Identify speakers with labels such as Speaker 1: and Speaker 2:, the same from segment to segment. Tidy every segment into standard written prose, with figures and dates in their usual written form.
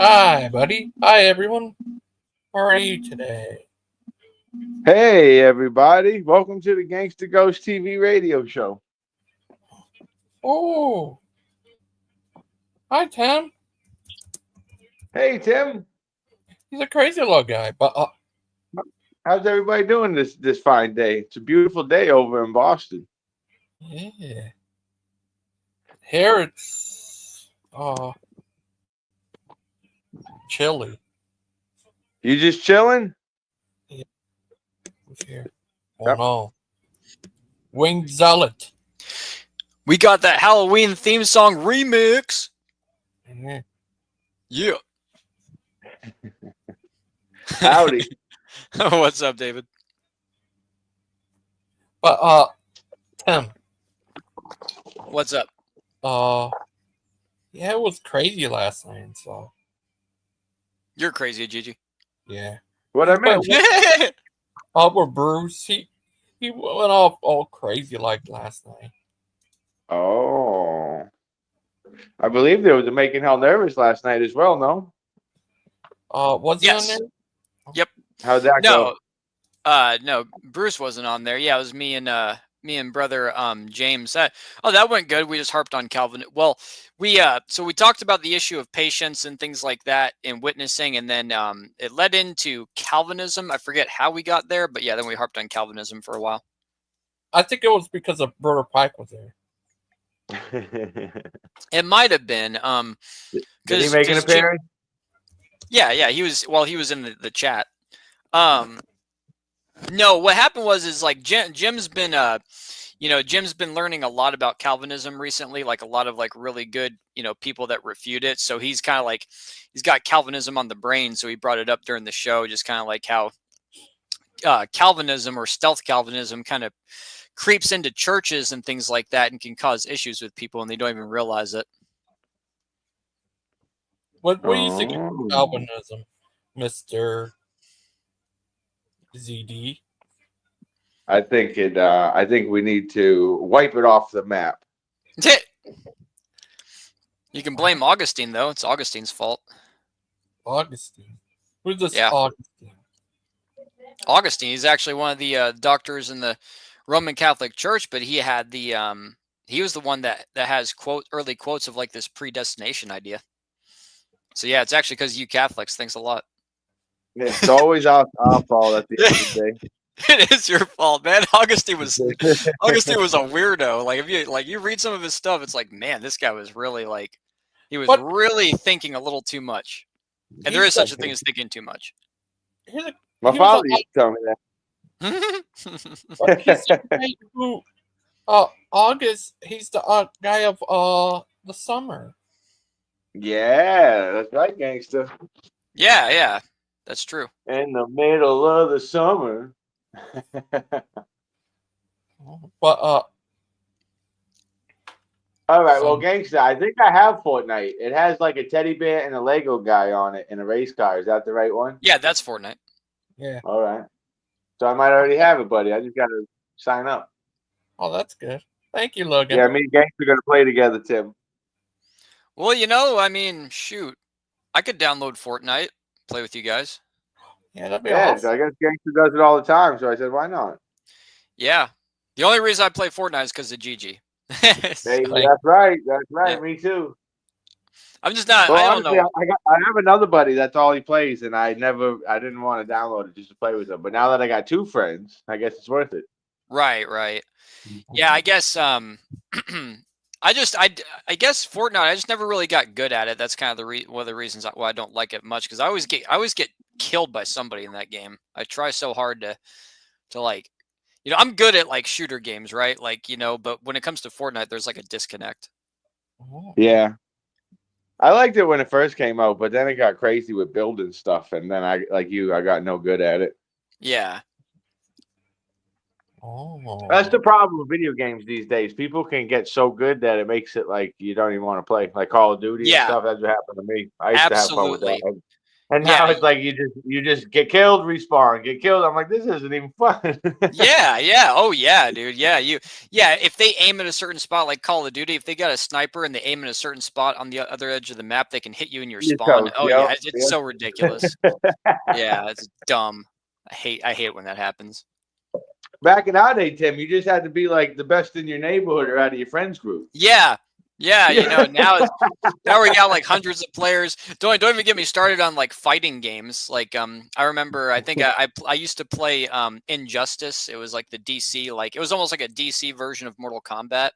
Speaker 1: Hi, buddy. Hi, everyone. How are you today?
Speaker 2: Hey, everybody. Welcome to the Gangster Ghost TV radio show.
Speaker 1: Oh, hi, Tim.
Speaker 2: Hey, Tim.
Speaker 1: He's a crazy little guy, but
Speaker 2: How's everybody doing this fine day? It's a beautiful day over in Boston.
Speaker 1: yeah. Here it's chilly.
Speaker 2: You just chilling?
Speaker 1: Yeah, who's here? Oh
Speaker 2: Yep.
Speaker 1: no, Winged Zealot.
Speaker 3: We got that Halloween theme song remix.
Speaker 1: Yeah.
Speaker 3: Yeah.
Speaker 2: Howdy.
Speaker 3: What's up, David?
Speaker 1: But Tim.
Speaker 3: What's up?
Speaker 1: Yeah, it was crazy last night. So
Speaker 3: You're crazy, Gigi.
Speaker 1: yeah.
Speaker 2: What I meant?
Speaker 1: But Bruce, he went off all crazy like last night.
Speaker 2: Oh. I believe there was a Making Hell Nervous last night as well, no?
Speaker 1: Was he on there?
Speaker 3: Yep.
Speaker 2: How'd that go?
Speaker 3: No, Bruce wasn't on there. Yeah, it was me and brother James. That went good. We just harped on Calvin. Well, we talked about the issue of patience and things like that in witnessing, and then it led into Calvinism. I forget how we got there, but yeah, then we harped on Calvinism for a while.
Speaker 1: I think it was because of Brother Pike was there.
Speaker 3: It might have been.
Speaker 2: Did he make an appearance?
Speaker 3: Yeah, he was. Well, he was in the chat. No, what happened was like Jim's been Jim's been learning a lot about Calvinism recently, like a lot of like really good, people that refute it. So he's kind of like, he's got Calvinism on the brain. So he brought it up during the show, just kind of like how Calvinism or stealth Calvinism kind of creeps into churches and things like that and can cause issues with people and they don't even realize it.
Speaker 1: What do you think of Calvinism, Mr. ZD?
Speaker 2: I think we need to wipe it off the map.
Speaker 3: You can blame Augustine though. It's Augustine's fault.
Speaker 1: Augustine. Who's this
Speaker 3: Augustine? Augustine. He's actually one of the doctors in the Roman Catholic Church, but he had the he was the one that has early quotes of like this predestination idea. So yeah, it's actually because you Catholics. Thanks a lot.
Speaker 2: Yeah, it's always our fault at the end of the day.
Speaker 3: It is your fault, man. Augustine was a weirdo. Like if you read some of his stuff, it's like, man, this guy was really really thinking a little too much. And there is such a thing as thinking too much.
Speaker 2: My father used to tell me
Speaker 1: that. August, he's the guy of the summer.
Speaker 2: Yeah, that's right, gangster.
Speaker 3: Yeah, that's true.
Speaker 2: In the middle of the summer.
Speaker 1: But
Speaker 2: all right, well, gangster, I think I have Fortnite. It has like a teddy bear and a Lego guy on it and a race car. Is that the right one?
Speaker 3: Yeah, that's Fortnite.
Speaker 1: Yeah.
Speaker 2: All right. So I might already have it, buddy. I just got to sign up.
Speaker 1: Oh, that's good. Thank you, Logan.
Speaker 2: Yeah, me and Gangster are going to play together, Tim.
Speaker 3: Well, I mean, shoot. I could download Fortnite, play with you guys.
Speaker 1: Yeah, that'd be awesome.
Speaker 2: I guess Gangster does it all the time, so I said, why not?
Speaker 3: Yeah. The only reason I play Fortnite is because of Gigi.
Speaker 2: Hey, that's right. That's right. Yeah. Me too.
Speaker 3: I'm just not.
Speaker 2: Well,
Speaker 3: I don't
Speaker 2: honestly,
Speaker 3: know.
Speaker 2: I have another buddy. That's all he plays, and I didn't want to download it just to play with him. But now that I got two friends, I guess it's worth it.
Speaker 3: Right. Yeah, I guess. I guess Fortnite. I just never really got good at it. That's kind of one of the reasons why I don't like it much. Because I always get killed by somebody in that game. I try so hard to like, I'm good at like shooter games, right? Like, but when it comes to Fortnite, there's like a disconnect.
Speaker 2: Yeah. I liked it when it first came out, but then it got crazy with building stuff, and then I got no good at it.
Speaker 3: Yeah.
Speaker 1: Oh.
Speaker 2: That's the problem with video games these days. People can get so good that it makes it like you don't even want to play. Like Call of Duty and stuff. That's what happened to me. I used to have fun with that. And now it's like you just get killed, respawn, get killed. I'm like, this isn't even fun.
Speaker 3: Yeah. Oh yeah, dude. Yeah, if they aim at a certain spot, like Call of Duty, if they got a sniper and they aim at a certain spot on the other edge of the map, they can hit you in your spawn. Oh yeah, it's so ridiculous. Yeah, it's dumb. I hate it when that happens.
Speaker 2: Back in our day, Tim, you just had to be like the best in your neighborhood or out of your friends group.
Speaker 3: Yeah, now we got like hundreds of players. Don't even get me started on like fighting games. Like I remember, I think I used to play Injustice. It was like the DC, like it was almost like a DC version of Mortal Kombat.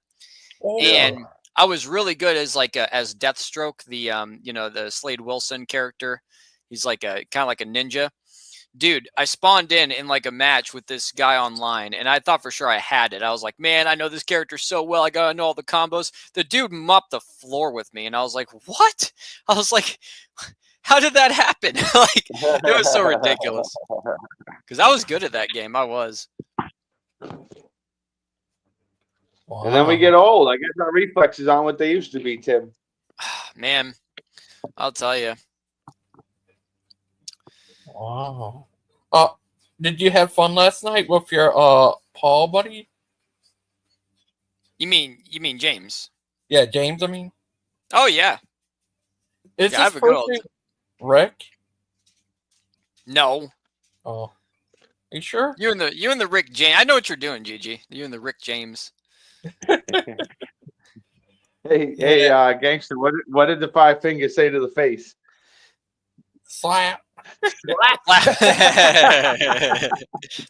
Speaker 3: And I was really good as like as Deathstroke, the the Slade Wilson character. He's like kind of like a ninja. Dude, I spawned in like a match with this guy online, and I thought for sure I had it. I was like, man, I know this character so well. I gotta know all the combos. The dude mopped the floor with me, and I was like, what? I was like, how did that happen? Like, it was so ridiculous. Because I was good at that game. I was.
Speaker 2: Wow. And then we get old. I guess our reflexes aren't what they used to be, Tim.
Speaker 3: Man, I'll tell you.
Speaker 1: Wow. Did you have fun last night with your Paul buddy?
Speaker 3: You mean James?
Speaker 1: Yeah, James. I mean.
Speaker 3: Oh yeah.
Speaker 1: Is this person Rick?
Speaker 3: No.
Speaker 1: Oh. Are you sure?
Speaker 3: You and the Rick James. I know what you're doing, Gigi. You and the Rick James.
Speaker 2: Hey, gangster. What did the five fingers say to the face?
Speaker 1: Slap.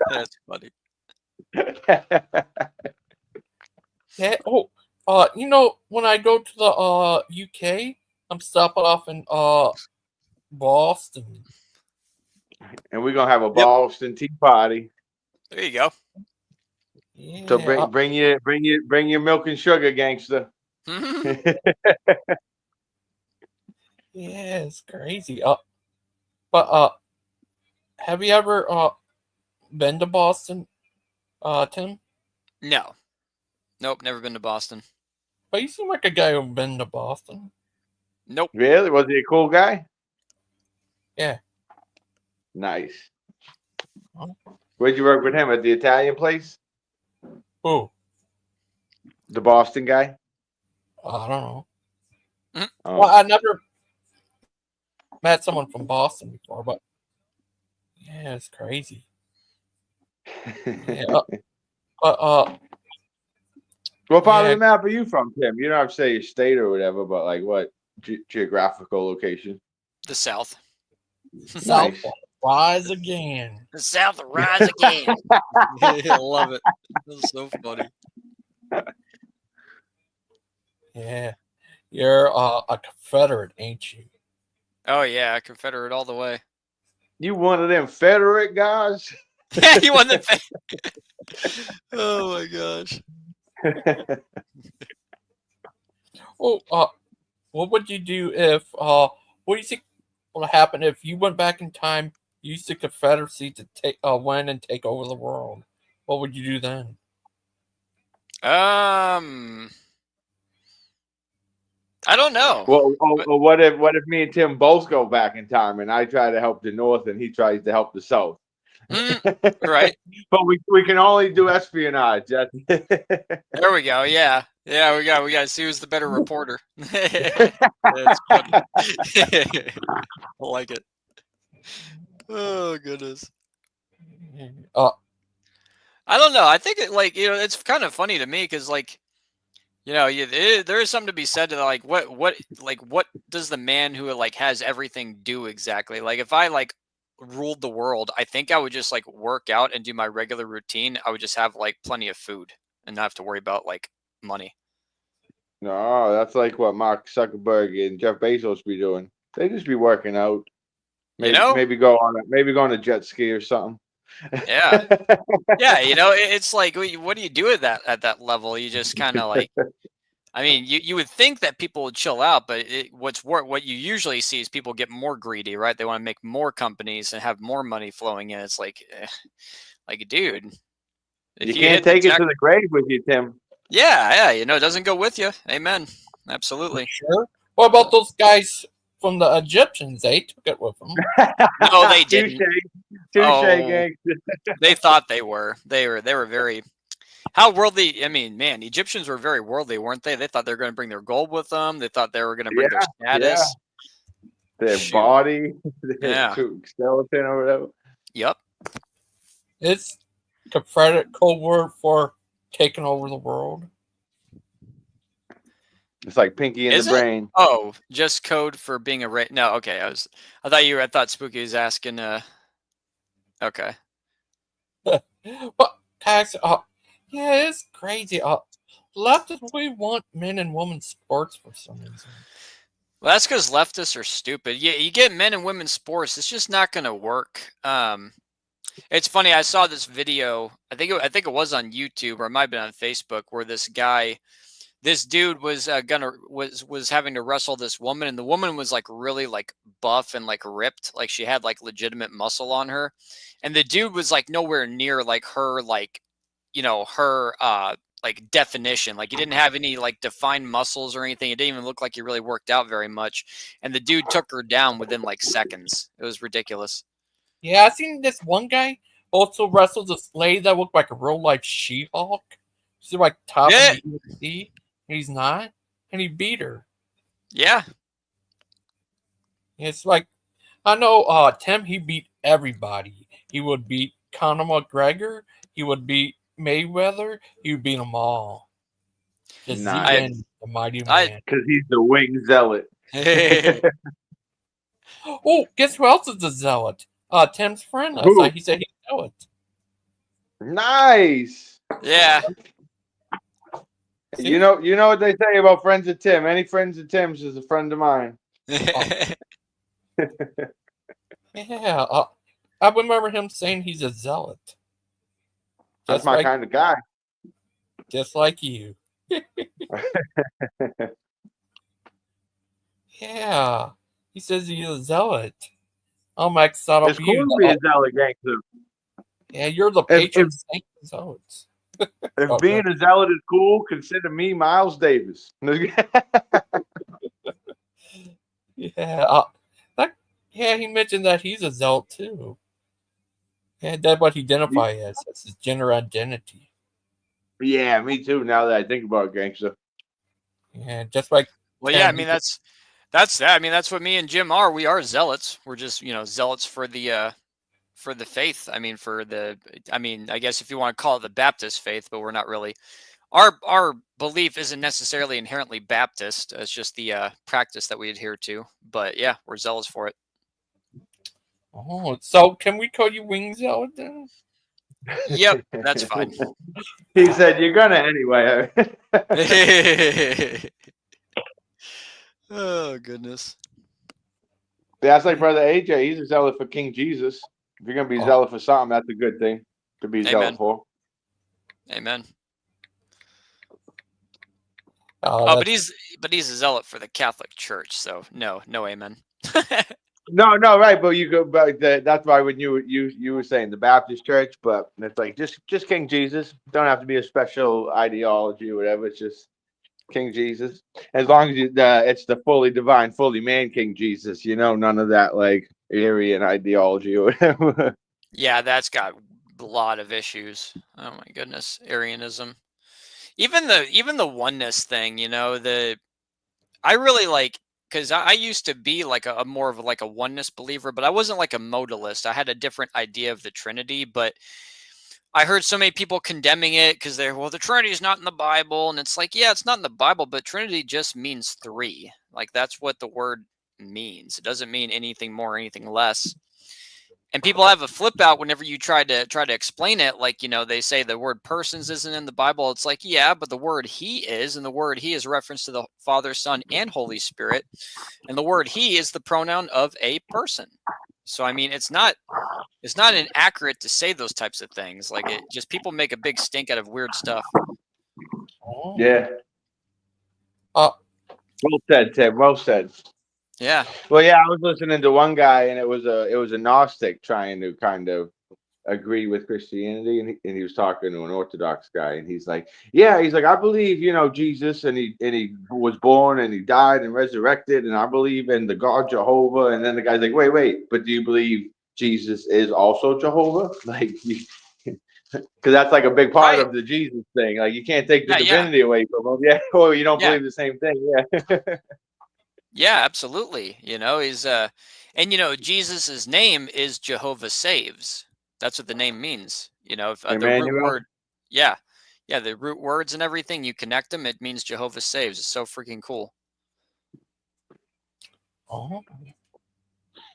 Speaker 3: That's funny.
Speaker 1: Yeah. Oh. When I go to the UK, I'm stopping off in Boston.
Speaker 2: And we're gonna have a Boston tea party.
Speaker 3: There you go.
Speaker 2: Yeah. So bring your milk and sugar, gangster.
Speaker 1: Yeah, it's crazy. But have you ever been to Boston, Tim?
Speaker 3: No. Nope, never been to Boston.
Speaker 1: But you seem like a guy who's been to Boston.
Speaker 3: Nope.
Speaker 2: Really? Was he a cool guy?
Speaker 1: Yeah.
Speaker 2: Nice. Where'd you work with him? At the Italian place?
Speaker 1: Who?
Speaker 2: The Boston guy?
Speaker 1: I don't know.
Speaker 3: Mm-hmm.
Speaker 2: Oh.
Speaker 1: Well, I never met someone from Boston before, but yeah, it's crazy. Yeah.
Speaker 2: What part of the map are you from, Tim? You don't have to say your state or whatever, but like what geographical location?
Speaker 3: The South.
Speaker 1: South rise again.
Speaker 3: The South will rise again. I love it. That's so funny.
Speaker 1: Yeah. You're a Confederate, ain't you?
Speaker 3: Oh, yeah. Confederate all the way.
Speaker 2: You one of them Federate guys?
Speaker 3: Yeah, you won the. Oh, my gosh.
Speaker 1: Well, what would you do if what do you think would happen if you went back in time, used the Confederacy to take win and take over the world? What would you do then?
Speaker 3: I don't know.
Speaker 2: Well, what if me and Tim both go back in time and I try to help the North and he tries to help the South?
Speaker 3: Right.
Speaker 2: But we can only do espionage.
Speaker 3: There we go. Yeah. Yeah, we got to see who's the better reporter. That's funny. I like it. Oh goodness. I don't know. I think it's kind of funny to me because there is something to be said to what does the man who has everything do exactly? Like if I ruled the world, I think I would just work out and do my regular routine. I would just have plenty of food and not have to worry about money.
Speaker 2: No, that's like what Mark Zuckerberg and Jeff Bezos be doing. They just be working out. Maybe go on a jet ski or something.
Speaker 3: Yeah. Yeah, it's like, what do you do at that level? You just kind of I mean, you would think that people would chill out, but what you usually see is people get more greedy, right? They want to make more companies and have more money flowing in. It's dude,
Speaker 2: you can't take it to the grave with you, Tim.
Speaker 3: Yeah, it doesn't go with you. Amen. Absolutely.
Speaker 1: Sure. What about those guys from the Egyptians. They took it with them.
Speaker 3: No, they didn't.
Speaker 2: Touche, gangster.
Speaker 3: They thought they were. They were very. How worldly? I mean, man, Egyptians were very worldly, weren't they? They thought they were going to bring their gold with them. They thought they were going to bring their status,
Speaker 2: their body, their
Speaker 3: Yeah.
Speaker 2: skeleton or whatever.
Speaker 3: Yep.
Speaker 1: It's a Confederate code word for taking over the world.
Speaker 2: It's like Pinky in
Speaker 3: Is
Speaker 2: the
Speaker 3: it?
Speaker 2: Brain.
Speaker 3: Oh, just code for being a No, okay. I thought Spooky was asking. Okay.
Speaker 1: But guys, yeah, it's crazy. Leftists, we want men and women sports for some reason.
Speaker 3: Well, that's because leftists are stupid. Yeah, you get men and women sports, it's just not going to work. It's funny. I saw this video. I think it was on YouTube, or it might have been on Facebook, where this dude was was having to wrestle this woman, and the woman was like really like buff and like ripped, like she had like legitimate muscle on her, and the dude was like nowhere near like her, like, her like definition. Like he didn't have any like defined muscles or anything. It didn't even look like he really worked out very much, and the dude took her down within like seconds. It was ridiculous.
Speaker 1: Yeah, I seen this one guy also wrestle this lady that looked like a real life She-Hulk. She's like top of the UFC. He's not, and he beat her.
Speaker 3: Yeah.
Speaker 1: It's like, I know Tim, he beat everybody. He would beat Conor McGregor. He would beat Mayweather. He would beat them all. Just the mighty man.
Speaker 2: Because he's the wing zealot.
Speaker 1: Oh, guess who else is a zealot? Tim's friend. He said he's a zealot.
Speaker 2: Nice.
Speaker 3: Yeah.
Speaker 2: See? You know what they say about friends of Tim. Any friends of Tim's is a friend of mine.
Speaker 1: Yeah, I remember him saying he's a zealot.
Speaker 2: That's my kind of guy.
Speaker 1: Just like you. Yeah, he says he's a zealot. I'm excited.
Speaker 2: It's cool to be a zealot, gangster.
Speaker 1: Yeah, you're the patron saint of zealots.
Speaker 2: If being a zealot is cool, consider me Miles Davis.
Speaker 1: Yeah, he mentioned that he's a zealot too. Yeah, that's what he identifies as. That's his gender identity.
Speaker 2: Yeah, me too. Now that I think about it, gangster.
Speaker 1: Yeah, just like.
Speaker 3: Well, yeah, I mean that's that. I mean that's what me and Jim are. We are zealots. We're just zealots for the faith. I mean, I guess if you want to call it the Baptist faith, but we're not really. Our belief isn't necessarily inherently Baptist. It's just the practice that we adhere to. But yeah, we're zealous for it.
Speaker 1: Oh, so can we call you Wing Zealot then?
Speaker 3: Yep, that's fine.
Speaker 2: He said you're gonna anyway.
Speaker 3: Oh goodness.
Speaker 2: That's like Brother AJ. He's a zealot for King Jesus. If you're gonna be zealot for something, that's a good thing to be zealot for. Amen.
Speaker 3: But he's a zealot for the Catholic Church, so no, amen.
Speaker 2: No, right, but you go back. That's why when you were saying the Baptist Church, but it's like just King Jesus. Don't have to be a special ideology or whatever. It's just King Jesus. As long as it's the fully divine, fully man King Jesus. None of that like Aryan ideology or whatever.
Speaker 3: Yeah, that's got a lot of issues. Oh my goodness, Arianism. Even the oneness thing, I really like, because I used to be like a more of like a oneness believer, but I wasn't like a modalist. I had a different idea of the Trinity, but I heard so many people condemning it because the Trinity is not in the Bible, and it's like, yeah, it's not in the Bible, but Trinity just means three. Like that's what the word means. It doesn't mean anything more, anything less. And people have a flip out whenever you try to explain it. Like, they say the word persons isn't in the Bible. It's like, yeah, but the word he is, and the word he is reference to the Father, Son, and Holy Spirit. And the word he is the pronoun of a person. So, I mean, it's not inaccurate to say those types of things. Like people make a big stink out of weird stuff.
Speaker 2: Yeah. Well said, Ted. Well said.
Speaker 3: Yeah.
Speaker 2: Well, yeah, I was listening to one guy, and it was a Gnostic trying to kind of agree with Christianity, and he was talking to an Orthodox guy, and he's like, yeah, he's like, I believe, Jesus, and he was born and he died and resurrected, and I believe in the God Jehovah. And then the guy's like, wait, but do you believe Jesus is also Jehovah? Like, because that's like a big part
Speaker 3: Right.
Speaker 2: of the Jesus thing. Like, you can't take the
Speaker 3: Yeah.
Speaker 2: divinity away from him. Yeah, or you don't
Speaker 3: Yeah.
Speaker 2: believe the same thing. Yeah.
Speaker 3: Yeah, absolutely. He's and Jesus's name is Jehovah Saves. That's what the name means. If the root
Speaker 2: Emmanuel.
Speaker 3: word, yeah, yeah, the root words and everything, you connect them, it means Jehovah Saves. It's so freaking cool.
Speaker 1: Oh.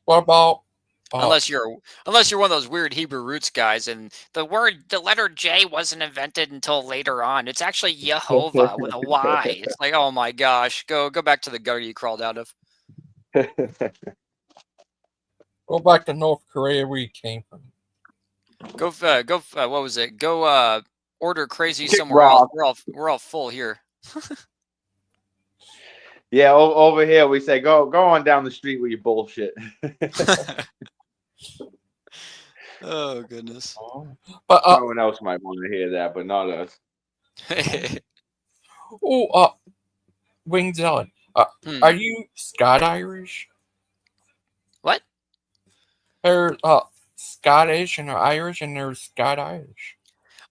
Speaker 1: What about?
Speaker 3: Unless you're one of those weird Hebrew roots guys, and the letter J wasn't invented until later on. It's actually Jehovah with a Y. It's like, oh my gosh, go back to the gutter you crawled out of.
Speaker 1: Go back to North Korea where you came from.
Speaker 3: Go. What was it? Go. Order crazy
Speaker 2: Kick
Speaker 3: somewhere else.
Speaker 2: rocks.
Speaker 3: We're all full here.
Speaker 2: Yeah, over here we say go on down the street with your bullshit.
Speaker 3: Oh goodness.
Speaker 1: But
Speaker 2: Someone else might want to hear that, but not us.
Speaker 1: Wings on. Are you Scot Irish?
Speaker 3: What?
Speaker 1: They're Scottish and they're Irish and they're Scot Irish.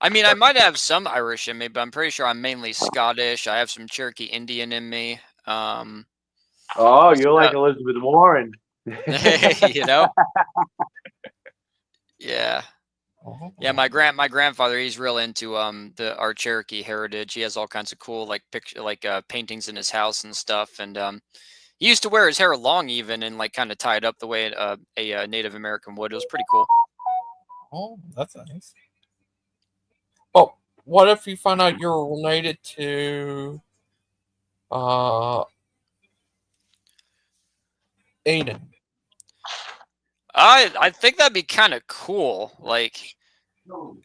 Speaker 3: I mean, I might have some Irish in me, but I'm pretty sure I'm mainly Scottish. I have some Cherokee Indian in me.
Speaker 2: Oh, you're like Elizabeth Warren.
Speaker 3: Yeah. Yeah, my grandfather, he's real into our Cherokee heritage. He has all kinds of cool paintings in his house and stuff, and he used to wear his hair long even and like kind of tie it up the way a Native American would. It was pretty cool.
Speaker 1: Oh, that's nice. Oh, what if you found out you're related to Aiden?
Speaker 3: I think that'd be kind of cool. Like,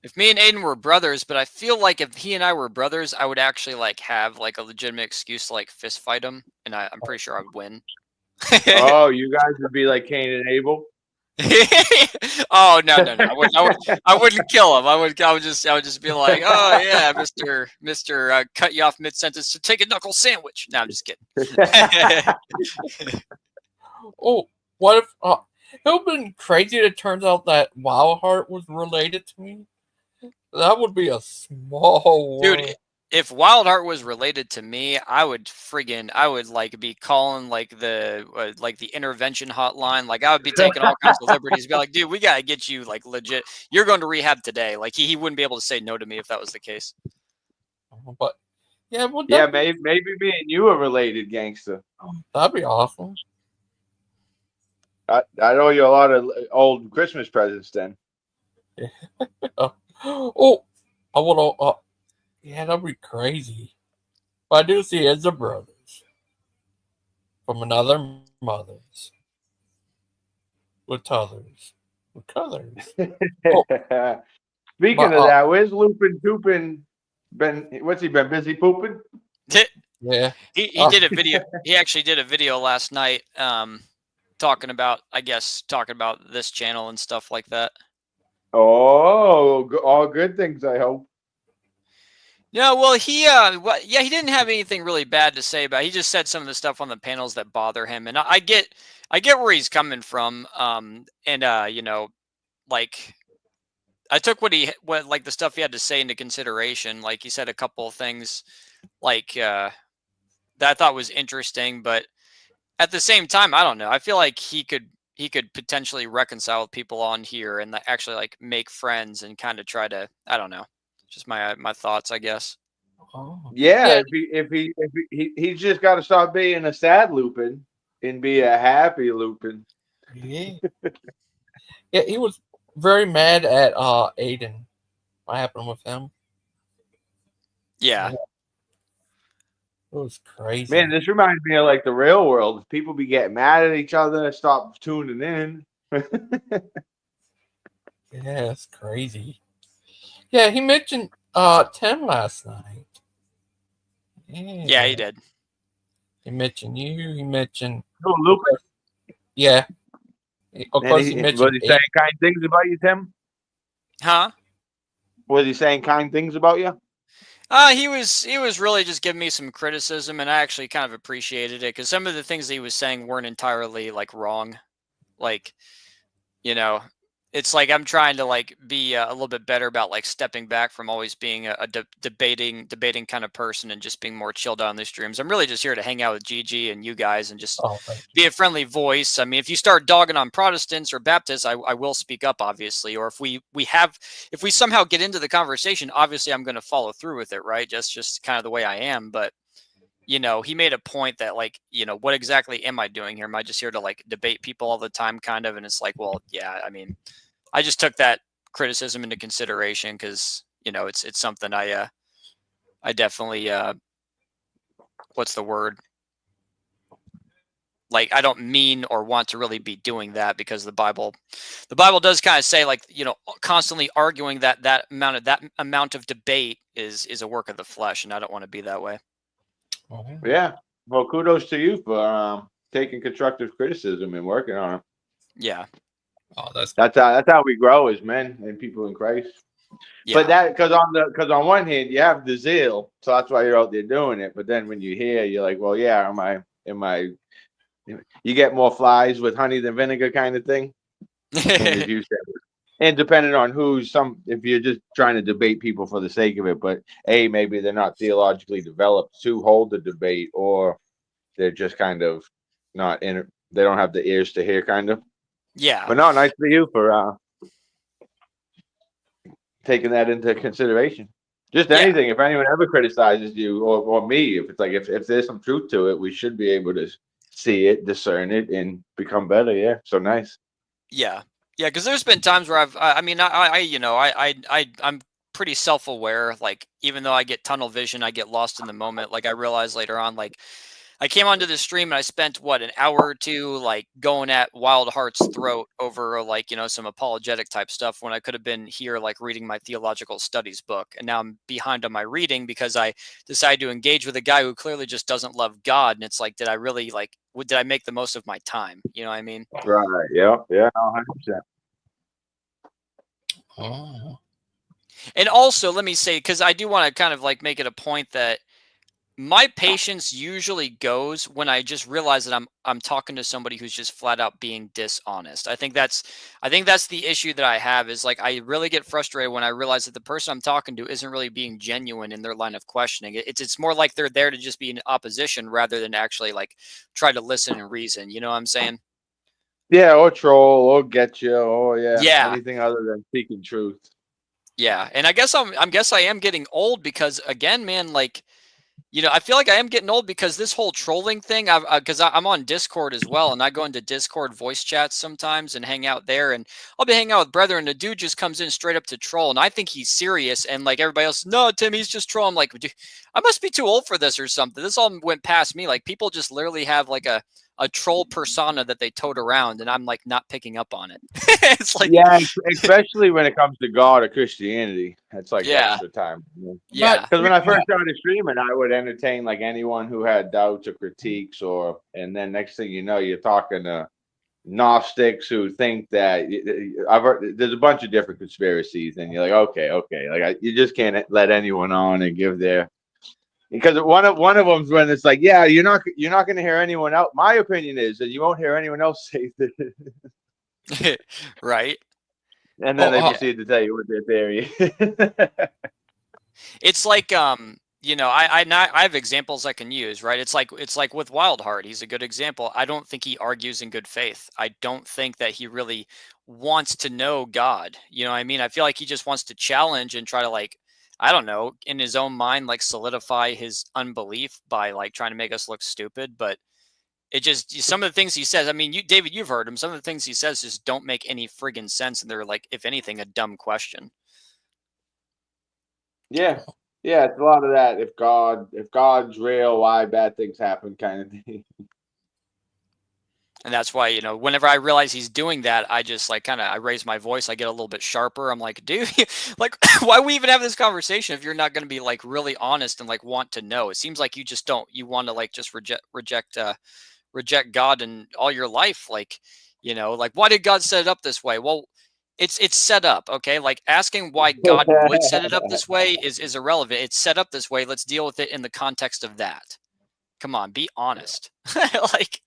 Speaker 3: if me and Aiden were brothers, but I feel like if he and I were brothers, I would actually like have like a legitimate excuse to like fist fight him, and I'm pretty sure I would win.
Speaker 2: Oh, you guys would be like Cain and Abel.
Speaker 3: Oh no! I wouldn't kill him. I would just be like, oh yeah, Mister, cut you off mid sentence to take a knuckle sandwich. No, I'm just kidding.
Speaker 1: Oh, what if it would have been crazy if it turns out that Wildheart was related to me? That would be a small world.
Speaker 3: Dude, if Wildheart was related to me, I would like be calling like the intervention hotline. Like I would be taking all kinds of liberties. Be like, dude, we gotta get you like legit. You're going to rehab today. Like he wouldn't be able to say no to me if that was the case.
Speaker 1: But yeah,
Speaker 2: maybe me and you are related, gangster.
Speaker 1: That'd be awesome.
Speaker 2: I owe you a lot of old Christmas presents then.
Speaker 1: Oh, I would. Yeah, that'd be crazy. But I do see as the brothers from another mothers with others. Oh.
Speaker 2: Speaking of that, where's Lupin Toopin been? What's he been busy pooping?
Speaker 1: Yeah,
Speaker 3: he did a video. He actually did a video last night, talking about this channel and stuff like that.
Speaker 2: Oh, all good things, I hope.
Speaker 3: No, well, he didn't have anything really bad to say about it. He just said some of the stuff on the panels that bother him, and I get where he's coming from. Like I took what the stuff he had to say into consideration. Like he said a couple of things, like that I thought was interesting, but at the same time, I don't know. I feel like he could potentially reconcile with people on here and actually like make friends and kind of try to, I don't know. Just my thoughts, I guess.
Speaker 2: Oh. Yeah, if he's just got to stop being a sad Lupin and be a happy Lupin.
Speaker 1: Yeah. Yeah, he was very mad at Aiden. What happened with him?
Speaker 3: Yeah.
Speaker 1: It was crazy.
Speaker 2: Man, this reminds me of like the real world. People be getting mad at each other, stop tuning in.
Speaker 1: Yeah, it's crazy. Yeah, he mentioned Tim last night.
Speaker 3: Yeah, he did.
Speaker 1: He mentioned you. He mentioned
Speaker 2: Lucas.
Speaker 1: Yeah. Of course, he mentioned.
Speaker 2: Was he saying kind things about you, Tim?
Speaker 3: Huh?
Speaker 2: Was he saying kind things about you?
Speaker 3: He was really just giving me some criticism, and I actually kind of appreciated it because some of the things that he was saying weren't entirely like wrong. Like, you know, it's like I'm trying to like be a little bit better about like stepping back from always being a debating kind of person and just being more chilled out on the streams. I'm really just here to hang out with Gigi and you guys and just
Speaker 1: Oh, thank
Speaker 3: be a friendly voice. I mean, if you start dogging on Protestants or Baptists, I will speak up, obviously. Or if we somehow get into the conversation, obviously I'm going to follow through with it, right? Just kind of the way I am. But he made a point that like, what exactly am I doing here? Am I just here to like debate people all the time, kind of? And it's like, well, yeah, I mean, I just took that criticism into consideration because it's something I definitely what's the word? Like, I don't mean or want to really be doing that because the Bible does kind of say like, constantly arguing that amount of debate is a work of the flesh, and I don't want to be that way.
Speaker 1: you.
Speaker 2: Yeah. Well, kudos to you for taking constructive criticism and working on it.
Speaker 3: Yeah.
Speaker 1: Oh, that's
Speaker 2: how we grow as men and people in Christ.
Speaker 3: Yeah.
Speaker 2: But that because on one hand you have the zeal, so that's why you're out there doing it. But then when you hear, you're like, well, yeah, am I? You get more flies with honey than vinegar, kind of thing. And as you said, and depending on if you're just trying to debate people for the sake of it, but maybe they're not theologically developed to hold the debate, or they're just kind of not in it. They don't have the ears to hear, kind of.
Speaker 3: Yeah.
Speaker 2: But no, nice for you for taking that into consideration. Just anything. If anyone ever criticizes you or me, if it's like if there's some truth to it, we should be able to see it, discern it, and become better. Yeah. So nice.
Speaker 3: Yeah. Yeah, because there's been times where I'm pretty self-aware. Like, even though I get tunnel vision, I get lost in the moment. Like, I realize later on, like, I came onto the stream and I spent an hour or two like going at Wild Heart's throat over like, some apologetic type stuff when I could have been here like reading my theological studies book. And now I'm behind on my reading because I decided to engage with a guy who clearly just doesn't love God. And it's like, did I really did I make the most of my time? You know what I mean?
Speaker 2: Right. Yeah. Yeah. 100%.
Speaker 1: Oh.
Speaker 3: And also, let me say, because I do want to kind of like make it a point that my patience usually goes when I just realize that I'm talking to somebody who's just flat out being dishonest. I think that's the issue that I have is like I really get frustrated when I realize that the person I'm talking to isn't really being genuine in their line of questioning. It's more like they're there to just be in opposition rather than actually like try to listen and reason. You know what I'm saying?
Speaker 2: Yeah, or troll, or get you, or
Speaker 3: Yeah.
Speaker 2: anything other than speaking truth.
Speaker 3: Yeah, and I guess I am getting old because again, man, like, I feel like I am getting old because this whole trolling thing, because I'm on Discord as well, and I go into Discord voice chats sometimes and hang out there, and I'll be hanging out with brother, and the dude just comes in straight up to troll, and I think he's serious, and like everybody else, no, Tim, he's just trolling. I'm like, dude, I must be too old for this or something. This all went past me. Like, people just literally have like a troll persona that they tote around, and I'm like not picking up on it. It's like,
Speaker 2: yeah, especially when it comes to God or Christianity, it's like
Speaker 3: Yeah.
Speaker 2: extra time.
Speaker 3: Yeah.
Speaker 2: Because when I first started streaming, I would entertain like anyone who had doubts or critiques, and then next thing you know, you're talking to Gnostics who think that I've heard there's a bunch of different conspiracies, and you're like, okay, like you just can't let anyone on and give their. Because one of them's when it's like, yeah, you're not going to hear anyone else. My opinion is that you won't hear anyone else say this.
Speaker 3: Right.
Speaker 2: And then they proceed to tell you what their theory is.
Speaker 3: It's like I have examples I can use, right? It's like with Wildheart, he's a good example. I don't think he argues in good faith. I don't think that he really wants to know God. You know what I mean? I feel like he just wants to challenge and try to like, I don't know, in his own mind, like solidify his unbelief by like trying to make us look stupid. But it just, some of the things he says, I mean, David, you've heard him. Some of the things he says just don't make any friggin' sense. And they're like, if anything, a dumb question.
Speaker 2: Yeah. Yeah, it's a lot of that. If God's real, why bad things happen kind of thing.
Speaker 3: And that's why, whenever I realize he's doing that, I just like I raise my voice. I get a little bit sharper. I'm like, dude, like, why we even have this conversation if you're not going to be like really honest and like want to know? It seems like you just don't. You want to like just reject God in all your life. Like, like, why did God set it up this way? Well, it's set up, okay? Like asking why God would set it up this way is irrelevant. It's set up this way. Let's deal with it in the context of that. Come on, be honest. Like,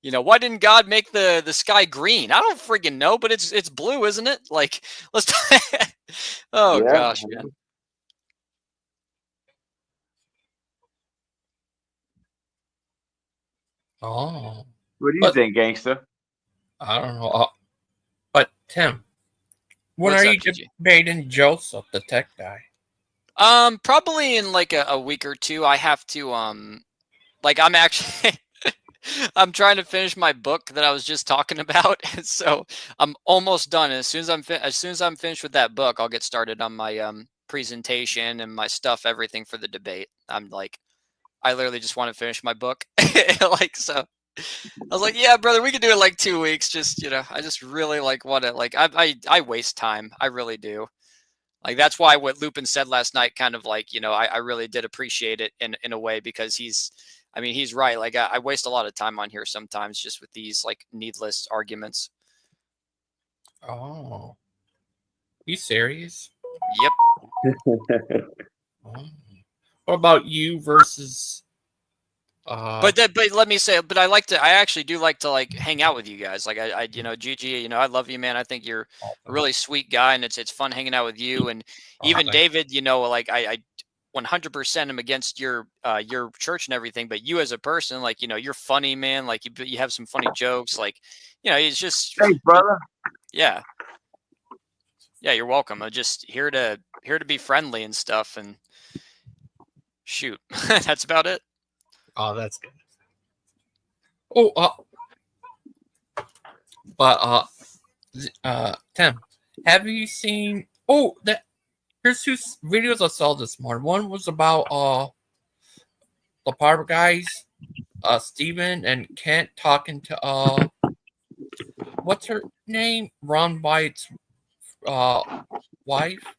Speaker 3: why didn't God make the sky green? I don't freaking know, but it's blue, isn't it? Like, let's. Oh
Speaker 2: Yeah.
Speaker 3: gosh, man.
Speaker 1: Oh,
Speaker 2: What do you
Speaker 1: but
Speaker 2: think, gangster?
Speaker 1: I don't know. But Tim, when
Speaker 3: What's
Speaker 1: are
Speaker 3: up,
Speaker 1: you
Speaker 3: GG?
Speaker 1: debating Joseph, the tech guy?
Speaker 3: Probably in like a week or two. I have to like I'm actually I'm trying to finish my book that I was just talking about, so I'm almost done. As soon as I'm finished with that book, I'll get started on my presentation and my stuff, everything for the debate. I'm like, I literally just want to finish my book, like so. I was like, yeah, brother, we could do it in like 2 weeks. Just I just really like want to like I waste time. I really do. Like that's why what Lupin said last night, kind of like I really did appreciate it in a way because he's right. Like I waste a lot of time on here sometimes just with these like needless arguments.
Speaker 1: Oh, you serious?
Speaker 3: Yep.
Speaker 1: Oh. What about you versus?
Speaker 3: But let me say, but I actually do like to like hang out with you guys. Like GG, I love you, man. I think you're a really sweet guy, and it's fun hanging out with you. And even David, like I 100% am against your church and everything, but you as a person, like you're funny, man. Like you have some funny jokes. Like it's just
Speaker 2: Thanks, brother.
Speaker 3: yeah, you're welcome. I'm just here to be friendly and stuff. And shoot, that's about it.
Speaker 1: Oh, that's good. Oh, but Tim, have you seen? Oh, here's two videos I saw this morning. One was about the Barber guys, Steven and Kent talking to what's her name? Ron White's wife.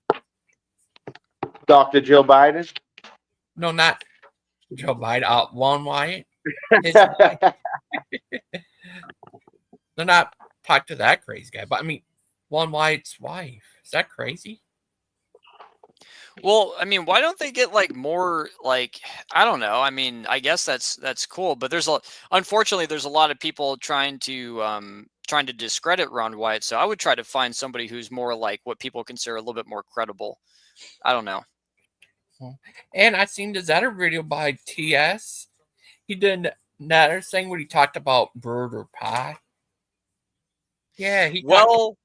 Speaker 2: Dr. Jill Biden.
Speaker 1: No, not Joe Biden. Ron White. His They're not talk to that crazy guy, but I mean, Ron White's wife. Is that crazy?
Speaker 3: Well, I mean, why don't they get like more like I don't know. I mean, I guess that's cool, but unfortunately there's a lot of people trying to discredit Ron White. So I would try to find somebody who's more like what people consider a little bit more credible. I don't know.
Speaker 1: And I seen this other video by TS. He did another thing where he talked about bird or pie. Yeah,
Speaker 3: well,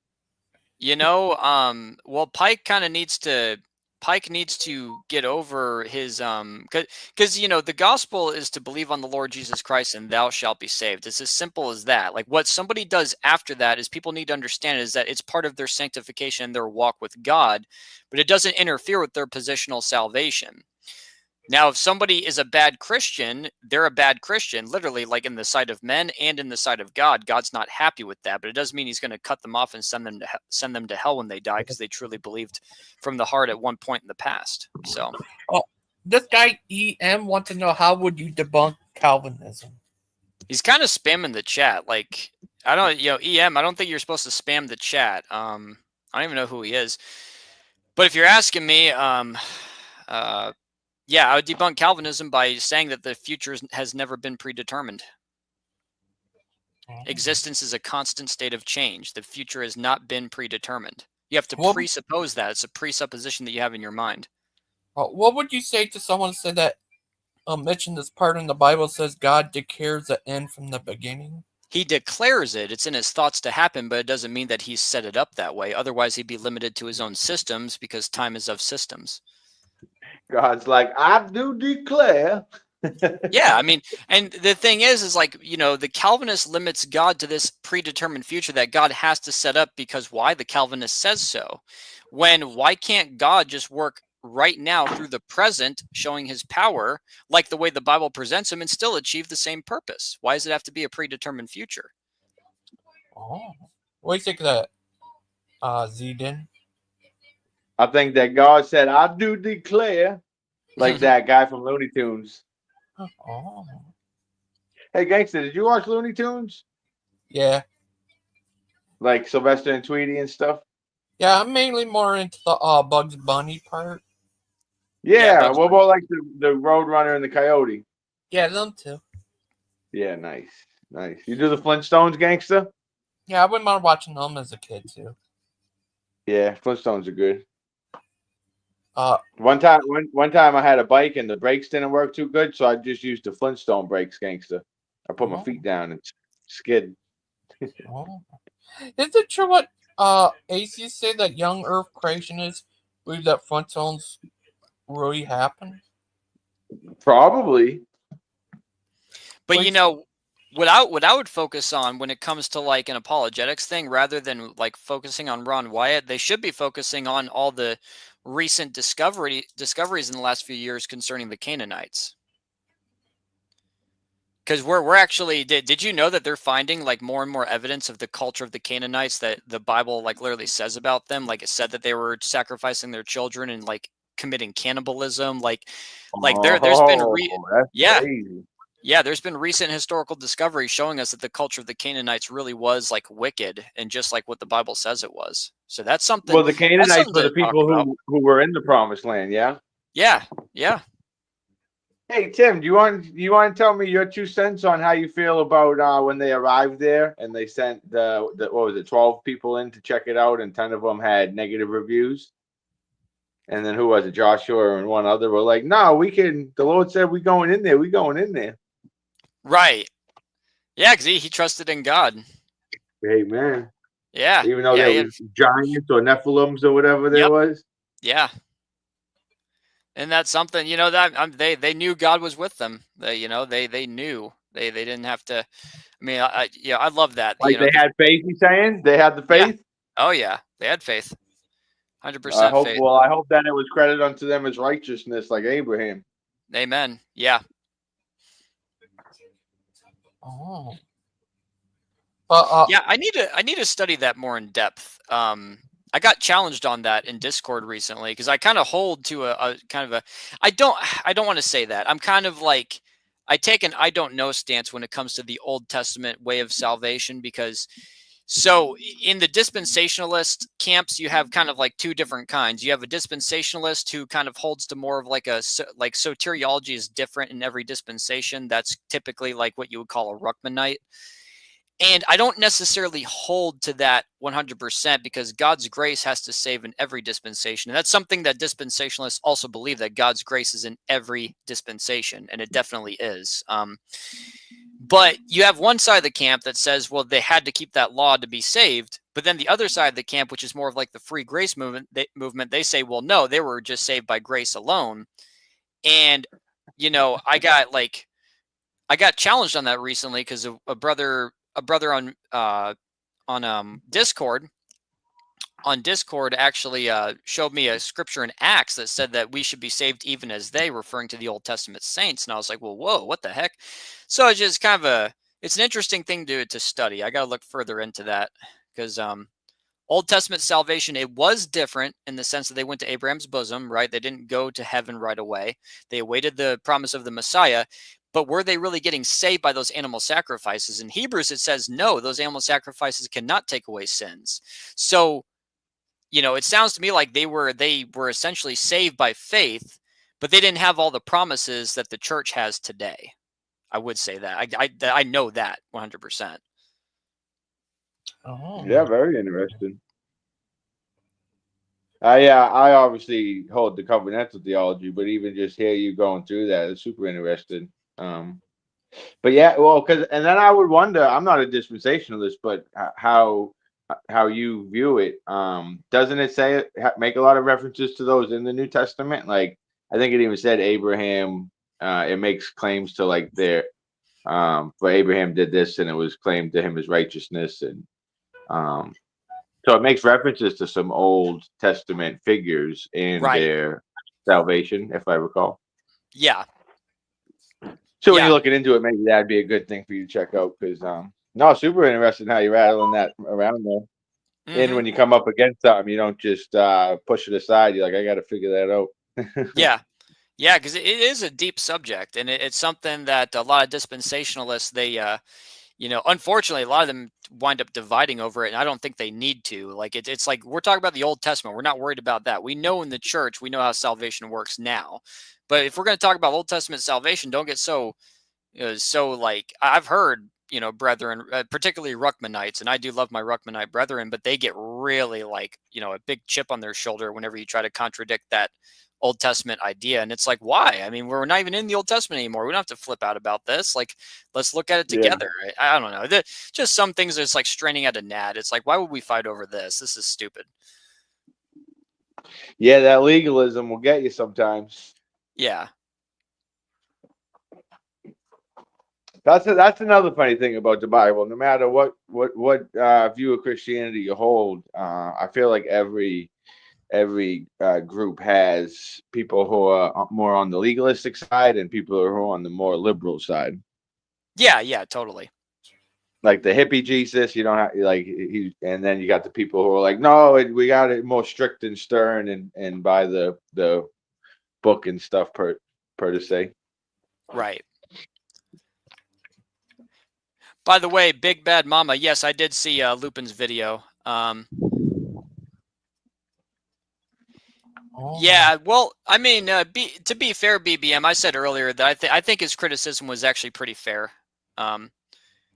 Speaker 3: Pike needs to get over his because the gospel is to believe on the Lord Jesus Christ and thou shalt be saved. It's as simple as that. Like what somebody does after that is people need to understand is that it's part of their sanctification and their walk with God, but it doesn't interfere with their positional salvation. Now, if somebody is a bad Christian, they're a bad Christian, literally, like in the sight of men and in the sight of God. God's not happy with that, but it doesn't mean He's going to cut them off and send them to hell when they die because they truly believed from the heart at one point in the past. So,
Speaker 1: this guy EM wants to know how would you debunk Calvinism?
Speaker 3: he's kind of spamming the chat. Like, I don't, EM. I don't think you're supposed to spam the chat. I don't even know who he is, but if you're asking me, yeah, I would debunk Calvinism by saying that the future has never been predetermined. Existence is a constant state of change. The future has not been predetermined. You have to presuppose that. It's a presupposition that you have in your mind.
Speaker 1: What would you say to someone who said that mentioned this part in the Bible says God declares the end from the beginning?
Speaker 3: He declares it. It's in his thoughts to happen, but it doesn't mean that he's set it up that way. Otherwise, he'd be limited to his own systems because time is of systems.
Speaker 2: God's like, I do declare.
Speaker 3: Yeah, I mean, and the thing is like, the Calvinist limits God to this predetermined future that God has to set up because why? The Calvinist says so. Why can't God just work right now through the present, showing his power, like the way the Bible presents him, and still achieve the same purpose? Why does it have to be a predetermined future?
Speaker 1: Oh, what do you think of that, Zealot?
Speaker 2: I think that God said, I do declare, like that guy from Looney Tunes.
Speaker 1: Oh.
Speaker 2: Hey, gangster, did you watch Looney Tunes?
Speaker 1: Yeah.
Speaker 2: Like Sylvester and Tweety and stuff?
Speaker 1: Yeah, I'm mainly more into the Bugs Bunny part.
Speaker 3: Yeah,
Speaker 2: Yeah.
Speaker 3: Bugs
Speaker 2: What
Speaker 3: Bunny.
Speaker 2: about like the Roadrunner and the Coyote?
Speaker 1: Yeah, them too.
Speaker 2: Yeah, nice, nice. You do the Flintstones, gangster?
Speaker 1: Yeah, I wouldn't mind watching them as a kid too.
Speaker 2: Yeah, Flintstones are good.
Speaker 1: Uh,
Speaker 2: One time I had a bike and the brakes didn't work too good, so I just used the Flintstone brakes, gangster. I put my
Speaker 1: oh,
Speaker 2: feet down and skid.
Speaker 1: oh. Is it true what atheists say that young Earth creationists believe that Flintstones really happened?
Speaker 2: Probably.
Speaker 3: But
Speaker 1: Like,
Speaker 3: what I would focus on when it comes to like an apologetics thing, rather than like focusing on Ron Wyatt, they should be focusing on all the recent discoveries in the last few years concerning the Canaanites. Because we're actually did you know that they're finding like more and more evidence of the culture of the Canaanites that the Bible like literally says about them? Like it said that they were sacrificing their children and like committing cannibalism. Like there's been
Speaker 2: Oh, that's
Speaker 3: yeah,
Speaker 2: crazy.
Speaker 3: yeah, there's been recent historical discoveries showing us that the culture of the Canaanites really was like wicked and just like what the Bible says it was. So
Speaker 2: Well, the
Speaker 3: that's
Speaker 2: Canaanites
Speaker 3: something
Speaker 2: were the
Speaker 3: to talk
Speaker 2: people
Speaker 3: about.
Speaker 2: who were in the promised land, yeah?
Speaker 3: Yeah, yeah.
Speaker 2: Hey Tim, do you want to tell me your 2 cents on how you feel about when they arrived there and they sent the what was it, 12 people in to check it out and 10 of them had negative reviews? And then who was it? Joshua and one other were like, "No, we can. The Lord said we going in there. We going in there."
Speaker 3: Right. Yeah, because he trusted in God.
Speaker 2: Amen.
Speaker 3: Yeah,
Speaker 2: Even though
Speaker 3: yeah,
Speaker 2: there was giants or Nephilims or whatever there
Speaker 3: yep,
Speaker 2: was.
Speaker 3: yeah. And that's something, that they knew God was with them. They knew they didn't have to. I mean, I love that.
Speaker 2: Like they had faith, he's saying? They had the
Speaker 3: Yeah.
Speaker 2: faith?
Speaker 3: Oh yeah, they had faith,
Speaker 2: I
Speaker 3: 100%
Speaker 2: hope
Speaker 3: faith.
Speaker 2: well, I hope that it was credited unto them as righteousness like Abraham.
Speaker 3: Amen. Yeah.
Speaker 1: oh,
Speaker 3: Yeah, I need to study that more in depth. I got challenged on that in Discord recently because I kind of hold to a kind of a I don't want to say that. I'm kind of like I take an I don't know stance when it comes to the Old Testament way of salvation because in the dispensationalist camps you have kind of like two different kinds. You have a dispensationalist who kind of holds to more of like like soteriology is different in every dispensation. That's typically like what you would call a Ruckmanite. And I don't necessarily hold to that 100% because God's grace has to save in every dispensation. And that's something that dispensationalists also believe, that God's grace is in every dispensation. And it definitely is. But you have one side of the camp that says, well, they had to keep that law to be saved. But then the other side of the camp, which is more of like the free grace they say, well, no, they were just saved by grace alone. And, I got challenged on that recently because a brother on Discord actually showed me a scripture in Acts that said that we should be saved even as they, referring to the Old Testament saints. And I was like, well, whoa, what the heck? So it's just kind of it's an interesting thing to study. I got to look further into that because Old Testament salvation, it was different in the sense that they went to Abraham's bosom, right? They didn't go to heaven right away. They awaited the promise of the Messiah. But were they really getting saved by those animal sacrifices? In Hebrews, it says, no, those animal sacrifices cannot take away sins. So, it sounds to me like they were essentially saved by faith, but they didn't have all the promises that the church has today. I would say that. I know that 100%.
Speaker 2: Yeah,
Speaker 1: oh,
Speaker 2: very interesting. I obviously hold the covenantal theology, but even just hear you going through that is super interesting. But yeah, well, because and then I would wonder. I'm not a dispensationalist, but how you view it? Doesn't it say make a lot of references to those in the New Testament? Like I think it even said Abraham. It makes claims to like their for Abraham did this, and it was claimed to him as righteousness, and um, so it makes references to some Old Testament figures in
Speaker 3: Right.
Speaker 2: their salvation, if I recall.
Speaker 3: Yeah.
Speaker 2: So when
Speaker 3: Yeah.
Speaker 2: you're looking into it, maybe that'd be a good thing for you to check out because no, super interesting how you're rattling that around there. And
Speaker 3: Hmm.
Speaker 2: when you come up against something, you don't just push it aside. You're like, I got to figure that out.
Speaker 3: Yeah. Yeah, because it is a deep subject, and it's something that a lot of dispensationalists you know, unfortunately, a lot of them wind up dividing over it, and I don't think they need to. Like it's like we're talking about the Old Testament. We're not worried about that. We know in the church, we know how salvation works now. But if we're going to talk about Old Testament salvation, don't get so so like I've heard, you know, brethren, particularly Ruckmanites, and I do love my Ruckmanite brethren, but they get really like, you know, a big chip on their shoulder whenever you try to contradict that Old Testament idea. And it's like, why? I mean, we're not even in the Old Testament anymore. We don't have to flip out about this. Like, let's look at it
Speaker 2: Yeah.
Speaker 3: together. I don't know. Just some things that's like straining at a gnat. It's like, why would we fight over this? This is stupid.
Speaker 2: Yeah, that legalism will get you sometimes.
Speaker 3: Yeah.
Speaker 2: That's another funny thing about the Bible. No matter what view of Christianity you hold, I feel like every group has people who are more on the legalistic side and people who are on the more liberal side.
Speaker 3: Yeah, yeah, totally.
Speaker 2: Like the hippie Jesus, you don't have like and then you got the people who are like, no, we got it more strict and stern and by the book and stuff per se.
Speaker 3: Right. By the way, Big Bad Mama, yes, I did see Lupin's video. Yeah, well, I mean, to be fair, BBM, I said earlier that I think his criticism was actually pretty fair.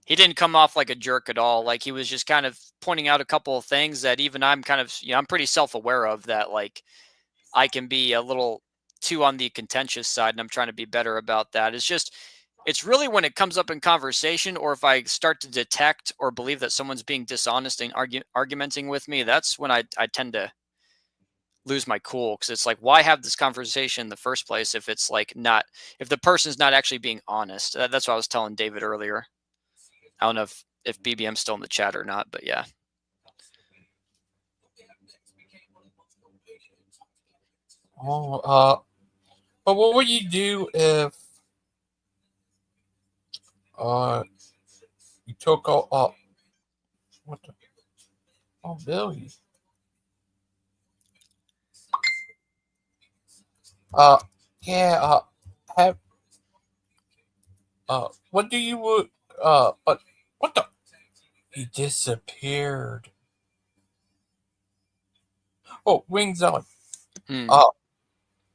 Speaker 3: He didn't come off like a jerk at all. Like he was just kind of pointing out a couple of things that even I'm kind of, you know, I'm pretty self-aware of that. Like I can be a little too on the contentious side, and I'm trying to be better about that. It's just, it's really when it comes up in conversation, or if I start to detect or believe that someone's being dishonest and argumenting with me, that's when I tend to lose my cool, because it's like, why have this conversation in the first place if it's like not, if the person's not actually being honest. That's what I was telling David earlier. I don't know if BBM's still in the chat or not, but yeah.
Speaker 1: But what would you do if you took what the, Billy. Yeah, have what do you would but what the, he disappeared. Oh, Wings on.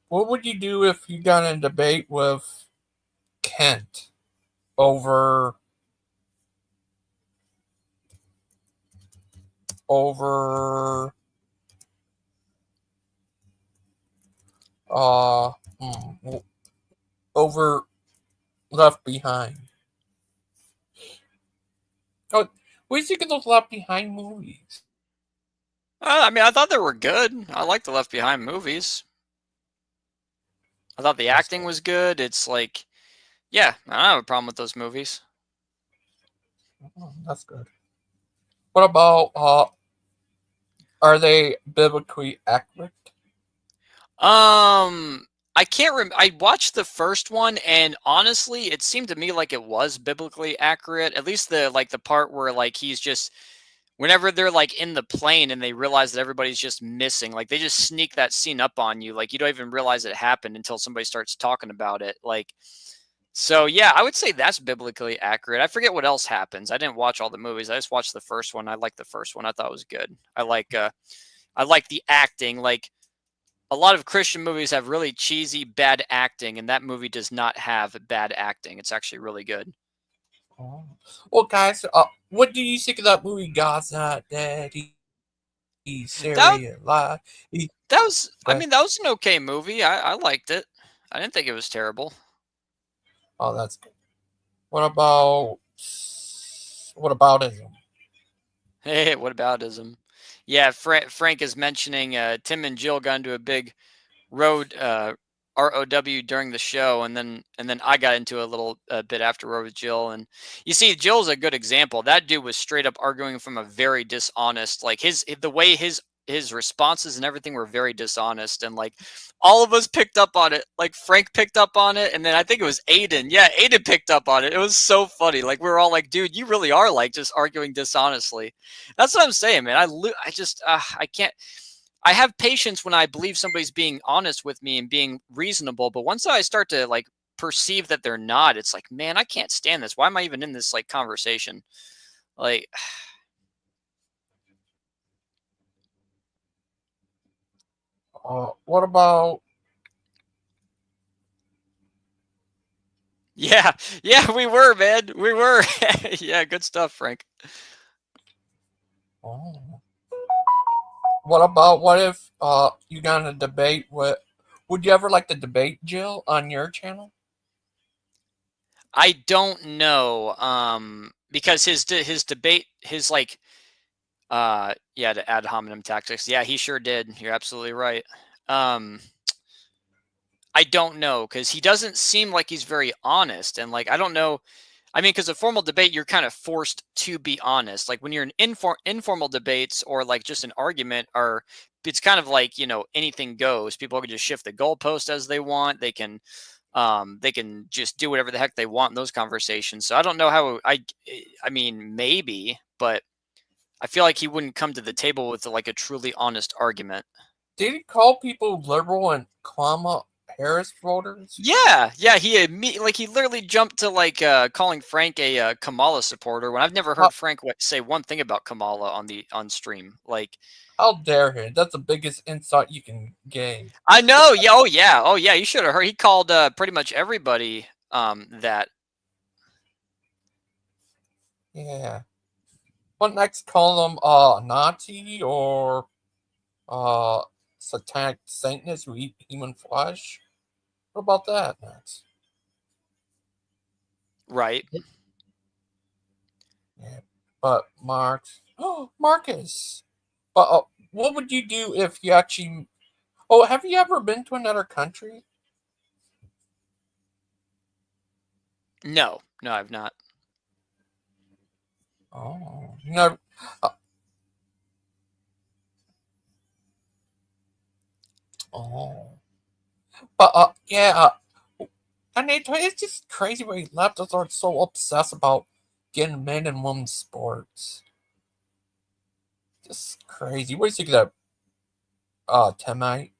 Speaker 1: What would you do if you got in a debate with Kent over over Left Behind? Oh, what do you think of those Left Behind movies?
Speaker 3: I mean, I thought they were good. I like the Left Behind movies. I thought the acting was good. It's like, yeah, I don't have a problem with those movies.
Speaker 1: Oh, that's good. What about are they biblically accurate?
Speaker 3: I can't remember. I watched the first one, and honestly, it seemed to me like it was biblically accurate. At least the part where like he's just, whenever they're like in the plane and they realize that everybody's just missing, like they just sneak that scene up on you, like you don't even realize it happened until somebody starts talking about it. Like, so yeah, I would say that's biblically accurate. I forget what else happens. I didn't watch all the movies. I just watched the first one. I liked the first one. I thought it was good. I like the acting. Like, a lot of Christian movies have really cheesy, bad acting, and that movie does not have bad acting. It's actually really good.
Speaker 1: Oh. Well, guys, what do you think of that movie, God's Not Dead? He's serious alive.
Speaker 3: That was, I mean, that was an okay movie. I liked it. I didn't think it was terrible.
Speaker 1: Oh, that's good. What aboutism?
Speaker 3: Hey, what aboutism? Yeah, Frank is mentioning Tim and Jill got into a big road ROW during the show, and then I got into a little bit after road with Jill. And you see, Jill's a good example. That dude was straight up arguing from a very dishonest, like the way his responses and everything were very dishonest, and like all of us picked up on it. Like Frank picked up on it, and then I think it was Aiden. Yeah, Aiden picked up on it. It was so funny. Like we were all like, dude, you really are like just arguing dishonestly. That's what I'm saying, man. I just I can't. I have patience when I believe somebody's being honest with me and being reasonable, but once I start to like perceive that they're not, it's like, man, I can't stand this. Why am I even in this like conversation? Like,
Speaker 1: what about?
Speaker 3: yeah, we were, man, we were. Yeah, good stuff, Frank.
Speaker 1: Oh. What about what if you got in a debate with? Would you ever like to debate Jill on your channel?
Speaker 3: I don't know, because his debate, his like, yeah, the ad hominem tactics. Yeah, he sure did. You're absolutely right. I don't know, because he doesn't seem like he's very honest, and like I don't know. I mean, because a formal debate, you're kind of forced to be honest. Like when you're in informal debates or like just an argument, or it's kind of like, you know, anything goes. People can just shift the goalpost as they want. They can just do whatever the heck they want in those conversations. So I don't know how I mean, maybe, but I feel like he wouldn't come to the table with like a truly honest argument.
Speaker 1: Did he call people liberal and Kamala Harris voters?
Speaker 3: Yeah, he literally jumped to like calling Frank a Kamala supporter when I've never heard Frank say one thing about Kamala on stream. Like,
Speaker 1: how dare he? That's the biggest insult you can gain.
Speaker 3: I know. Yeah. Oh yeah. You should have heard. He called pretty much everybody that.
Speaker 1: Yeah. What next? Call them Nazi or satanic Satanists who eat human flesh? What about that next?
Speaker 3: Right.
Speaker 1: Yeah. But Marcus. But what would you do if you actually? Oh, have you ever been to another country?
Speaker 3: No, I've not.
Speaker 1: Oh, no. Oh, but yeah. And it's just crazy where leftists are so obsessed about getting men and women's sports. Just crazy. What do you think of that, Temite?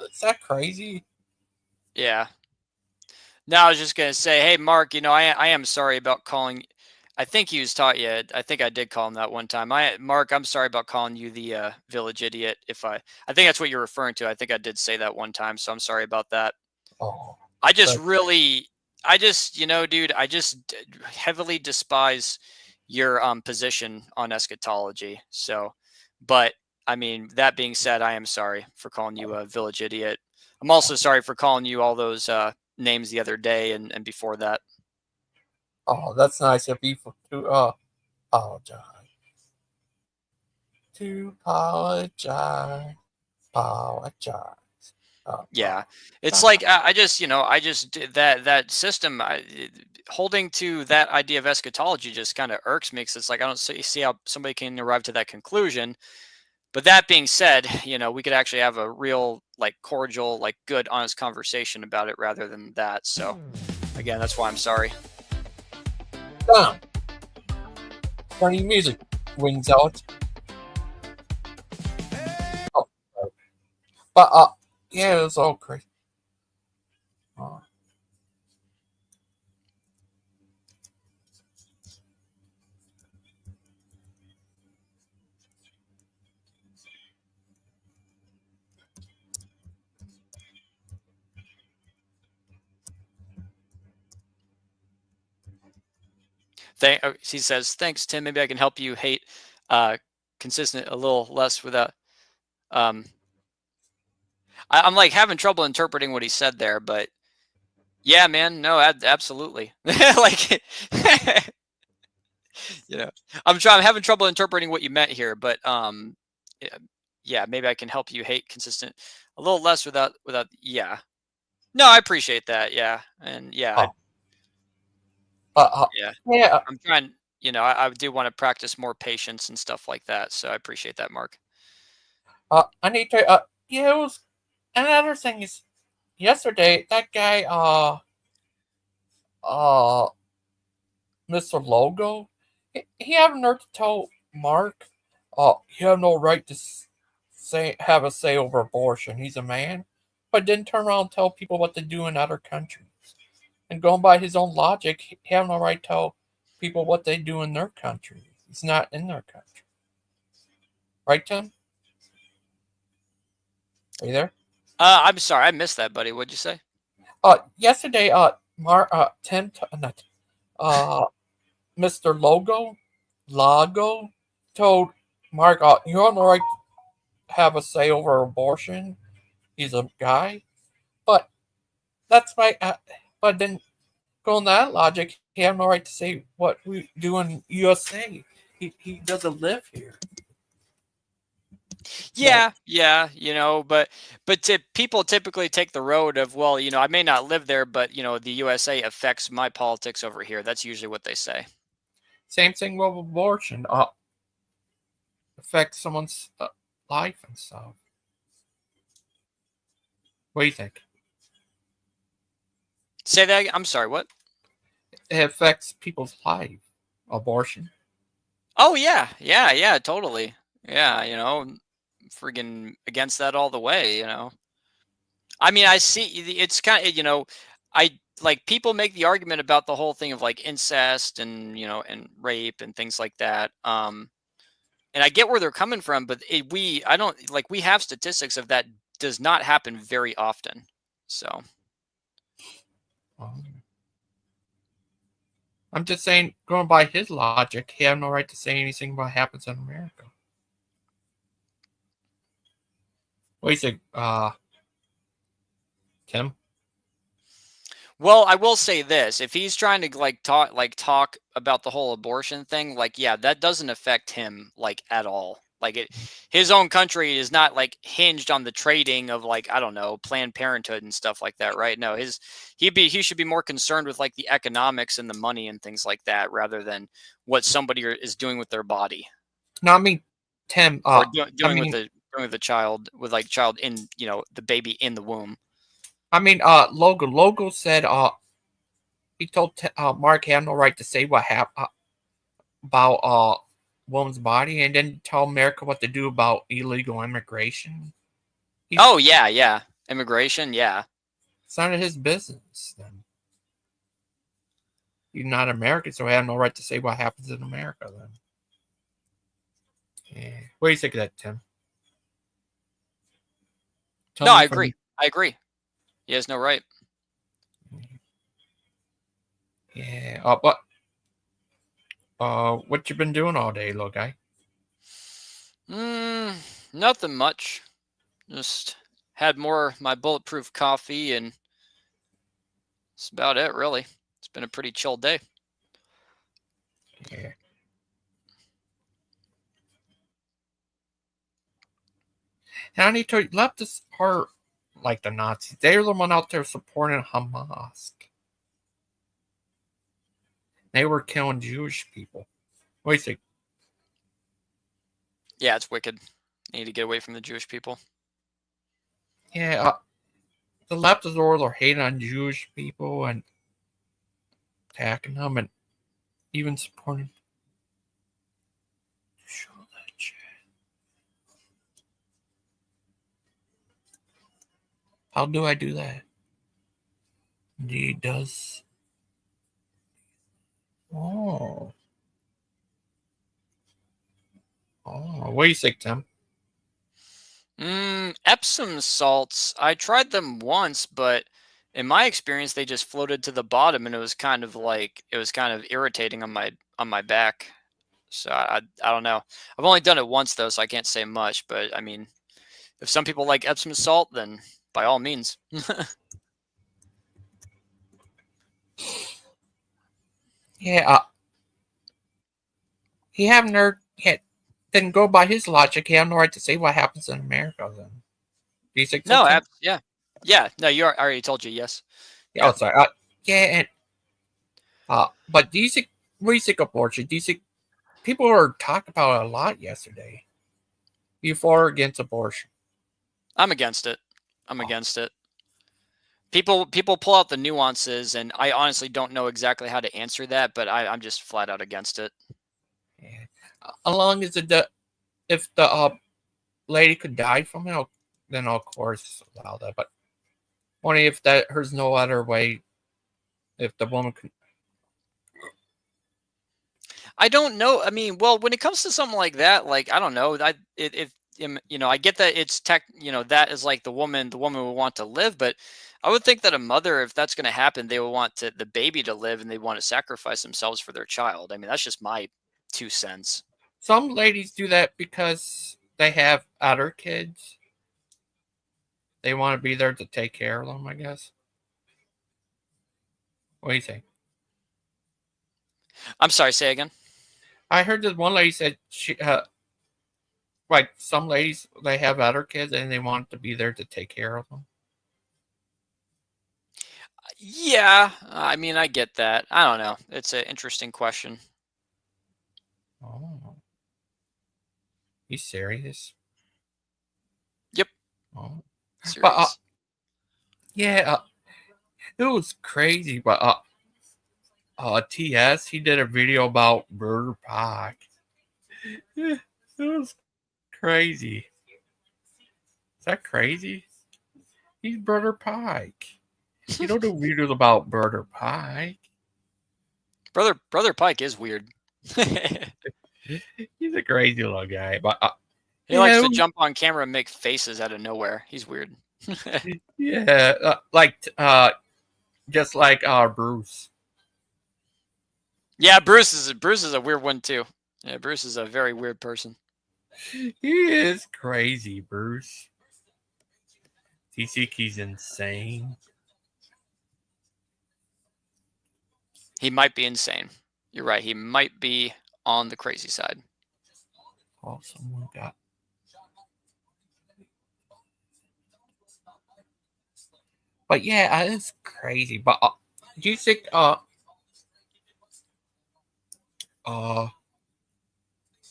Speaker 1: Is that crazy?
Speaker 3: Yeah. No, I was just gonna say, hey, Mark. You know, I am sorry about calling. I think he was taught you. I think I did call him that one time. Mark, I'm sorry about calling you the village idiot. I think that's what you're referring to. I think I did say that one time, so I'm sorry about that.
Speaker 1: Oh,
Speaker 3: I just you know, dude, I just heavily despise your position on eschatology. So, but I mean, that being said, I am sorry for calling you a village idiot. I'm also sorry for calling you all those names the other day and before that.
Speaker 1: oh, that's nice of you to apologize. To apologize. Apologize.
Speaker 3: Yeah, it's like I just, you know, that system, holding to that idea of eschatology just kind of irks me, because it's like I don't see how somebody can arrive to that conclusion. But that being said, you know, we could actually have a real, like, cordial, like, good, honest conversation about it rather than that. So, again, that's why I'm sorry.
Speaker 1: Down. Funny music. Wings out. Oh, but yeah, it was all crazy.
Speaker 3: He says, thanks, Tim. Maybe I can help you hate consistent a little less without. I'm like having trouble interpreting what he said there, but yeah, man, no, absolutely. Like, you know, I'm having trouble interpreting what you meant here, but yeah, maybe I can help you hate consistent a little less without. Yeah, no, I appreciate that. Yeah, and yeah,
Speaker 1: yeah.
Speaker 3: I'm trying. You know, I do want to practice more patience and stuff like that. So I appreciate that, Mark.
Speaker 1: I need to. Yeah, it was. Another thing is, yesterday that guy, Mr. Logo, he had a nerve to tell Mark, you have no right to have a say over abortion. He's a man. but then turn around and tell people what to do in other countries. And going by his own logic, he have no right to tell people what they do in their country. He's not in their country. Right, Tim? Are you there?
Speaker 3: I'm sorry, I missed that, buddy. What'd you say?
Speaker 1: Yesterday, Tim, not, Mr. Lago told Mark, you have no right to have a say over abortion. He's a guy. But that's my, but then going that logic, he have no right to say what we do in USA. He doesn't live here.
Speaker 3: Yeah, yeah, you know, but people typically take the road of, well, you know, I may not live there, but you know, the USA affects my politics over here. That's usually what they say.
Speaker 1: Same thing with abortion. Affects someone's life and stuff. What do you think?
Speaker 3: Say that again? I'm sorry, what?
Speaker 1: It affects people's life. Abortion.
Speaker 3: Oh yeah, totally. Yeah, you know, friggin' against that all the way, you know. I mean, I see it's kind of, you know, I like people make the argument about the whole thing of like incest and, you know, and rape and things like that. And I get where they're coming from, but I don't like, we have statistics of that does not happen very often. So
Speaker 1: I'm just saying, going by his logic, he have no right to say anything about what happens in America. What do you think, Tim?
Speaker 3: well, I will say this: if he's trying to talk about the whole abortion thing, like, yeah, that doesn't affect him like at all. Like his own country is not like hinged on the trading of like, I don't know, Planned Parenthood and stuff like that, right? No, he should be more concerned with like the economics and the money and things like that, rather than what somebody is doing with their body.
Speaker 1: No, I mean, Tim.
Speaker 3: Or doing with the child, with like child in, you know, the baby in the womb.
Speaker 1: I mean, Logo said, he told Mark he had no right to say what happened about woman's body, and then tell America what to do about illegal immigration.
Speaker 3: Oh yeah, immigration, yeah.
Speaker 1: It's none of his business. Then he's not American, so he had no right to say what happens in America. Then, yeah. What do you think of that, Tim?
Speaker 3: No, I agree. I agree. He has no right.
Speaker 1: Yeah. But what you been doing all day, little guy?
Speaker 3: Nothing much. Just had more of my bulletproof coffee, and that's about it, really. It's been a pretty chill day.
Speaker 1: Yeah. And I need to leftists are like the Nazis. They're the one out there supporting Hamas. They were killing Jewish people. What do you think?
Speaker 3: Yeah, it's wicked. Need to get away from the Jewish people.
Speaker 1: Yeah, the leftists are hating on Jewish people and attacking them and even supporting. Show that shit. How do I do that? He does. Oh. What do you think, Tim?
Speaker 3: Epsom salts. I tried them once, but in my experience, they just floated to the bottom, and it was kind of irritating on my back. So I don't know. I've only done it once though, so I can't say much. But I mean, if some people like Epsom salt, then by all means.
Speaker 1: Yeah. He have no. Then go by his logic. He have no right to say what happens in America. Then. Do you think so?
Speaker 3: No, yeah. No, I already told you. Yes.
Speaker 1: Yeah. Oh, sorry. Yeah. And but do you think? What do you think of abortion? Do you think people were talking about it a lot yesterday? You for or against abortion?
Speaker 3: I'm against it. I'm against it. People pull out the nuances, and I honestly don't know exactly how to answer that, but I'm just flat out against it.
Speaker 1: Yeah. As long as if the lady could die from it, then of course allow that. But Only if there's no other way. If the woman could.
Speaker 3: I don't know. I mean, well, when it comes to something like that, like I don't know, I get that it's that is like the woman would want to live, but I would think that a mother, if that's going to happen, they would want the baby to live and they want to sacrifice themselves for their child. I mean, that's just my 2 cents.
Speaker 1: Some ladies do that because they have other kids. They want to be there to take care of them, I guess. What do you think?
Speaker 3: I'm sorry, say again.
Speaker 1: I heard that one lady said like some ladies, they have other kids and they want to be there to take care of them.
Speaker 3: Yeah, I mean, I get that. I don't know. It's an interesting question.
Speaker 1: Oh, you serious?
Speaker 3: Yep.
Speaker 1: Oh, but
Speaker 3: Serious.
Speaker 1: yeah, it was crazy. But TS, he did a video about Murder Pac. It was crazy. Is that crazy? He's Brother Pike. You don't do videos about Brother Pike.
Speaker 3: Brother Pike is weird.
Speaker 1: He's a crazy little guy. But
Speaker 3: He likes to jump on camera and make faces out of nowhere. He's weird.
Speaker 1: yeah, just like Bruce.
Speaker 3: Yeah, Bruce is a weird one too. Yeah, Bruce is a very weird person.
Speaker 1: He is crazy, Bruce. Do you think he's insane?
Speaker 3: He might be insane. You're right. He might be on the crazy side.
Speaker 1: Oh, someone got. But yeah, it's crazy. But do you think what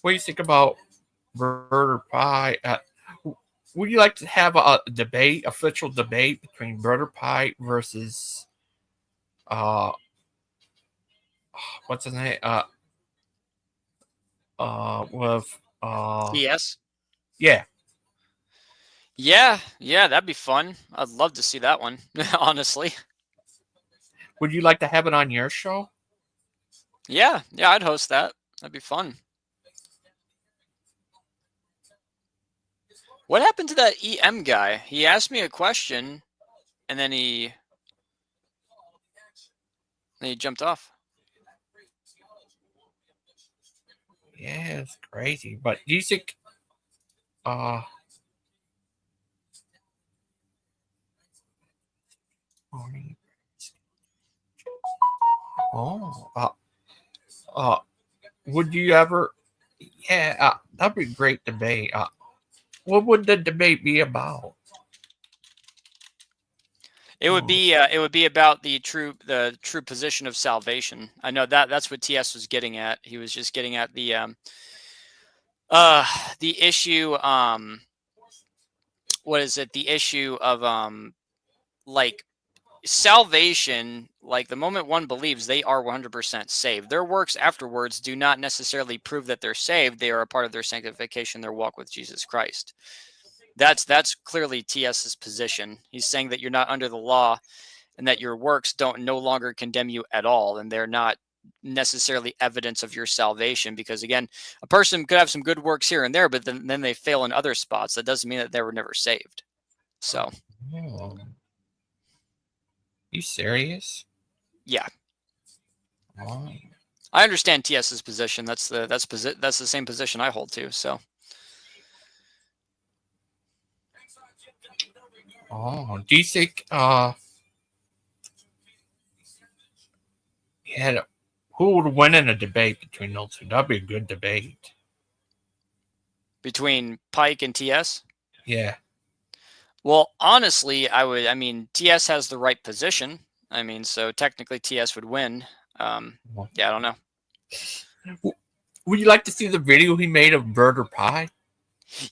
Speaker 1: do you think about Murder Pie? Would you like to have a debate, official debate between Murder Pie versus uh what's his name? With
Speaker 3: Yes.
Speaker 1: yeah.
Speaker 3: Yeah, that'd be fun. I'd love to see that one, honestly.
Speaker 1: Would you like to have it on your show?
Speaker 3: Yeah, I'd host that. That'd be fun. What happened to that EM guy? He asked me a question and then he jumped off.
Speaker 1: Yeah, it's crazy. But do you think would you ever that'd be a great debate. What would the debate be about?
Speaker 3: It would be about the true position of salvation. I know that's what TS was getting at. He was just getting at the issue what is it? The issue of like salvation, like the moment one believes, they are 100% saved. Their works afterwards do not necessarily prove that they're saved. They are a part of their sanctification, their walk with Jesus Christ. That's clearly TS's position. He's saying that you're not under the law and that your works don't no longer condemn you at all, and they're not necessarily evidence of your salvation, because again, a person could have some good works here and there, but then they fail in other spots. That doesn't mean that they were never saved. So
Speaker 1: You serious?
Speaker 3: yeah.
Speaker 1: Oh.
Speaker 3: I understand TS's position. That's the same position I hold to. So
Speaker 1: Do you think who would win in a debate between those two? That'd be a good debate.
Speaker 3: between Pike and TS?
Speaker 1: Yeah.
Speaker 3: Well, honestly, I mean, TS has the right position. I mean, so technically TS would win. Yeah, I don't know.
Speaker 1: Would you like to see the video he made of Burger Pie?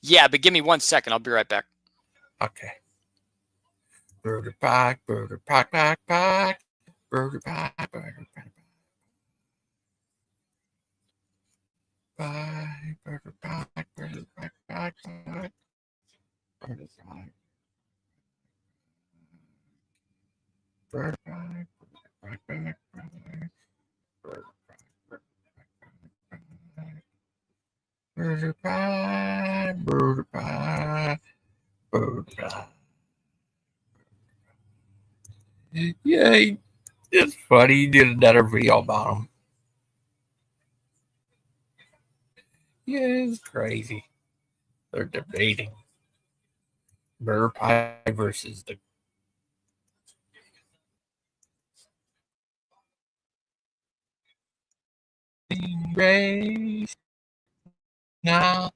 Speaker 3: Yeah, but give me 1 second. I'll be right back.
Speaker 1: Okay. Burger Pie, Burger Pie, Pie, Pie, Burger Pie, Burger Pie, Pie, Burger Pie, Burger Pie, Pie, Pie, Burger Pie. Bird pie, bird pie, bird pie. Yeah, it's funny. He did another video about him. Yeah, it's crazy. They're debating bird pie versus the race. Now,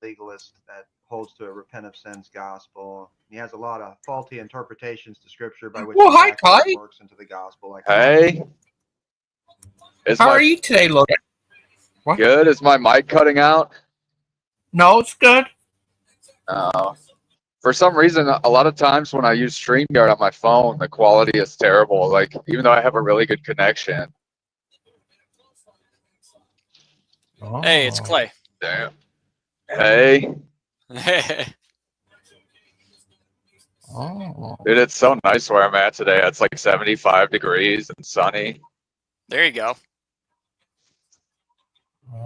Speaker 4: legalist that holds to a repent of sins gospel. He has a lot of faulty interpretations to scripture by which
Speaker 1: well,
Speaker 4: he
Speaker 1: hi,
Speaker 4: backwards
Speaker 1: Kai.
Speaker 4: works into the gospel. Like,
Speaker 5: Hey, is
Speaker 1: How
Speaker 5: my
Speaker 1: are you today, Logan? What?
Speaker 5: good? Is my mic cutting out?
Speaker 1: No, it's good.
Speaker 5: For some reason, a lot of times when I use StreamYard on my phone, the quality is terrible. Like, even though I have a really good connection.
Speaker 3: Hey, it's Clay.
Speaker 5: Damn. Hey,
Speaker 1: Oh.
Speaker 5: dude, it's so nice where I'm at today. It's like 75 degrees and sunny.
Speaker 3: There you go.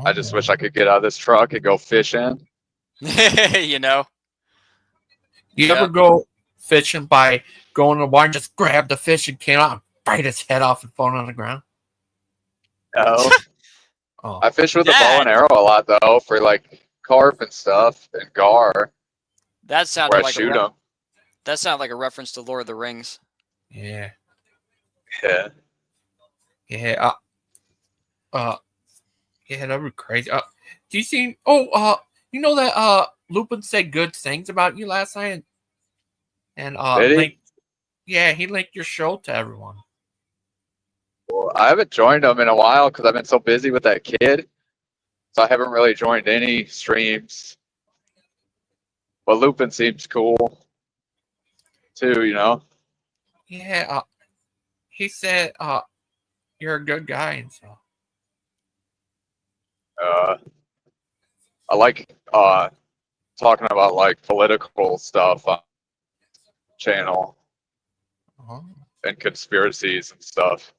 Speaker 5: I just wish I could get out of this truck and go fishing.
Speaker 3: You know.
Speaker 1: You
Speaker 3: Yeah.
Speaker 1: ever go fishing by going to the water and just grab the fish and came out and bite its head off and fall on the ground?
Speaker 5: No.
Speaker 1: Oh.
Speaker 5: I fish with a bow and arrow a lot, though, for like carp and stuff and gar,
Speaker 3: That sounded
Speaker 5: where I
Speaker 3: like
Speaker 5: shoot them.
Speaker 3: that sounded like a reference to Lord of the Rings.
Speaker 1: Yeah.
Speaker 5: Yeah.
Speaker 1: Yeah. Yeah, that would be crazy. Do you see? You know that Lupin said good things about you last night, and
Speaker 5: Did he?
Speaker 1: linked. Yeah, he linked your show to everyone.
Speaker 5: Well, I haven't joined them in a while because I've been so busy with that kid. So I haven't really joined any streams. But Lupin seems cool too, you know.
Speaker 1: Yeah. He said you're a good guy and so.
Speaker 5: I like talking about like political stuff on the channel
Speaker 1: Oh.
Speaker 5: and conspiracies and stuff.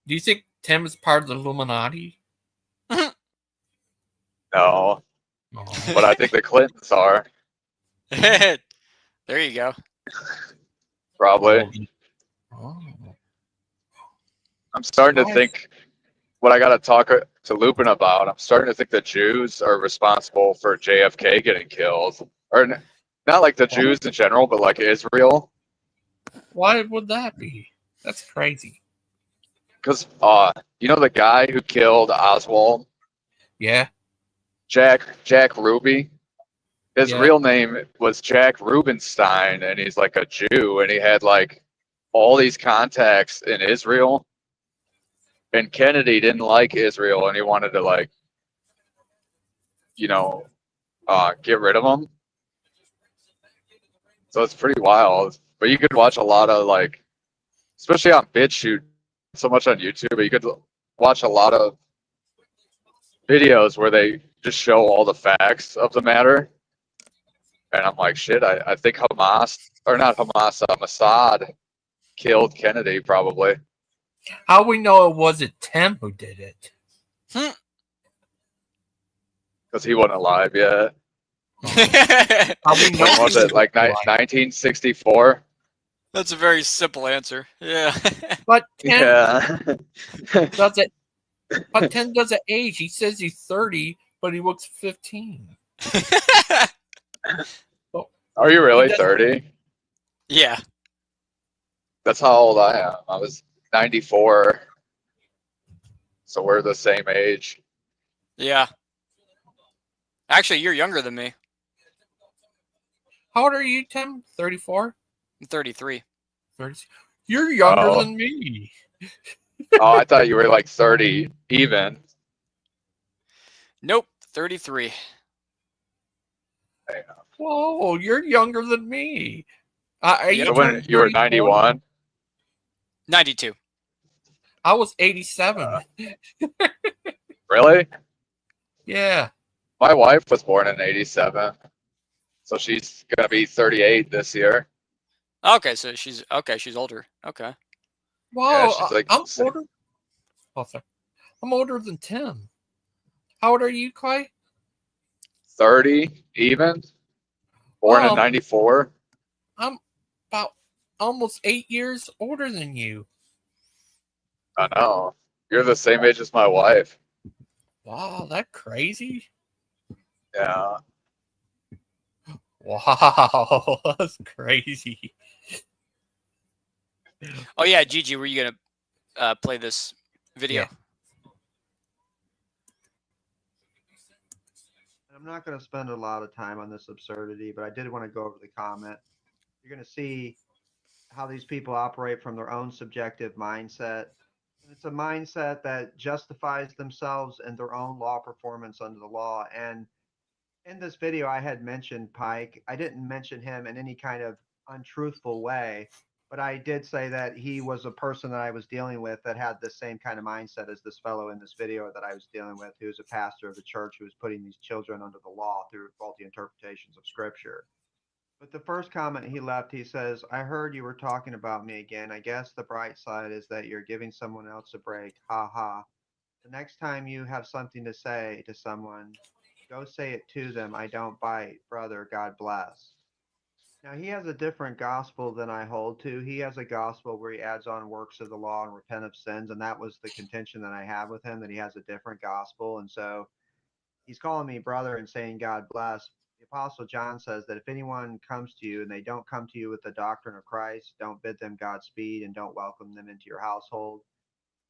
Speaker 1: Do you think Tim is part of the Illuminati?
Speaker 5: No,
Speaker 1: No.
Speaker 5: but I think the Clintons are
Speaker 3: There you go.
Speaker 5: probably.
Speaker 1: Oh.
Speaker 5: I'm starting to
Speaker 1: Why?
Speaker 5: think what I got to talk to Lupin about. I'm starting to think the Jews are responsible for JFK getting killed, or not like the Jews in general, but like Israel.
Speaker 1: Why would that be? That's crazy.
Speaker 5: Because you know the guy who killed Oswald,
Speaker 1: Yeah.
Speaker 5: Jack Ruby. His
Speaker 1: Yeah.
Speaker 5: real name was Jack Rubenstein, and he's like a Jew, and he had like all these contacts in Israel. And Kennedy didn't like Israel, and he wanted to like, get rid of them. So it's pretty wild. But you could watch a lot of like, especially on BitChute, so much on YouTube, but you could watch a lot of videos where they just show all the facts of the matter. And I'm like, shit, I think Mossad killed Kennedy probably.
Speaker 1: How we know it wasn't Tim who did it?
Speaker 5: Because he wasn't alive yet.
Speaker 1: How we know
Speaker 5: When was
Speaker 1: he
Speaker 5: it? Like
Speaker 1: alive?
Speaker 5: 1964?
Speaker 3: That's a very simple answer. Yeah.
Speaker 1: But Tim
Speaker 5: Yeah.
Speaker 1: doesn't. But Tim doesn't age. He says he's 30, but he looks 15.
Speaker 5: Are you really
Speaker 1: He doesn't-
Speaker 5: 30?
Speaker 3: Yeah.
Speaker 5: That's how old I am. I was 94. So we're the same age.
Speaker 3: Yeah. Actually, you're younger than me.
Speaker 1: How old are you, Tim? 34?
Speaker 3: I'm 33.
Speaker 1: 30? You're younger
Speaker 5: Oh.
Speaker 1: than me.
Speaker 5: Oh, I thought you were like 30 even.
Speaker 3: Nope. 33.
Speaker 1: Whoa, you're younger than me. Are
Speaker 3: Yeah,
Speaker 1: you
Speaker 5: So when
Speaker 1: turning
Speaker 5: you were
Speaker 1: 34?
Speaker 5: 91?
Speaker 3: 92.
Speaker 1: I was 87.
Speaker 5: Really?
Speaker 1: Yeah.
Speaker 5: My wife was born in 87. So she's gonna be 38 this year.
Speaker 3: Okay, so she's older. Okay.
Speaker 1: Wow,
Speaker 5: she's like
Speaker 1: I'm older. Oh, sorry. I'm older than Tim. How old are you, Clay?
Speaker 5: 30 even. Born in
Speaker 1: Wow,
Speaker 5: 94.
Speaker 1: I'm about almost 8 years older than you.
Speaker 5: I know. You're the same age as my wife.
Speaker 1: Wow, that's crazy.
Speaker 5: Yeah.
Speaker 1: Wow, that's crazy.
Speaker 3: Oh yeah, Gigi, were you gonna play this video?
Speaker 1: Yeah.
Speaker 4: I'm not going to spend a lot of time on this absurdity, but I did want to go over the comment. You're going to see how these people operate from their own subjective mindset. And it's a mindset that justifies themselves and their own law performance under the law. And in this video, I had mentioned Pike. I didn't mention him in any kind of untruthful way, but I did say that he was a person that I was dealing with that had the same kind of mindset as this fellow in this video that I was dealing with, who was a pastor of a church who was putting these children under the law through faulty interpretations of scripture. But the first comment he left, he says, "I heard you were talking about me again. I guess the bright side is that you're giving someone else a break. Ha ha. The next time you have something to say to someone, go say it to them. I don't bite. Brother, God bless." Now, he has a different gospel than I hold to. He has a gospel where he adds on works of the law and repent of sins. And that was the contention that I have with him, that he has a different gospel. And so he's calling me brother and saying, God bless. The Apostle John says that if anyone comes to you and they don't come to you with the doctrine of Christ, don't bid them Godspeed and don't welcome them into your household.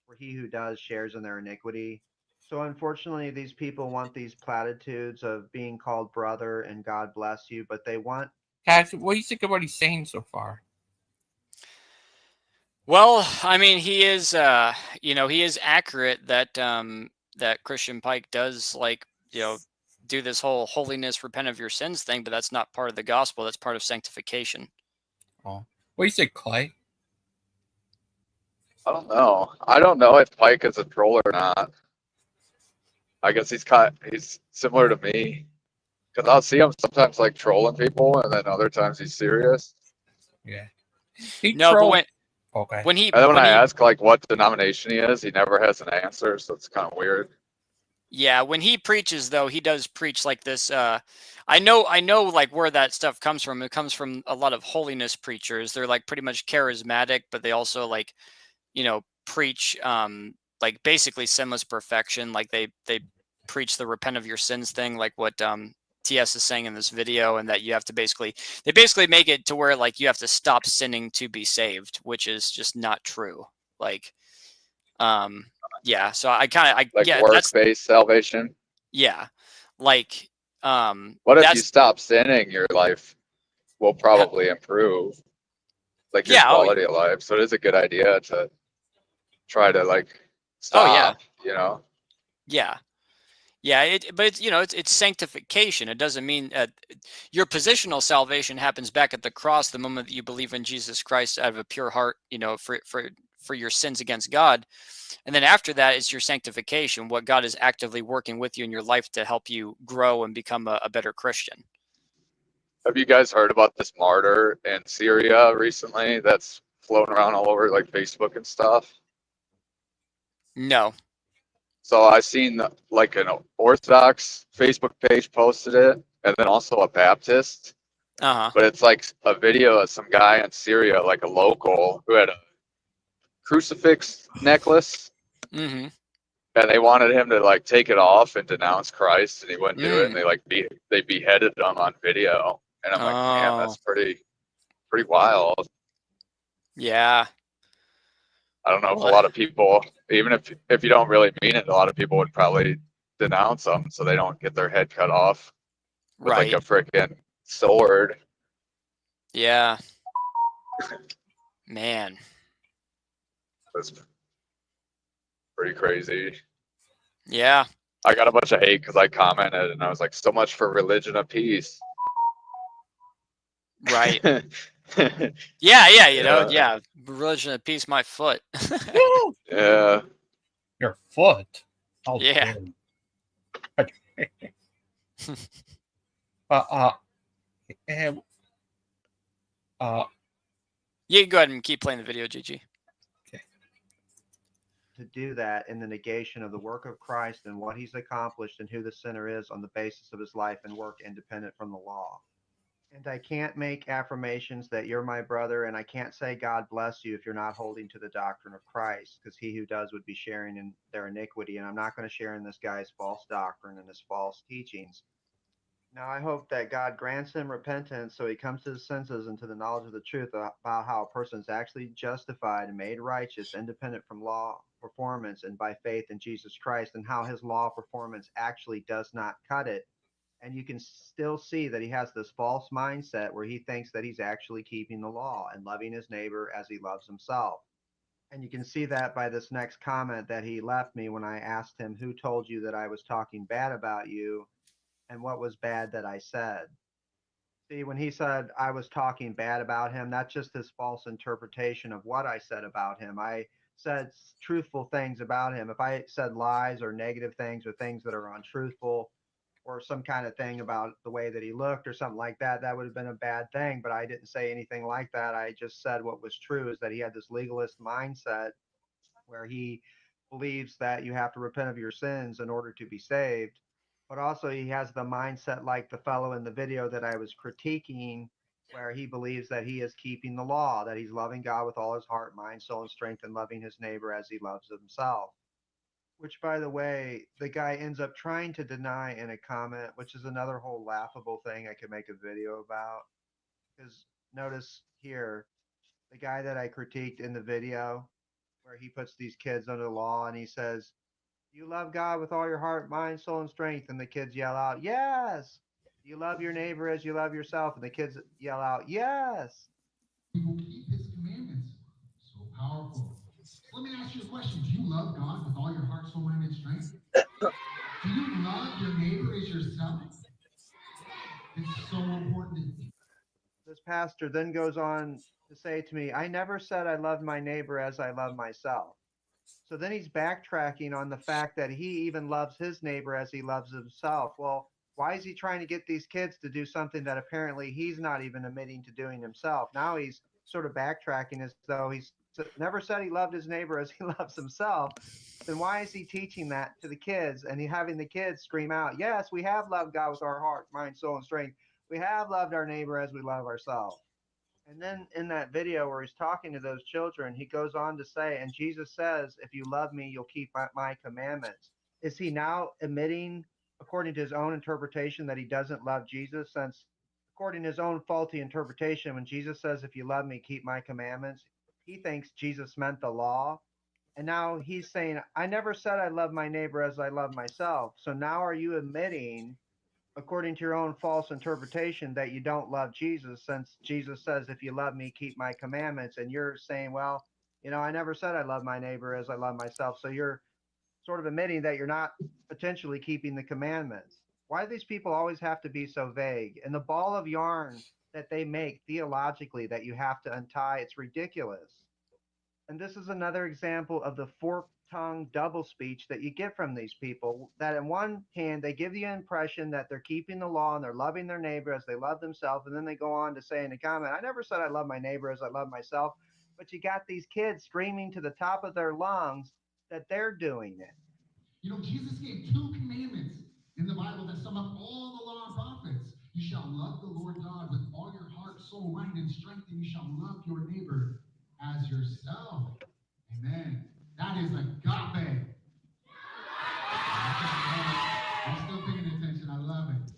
Speaker 4: For he who does shares in their iniquity. So unfortunately, these people want these platitudes of being called brother and God bless you, but they want.
Speaker 1: Cash, what do you think of what he's saying so far?
Speaker 3: Well, I mean, he is, he is accurate that that Christian Pike does do this whole holiness, repent of your sins thing, but that's not part of the gospel. That's part of sanctification.
Speaker 1: Oh, what do you think, Clay?
Speaker 5: I don't know. I don't know if Pike is a troll or not. I guess he's similar to me. Because I'll see him sometimes like trolling people, and then other times he's serious.
Speaker 1: Yeah. He
Speaker 3: No, but
Speaker 1: trolled. Okay.
Speaker 3: when he
Speaker 5: And then when
Speaker 3: when
Speaker 5: I
Speaker 3: he
Speaker 5: ask like what denomination he is, he never has an answer, so it's kind of weird.
Speaker 3: Yeah, when he preaches though, he does preach like this. I know like where that stuff comes from. It comes from a lot of holiness preachers. They're like pretty much charismatic, but they also like, preach like basically sinless perfection. Like they preach the repent of your sins thing, like what TS is saying in this video, and that you have to they basically make it to where like you have to stop sinning to be saved, which is just not true. Like yeah, so I
Speaker 5: Like
Speaker 3: yeah,
Speaker 5: work-based salvation.
Speaker 3: yeah, like
Speaker 5: What if you
Speaker 3: that's
Speaker 5: stop sinning? Your life will probably improve, like your
Speaker 3: yeah,
Speaker 5: quality of life. So it is a good idea to try to like
Speaker 3: oh yeah,
Speaker 5: stop. You know,
Speaker 3: yeah. Yeah, but it's sanctification. It doesn't mean your positional salvation happens back at the cross the moment that you believe in Jesus Christ out of a pure heart, for your sins against God. And then after that is your sanctification, what God is actively working with you in your life to help you grow and become a better Christian.
Speaker 5: have you guys heard about this martyr in Syria recently? That's floating around all over like Facebook and stuff.
Speaker 3: No.
Speaker 5: So I seen like an Orthodox Facebook page posted it, and then also a Baptist.
Speaker 3: Uh-huh.
Speaker 5: But it's like a video of some guy in Syria, like a local, who had a crucifix necklace,
Speaker 3: Mm-hmm.
Speaker 5: and they wanted him to like take it off and denounce Christ, and he wouldn't do it, and they beheaded him on video. And I'm like, man, that's pretty wild.
Speaker 3: Yeah.
Speaker 5: I don't know if a lot of people, even if you don't really mean it, a lot of people would probably denounce them so they don't get their head cut off with like a freaking sword.
Speaker 3: Yeah. Man.
Speaker 5: That's pretty crazy.
Speaker 3: Yeah.
Speaker 5: I got a bunch of hate because I commented and I was like, so much for religion of peace.
Speaker 3: Right. Yeah. Religion of peace, my foot.
Speaker 5: Yeah.
Speaker 1: Your foot. Oh,
Speaker 3: yeah.
Speaker 1: And
Speaker 3: You can go ahead and keep playing the video, GG.
Speaker 4: To do that in the negation of the work of Christ and what he's accomplished and who the sinner is on the basis of his life and work independent from the law. And I can't make affirmations that you're my brother, and I can't say God bless you if you're not holding to the doctrine of Christ, because he who does would be sharing in their iniquity, and I'm not going to share in this guy's false doctrine and his false teachings. Now, I hope that God grants him repentance so he comes to his senses and to the knowledge of the truth about how a person is actually justified and made righteous, independent from law performance and by faith in Jesus Christ, and how his law performance actually does not cut it. And you can still see that he has this false mindset where he thinks that he's actually keeping the law and loving his neighbor as he loves himself. And you can see that by this next comment that he left me when I asked him, who told you that I was talking bad about you and what was bad that I said? See, when he said I was talking bad about him, that's just his false interpretation of what I said about him. I said truthful things about him. If I said lies or negative things or things that are untruthful, or some kind of thing about the way that he looked or something like that, that would have been a bad thing. But I didn't say anything like that. I just said what was true is that he had this legalist mindset where he believes that you have to repent of your sins in order to be saved. But also he has the mindset like the fellow in the video that I was critiquing, where he believes that he is keeping the law, that he's loving God with all his heart, mind, soul, and strength, and loving his neighbor as he loves himself. Which, by the way, the guy ends up trying to deny in a comment, which is another whole laughable thing I could make a video about. Because notice here, the guy that I critiqued in the video, where he puts these kids under the law and he says, you love God with all your heart, mind, soul, and strength. And the kids yell out, yes. You love your neighbor as you love yourself. And the kids yell out, yes.
Speaker 6: We will keep his commandments. So powerful. Let me ask you a question. Do you love God with all your heart, soul, mind, and strength? Do you love your neighbor as yourself? It's so important.
Speaker 4: This pastor then goes on to say to me, I never said I loved my neighbor as I love myself. So then he's backtracking on the fact that he even loves his neighbor as he loves himself. Well, why is he trying to get these kids to do something that apparently he's not even admitting to doing himself? Now he's sort of backtracking as though he's never said he loved his neighbor as he loves himself. Then why is he teaching that to the kids and he having the kids scream out, yes, we have loved God with our heart, mind, soul, and strength. We have loved our neighbor as we love ourselves. And then in that video where he's talking to those children, he goes on to say, and Jesus says, if you love me, you'll keep my commandments. Is he now admitting, according to his own interpretation, that he doesn't love Jesus? Since, according to his own faulty interpretation, when Jesus says, if you love me, keep my commandments, he thinks Jesus meant the law. And now he's saying, I never said I love my neighbor as I love myself. So now are you admitting, according to your own false interpretation, that you don't love Jesus, since Jesus says, if you love me, keep my commandments? And you're saying, well, I never said I love my neighbor as I love myself. So you're sort of admitting that you're not potentially keeping the commandments. Why do these people always have to be so vague? And the ball of yarn that they make theologically that you have to untie, it's ridiculous. And this is another example of the forked tongue double speech that you get from these people, that in one hand they give the impression that they're keeping the law and they're loving their neighbor as they love themselves, and then they go on to say in the comment, I never said I love my neighbor as I love myself. But you got these kids screaming to the top of their lungs that they're doing it.
Speaker 6: Jesus gave two commandments in the Bible that sum up all the law and prophets. You shall love the Lord God with all your heart, soul, mind, and strength, and you shall love your neighbor as yourself. Amen. That is agape. I'm still paying attention. I love it.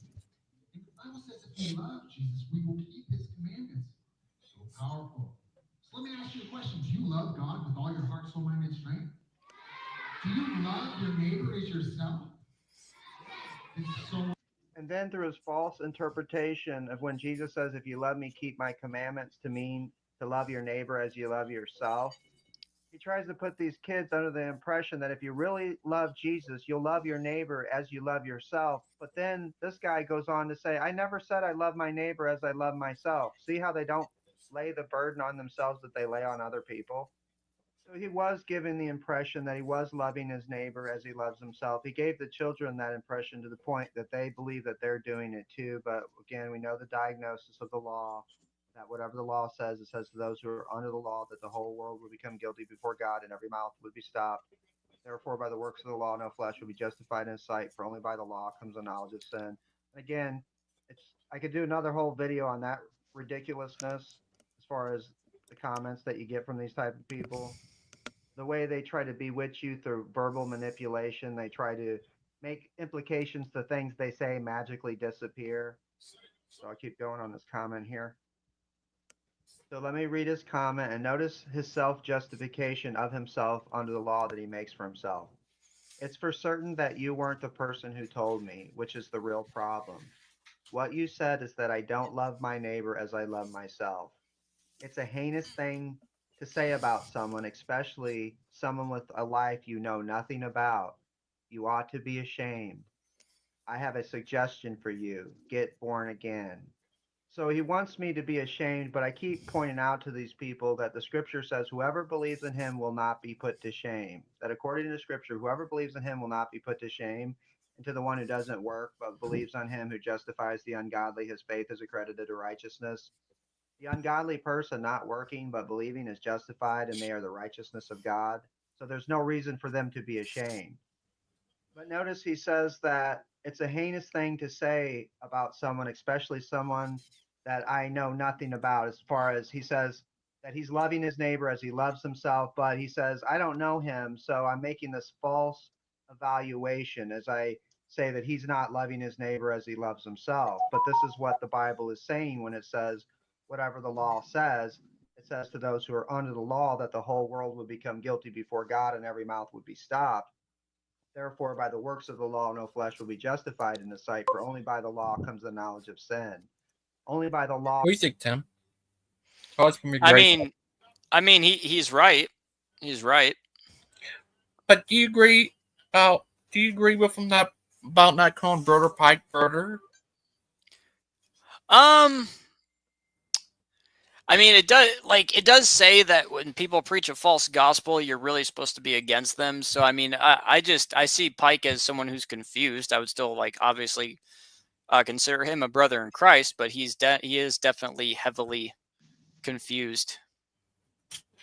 Speaker 6: And the Bible says if we love Jesus, we will keep his commandments. So powerful. So let me ask you a question. Do you love God with all your heart, soul, mind, and strength? Do you love your neighbor as yourself? It's so.
Speaker 4: And then through his false interpretation of when Jesus says, if you love me, keep my commandments, to mean to love your neighbor as you love yourself, he tries to put these kids under the impression that if you really love Jesus, you'll love your neighbor as you love yourself. But then this guy goes on to say, I never said I love my neighbor as I love myself. See how they don't lay the burden on themselves that they lay on other people? So he was giving the impression that he was loving his neighbor as he loves himself. He gave the children that impression to the point that they believe that they're doing it too. But again, we know the diagnosis of the law, that whatever the law says, it says to those who are under the law that the whole world will become guilty before God and every mouth would be stopped. Therefore, by the works of the law, no flesh will be justified in his sight, for only by the law comes the knowledge of sin. And again, I could do another whole video on that ridiculousness as far as the comments that you get from these type of people. The way they try to bewitch you through verbal manipulation, they try to make implications to things they say magically disappear. So I'll keep going on this comment here. So let me read his comment and notice his self-justification of himself under the law that he makes for himself. It's for certain that you weren't the person who told me, which is the real problem. What you said is that I don't love my neighbor as I love myself. It's a heinous thing to say about someone, especially someone with a life you know nothing about. You ought to be ashamed. I have a suggestion for you. Get born again. So he wants me to be ashamed, but I keep pointing out to these people that the scripture says whoever believes in him will not be put to shame. That according to the scripture, whoever believes in him will not be put to shame. And to the one who doesn't work, but believes on him who justifies the ungodly, his faith is accredited to righteousness. The ungodly person not working but believing is justified, and they are the righteousness of God. So there's no reason for them to be ashamed. But notice he says that it's a heinous thing to say about someone, especially someone that I know nothing about, as far as he says that he's loving his neighbor as he loves himself. But he says, I don't know him, so I'm making this false evaluation as I say that he's not loving his neighbor as he loves himself. But this is what the Bible is saying when it says, whatever the law says, it says to those who are under the law that the whole world would become guilty before God and every mouth would be stopped. Therefore, by the works of the law, no flesh will be justified in the sight, for only by the law comes the knowledge of sin. Only by the law.
Speaker 1: What do you think, Tim? Oh, it's gonna be
Speaker 3: I
Speaker 1: great.
Speaker 3: mean, he's right. He's right.
Speaker 1: But do you agree with him that about not calling Brother Pike brother?
Speaker 3: I mean, it does say that when people preach a false gospel, you're really supposed to be against them. So, I mean, I see Pike as someone who's confused. I would still obviously consider him a brother in Christ, but he is definitely heavily confused.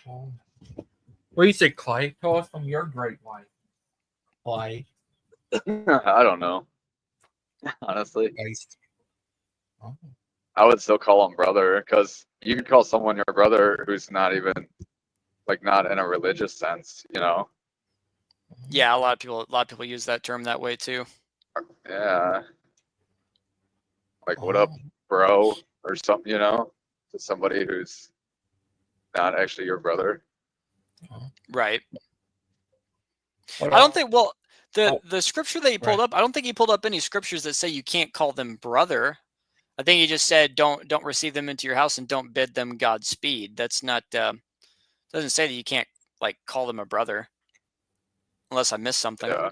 Speaker 1: What do you say, Clay? Tell us from your great life. Clay.
Speaker 5: I don't know. Honestly,
Speaker 1: Oh.
Speaker 5: I would still call him brother, because you could call someone your brother who's not even not in a religious sense, you know?
Speaker 3: Yeah, a lot of people use that term that way too.
Speaker 5: Yeah. What up, bro, or something, you know, to somebody who's not actually your brother.
Speaker 3: Right. I don't think. Well, the scripture that he pulled up, I don't think he pulled up any scriptures that say you can't call them brother. I think he just said don't receive them into your house and don't bid them Godspeed. That's not doesn't say that you can't call them a brother, unless I missed something.
Speaker 5: Yeah.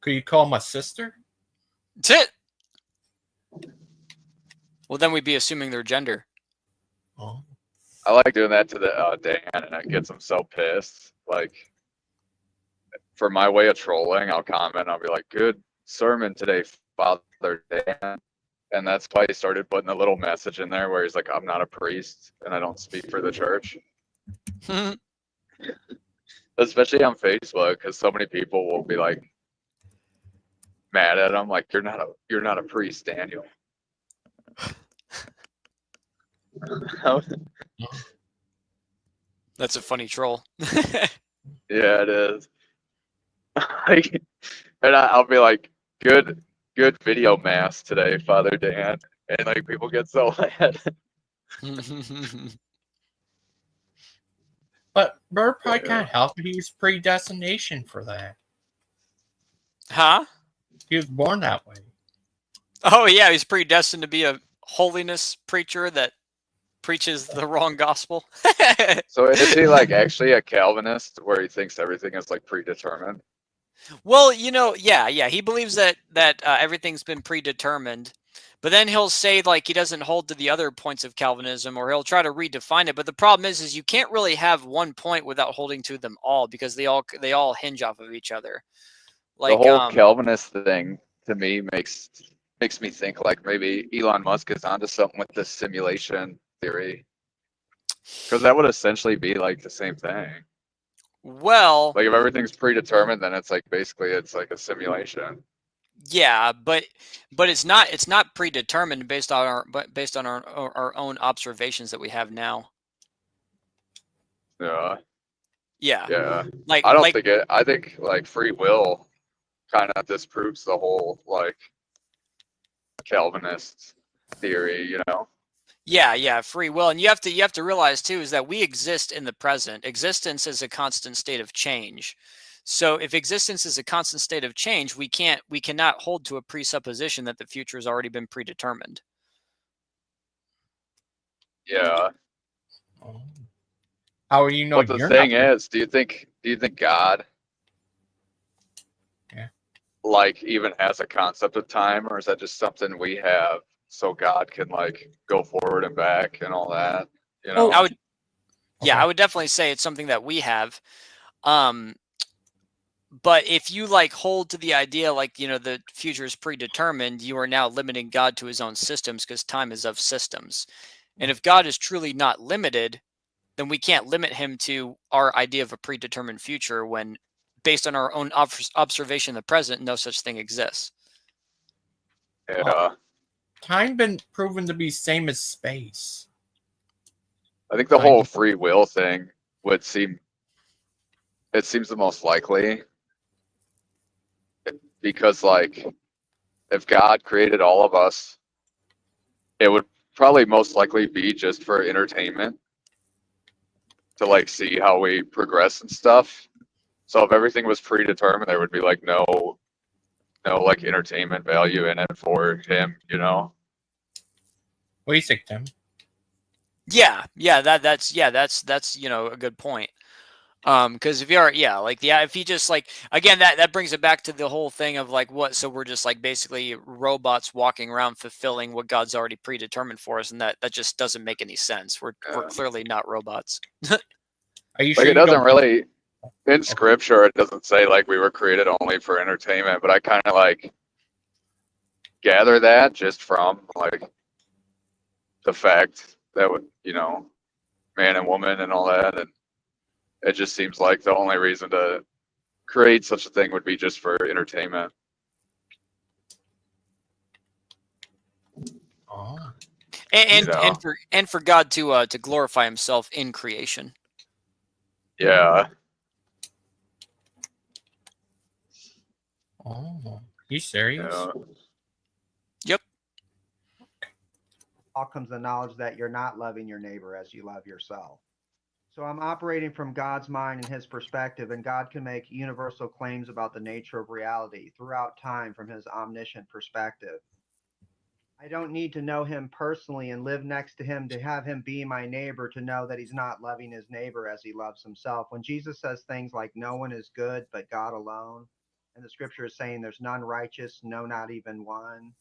Speaker 1: Could you call him a sister?
Speaker 3: That's it. Well, then we'd be assuming their gender.
Speaker 1: Oh.
Speaker 5: I like doing that to the Dan, and it gets him so pissed. For my way of trolling, I'll comment. I'll be like, "Good sermon today, Father Dan," and that's why he started putting a little message in there where he's like, "I'm not a priest and I don't speak for the church." Especially on Facebook, because so many people will be mad at him, you're not a priest, Daniel.
Speaker 3: That's a funny troll.
Speaker 5: Yeah, it is. And I'll be like, good video mass today, Father Dan, and people get so mad.
Speaker 1: But Brother Pike can't help it. He was predestination for that.
Speaker 3: Huh?
Speaker 1: He was born that way.
Speaker 3: Oh yeah, he's predestined to be a holiness preacher that preaches the wrong gospel.
Speaker 5: So is he actually a Calvinist where he thinks everything is predetermined?
Speaker 3: Well, yeah, he believes that everything's been predetermined, But then he'll say like he doesn't hold to the other points of Calvinism, or he'll try to redefine it. But the problem is you can't really have one point without holding to them all, because they all hinge off of each other.
Speaker 5: The
Speaker 3: Like
Speaker 5: whole Calvinist thing to me makes me think like maybe Elon Musk is onto something with this simulation theory, because that would essentially be like the same thing.
Speaker 3: well,
Speaker 5: Like if everything's predetermined, then it's like basically it's like a simulation.
Speaker 3: yeah, but it's not predetermined based on our own observations that we have now.
Speaker 5: Yeah,
Speaker 3: Yeah.
Speaker 5: yeah.
Speaker 3: Like
Speaker 5: I don't think it. I think like free will kind of disproves the whole like Calvinist theory. You know?
Speaker 3: yeah, free will. And you have to realize too is that we exist in the present. Existence is a constant state of change. So if existence is a constant state of change, we cannot hold to a presupposition that the future has already been predetermined.
Speaker 5: Yeah.
Speaker 1: How do you know
Speaker 5: But the
Speaker 1: you're
Speaker 5: thing
Speaker 1: not?
Speaker 5: is, do you think God
Speaker 1: Yeah.
Speaker 5: like even has a concept of time, or is that just something we have so God can like go forward and back and all that? You know?
Speaker 3: I would Yeah,
Speaker 1: Okay.
Speaker 3: I would definitely say it's something that we have. But if you like hold to the idea like, the future is predetermined, you are now limiting God to his own systems, because time is of systems. And if God is truly not limited, then we can't limit him to our idea of a predetermined future when, based on our own observation in the present, no such thing exists.
Speaker 5: Yeah.
Speaker 1: Time been proven to be same as space.
Speaker 5: I think the whole free will thing would seem it seems the most likely, because like if God created all of us, it would probably most likely be just for entertainment, to like see how we progress and stuff. So if everything was predetermined, there would be like no like entertainment value in it for him, you know?
Speaker 1: What do you think, Tim?
Speaker 3: Yeah, that's a good point. Because if if he just like, again, that brings it back to the whole thing of like so we're just like basically robots walking around fulfilling what God's already predetermined for us, and that just doesn't make any sense. We're clearly not robots.
Speaker 1: Are you
Speaker 5: Like
Speaker 1: sure
Speaker 5: it
Speaker 1: you
Speaker 5: doesn't
Speaker 1: don't?
Speaker 5: really in scripture it doesn't say like we were created only for entertainment, but I kind of like gather that just from like the fact that man and woman and all that, and it just seems like the only reason to create such a thing would be just for entertainment.
Speaker 1: Oh.
Speaker 3: And for God to glorify himself in creation.
Speaker 5: Yeah.
Speaker 1: Oh. You serious?
Speaker 5: Yeah.
Speaker 3: Yep.
Speaker 4: All comes the knowledge that you're not loving your neighbor as you love yourself. So I'm operating from God's mind and his perspective, and God can make universal claims about the nature of reality throughout time from his omniscient perspective. I don't need to know him personally and live next to him to have him be my neighbor to know that he's not loving his neighbor as he loves himself. When Jesus says things like, no one is good but God alone, and the scripture is saying there's none righteous, no, not even one,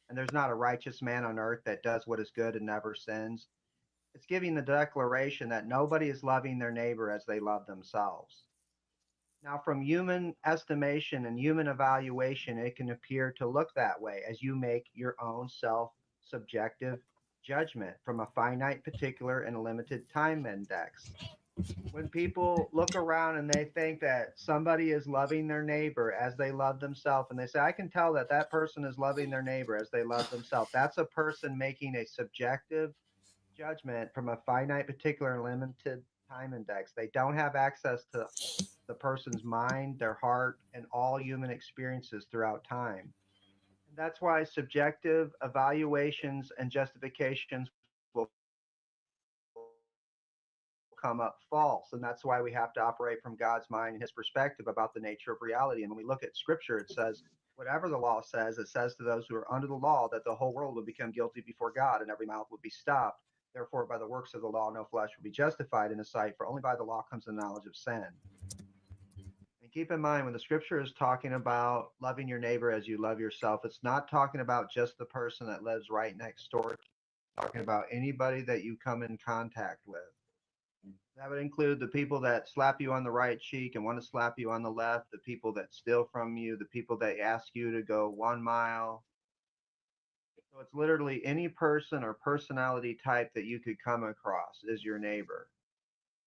Speaker 4: and there's not a righteous man on earth that does what is good and never sins, it's giving the declaration that nobody is loving their neighbor as they love themselves. Now, from human estimation and human evaluation, it can appear to look that way as you make your own self-subjective judgment from a finite, particular, and limited time index. When people look around and they think that somebody is loving their neighbor as they love themselves, and they say, I can tell that that person is loving their neighbor as they love themselves, that's a person making a subjective judgment from a finite, particular, and limited time index. They don't have access to the person's mind, their heart, and all human experiences throughout time. And that's why subjective evaluations and justifications will come up false. And that's why we have to operate from God's mind and his perspective about the nature of reality. And when we look at scripture, it says, whatever the law says, it says to those who are under the law that the whole world would become guilty before God and every mouth would be stopped. Therefore, by the works of the law, no flesh will be justified in his sight, for only by the law comes the knowledge of sin. And And keep in mind, when the scripture is talking about loving your neighbor as you love yourself, it's not talking about just the person that lives right next door. It's talking about anybody that you come in contact with. That would include the people that slap you on the right cheek and want to slap you on the left, the people that steal from you, the people that ask you to go 1 mile. So it's literally any person or personality type that you could come across is your neighbor.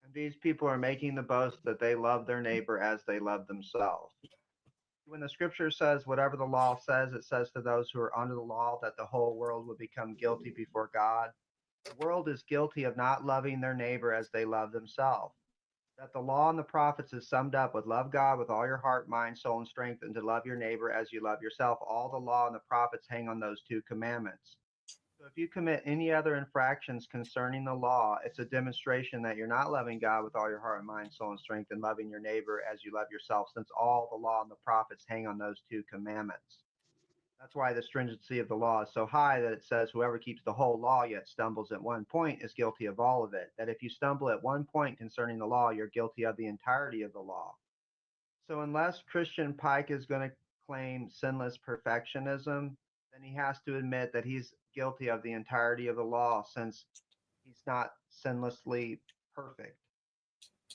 Speaker 4: And these people are making the boast that they love their neighbor as they love themselves. When the scripture says, whatever the law says, it says to those who are under the law that the whole world will become guilty before God. The world is guilty of not loving their neighbor as they love themselves. That the law and the prophets is summed up with love God with all your heart, mind, soul, and strength, and to love your neighbor as you love yourself. All the law and the prophets hang on those 2 commandments. So if you commit any other infractions concerning the law, it's a demonstration that you're not loving God with all your heart, mind, soul, and strength, and loving your neighbor as you love yourself, since all the law and the prophets hang on those 2 commandments. That's why the stringency of the law is so high that it says whoever keeps the whole law yet stumbles at one point is guilty of all of it. That if you stumble at one point concerning the law, you're guilty of the entirety of the law. So unless Christian Pike is going to claim sinless perfectionism, then he has to admit that he's guilty of the entirety of the law, since he's not sinlessly perfect.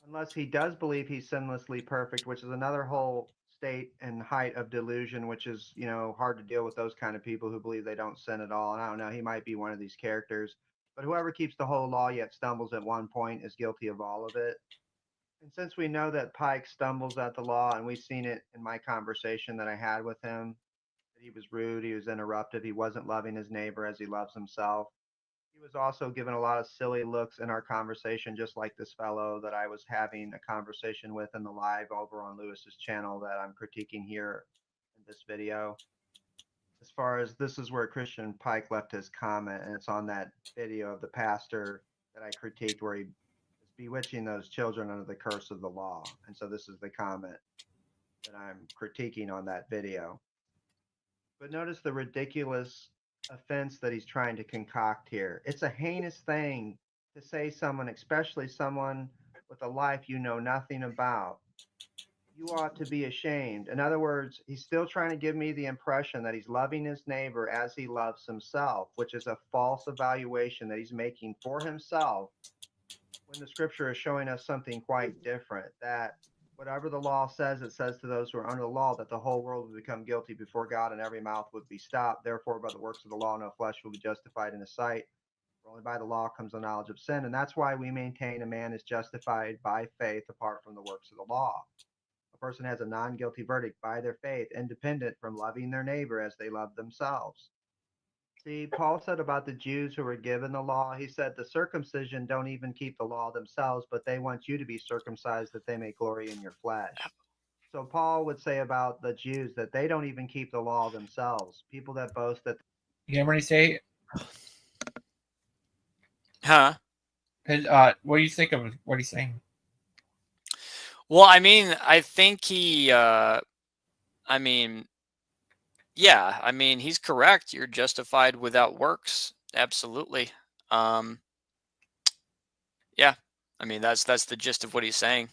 Speaker 4: Unless he does believe he's sinlessly perfect, which is another whole state and height of delusion, which is, hard to deal with those kind of people who believe they don't sin at all. And I don't know, he might be one of these characters. But whoever keeps the whole law yet stumbles at one point is guilty of all of it. And since we know that Pike stumbles at the law, and we've seen it in my conversation that I had with him, that he was rude, he was interrupted, he wasn't loving his neighbor as he loves himself. He was also given a lot of silly looks in our conversation, just like this fellow that I was having a conversation with in the live over on Lewis's channel that I'm critiquing here in this video. As far as this is where Christian Pike left his comment, and it's on that video of the pastor that I critiqued where he is bewitching those children under the curse of the law. And so this is the comment that I'm critiquing on that video. But notice the ridiculous offense that he's trying to concoct here. It's a heinous thing to say someone, especially someone with a life you know nothing about, you ought to be ashamed. In other words, he's still trying to give me the impression that he's loving his neighbor as he loves himself, which is a false evaluation that he's making for himself, when the scripture is showing us something quite different, that whatever the law says, it says to those who are under the law that the whole world will become guilty before God and every mouth would be stopped. Therefore, by the works of the law, no flesh will be justified in his sight. For only by the law comes the knowledge of sin. And that's why we maintain a man is justified by faith apart from the works of the law. A person has a non-guilty verdict by their faith, independent from loving their neighbor as they love themselves. See, Paul said about the Jews who were given the law, he said the circumcision don't even keep the law themselves, but they want you to be circumcised that they may glory in your flesh. So Paul would say about the Jews that they don't even keep the law themselves. People that boast that.
Speaker 1: You know what he say?
Speaker 3: Huh?
Speaker 1: What do you think of what he's saying?
Speaker 3: Well, I mean, I think he, yeah, he's correct. You're justified without works. Absolutely. Yeah, that's the gist of what he's saying.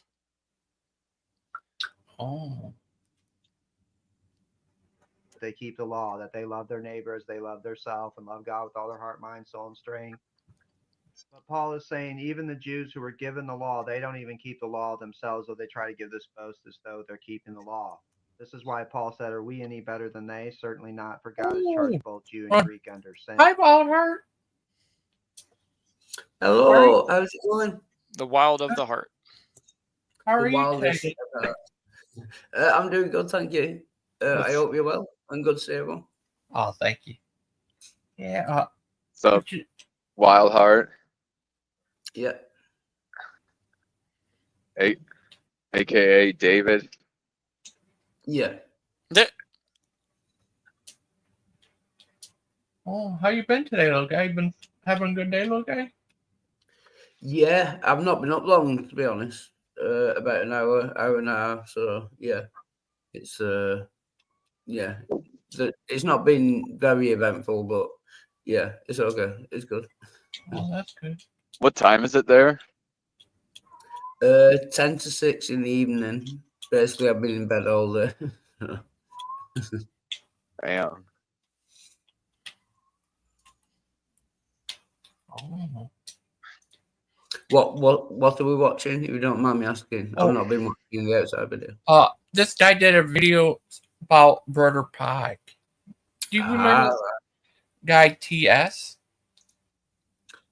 Speaker 1: Oh.
Speaker 4: They keep the law, that they love their neighbor as they love themselves and love God with all their heart, mind, soul, and strength. But Paul is saying even the Jews who were given the law, they don't even keep the law themselves, though they try to give this boast as though they're keeping the law. This is why Paul said, are we any better than they? Certainly not, for God has charged both Jew and Greek under sin.
Speaker 1: Hi, Walter.
Speaker 7: Hello, how's it going?
Speaker 3: The wild of the heart.
Speaker 1: How are
Speaker 7: The
Speaker 1: you
Speaker 7: wildest
Speaker 1: today?
Speaker 7: ever. I'm doing good, thank you. I hope you're well and good, Sarah.
Speaker 1: Oh, thank you. Yeah.
Speaker 5: So, Wild Heart,
Speaker 7: Yeah.
Speaker 5: aka David.
Speaker 7: Yeah.
Speaker 1: Oh, how you been today, little guy? You been having a good day, little guy?
Speaker 7: Yeah, I've not been up long, to be honest. About an hour and a half. So yeah, it's it's not been very eventful, but yeah, it's okay. It's good.
Speaker 1: Oh, that's good.
Speaker 5: What time is it there?
Speaker 7: 10 to 6 in the evening, Basically, I've been in bed all day.
Speaker 2: Damn.
Speaker 1: Oh.
Speaker 7: What are we watching? If you don't mind me asking,
Speaker 1: Oh.
Speaker 7: I've not been watching the outside video.
Speaker 1: This guy did a video about Brother Pike. Do you remember this guy TS?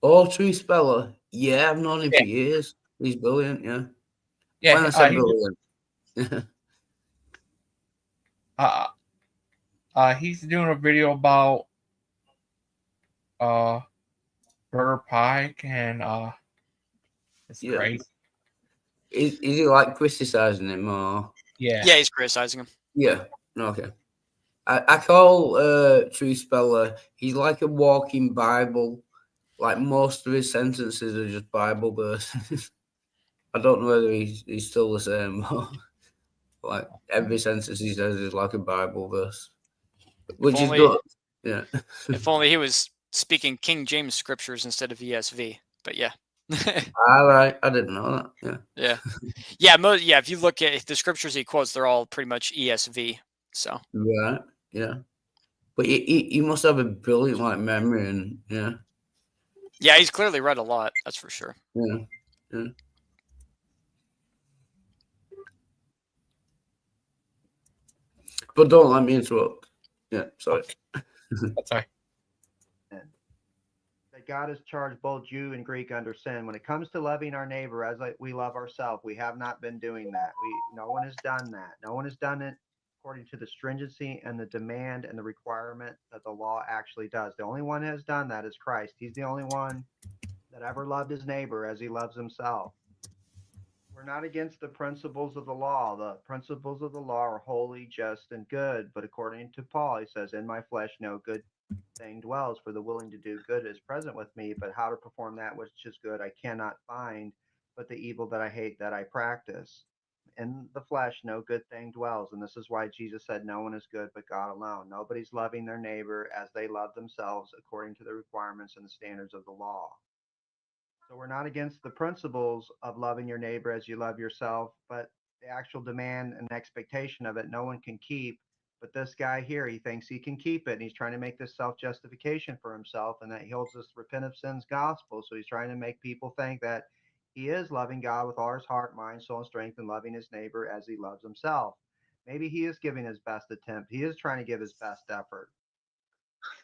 Speaker 7: Oh, True Speller. Yeah, I've known him for years. He's brilliant. Yeah.
Speaker 1: Yeah.
Speaker 7: When I said brilliant.
Speaker 1: He's doing a video about Brother Pike, and it's crazy.
Speaker 7: Is he like criticizing him or?
Speaker 3: Yeah, he's criticizing him.
Speaker 7: Yeah. Okay. I call True Speller. He's like a walking Bible. Like most of his sentences are just Bible verses. I don't know whether he's still the same. Like every sentence he says is like a Bible verse, which is good. Yeah.
Speaker 3: If only he was speaking King James scriptures instead of ESV. But yeah.
Speaker 7: All right, I didn't know that.
Speaker 3: Yeah. If you look at the scriptures he quotes, they're all pretty much ESV. So.
Speaker 7: Right. Yeah. But he must have a brilliant like memory, and yeah.
Speaker 3: Yeah, he's clearly read a lot. That's for sure.
Speaker 7: Yeah. Yeah. But don't let me interrupt. Yeah, sorry.
Speaker 1: That's right.
Speaker 4: That God has charged both Jew and Greek under sin. When it comes to loving our neighbor as we love ourselves, we have not been doing that. No one has done that. No one has done it according to the stringency and the demand and the requirement that the law actually does. The only one who has done that is Christ. He's the only one that ever loved his neighbor as he loves himself. We're not against the principles of the law. The principles of the law are holy, just, and good. But according to Paul, he says, in my flesh no good thing dwells, for the willing to do good is present with me, but how to perform that which is good I cannot find, but the evil that I hate that I practice. In the flesh no good thing dwells, and this is why Jesus said no one is good but God alone. Nobody's loving their neighbor as they love themselves according to the requirements and the standards of the law. So we're not against the principles of loving your neighbor as you love yourself, but the actual demand and expectation of it, no one can keep. But this guy here, he thinks he can keep it, and he's trying to make this self-justification for himself, and that he holds this repent of sins gospel. So he's trying to make people think that he is loving God with all his heart, mind, soul, and strength, and loving his neighbor as he loves himself. Maybe he is giving his best attempt. He is trying to give his best effort.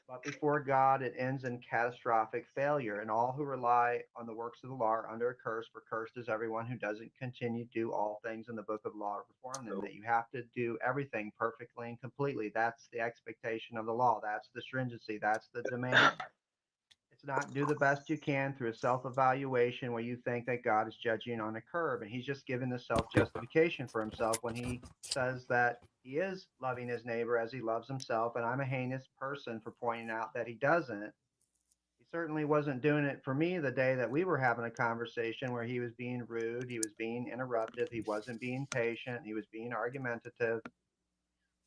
Speaker 4: But before God, it ends in catastrophic failure, and all who rely on the works of the law are under a curse, for cursed is everyone who doesn't continue to do all things in the book of law to perform them. That you have to do everything perfectly and completely. That's the expectation of the law. That's the stringency. That's the demand. It's not do the best you can through a self-evaluation where you think that God is judging on a curve, and he's just giving the self-justification for himself when he says that he is loving his neighbor as he loves himself, and I'm a heinous person for pointing out that he doesn't. He certainly wasn't doing it for me the day that we were having a conversation where he was being rude, he was being interruptive, he wasn't being patient, he was being argumentative.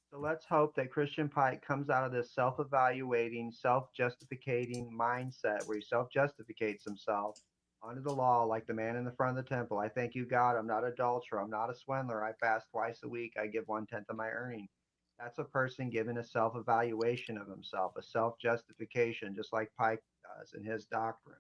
Speaker 4: So let's hope that Christian Pike comes out of this self-evaluating, self-justificating mindset where he self-justificates himself under the law like the man in the front of the temple. I thank you, God. I'm not an adulterer. I'm not a swindler. I fast twice a week. I give 1/10 of my earning. That's a person giving a self-evaluation of himself, a self-justification, just like Pike does in his doctrine.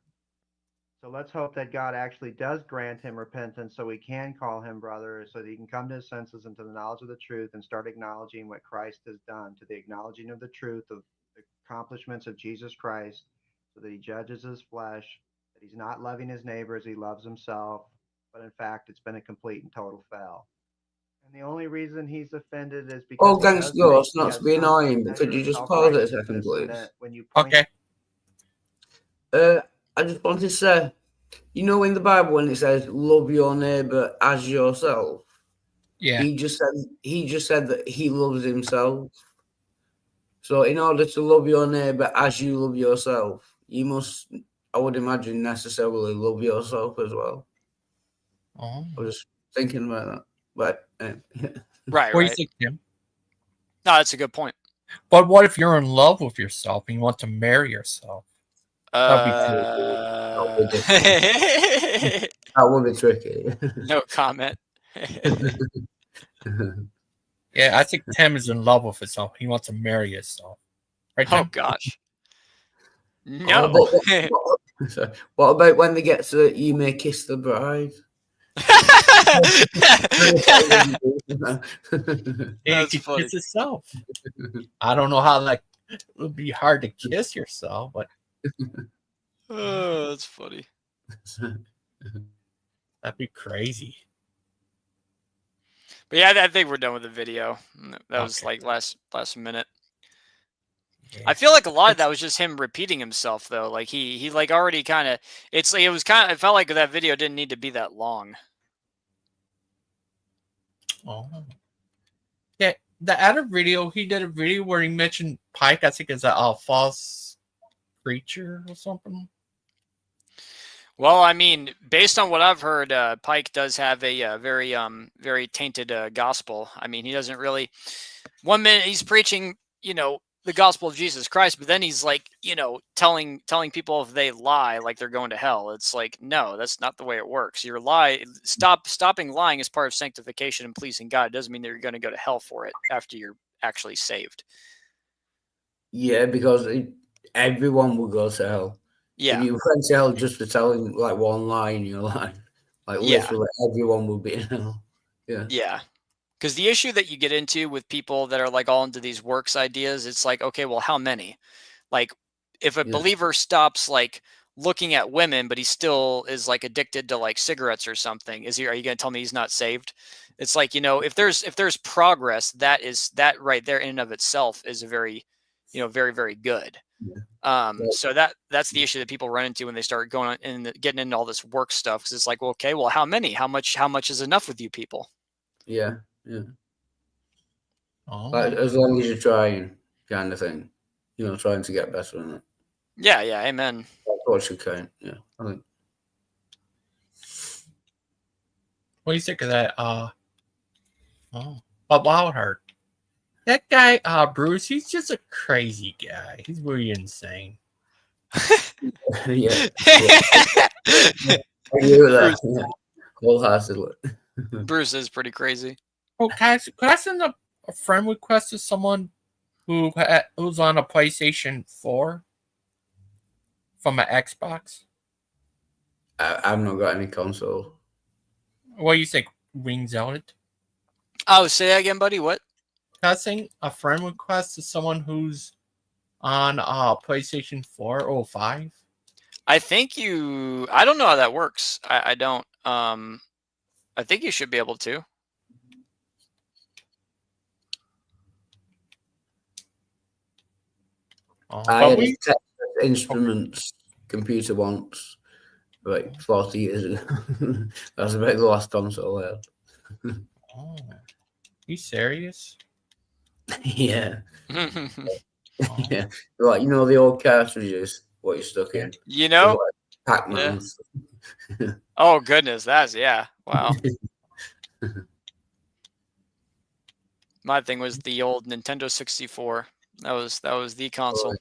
Speaker 4: So let's hope that God actually does grant him repentance so we can call him brother, so that he can come to his senses and to the knowledge of the truth and start acknowledging what Christ has done, to the acknowledging of the truth of the accomplishments of Jesus Christ, so that he judges his flesh, that he's not loving his neighbor as he loves himself, but in fact, it's been a complete and total fail. And the only reason he's offended is because
Speaker 7: Oh, Gangster Ghost, not to be annoying, but could you just pause it a second, please?
Speaker 4: When you point
Speaker 7: Okay. I just want to say, you know, in the Bible when it says "love your neighbor as yourself,"
Speaker 1: yeah,
Speaker 7: he just said that he loves himself. So, in order to love your neighbor as you love yourself, you must, I would imagine, necessarily love yourself as well.
Speaker 1: Oh.
Speaker 7: I was just thinking about that, but
Speaker 3: Right.
Speaker 1: What do you think, Tim?
Speaker 3: No, that's a good point.
Speaker 1: But what if you're in love with yourself and you want to marry yourself?
Speaker 7: That would be tricky.
Speaker 3: No comment.
Speaker 1: Yeah, I think Tim is in love with himself. He wants to marry himself. Right,
Speaker 3: Oh
Speaker 1: Tim?
Speaker 3: gosh.
Speaker 7: Oh,
Speaker 3: No.
Speaker 7: what about when they get to You May Kiss the Bride?
Speaker 1: He
Speaker 3: That's
Speaker 1: could
Speaker 3: funny.
Speaker 1: kiss himself. I don't know how that would be hard to kiss yourself, but
Speaker 3: Oh, that's funny.
Speaker 1: that'd be crazy.
Speaker 3: But yeah, I think we're done with the video. That was
Speaker 1: Okay.
Speaker 3: like last minute.
Speaker 1: Yeah.
Speaker 3: I feel like a lot of that was just him repeating himself, though. Like he like already kind of. It's like it felt like that video didn't need to be that long.
Speaker 1: Oh. Yeah, the other video, he did a video where he mentioned Pike, I think, is a false preacher or something.
Speaker 3: Well, I mean, based on what I've heard, Pike does have a very tainted gospel. I mean, he doesn't really. 1 minute he's preaching, the gospel of Jesus Christ, but then he's like, telling people if they lie, like they're going to hell. It's like, no, that's not the way it works. Your stopping lying is part of sanctification and pleasing God. It doesn't mean that you're going to go to hell for it after you're actually saved.
Speaker 7: Yeah, because everyone will go to hell.
Speaker 3: Yeah.
Speaker 7: If you went to hell just for telling like one lie in your life, like
Speaker 3: Yeah.
Speaker 7: literally everyone will be in hell. Yeah.
Speaker 3: Yeah. Because the issue that you get into with people that are like all into these works ideas, it's like, okay, well, how many? Like, if a
Speaker 7: Yeah.
Speaker 3: believer stops like looking at women, but he still is like addicted to like cigarettes or something, are you going to tell me he's not saved? It's like, if there's progress, that right there in and of itself is a very, very, very good. So that's the issue that people run into when they start going on and getting into all this work stuff. Because it's like, well, okay, well, how many? How much is enough with you people?
Speaker 7: Yeah. Yeah.
Speaker 1: Oh.
Speaker 7: Like, as long as you're trying, kind of thing. Trying to get better in it.
Speaker 3: Yeah, amen.
Speaker 7: That's what you can. Yeah. I think.
Speaker 1: What do you think of that? Bob Wildheart. That guy, Bruce, he's just a crazy guy. He's really insane.
Speaker 7: Yeah. I agree with that. Yeah. Wholeheartedly.
Speaker 3: Bruce is pretty crazy.
Speaker 1: Oh, could I send a friend request to someone who's on a PlayStation 4 from an Xbox?
Speaker 7: I've not got any console.
Speaker 1: What do you think, Wing Zealot?
Speaker 3: Oh, say that again, buddy. What?
Speaker 1: Can I send a friend request to someone who's on PlayStation 4 or 5?
Speaker 3: I don't know how that works. I don't. I think you should be able to.
Speaker 7: I had a Texas Instruments computer once, like 40 years ago. That was about the last console I had.
Speaker 1: Oh, you serious?
Speaker 7: Yeah. Yeah. Like, the old cartridges, what you stuck in. Like Pac-Man.
Speaker 3: Yeah. Oh, goodness. Wow. My thing was the old Nintendo 64. That was the console.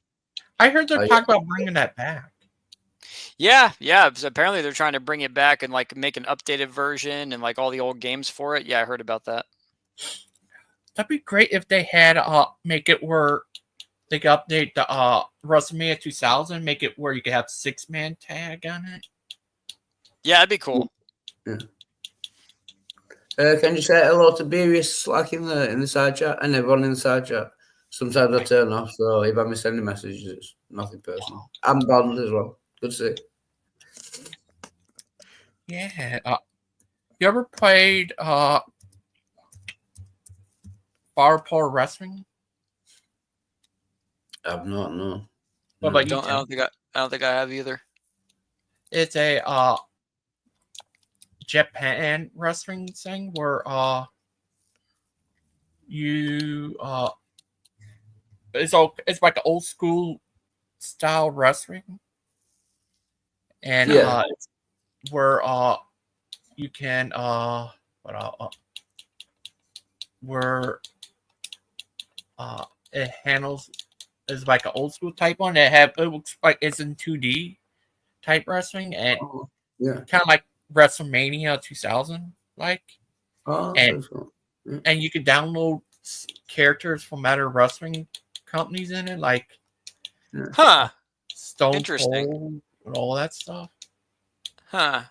Speaker 1: I heard they're talking about bringing that back.
Speaker 3: Yeah. So apparently they're trying to bring it back and like make an updated version and like all the old games for it. Yeah, I heard about that.
Speaker 1: That'd be great if they had make it where they could update the WrestleMania 2000, make it where you could have 6-man tag on it.
Speaker 3: Yeah, that'd be cool.
Speaker 7: Yeah. Can you say hello to Beerus Slack in the side chat and everyone in the side chat? Sometimes I turn off, so if I miss any messages, it's nothing personal. I'm banned as well. Good to see.
Speaker 1: Yeah. You ever played Barpool Wrestling?
Speaker 7: I've not, no.
Speaker 1: What about you?
Speaker 3: I don't think I have either.
Speaker 1: It's a Japan wrestling thing where it's like an old school style wrestling, and it's where you can where it handles is like an old school type one. It looks like it's in 2D type wrestling, and kind of like WrestleMania 2000, like.
Speaker 7: Oh,
Speaker 1: And
Speaker 7: cool.
Speaker 1: and you could download characters from other wrestling companies in it, like
Speaker 3: Huh.
Speaker 1: Stone
Speaker 3: Interesting.
Speaker 1: Cold and all that stuff.
Speaker 3: Huh.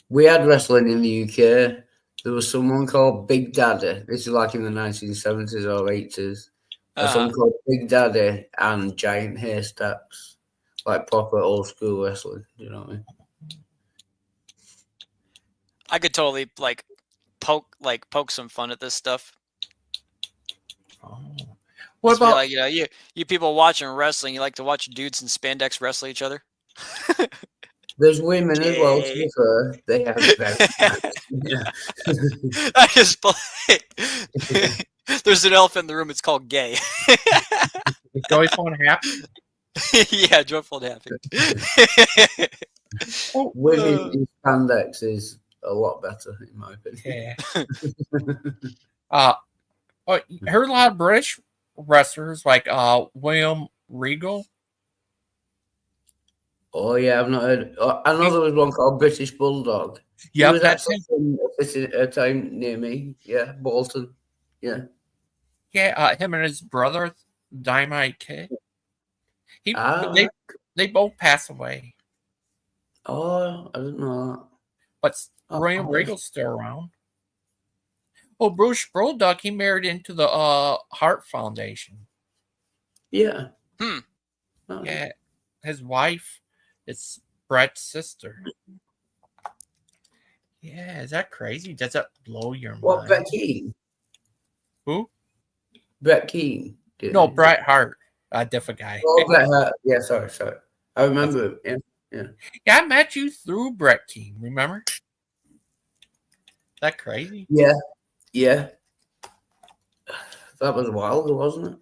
Speaker 7: We had wrestling in the UK. There was someone called Big Daddy. This is like in the 1970s or 80s. Someone called Big Daddy and Giant Haystacks. Like proper old school wrestling. You know what I mean?
Speaker 3: I could totally like poke some fun at this stuff.
Speaker 1: Oh. What
Speaker 3: Just be
Speaker 1: about
Speaker 3: like, you people watching wrestling, you like to watch dudes in spandex wrestle each other?
Speaker 7: There's women as well, to
Speaker 3: Gay.
Speaker 7: be fair. They have very yeah.
Speaker 3: I just there's an elephant in the room. It's called gay.
Speaker 1: Joyful and Happy?
Speaker 3: Yeah, joyful and happy.
Speaker 7: Women in spandex is a lot better, in my opinion.
Speaker 1: Yeah. You heard a lot of British wrestlers like William Regal.
Speaker 7: Oh yeah, I've not heard. I know there was one called British Bulldog.
Speaker 1: Yeah,
Speaker 7: he was
Speaker 1: that's
Speaker 7: actually from a town near me. Yeah, Bolton. Yeah.
Speaker 1: Yeah, him and his brother, Dynamite Kid. They both passed away.
Speaker 7: Oh, I didn't know that.
Speaker 1: But William Regal's still around. Well, Bruce Bulldog, he married into the Heart Foundation.
Speaker 7: Yeah.
Speaker 3: Hmm.
Speaker 7: Oh.
Speaker 1: Yeah, his wife is Brett's sister. Yeah, is that crazy? Does that blow your mind?
Speaker 7: What, Brett Keane?
Speaker 1: Who?
Speaker 7: Brett Keane.
Speaker 1: No, Bret Hart. A different guy.
Speaker 7: Oh, Bret Hart. Yeah, sorry. I remember him. Yeah.
Speaker 1: Yeah, I met you through Brett Keane, remember? Is that crazy?
Speaker 7: Yeah. That was a while ago, wasn't it?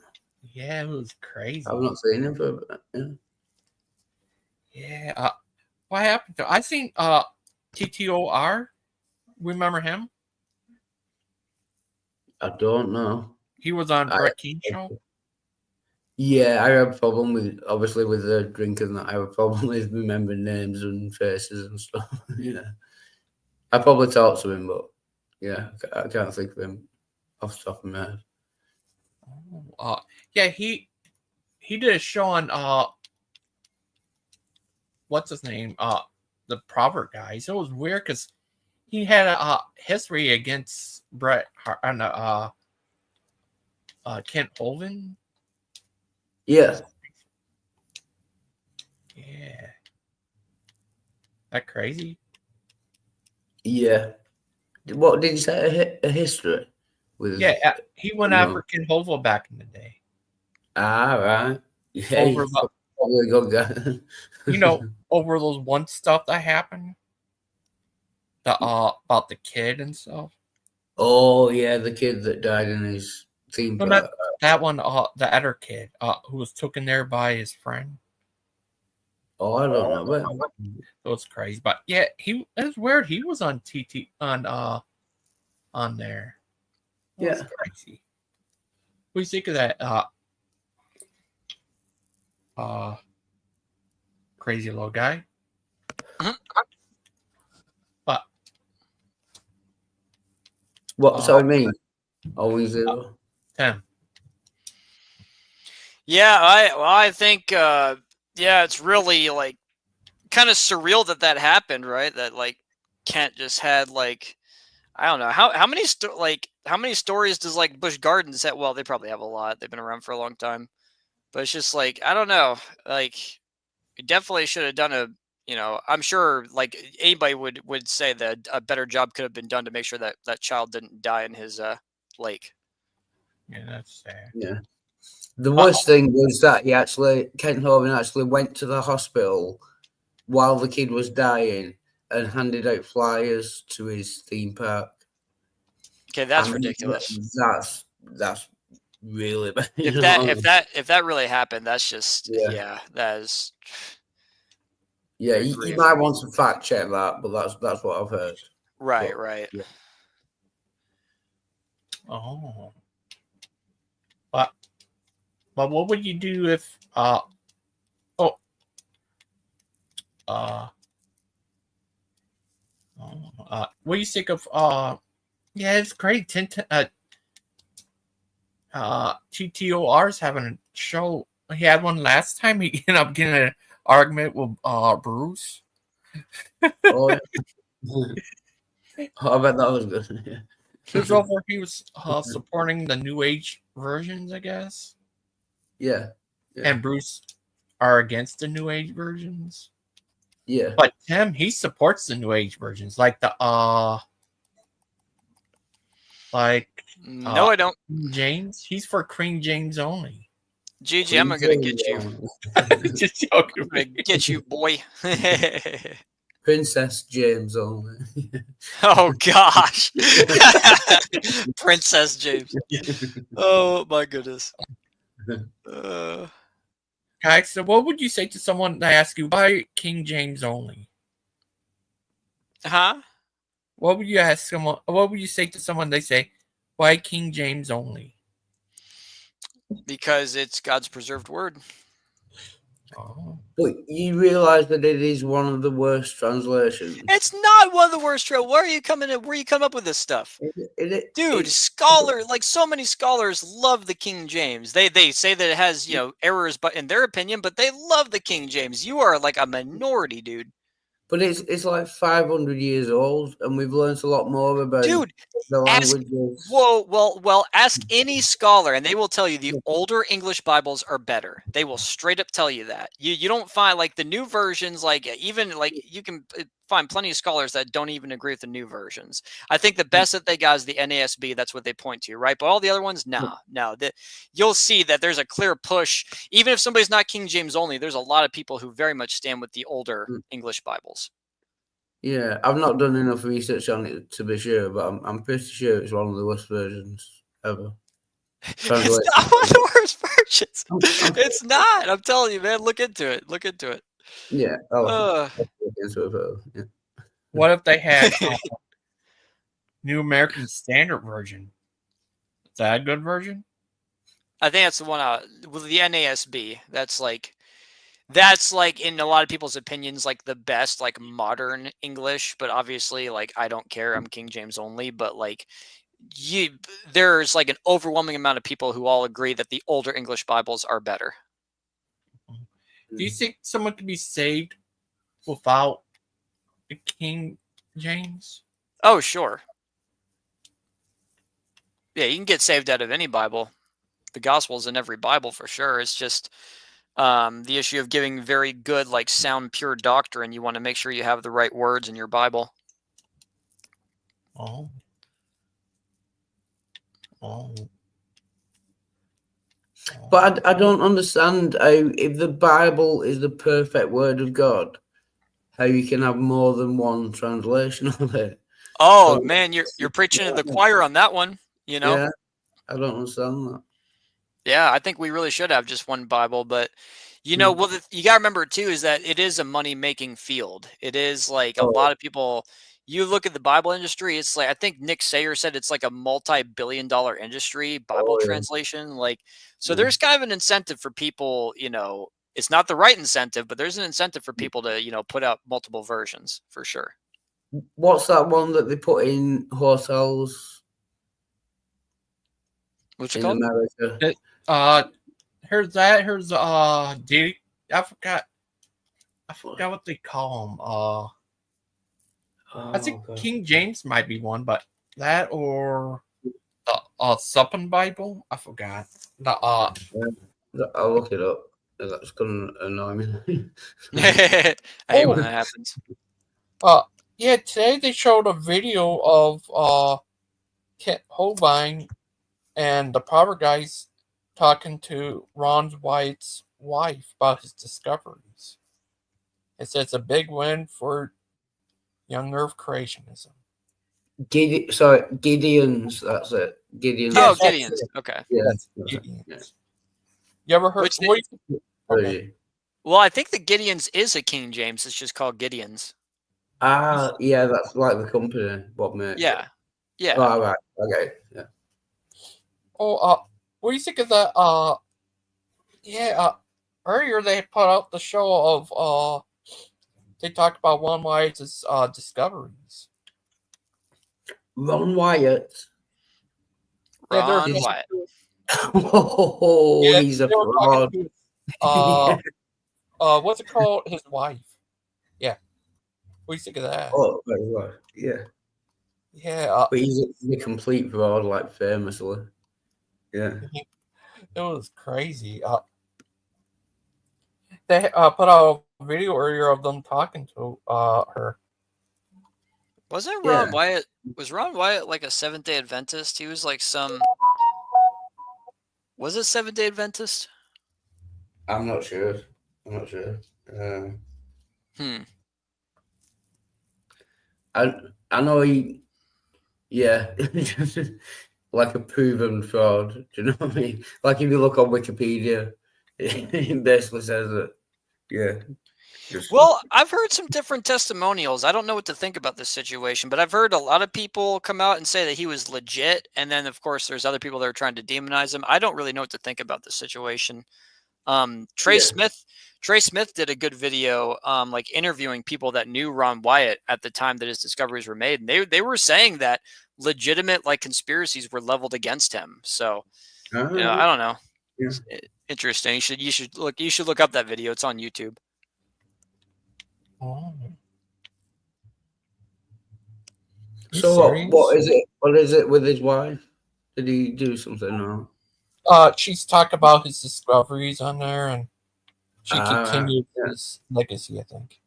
Speaker 1: Yeah, it was crazy.
Speaker 7: I've not seen him for a bit.
Speaker 1: Yeah. What happened to? I seen TTOR. Remember him?
Speaker 7: I don't know.
Speaker 1: He was on Brett Keane show.
Speaker 7: Yeah, I have a problem with the drinking. That I have a problem with remembering names and faces and stuff. Yeah, I probably talked to him, but yeah, I can't think of him off the top of my head.
Speaker 1: Yeah, he did a show on what's his name? The Proverb guys. It was weird because he had a history against Bret Hart and Kent Hovind.
Speaker 7: Yeah.
Speaker 1: Yeah. That crazy?
Speaker 7: Yeah. What did you say? A history?
Speaker 1: Yeah, he went after Kent Hovind back in the day.
Speaker 7: Ah, right. Yeah,
Speaker 1: Over
Speaker 7: probably a good guy.
Speaker 1: Over those one stuff that happened. About the kid and stuff.
Speaker 7: Oh yeah, the kid that died in his theme park.
Speaker 1: Not that one. The other kid who was taken there by his friend.
Speaker 7: Oh, I don't know. But
Speaker 1: It was crazy, but yeah, it was weird. He was on on there. It was crazy. What do you think of that? Crazy little guy. But
Speaker 7: what? So I mean, always 0.
Speaker 1: 10.
Speaker 3: Yeah, I think it's really like kind of surreal that happened, right? That like Kent just had like I don't know how many stories does like Busch Gardens have? Well, they probably have a lot. They've been around for a long time, but it's just like I don't know. Like, we definitely should have done a. I'm sure like anybody would say that a better job could have been done to make sure that that child didn't die in his lake.
Speaker 1: Yeah, that's sad.
Speaker 7: Yeah. The worst thing was that Kent Hovind actually went to the hospital while the kid was dying and handed out flyers to his theme park.
Speaker 3: Okay, that's ridiculous.
Speaker 7: That's really bad.
Speaker 3: If that really happened, that's just that is.
Speaker 7: Yeah, you might want to fact check that, but that's what I've heard.
Speaker 3: Right,
Speaker 7: but,
Speaker 3: right.
Speaker 7: Yeah.
Speaker 1: Oh. But what would you do if what do you think of Yeah, it's great. TTOR's having a show. He had one last time. He ended up getting an argument with Bruce.
Speaker 7: Oh, I bet that was good. Yeah.
Speaker 1: There's over he was supporting the New Age versions, I guess.
Speaker 7: Yeah.
Speaker 1: And Bruce are against the New Age versions.
Speaker 7: Yeah.
Speaker 1: But Tim, he supports the New Age versions, like the
Speaker 3: No, I don't.
Speaker 1: James. He's for King James only.
Speaker 3: Gigi, I'm gonna get you.
Speaker 1: Just joking.
Speaker 3: I'm gonna get you, boy.
Speaker 7: Princess James only.
Speaker 3: Oh gosh. Princess James. Oh my goodness.
Speaker 1: Okay, so what would you say to someone that asks you why King James only?
Speaker 3: Huh?
Speaker 1: What would you ask someone? What would you say to someone they say, why King James only?
Speaker 3: Because it's God's preserved word.
Speaker 1: Oh.
Speaker 7: But you realise that it is one of the worst translations.
Speaker 3: It's not one of the worst. Where are you coming? Where you come up with this stuff, dude? Scholar, like so many scholars, love the King James. They say that it has errors, but in their opinion, but they love the King James. You are like a minority, dude.
Speaker 7: But it's like 500 years old, and we've learned a lot more about
Speaker 3: Dude,
Speaker 7: the languages.
Speaker 3: Well, ask any scholar, and they will tell you the older English Bibles are better. They will straight up tell you that. You don't find like the new versions, like even like you can find plenty of scholars that don't even agree with the new versions. I think the best that they got is the NASB. That's what they point to, right? But all the other ones, no. You'll see that there's a clear push. Even if somebody's not King James only, there's a lot of people who very much stand with the older English Bibles.
Speaker 7: Yeah, I've not done enough research on it to be sure, but I'm pretty sure it's one of the worst versions ever.
Speaker 3: It's not one of the worst versions. It's not. I'm telling you, man. Look into it. Look into it.
Speaker 7: Yeah.
Speaker 1: What if they had New American Standard Version? Is that a good version?
Speaker 3: I think that's the one with the NASB. That's like in a lot of people's opinions, like the best, like modern English. But obviously, like I don't care. I'm King James only. But like there's like an overwhelming amount of people who all agree that the older English Bibles are better.
Speaker 1: Do you think someone could be saved without the King James?
Speaker 3: Oh, sure. Yeah, you can get saved out of any Bible. The Gospel's in every Bible for sure. It's just the issue of giving very good, like sound, pure doctrine. You want to make sure you have the right words in your Bible.
Speaker 1: Oh.
Speaker 7: But I don't understand how, if the Bible is the perfect word of God, how you can have more than one translation of it.
Speaker 3: Oh man, you're preaching to the choir on that one.
Speaker 7: Yeah, I don't understand that.
Speaker 3: Yeah, I think we really should have just one Bible, but you got to remember too is that it is a money-making field. It is like a lot of people. You look at the Bible industry; it's like I think Nick Sayer said it's like a multi-billion-dollar industry. Bible translation, so there's kind of an incentive for people. It's not the right incentive, but there's an incentive for people to put out multiple versions for sure.
Speaker 7: What's that one that they put in hotels?
Speaker 3: What's it called?
Speaker 7: America?
Speaker 1: Here's that. Here's I forgot what they call them. I think King James might be one, but that or Suppin Bible. I forgot.
Speaker 7: I'll look it up. That's gonna annoy me.
Speaker 3: I hate when that happens.
Speaker 1: Yeah, today they showed a video of Kent Hovind and the Power guys talking to Ron White's wife about his discoveries. It says it's a big win for young Earth creationism.
Speaker 7: Gideon's. That's it. Gideon's.
Speaker 3: Oh, Gideon's. Okay.
Speaker 7: Yeah.
Speaker 1: Gideon's. You ever heard?
Speaker 3: Okay. Well, I think the Gideon's is a King James. It's just called Gideon's.
Speaker 7: Yeah, that's like the company. What makes?
Speaker 3: Yeah. Yeah.
Speaker 7: Oh, right. Okay. Yeah.
Speaker 1: Oh, what do you think of that? Earlier they put out the show of they talked about Ron White's discoveries.
Speaker 7: Ron Wyatt.
Speaker 1: Yeah, they're
Speaker 3: Ron
Speaker 1: talking
Speaker 3: Wyatt.
Speaker 1: to-
Speaker 7: Oh,
Speaker 1: yeah,
Speaker 7: he's a
Speaker 1: they were
Speaker 7: fraud.
Speaker 1: talking to, what's it called? His wife. Yeah. What do you think of that?
Speaker 7: Oh, very well. Yeah.
Speaker 1: Yeah,
Speaker 7: But he's a complete fraud, like famously. Yeah.
Speaker 1: it was crazy. They put out a video earlier of them talking to her.
Speaker 3: Wasn't
Speaker 7: Yeah.
Speaker 3: Ron Wyatt? Was Ron Wyatt like a Seventh-day Adventist? He was like some. Was it Seventh-day Adventist?
Speaker 7: I'm not sure. I know he. Yeah. Like a proven fraud. Do you know what I mean? Like if you look on Wikipedia, it basically says that. Yeah.
Speaker 3: Well, I've heard some different testimonials. I don't know what to think about this situation, but I've heard a lot of people come out and say that he was legit, and then of course there's other people that are trying to demonize him. I don't really know what to think about this situation. Trey Smith did a good video, like interviewing people that knew Ron Wyatt at the time that his discoveries were made, and they were saying that legitimate like conspiracies were leveled against him. So, I don't know.
Speaker 7: Yeah.
Speaker 3: Interesting. You should look up that video. It's on YouTube.
Speaker 1: Oh.
Speaker 7: So what is it? What is it with his wife? Did he do something? Or?
Speaker 1: She's talked about his discoveries on there, and she continued his legacy, I think.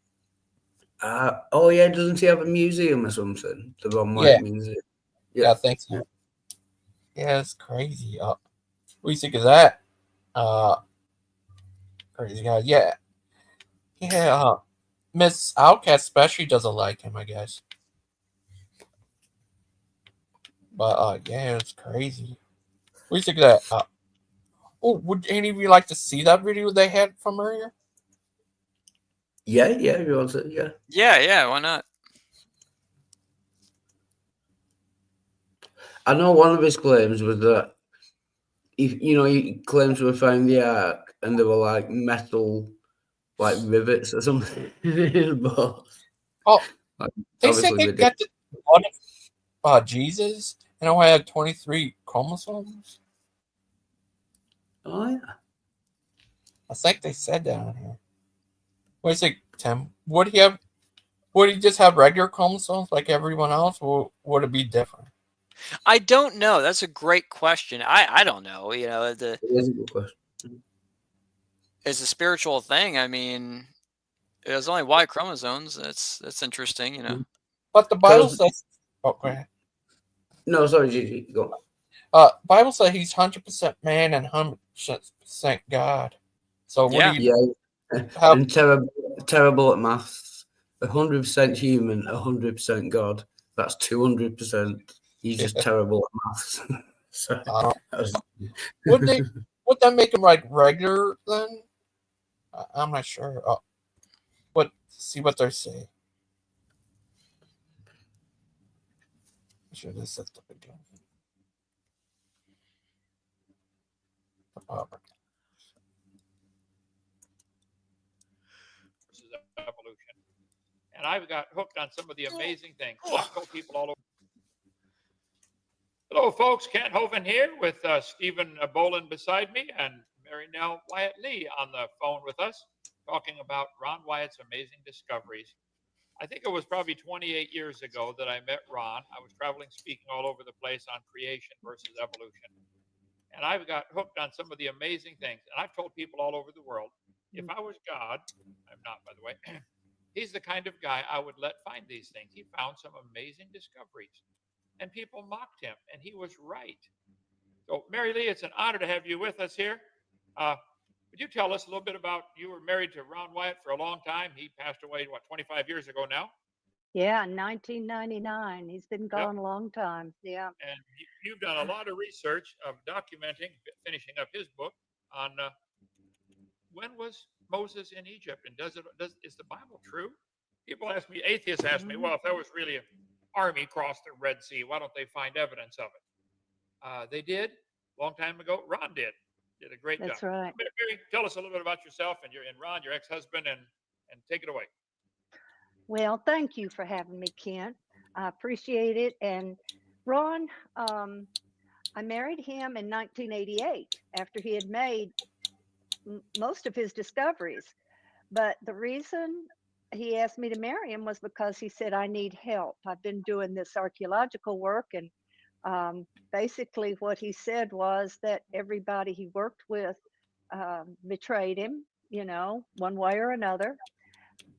Speaker 7: Oh yeah, doesn't he have a museum or something? The Ron Wyatt Museum.
Speaker 1: Yeah, I think so. Yeah, it's crazy. What do you think of that? Crazy guy. Yeah. Miss Outcast especially doesn't like him, I guess. But yeah, it's crazy. What do you think of that? Would any of you like to see that video they had from earlier?
Speaker 7: Yeah, you want to, yeah.
Speaker 3: Yeah, why not?
Speaker 7: I know one of his claims was that he claims to have found the ark and there were like metal like rivets or something. But
Speaker 1: they said they got the blood of Jesus and only had 23 chromosomes.
Speaker 7: Oh yeah.
Speaker 1: I think they said that on here. What do you think, Tim? Would he just have regular chromosomes like everyone else, or would it be different?
Speaker 3: I don't know. That's a great question. I don't know.
Speaker 7: It is a good question.
Speaker 3: It's a spiritual thing. I mean, there's only Y chromosomes. That's interesting,
Speaker 1: But the Bible says. Oh, go ahead.
Speaker 7: No, sorry, Gigi, go.
Speaker 1: Bible says he's 100% man and 100% God. So what do you?
Speaker 7: And terrible at maths. 100% human, 100% God. That's 200%. He's just terrible at maths. So,
Speaker 1: would that make him like regular then? I'm not sure. See what they're saying. Should have set the beginning.
Speaker 8: Versus evolution, and I've got hooked on some of the amazing things. I've told people all over. Hello, folks. Kent Hovind here with Stephen Boland beside me and Mary Nell Wyatt Lee on the phone with us, talking about Ron Wyatt's amazing discoveries. I think it was probably 28 years ago that I met Ron. I was traveling, speaking all over the place on creation versus evolution. And I've got hooked on some of the amazing things. And I've told people all over the world, if I was God, I'm not, by the way, he's the kind of guy I would let find these things. He found some amazing discoveries. And people mocked him, and he was right. So, Mary Lee, it's an honor to have you with us here. Would you tell us a little bit about, you were married to Ron Wyatt for a long time. He passed away, 25 years ago now?
Speaker 9: Yeah, 1999. He's been gone a long time. Yeah.
Speaker 8: And you've done a lot of research of documenting, finishing up his book on when was Moses in Egypt, and is the Bible true? People ask me, atheists ask me, well, if there was really an army crossed the Red Sea, why don't they find evidence of it? They did a long time ago. Ron did a great job.
Speaker 9: That's right.
Speaker 8: Mary, tell us a little bit about yourself and Ron, your ex-husband, and take it away.
Speaker 9: Well, thank you for having me, Kent. I appreciate it. And Ron, I married him in 1988 after he had made most of his discoveries. But the reason he asked me to marry him was because he said, I need help. I've been doing this archaeological work. And basically, what he said was that everybody he worked with betrayed him, one way or another.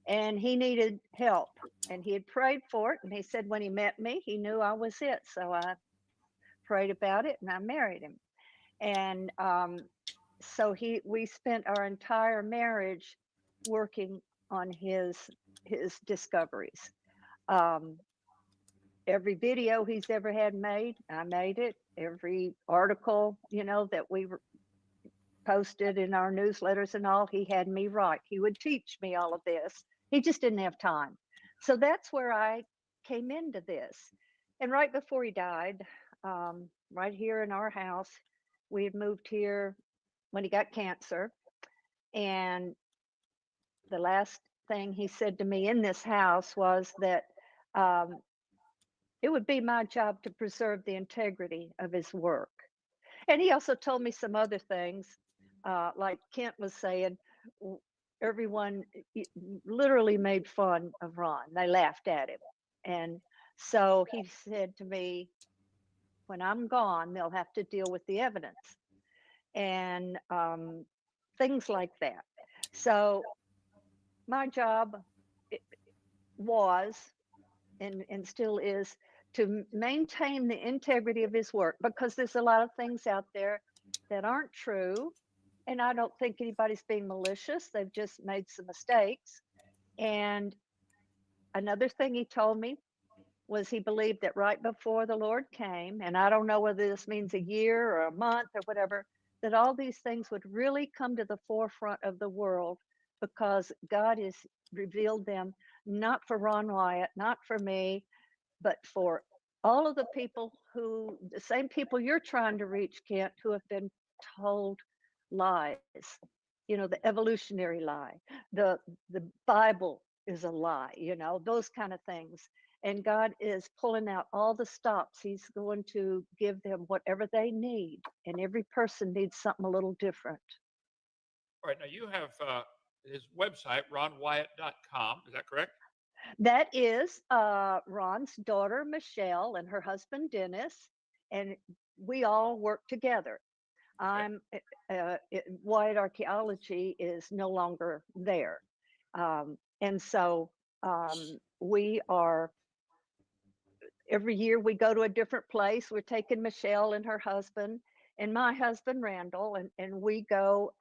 Speaker 9: And he needed help. And he had prayed for it. And he said, when he met me, he knew I was it. So I prayed about it and I married him. And so we spent our entire marriage working on his discoveries. Every video he's ever had made, I made it. Every article, that we posted in our newsletters and all, he had me write. He would teach me all of this. He just didn't have time. So that's where I came into this. And right before he died, right here in our house, we had moved here when he got cancer. And the last thing he said to me in this house was that it would be my job to preserve the integrity of his work. And he also told me some other things, like Kent was saying, everyone literally made fun of Ron. They laughed at him. And so he said to me, when I'm gone, they'll have to deal with the evidence and things like that. So my job was and still is to maintain the integrity of his work, because there's a lot of things out there that aren't true. And I don't think anybody's being malicious. They've just made some mistakes. And another thing he told me was he believed that right before the Lord came, and I don't know whether this means a year or a month or whatever, that all these things would really come to the forefront of the world, because God has revealed them not for Ron Wyatt, not for me, but for all of the people the same people you're trying to reach, Kent, who have been told lies. The evolutionary lie, the Bible is a lie, those kind of things. And God is pulling out all the stops. He's going to give them whatever they need. And every person needs something a little different.
Speaker 8: All right. Now you have his website, ronwyatt.com. Is that correct?
Speaker 9: That is Ron's daughter, Michelle, and her husband, Dennis. And we all work together. Wyatt Archaeology is no longer there. And so we are, every year we go to a different place. We're taking Michelle and her husband and my husband, Randall, and we go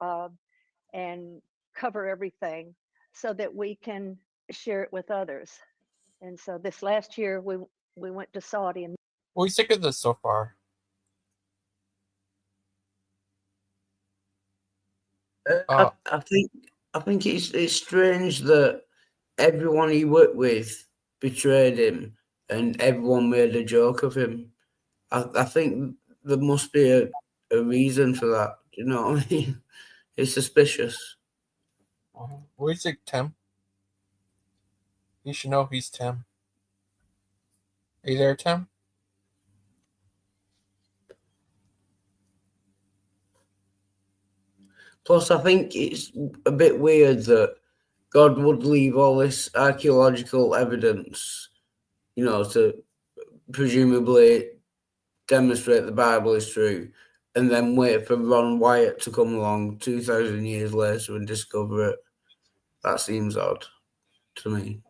Speaker 9: and cover everything so that we can share it with others. And so this last year we went to Saudi. And
Speaker 1: What do you think of this so far?
Speaker 7: I think it's strange that everyone he worked with betrayed him, and everyone made a joke of him. I think there must be a reason for that. You know what I mean? It's suspicious.
Speaker 1: What do you think, Tim? You should know he's Tim. Are you there, Tim?
Speaker 7: Plus, I think it's a bit weird that God would leave all this archaeological evidence, to presumably demonstrate the Bible is true, and then wait for Ron Wyatt to come along 2,000 years later and discover it. That seems odd to me.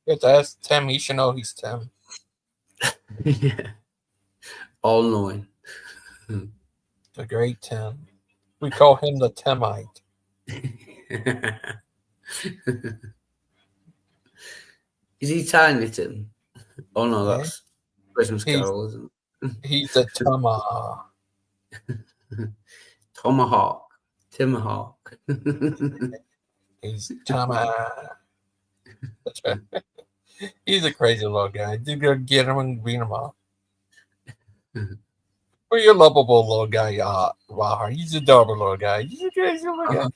Speaker 1: You have to ask Tim. He should know he's Tim.
Speaker 7: Yeah. All knowing.
Speaker 1: The great Tim. We call him the Timite.
Speaker 7: Is he Tiny Tim? Oh no, that's Christmas Carol, isn't it?
Speaker 1: He's a Tama.
Speaker 7: Tomahawk. Timahawk.
Speaker 1: He's Tama. That's right. He's a crazy little guy. You gotta get him and beat him up. Well, you're a lovable little guy, Rahar. He's a adorable little guy. He's a crazy little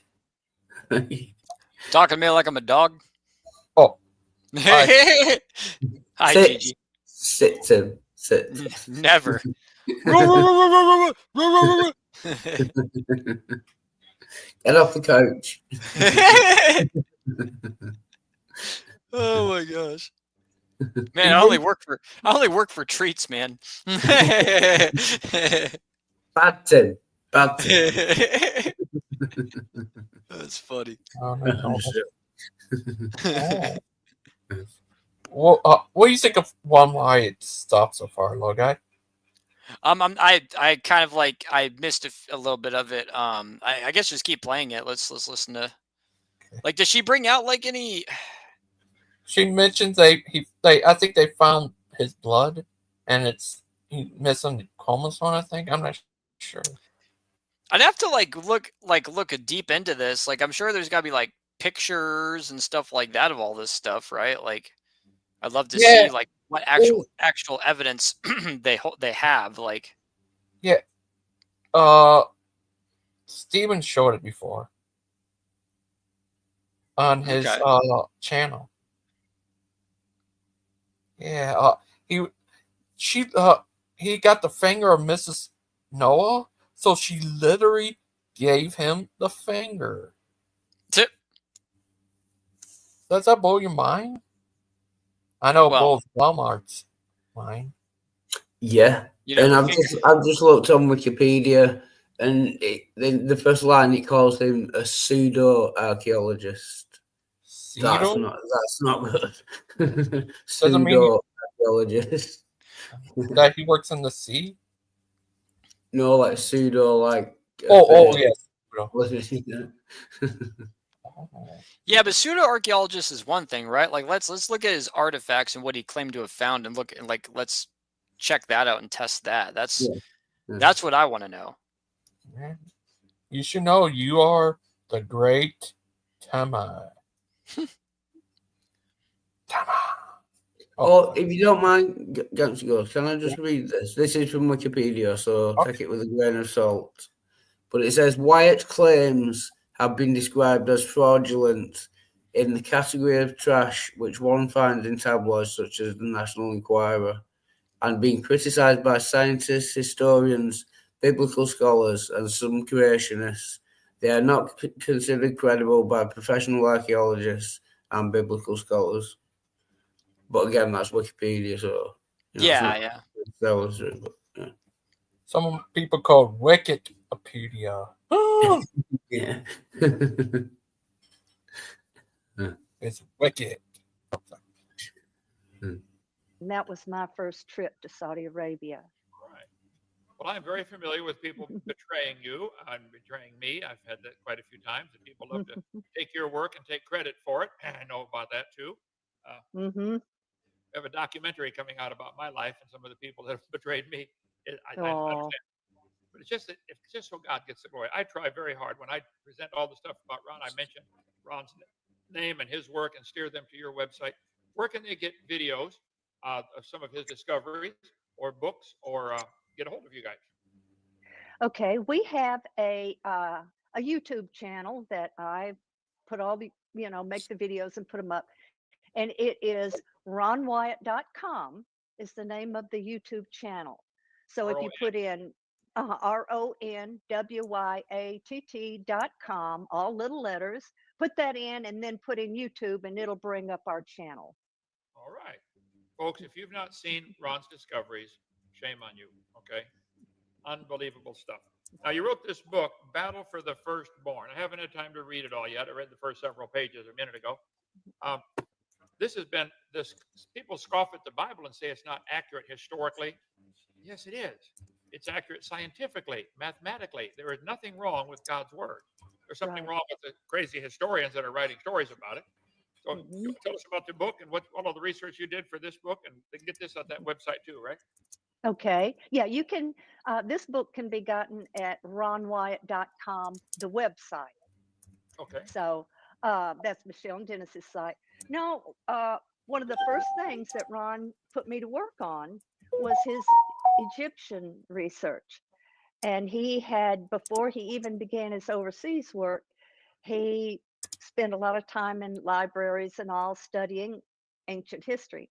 Speaker 1: guy.
Speaker 3: Talking to me like I'm a dog.
Speaker 1: Oh.
Speaker 3: Hi,
Speaker 7: sit,
Speaker 3: Gigi.
Speaker 7: sit, Tim. Sit.
Speaker 3: Never.
Speaker 7: Get off the couch.
Speaker 3: Oh my gosh. Man, I only work for treats, man.
Speaker 7: Bad Tim. Bad Tim.
Speaker 3: That's funny.
Speaker 1: Oh,
Speaker 7: Shit.
Speaker 1: oh. Well, what do you think of One Wyatt's stuff so far, little guy?
Speaker 3: I kind of like I missed a little bit of it. I guess just keep playing it. Let's listen to. Like, does she bring out like any?
Speaker 1: She mentions I think they found his blood, and it's missing the chromosome. I think I'm not sure.
Speaker 3: I'd have to look deep into this. Like, I'm sure there's got to be like pictures and stuff like that of all this stuff, right? Like, I'd love to see like what actual evidence they have. Like,
Speaker 1: yeah, Steven showed it before on his channel. Yeah, he got the finger of Mrs. Noah, so she literally gave him the finger.
Speaker 3: Tip.
Speaker 1: Does that blow your mind? I know it blows Walmart's mind.
Speaker 7: Yeah,
Speaker 3: you know,
Speaker 7: and I've just looked on Wikipedia, and the first line it calls him a pseudo archaeologist. That's not good. Pseudo archaeologist.
Speaker 1: That he works in the sea?
Speaker 7: No, like pseudo, like
Speaker 1: yes.
Speaker 3: Yeah, but pseudo archaeologist is one thing, right? Like, let's look at his artifacts and what he claimed to have found, and let's check that out and test that. That's what I want to know.
Speaker 1: You should know you are the great Tama.
Speaker 7: If you don't mind, Gangster Ghost, can I just read this? This is from Wikipedia, so take it with a grain of salt. But it says Wyatt's claims have been described as fraudulent in the category of trash which one finds in tabloids such as the National Enquirer, and being criticised by scientists, historians, biblical scholars, and some creationists. They are not considered credible by professional archaeologists and biblical scholars. But again, that's Wikipedia, so
Speaker 3: yeah.
Speaker 1: Some people call Wikipedia.
Speaker 7: Yeah.
Speaker 1: It's wicked.
Speaker 9: And that was my first trip to Saudi Arabia.
Speaker 8: Right. Well, I'm very familiar with people betraying you and betraying me. I've had that quite a few times, and people love to take your work and take credit for it. I know about that too. I have a documentary coming out about my life and some of the people that have betrayed me. I understand. But it's just so God gets the glory. I try very hard when I present all the stuff about Ron. I mention Ron's name and his work and steer them to your website. Where can they get videos of some of his discoveries or books or get a hold of you guys?
Speaker 9: Okay, we have a YouTube channel that I put all the, make the videos and put them up. And it is ronwyatt.com is the name of the YouTube channel. So if you put in RONWYATT.com, all little letters, put that in and then put in YouTube and it'll bring up our channel.
Speaker 8: All right. Folks, if you've not seen Ron's discoveries, shame on you, okay? Unbelievable stuff. Now, you wrote this book, Battle for the Firstborn. I haven't had time to read it all yet. I read the first several pages a minute ago. People scoff at the Bible and say it's not accurate historically. Yes, it is. It's accurate scientifically, mathematically. There is nothing wrong with God's word. There's something wrong with the crazy historians that are writing stories about it. So tell us about the book and what all the research you did for this book, and they can get this on that website too, right?
Speaker 9: Okay. Yeah, you can. This book can be gotten at ronwyatt.com, the website.
Speaker 8: Okay.
Speaker 9: So that's Michelle and Dennis's site. No, one of the first things that Ron put me to work on was his Egyptian research. And he had, before he even began his overseas work, he spent a lot of time in libraries and all studying ancient history.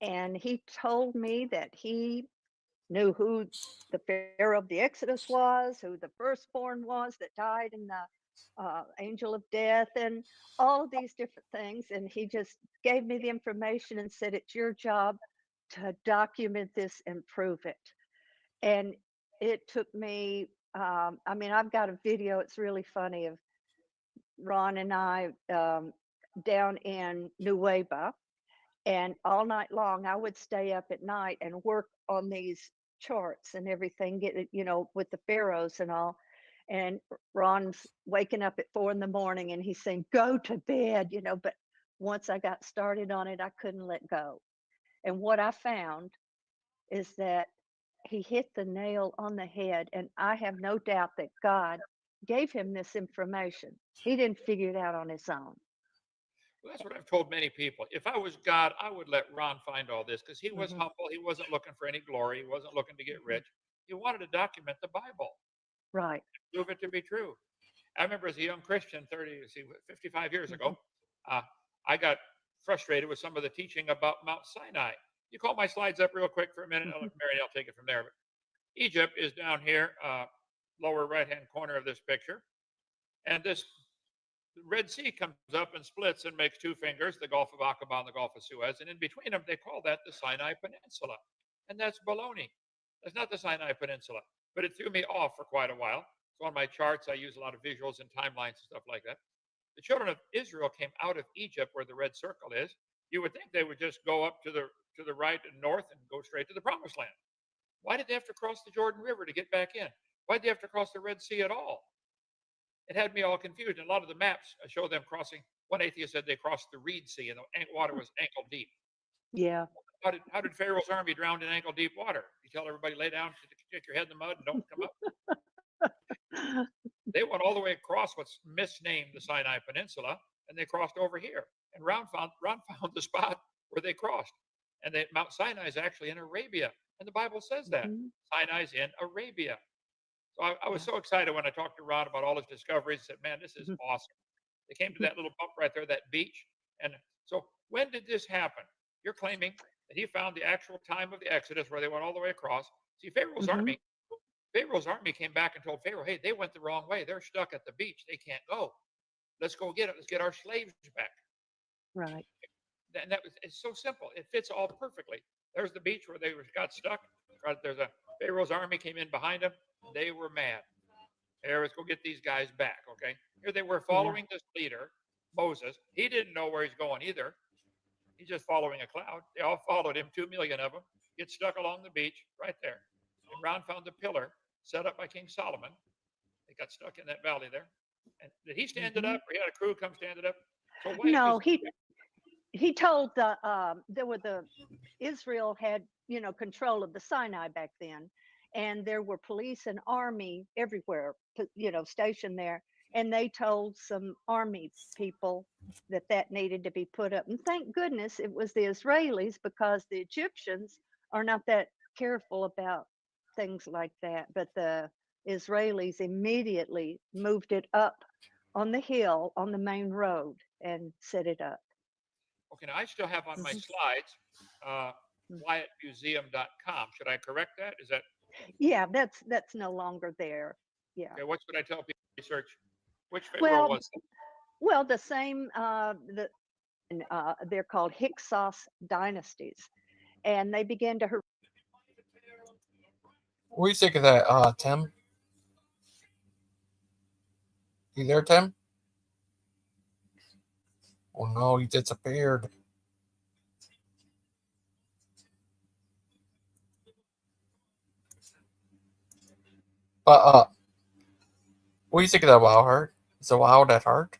Speaker 9: And he told me that he knew who the Pharaoh of the Exodus was, who the firstborn was that died in the angel of death, and all of these different things. And he just gave me the information and said, it's your job to document this and prove it. And it took me, I mean, I've got a video, it's really funny, of Ron and I down in Nueva. And all night long, I would stay up at night and work on these charts and everything, get it, with the pharaohs and all. And Ron's waking up at 4 a.m. and he's saying, go to bed, but once I got started on it, I couldn't let go. And what I found is that he hit the nail on the head. And I have no doubt that God gave him this information. He didn't figure it out on his own.
Speaker 8: Well, that's what I've told many people. If I was God, I would let Ron find all this because he was humble. He wasn't looking for any glory. He wasn't looking to get rich. He wanted to document the Bible,
Speaker 9: Right.
Speaker 8: prove it to be true. I remember as a young Christian, 55 years ago, I got frustrated with some of the teaching about Mount Sinai. You call my slides up real quick for a minute. Mary, I'll take it from there. But Egypt is down here, lower right-hand corner of this picture. And this Red Sea comes up and splits and makes two fingers, the Gulf of Aqaba and the Gulf of Suez. And in between them, they call that the Sinai Peninsula. And that's baloney. That's not the Sinai Peninsula. But it threw me off for quite a while. So on my charts, I use a lot of visuals and timelines and stuff like that. The children of Israel came out of Egypt where the red circle is. You would think they would just go up to the right and north and go straight to the Promised Land. Why did they have to cross the Jordan River to get back in? Why did they have to cross the Red Sea at all? It had me all confused. And a lot of the maps show them crossing. One atheist said they crossed the Reed Sea and the water was ankle deep.
Speaker 9: Yeah.
Speaker 8: How did Pharaoh's army drown in ankle deep water? You tell everybody lay down, stick your head in the mud, and don't come up. They went all the way across what's misnamed the Sinai Peninsula, and they crossed over here. And Ron found the spot where they crossed. And Mount Sinai is actually in Arabia, and the Bible says that Sinai's in Arabia. So I was so excited when I talked to Ron about all his discoveries. I said, man, this is awesome. They came to that little bump right there, that beach. And so when did this happen? You're claiming that he found the actual time of the Exodus where they went all the way across. See, Pharaoh's army came back and told Pharaoh, hey, they went the wrong way. They're stuck at the beach. They can't go. Let's go get it. Let's get our slaves back.
Speaker 9: Right.
Speaker 8: And it's so simple. It fits all perfectly. There's the beach where they got stuck. Pharaoh's army came in behind them. They were mad. Here, let's go get these guys back, okay? Here they were following this leader, Moses. He didn't know where he's going either. He's just following a cloud. They all followed him, 2 million of them, get stuck along the beach right there. And Ron found the pillar set up by King Solomon. They got stuck in that valley there. And did he stand it up, or he had a crew come stand it up? So
Speaker 9: no, he told Israel had control of the Sinai back then, and there were police and army everywhere, stationed there. And they told some army people that needed to be put up. And thank goodness it was the Israelis, because the Egyptians are not that careful about things like that. But the Israelis immediately moved it up on the hill on the main road and set it up.
Speaker 8: Okay, now I still have on my slides WyattMuseum.com. Should I correct that? Is that?
Speaker 9: Yeah, that's no longer there. Yeah.
Speaker 8: Okay, what should I tell people to research? Which Pharaoh was that?
Speaker 9: Well, the same. They're called Hyksos dynasties, and they began to.
Speaker 1: What do you think of that, Tim? You there, Tim? Oh no, he disappeared. But what do you think of that wild heart? Is it wild at heart?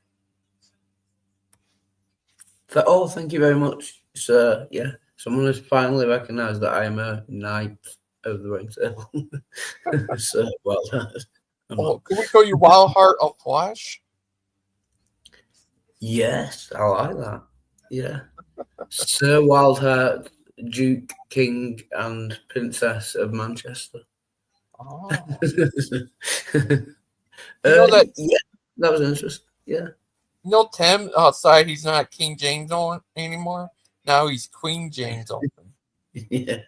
Speaker 7: Thank you very much, sir. Yeah, someone has finally recognised that I am a knight of the ring table. So, well done.
Speaker 1: Can we call you Wild Heart of Flesh?
Speaker 7: Yes, I like that. Yeah. Sir Wildheart, Duke, King, and Princess of Manchester.
Speaker 1: Oh.
Speaker 7: Yeah, that was interesting. Yeah.
Speaker 1: Tim outside, he's not King James anymore. Now he's Queen James open.
Speaker 7: Yeah.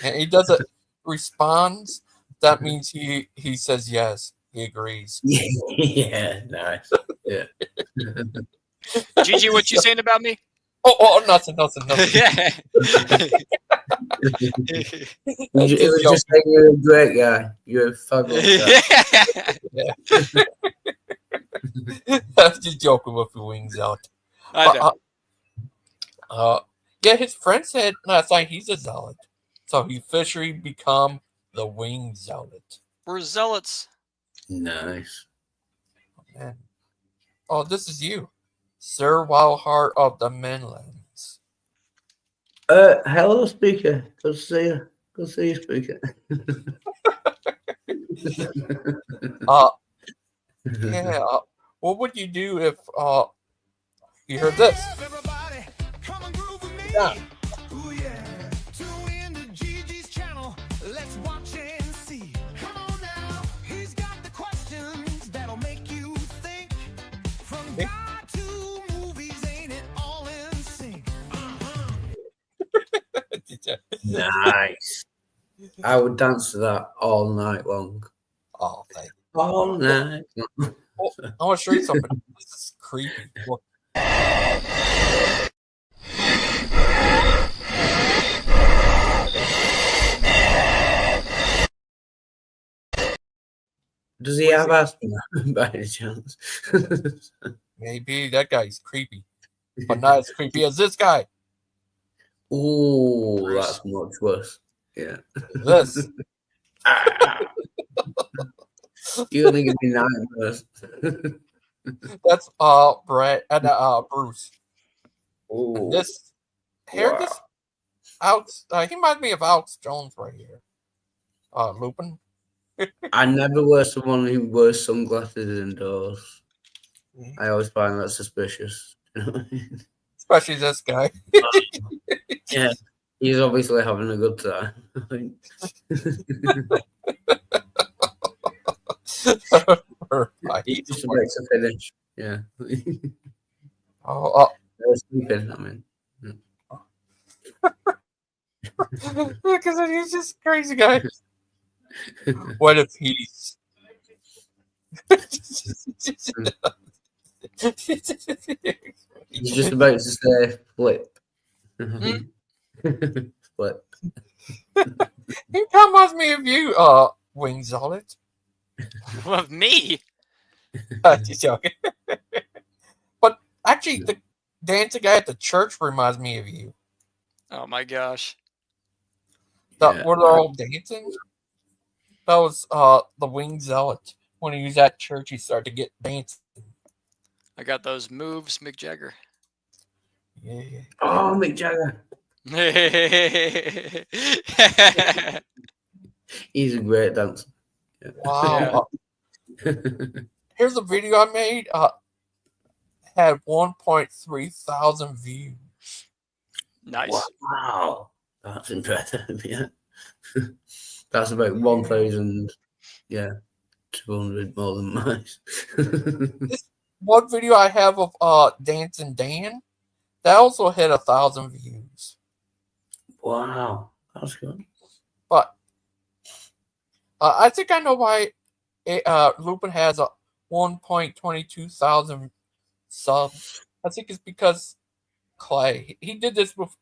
Speaker 1: And he doesn't responds. That means he says yes. He agrees.
Speaker 7: Yeah, nice. Yeah.
Speaker 3: Gigi, what you saying about me?
Speaker 1: Oh, nothing.
Speaker 3: Yeah.
Speaker 7: It was just saying you're a great guy. You're a fabulous guy.
Speaker 1: That's just joking with your wings out.
Speaker 3: I know.
Speaker 1: Yeah, his friend said last night he's a zealot, so he officially become the wing zealot.
Speaker 3: We're zealots.
Speaker 7: Nice.
Speaker 1: Man. Oh, this is you, Sir Wildheart of the Mainlands.
Speaker 7: Hello, speaker. Good to see you. Good to see you, speaker.
Speaker 1: Yeah. What would you do if you heard this? Yeah.
Speaker 6: Ooh, yeah. Tune in to Gigi's channel. Let's watch and see. Come on now. He's got the questions that'll make you think. From God to movies, ain't it all in sync?
Speaker 7: Nice. I would dance to that all night long.
Speaker 1: Oh, thank you.
Speaker 7: All night long.
Speaker 1: Oh, I want to show you something. This is creepy. Look.
Speaker 7: Does he have asthma by any chance?
Speaker 1: Maybe that guy's creepy, but not as creepy as this guy.
Speaker 7: Ooh, that's much worse. Yeah.
Speaker 1: This.
Speaker 7: You're gonna give me nightmares.
Speaker 1: That's Brett and Bruce.
Speaker 7: Ooh.
Speaker 1: And this here, this Alex. He reminds me of Alex Jones right here. Lupin.
Speaker 7: I never wear someone who wears sunglasses indoors. I always find that suspicious.
Speaker 1: Especially this guy.
Speaker 7: Yeah, he's obviously having a good time. He just makes a finish. Yeah. Sleeping, I mean.
Speaker 1: Because he's just a crazy guy. What if he's
Speaker 7: He's just about to say flip. Flip.
Speaker 1: He reminds me of you, Wing Zealot.
Speaker 3: Of me?
Speaker 1: Just joking. But actually, the dancing guy at the church reminds me of you.
Speaker 3: Oh my gosh.
Speaker 1: Were they all dancing? That was the Wing Zealot. When he was at church, he started to get dancing.
Speaker 3: I got those moves, Mick Jagger.
Speaker 1: Yeah.
Speaker 7: Oh, Mick Jagger. He's a great dancer. Yeah.
Speaker 1: Wow. Here's a video I made. Had 1.3 thousand views.
Speaker 3: Nice.
Speaker 7: Wow. That's impressive. Yeah. That's about 1,000. Yeah. 200 more than mine.
Speaker 1: This one video I have of Dancing Dan, that also hit 1,000 views.
Speaker 7: Wow. That's good.
Speaker 1: But I think I know why Lupin has a 1.22 thousand subs. I think it's because Clay. He did this with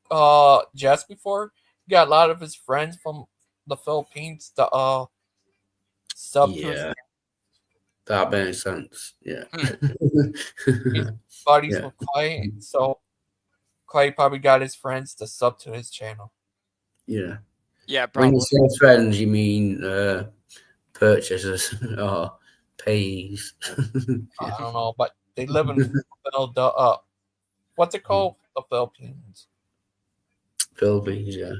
Speaker 1: Jess before. He got a lot of his friends from the Philippines to sub to his.
Speaker 7: That makes sense. Yeah.
Speaker 1: Buddies with Clay, so Clay probably got his friends to sub to his channel.
Speaker 7: Yeah.
Speaker 3: Yeah, probably.
Speaker 7: When you say friends, you mean purchasers or pays?
Speaker 1: I don't know, but they live in what's it called? The Philippines.
Speaker 7: Philippines, yeah.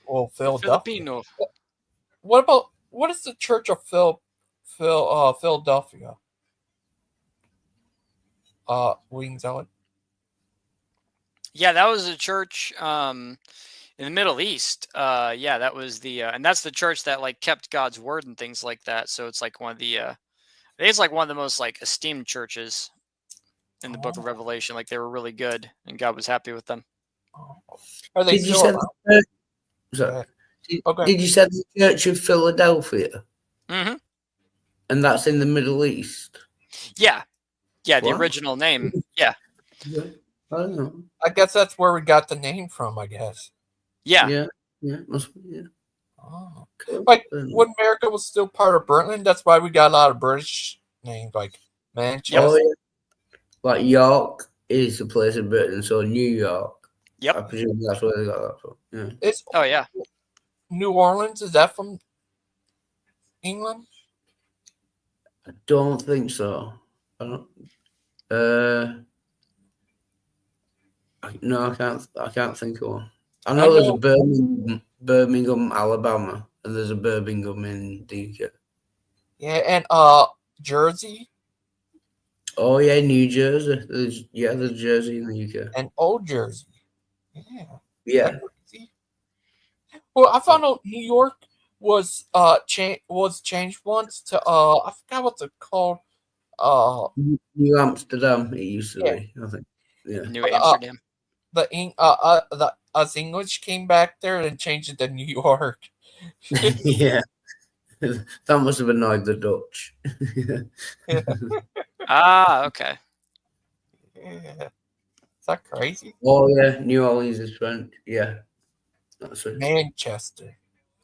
Speaker 1: Well, Philadelphia.
Speaker 3: Filipino.
Speaker 1: What is the Church of Philadelphia? Wings Zealot.
Speaker 3: Yeah, that was a church in the Middle East. Yeah, that was the and that's the church that like kept God's word and things like that. So it's like one of the I think it's like one of the most like esteemed churches in the book of Revelation. Like they were really good and God was happy with them.
Speaker 1: Are they
Speaker 7: Did you
Speaker 1: still
Speaker 7: say
Speaker 1: around?
Speaker 7: the church? Sorry.
Speaker 1: Yeah.
Speaker 7: Did,
Speaker 1: Okay.
Speaker 7: did you say the Church of Philadelphia?
Speaker 3: Mm-hmm.
Speaker 7: And that's in the Middle East?
Speaker 3: Yeah. Yeah, the
Speaker 7: Wow.
Speaker 3: original name. Yeah.
Speaker 7: Yeah. I don't know.
Speaker 1: I guess that's where we got the name from, I guess.
Speaker 3: Yeah.
Speaker 7: Yeah. Yeah. Must be, yeah.
Speaker 1: Oh.
Speaker 7: Cool.
Speaker 1: Like when America was still part of Britain, that's why we got a lot of British names like Manchester.
Speaker 7: Oh, yeah. Like York is a place in Britain, so New York.
Speaker 3: Yep.
Speaker 7: I presume that's where they got that from. Yeah.
Speaker 1: It's
Speaker 3: Oh yeah.
Speaker 1: New Orleans, is that from England?
Speaker 7: I don't think so. I don't. No, I can't think of one. I know there's a Birmingham, Alabama, and there's a Birmingham in the UK.
Speaker 1: Yeah, and Jersey
Speaker 7: Oh yeah, New Jersey. There's Jersey in the UK.
Speaker 1: and Old Jersey. Yeah.
Speaker 7: Yeah.
Speaker 1: Well, I found out New York was changed once to I forgot what's it called.
Speaker 7: New Amsterdam. It used to be, I think. Yeah.
Speaker 3: New Amsterdam.
Speaker 1: The us English came back there and changed it to New York.
Speaker 7: Yeah. That must have annoyed the Dutch.
Speaker 3: Ah, okay.
Speaker 1: Yeah. Is that crazy?
Speaker 7: Oh yeah, New Orleans is French. Yeah. That's it.
Speaker 1: Manchester.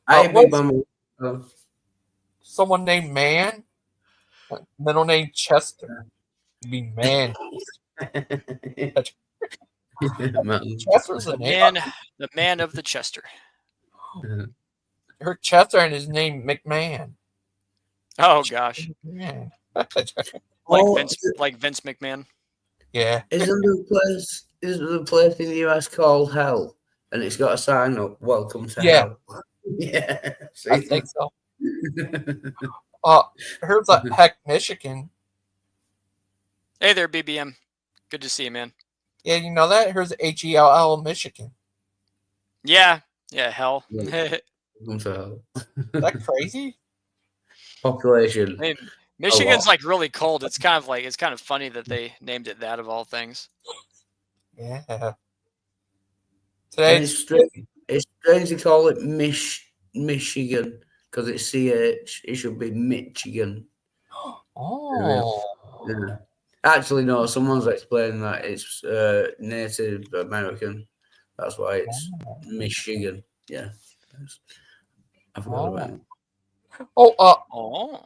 Speaker 7: I
Speaker 1: what's-
Speaker 7: oh.
Speaker 1: Someone named Man, middle name Chester. It'd be Man.
Speaker 7: Man.
Speaker 1: Chester's the name.
Speaker 3: The man of the Chester.
Speaker 1: Her Chester and his name McMahon.
Speaker 3: Oh gosh.
Speaker 1: Man.
Speaker 3: Like Vince McMahon.
Speaker 1: Yeah.
Speaker 7: Isn't there a place in the US called Hell? And it's got a sign up, welcome to
Speaker 1: Yeah.
Speaker 7: Hell. Yeah.
Speaker 1: I think so. Here's Heck, Michigan.
Speaker 3: Hey there, BBM. Good to see you, man.
Speaker 1: Yeah, you know that? Here's HELL, Michigan.
Speaker 3: Yeah. Yeah, hell.
Speaker 7: Yeah. Welcome to Hell.
Speaker 1: Is that crazy?
Speaker 7: Population.
Speaker 3: I mean, Michigan's like really cold. It's kind of funny that they named it that of all things.
Speaker 1: Yeah.
Speaker 7: And it's strange to call it Michigan because it's CH. It should be Michigan.
Speaker 1: Oh.
Speaker 7: Yeah. Actually, no. Someone's explained that it's Native American. That's why it's Michigan. Yeah. I forgot about it.
Speaker 3: Oh.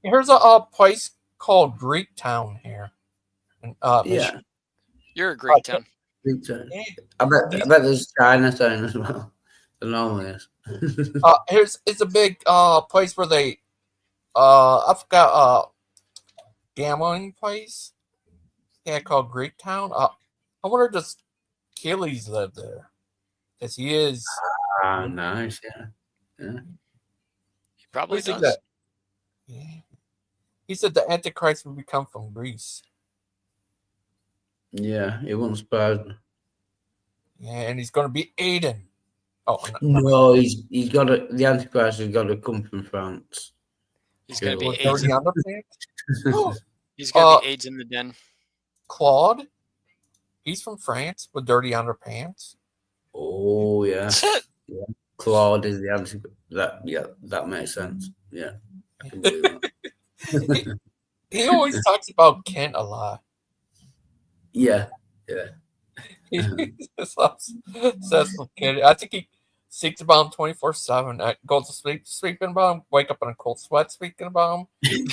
Speaker 1: Here's a place called Greek Town here. In,
Speaker 7: Yeah.
Speaker 1: Michigan.
Speaker 3: You're a Greek town.
Speaker 7: Greek Town. I bet there's Chinatown as well. There normally is.
Speaker 1: It's a big place where they I forgot gambling place. Yeah, called Greek Town. I wonder does Achilles live there? Because he is.
Speaker 7: Ah, nice. Yeah.
Speaker 3: He probably
Speaker 1: Who's
Speaker 3: does.
Speaker 1: that? Yeah. He said the Antichrist would become from Greece.
Speaker 7: Yeah, it wouldn't surprise me.
Speaker 1: Yeah, and he's going to be Aiden. Oh
Speaker 7: no, he's got the Antichrist has got to come from France.
Speaker 3: He's going to be
Speaker 1: With dirty
Speaker 3: AIDS.
Speaker 1: underpants.
Speaker 3: He's going to be AIDS in the den.
Speaker 1: Claude. He's from France with dirty underpants.
Speaker 7: Oh yeah. Yeah. Claude is the Antichrist. That makes sense. Yeah, I can believe that.
Speaker 1: He always talks about Kent a lot.
Speaker 7: Yeah.
Speaker 1: He says from Kent. I think he thinks about him 24/7. Goes to sleep speaking about him. Wake up in a cold sweat speaking about him.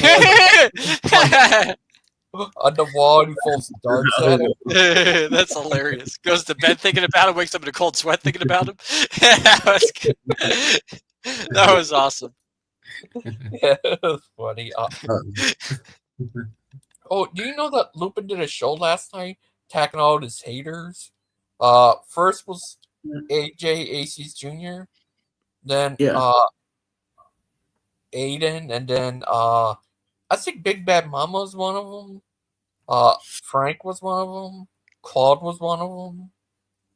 Speaker 1: On the wall, he falls darts at him.
Speaker 3: That's hilarious. Goes to bed thinking about him, wakes up in a cold sweat thinking about him. That was good. That was awesome.
Speaker 1: Yeah, it was funny. Oh, do you know that Lupin did a show last night attacking all his haters? First was AJ Aces Jr., then Aiden, and then I think Big Bad Mama was one of them. Frank was one of them. Claude was one of them.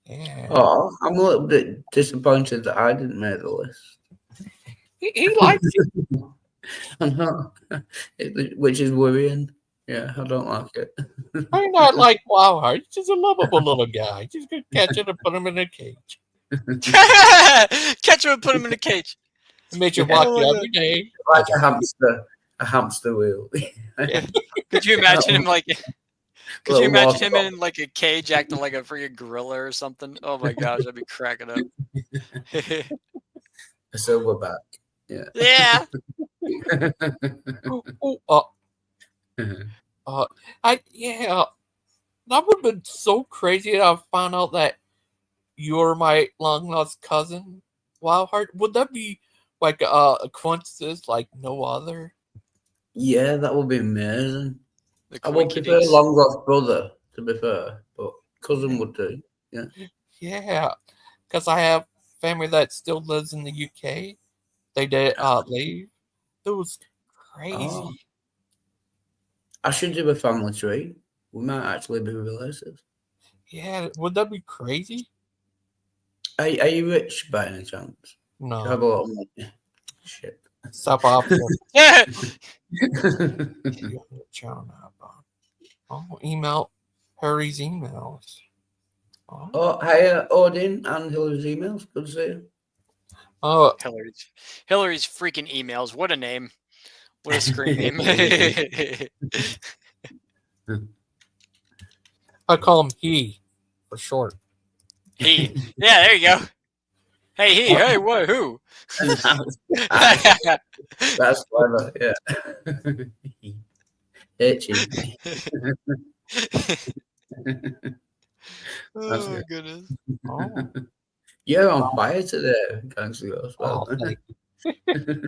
Speaker 1: Yeah.
Speaker 7: Oh, I'm a little bit disappointed that I didn't make the list.
Speaker 1: He liked it.
Speaker 7: I know, which is worrying. Yeah, I don't like it.
Speaker 1: I not like Wildheart. He's just a lovable little guy. Just gonna catch him and put him in a cage.
Speaker 3: Catch him and put him in a cage.
Speaker 1: And make you
Speaker 7: Yeah.
Speaker 1: watch
Speaker 3: Oh
Speaker 1: it
Speaker 3: my
Speaker 1: every day.
Speaker 7: Like a hamster wheel.
Speaker 1: Yeah.
Speaker 3: Could you imagine him like? Could you
Speaker 7: Little
Speaker 3: imagine him
Speaker 7: walk-up.
Speaker 3: in like a cage acting like a freaking gorilla or something? Oh my gosh, I'd be cracking up.
Speaker 7: A silverback. Yeah.
Speaker 3: Yeah.
Speaker 1: That would have been so crazy that I found out that you're my long lost cousin, Wildheart. Would that be like a coincidence like no other?
Speaker 7: Yeah, that would be amazing.
Speaker 3: The
Speaker 7: I would prefer
Speaker 3: Quinkies.
Speaker 7: long lost brother, to be fair, but cousin would do. Yeah.
Speaker 1: Yeah, because I have family that still lives in the UK. They did leave. It was crazy.
Speaker 7: Oh. I should do a family tree. We might actually be relatives.
Speaker 1: Yeah, would that be crazy?
Speaker 7: Are you rich by any chance?
Speaker 1: No.
Speaker 7: Do you have a lot of money? Shit.
Speaker 1: Stop off.
Speaker 3: Yeah.
Speaker 1: Oh, email Harry's emails.
Speaker 7: Oh, hi, Odin and Hillary's emails. Good to see you.
Speaker 1: Oh,
Speaker 3: Hillary's freaking emails. What a name. What a screen name.
Speaker 1: I call him he for short.
Speaker 3: He. Yeah, there you go. Hey, he. Hey, what? Who?
Speaker 7: That's clever. Yeah. Itchy.
Speaker 3: Oh, goodness.
Speaker 1: Oh,
Speaker 7: You're on fire today, Gangster Ghost.
Speaker 1: oh,
Speaker 7: Well.
Speaker 1: thank you.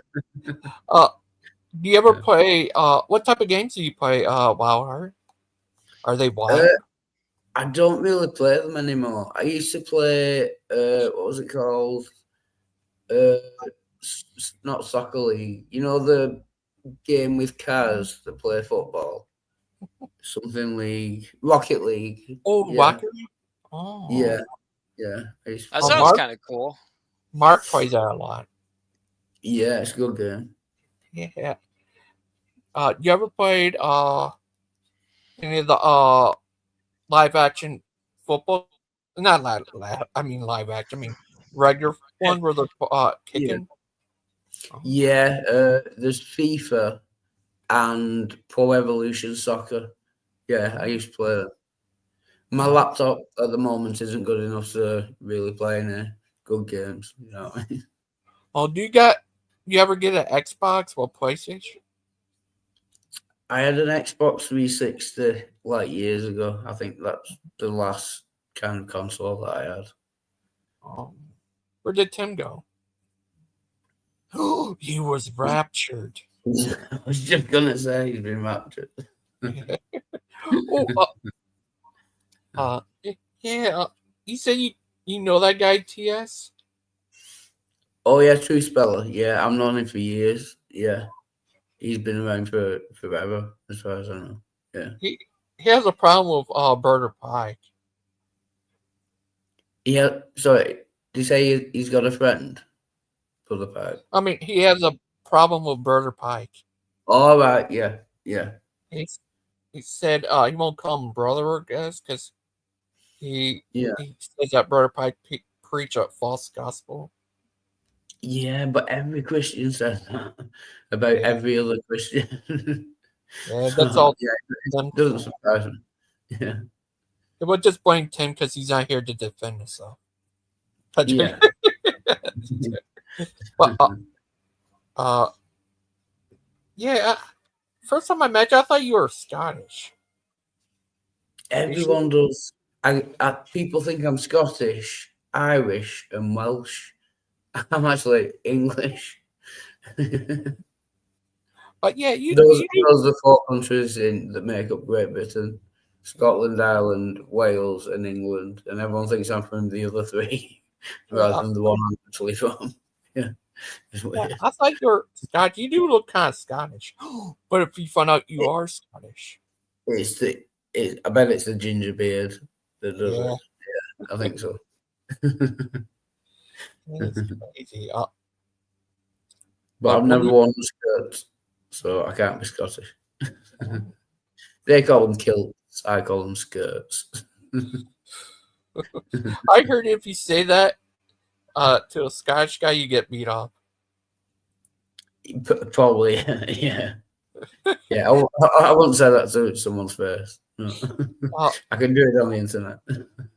Speaker 1: Do you ever play? What type of games do you play? Wildheart? Are they wild?
Speaker 7: I don't really play them anymore. I used to play. What was it called? Not soccer league. You know the game with cars that play football. Something league, Rocket League.
Speaker 1: Oh,
Speaker 7: Yeah.
Speaker 1: Rocket League? Oh,
Speaker 7: Yeah. That
Speaker 3: That sounds kind of cool.
Speaker 1: Mark plays that a lot.
Speaker 7: Yeah, it's a good game.
Speaker 1: Yeah. You ever played any of the live action football? Not live. I mean live action. I mean regular one where they're kicking.
Speaker 7: Yeah. There's FIFA and Pro Evolution Soccer. Yeah, I used to play that. My laptop at the moment isn't good enough to really play any good games. You know what I mean?
Speaker 1: Oh, you ever get an Xbox or PlayStation?
Speaker 7: I had an Xbox 360 like years ago. I think that's the last kind of console that I had.
Speaker 1: Where did Tim go? Oh, he was raptured.
Speaker 7: I was just gonna say he's been raptured.
Speaker 1: Yeah. You said you know that guy TS?
Speaker 7: Oh yeah, True Speller. Yeah, I've known him for years. Yeah, he's been around for forever, as far as I know. Yeah.
Speaker 1: He has a problem with Burger Pike.
Speaker 7: Yeah. Sorry, did you say he's got a friend? Brother Pike.
Speaker 1: I mean, he has a problem with Burger Pike.
Speaker 7: All right. Yeah. Yeah.
Speaker 1: He said he won't call him brother, I guess, because he says that Brother Pike preach a false gospel.
Speaker 7: Yeah, but every Christian says that about every other Christian.
Speaker 1: Yeah, that's all.
Speaker 7: Yeah, it doesn't surprise me. Yeah.
Speaker 1: It would just blame Tim because he's not here to defend himself.
Speaker 7: Yeah.
Speaker 1: But yeah. First time I met you, I thought you were Scottish.
Speaker 7: Everyone does. People think I'm Scottish, Irish, and Welsh. I'm actually English.
Speaker 1: But yeah,
Speaker 7: those are the four countries that make up Great Britain: Scotland, Ireland, Wales, and England. And everyone thinks I'm from the other three, rather than the one I'm actually from. Yeah, it's weird.
Speaker 1: Yeah, I thought you were Scottish. You do look kind of Scottish, but if you find out you are Scottish,
Speaker 7: I bet it's the ginger beard that does it. Yeah, I think so.
Speaker 1: That's crazy.
Speaker 7: But I've never worn a skirt, so I can't be Scottish. They call them kilts. I call them skirts.
Speaker 1: I heard if you say that to a Scottish guy, you get beat up.
Speaker 7: Probably, yeah. Yeah, I wouldn't say that to someone's face. No. I can do it on the internet.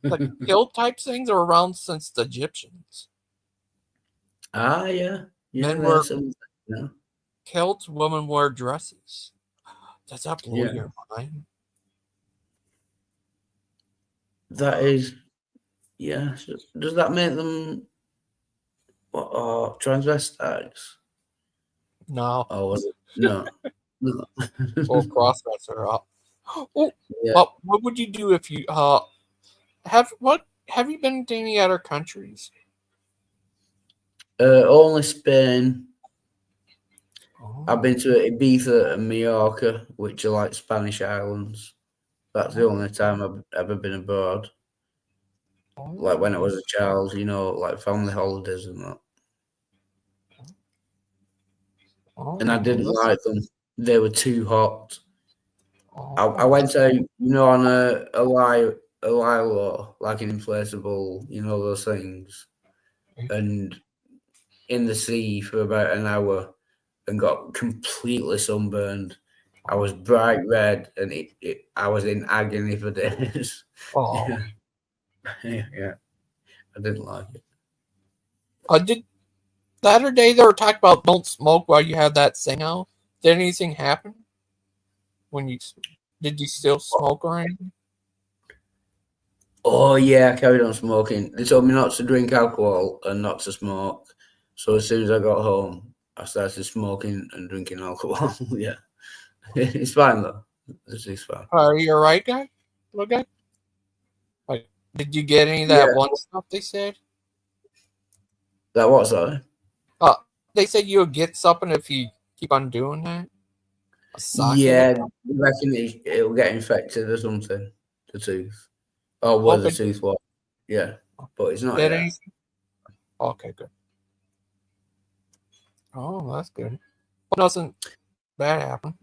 Speaker 1: The kilt type things are around since the Egyptians.
Speaker 7: Yeah.
Speaker 1: Men
Speaker 7: There's
Speaker 1: wear
Speaker 7: some,
Speaker 1: kilts, women wear dresses. Does that blow
Speaker 7: Yeah.
Speaker 1: your mind?
Speaker 7: That is, yeah. Does that make them transvestites?
Speaker 1: No.
Speaker 7: Oh, was it? No. No.
Speaker 1: Or crossdresser up. Oh,
Speaker 7: Yeah.
Speaker 1: what would you do if you have you been to any other countries?
Speaker 7: Only Spain.
Speaker 1: Oh.
Speaker 7: I've been to Ibiza and Mallorca, which are like Spanish islands. That's the only time I've ever been abroad. Like when I was a child, like family holidays and that. And I didn't like them. They were too hot. I went out, on a lilo, like an inflatable, those things, and in the sea for about an hour and got completely sunburned. I was bright red and I was in agony for days.
Speaker 1: Oh.
Speaker 7: Yeah. I didn't like it.
Speaker 1: Did the other day they were talking about don't smoke while you have that thing out? Did anything happen? Did you still smoke or anything?
Speaker 7: Oh yeah, I carried on smoking. They told me not to drink alcohol and not to smoke. So as soon as I got home, I started smoking and drinking alcohol. Yeah. It's fine though. This is fine.
Speaker 1: Are you alright, guy? Look, guy? Like, did you get any of that one stuff they said?
Speaker 7: That what, sorry?
Speaker 1: They said you'll get something if you keep on doing that.
Speaker 7: Yeah, I reckon it'll get infected or something. The tooth. Or where the tooth was. Yeah. But it's not yet.
Speaker 1: Okay, good. Oh, that's good. Nothing bad happened.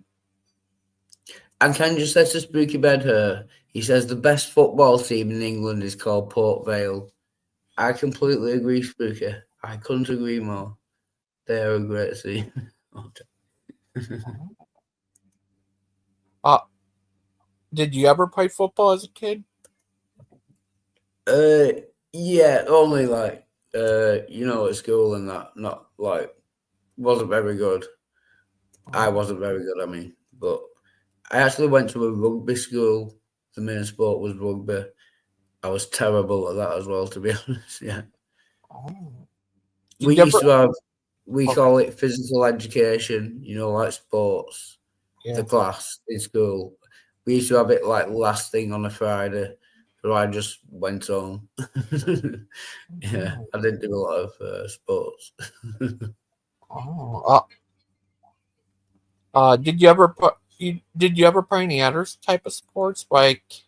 Speaker 7: And Ken just said to Spooky Bed here, he says the best football team in England is called Port Vale. I completely agree, Spooky. I couldn't agree more. They are a great team.
Speaker 1: Did you ever play football as a kid?
Speaker 7: Yeah, only like at school and that. Not like wasn't very good. I wasn't very good, I mean, but I actually went to a rugby school. The main sport was rugby. I was terrible at that as well, to be honest. Yeah. We used to have, call it physical education, like sports, the class in school. We used to have it like last thing on a Friday. So I just went home. Yeah, I didn't do a lot of sports.
Speaker 1: Did you ever play any other type of sports like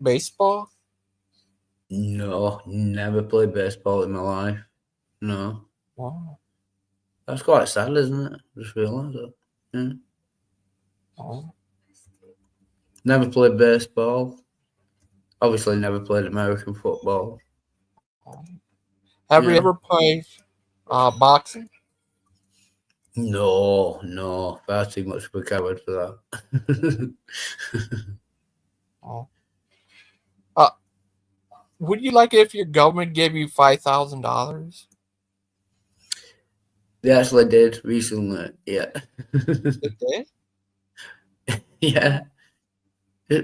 Speaker 1: baseball?
Speaker 7: No, never played baseball in my life. No.
Speaker 1: Wow.
Speaker 7: That's quite sad, isn't it? Just realised that. Yeah.
Speaker 1: Oh.
Speaker 7: Never played baseball. Obviously, never played American football.
Speaker 1: Have you ever played boxing?
Speaker 7: No. Far too much of a coward for that.
Speaker 1: Would you like it if your government gave you $5,000?
Speaker 7: They actually did recently. Yeah.
Speaker 1: They did?
Speaker 7: Yeah.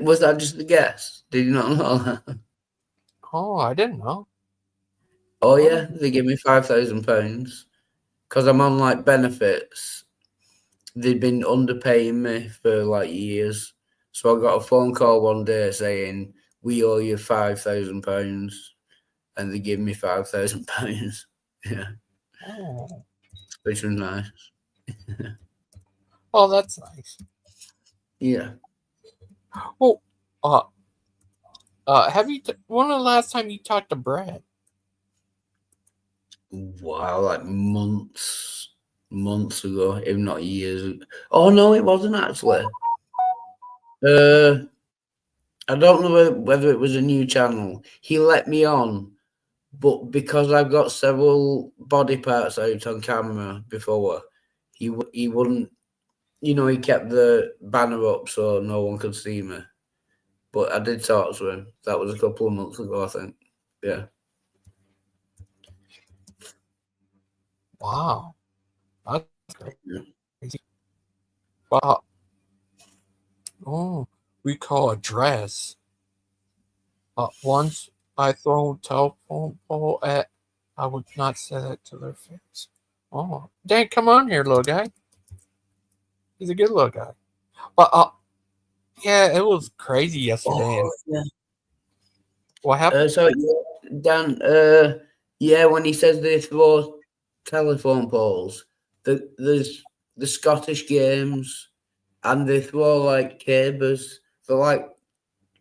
Speaker 7: Was that just a guess? Did you not know that?
Speaker 1: Oh, I didn't know.
Speaker 7: Oh yeah, they gave me £5,000 because I'm on like benefits. They'd been underpaying me for like years, so I got a phone call one day saying we owe you £5,000, and they gave me £5,000. Yeah, which was nice.
Speaker 1: Oh, that's nice.
Speaker 7: Yeah.
Speaker 1: Oh, have you? When was the last time you talked to Brad?
Speaker 7: Wow, like months. months ago, if not years. Oh no, it wasn't actually. I don't know whether it was a new channel. He let me on, but because I've got several body parts out on camera before, he wouldn't. You know, he kept the banner up so no one could see me. But I did talk to him. That was a couple of months ago, I think. Yeah.
Speaker 1: Wow. That's
Speaker 7: Yeah.
Speaker 1: crazy. Wow. Oh, we call a dress. Once I throw a telephone pole at, I would not say that to their face. Oh, Dan, come on here, little guy. He's a good little guy. But yeah, it was crazy yesterday. And
Speaker 7: Yeah.
Speaker 1: what happened?
Speaker 7: So Dan, yeah, when he says they throw telephone poles, there's the Scottish games, and they throw like cabers. They're like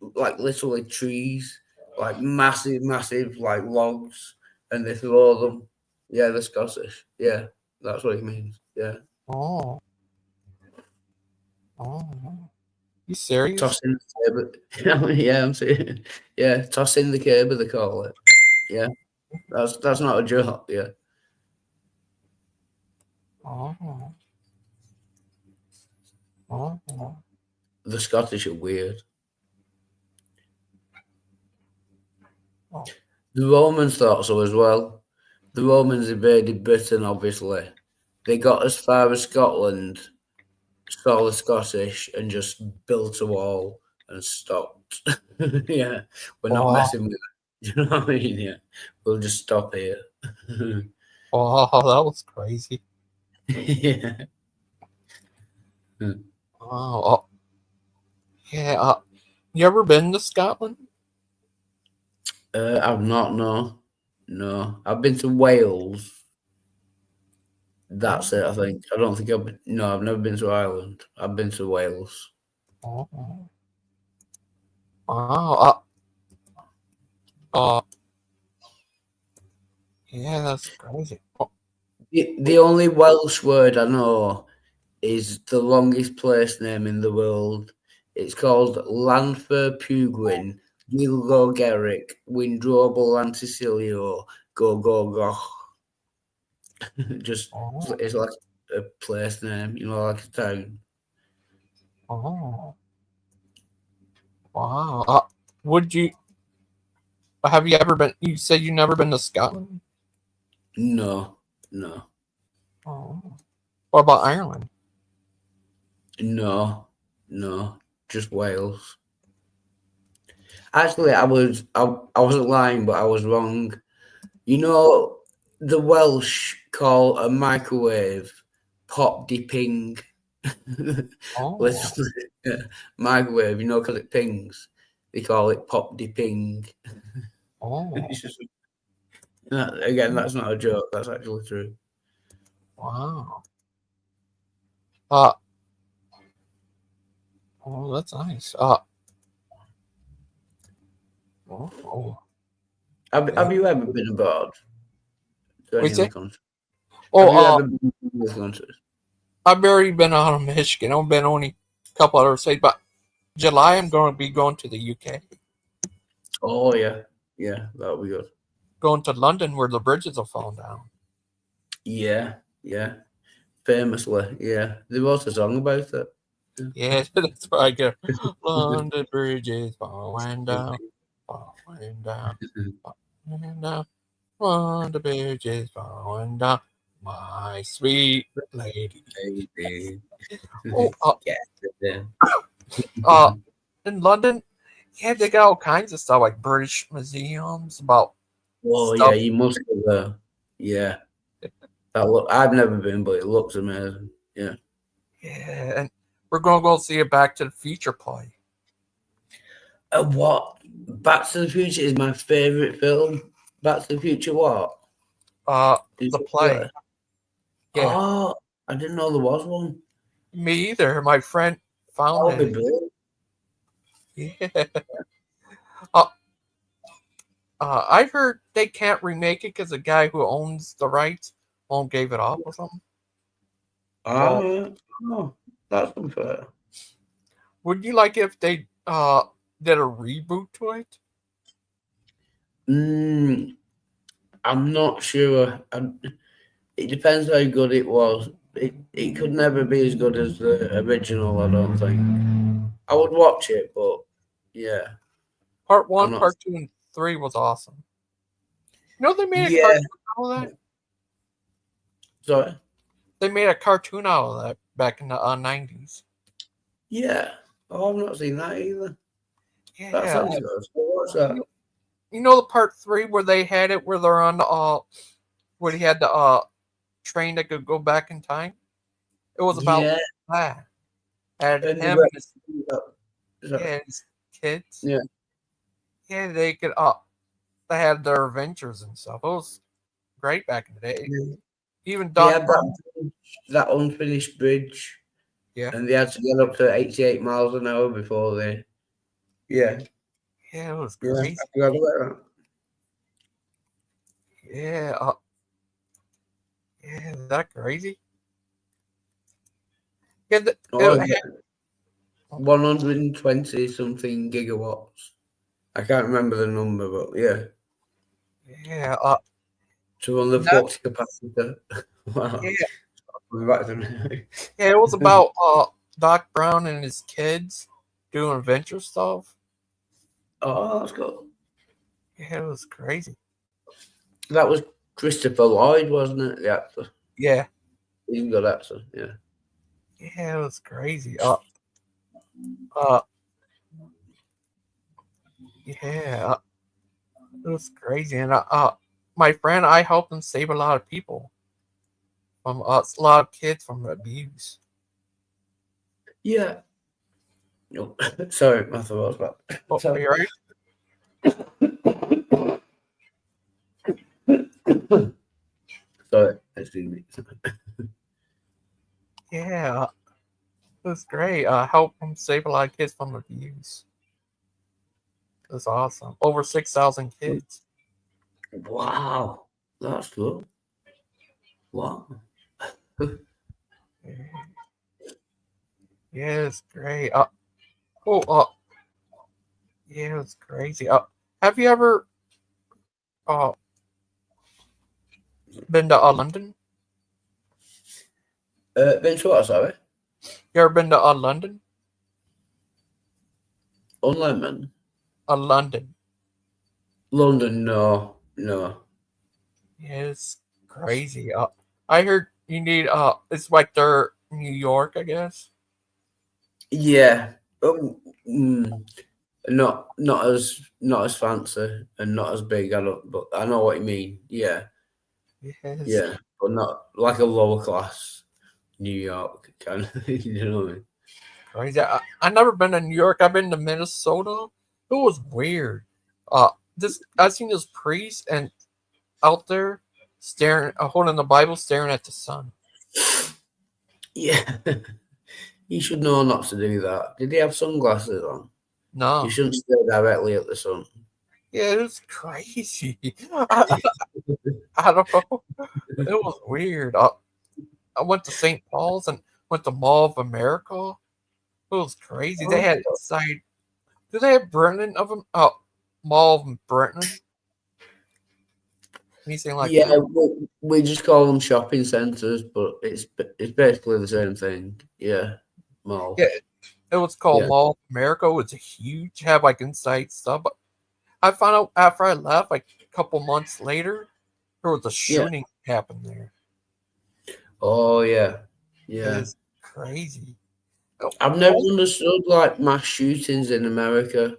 Speaker 7: literally trees, like massive like logs, and they throw them. Yeah, the Scottish. Yeah, that's what he means. Yeah,
Speaker 1: Oh, you serious?
Speaker 7: tossing the caber. Yeah, I'm saying. Yeah, tossing the caber. They call it. Yeah, that's not a joke. Yeah.
Speaker 1: Oh,
Speaker 7: The Scottish are weird.
Speaker 1: Oh.
Speaker 7: The Romans thought so as well. The Romans invaded Britain, obviously. They got as far as Scotland, saw the Scottish, and just built a wall and stopped. Yeah, we're not
Speaker 1: Wow.
Speaker 7: messing with it. Do you know what I mean? Yeah, we'll just stop here.
Speaker 1: Wow, that was crazy.
Speaker 7: Yeah.
Speaker 1: Wow. Yeah. You ever been to Scotland?
Speaker 7: I've not, no. I've been to Wales. That's it, I think. I don't think I've never been to Ireland. I've been to Wales.
Speaker 1: Oh. Wow. Yeah, that's crazy. Oh,
Speaker 7: The only Welsh word I know is the longest place name in the world. It's called Llanfair Pugwyn, Gilgo Gerrick, Windrobal Anticilio, Go. Just,
Speaker 1: oh,
Speaker 7: it's like a place name, like a town.
Speaker 1: oh. Wow. Would you have you ever been? You said you never been to Scotland.
Speaker 7: No.
Speaker 1: Oh. What about Ireland?
Speaker 7: No. Just Wales. Actually, I wasn't lying, but I was wrong. The Welsh call a microwave pop de ping.
Speaker 1: Oh.
Speaker 7: Literally, yeah. Microwave, because it pings. They call it pop de ping.
Speaker 1: Oh.
Speaker 7: It's just, again, that's not a joke. That's actually true.
Speaker 1: Wow. Oh, that's nice.
Speaker 7: Have you ever been abroad to any
Speaker 1: What's
Speaker 7: other
Speaker 1: it?
Speaker 7: country?
Speaker 1: Oh,
Speaker 7: Have you ever been to other countries?
Speaker 1: I've already been out of Michigan. I've been only a couple other states, but July I'm going to be going to the UK.
Speaker 7: Oh yeah, that'll be good.
Speaker 1: Going to London where the bridges have fallen down.
Speaker 7: Yeah. Famously, yeah. There was a song about it.
Speaker 1: Yeah, that's where I go. London bridges falling down, falling down, falling down. London bridges falling down, my sweet lady. Oh, in London, yeah, they got all kinds of stuff like British museums about.
Speaker 7: Oh
Speaker 1: stuff.
Speaker 7: yeah, you must go there. Yeah, I've never been, but it looks amazing. Yeah.
Speaker 1: Yeah, and we're gonna go see a Back to the Future play.
Speaker 7: What? Back to the Future is my favorite film. Back to the Future, what?
Speaker 1: The play. Yeah.
Speaker 7: Oh, I didn't know there was one.
Speaker 1: Me either. My friend found it. Yeah. I've heard they can't remake it because the guy who owns the rights won't give it up or something.
Speaker 7: Oh, that's unfair.
Speaker 1: Would you like if they did a reboot to it?
Speaker 7: I'm not sure. It depends how good it was. It could never be as good as the original, I don't think. I would watch it, but yeah.
Speaker 1: Part 1,
Speaker 7: not-
Speaker 1: Part 2, and 3 was awesome. You know they made a
Speaker 7: Yeah.
Speaker 1: cartoon out of that?
Speaker 7: Sorry?
Speaker 1: They made a cartoon out of that back in the 90s.
Speaker 7: Yeah. Oh, I've not seen that either.
Speaker 1: Yeah.
Speaker 7: That sounds good. What's that?
Speaker 1: You know the Part 3 where they had it where they're on the where he had the train that could go back in time? It was about that. And
Speaker 7: And
Speaker 1: him and his kids.
Speaker 7: Yeah.
Speaker 1: Yeah, they could they had their adventures and stuff. It was great back in the day.
Speaker 7: Yeah.
Speaker 1: Even
Speaker 7: They
Speaker 1: Doc
Speaker 7: had
Speaker 1: Brown.
Speaker 7: that unfinished bridge.
Speaker 1: Yeah.
Speaker 7: And they had to get up to 88 miles an hour before they. Yeah.
Speaker 1: Yeah, it was
Speaker 7: Yeah.
Speaker 1: crazy.
Speaker 7: I forgot about that.
Speaker 1: Yeah. Yeah, is that crazy? Yeah,
Speaker 7: Oh, yeah. 120 something gigawatts. I can't remember the number, but yeah.
Speaker 1: Yeah.
Speaker 7: So on the flux capacitor. Wow.
Speaker 1: Yeah.
Speaker 7: Yeah,
Speaker 1: it was about Doc Brown and his kids doing adventure stuff.
Speaker 7: Oh, that's cool.
Speaker 1: Yeah, it was crazy.
Speaker 7: That was Christopher Lloyd, wasn't it? The actor.
Speaker 1: Yeah.
Speaker 7: He's a good actor, yeah.
Speaker 1: Yeah, it was crazy. Yeah, it was crazy. And my friend, I helped him save a lot of people from a lot of kids from abuse.
Speaker 7: Yeah. No, sorry, I thought I was about.
Speaker 1: Oh, are you right?
Speaker 7: Sorry, excuse me.
Speaker 1: Yeah, it was great. Help him save a lot of kids from abuse. It was awesome. Over 6,000 kids.
Speaker 7: Wow, that's cool. Wow.
Speaker 1: Yeah, it's great. Yeah, it's crazy. Have you ever been to London?
Speaker 7: Been to what, sorry?
Speaker 1: You ever been to London?
Speaker 7: London?
Speaker 1: London.
Speaker 7: London, no.
Speaker 1: Yeah, it's crazy. I heard you need it's like their New York, I guess.
Speaker 7: Yeah. Not as fancy and not as big. But I know what you mean. Yeah.
Speaker 1: Yes.
Speaker 7: Yeah, but not like a lower class New York kind of. You know what I mean?
Speaker 1: Crazy. I never been to New York. I've been to Minnesota. It was weird. I seen this priest and out there staring, holding the Bible, staring at the sun.
Speaker 7: Yeah. You should know not to do that. Did he have sunglasses on?
Speaker 1: No.
Speaker 7: You shouldn't stare directly at the sun.
Speaker 1: Yeah, it was crazy. I don't know. It was weird. I went to St. Paul's and went to Mall of America. It was crazy. They had inside. Do they have Brennan of them? Mall of Brennan. Anything like
Speaker 7: yeah,
Speaker 1: that?
Speaker 7: we just call them shopping centres, but it's basically the same thing. Yeah, mall.
Speaker 1: Yeah, it was called Mall of America. It was huge. Have like inside stuff. But I found out after I left, like a couple months later, there was a shooting happened there.
Speaker 7: Oh yeah.
Speaker 1: It's crazy.
Speaker 7: I've never understood like mass shootings in America,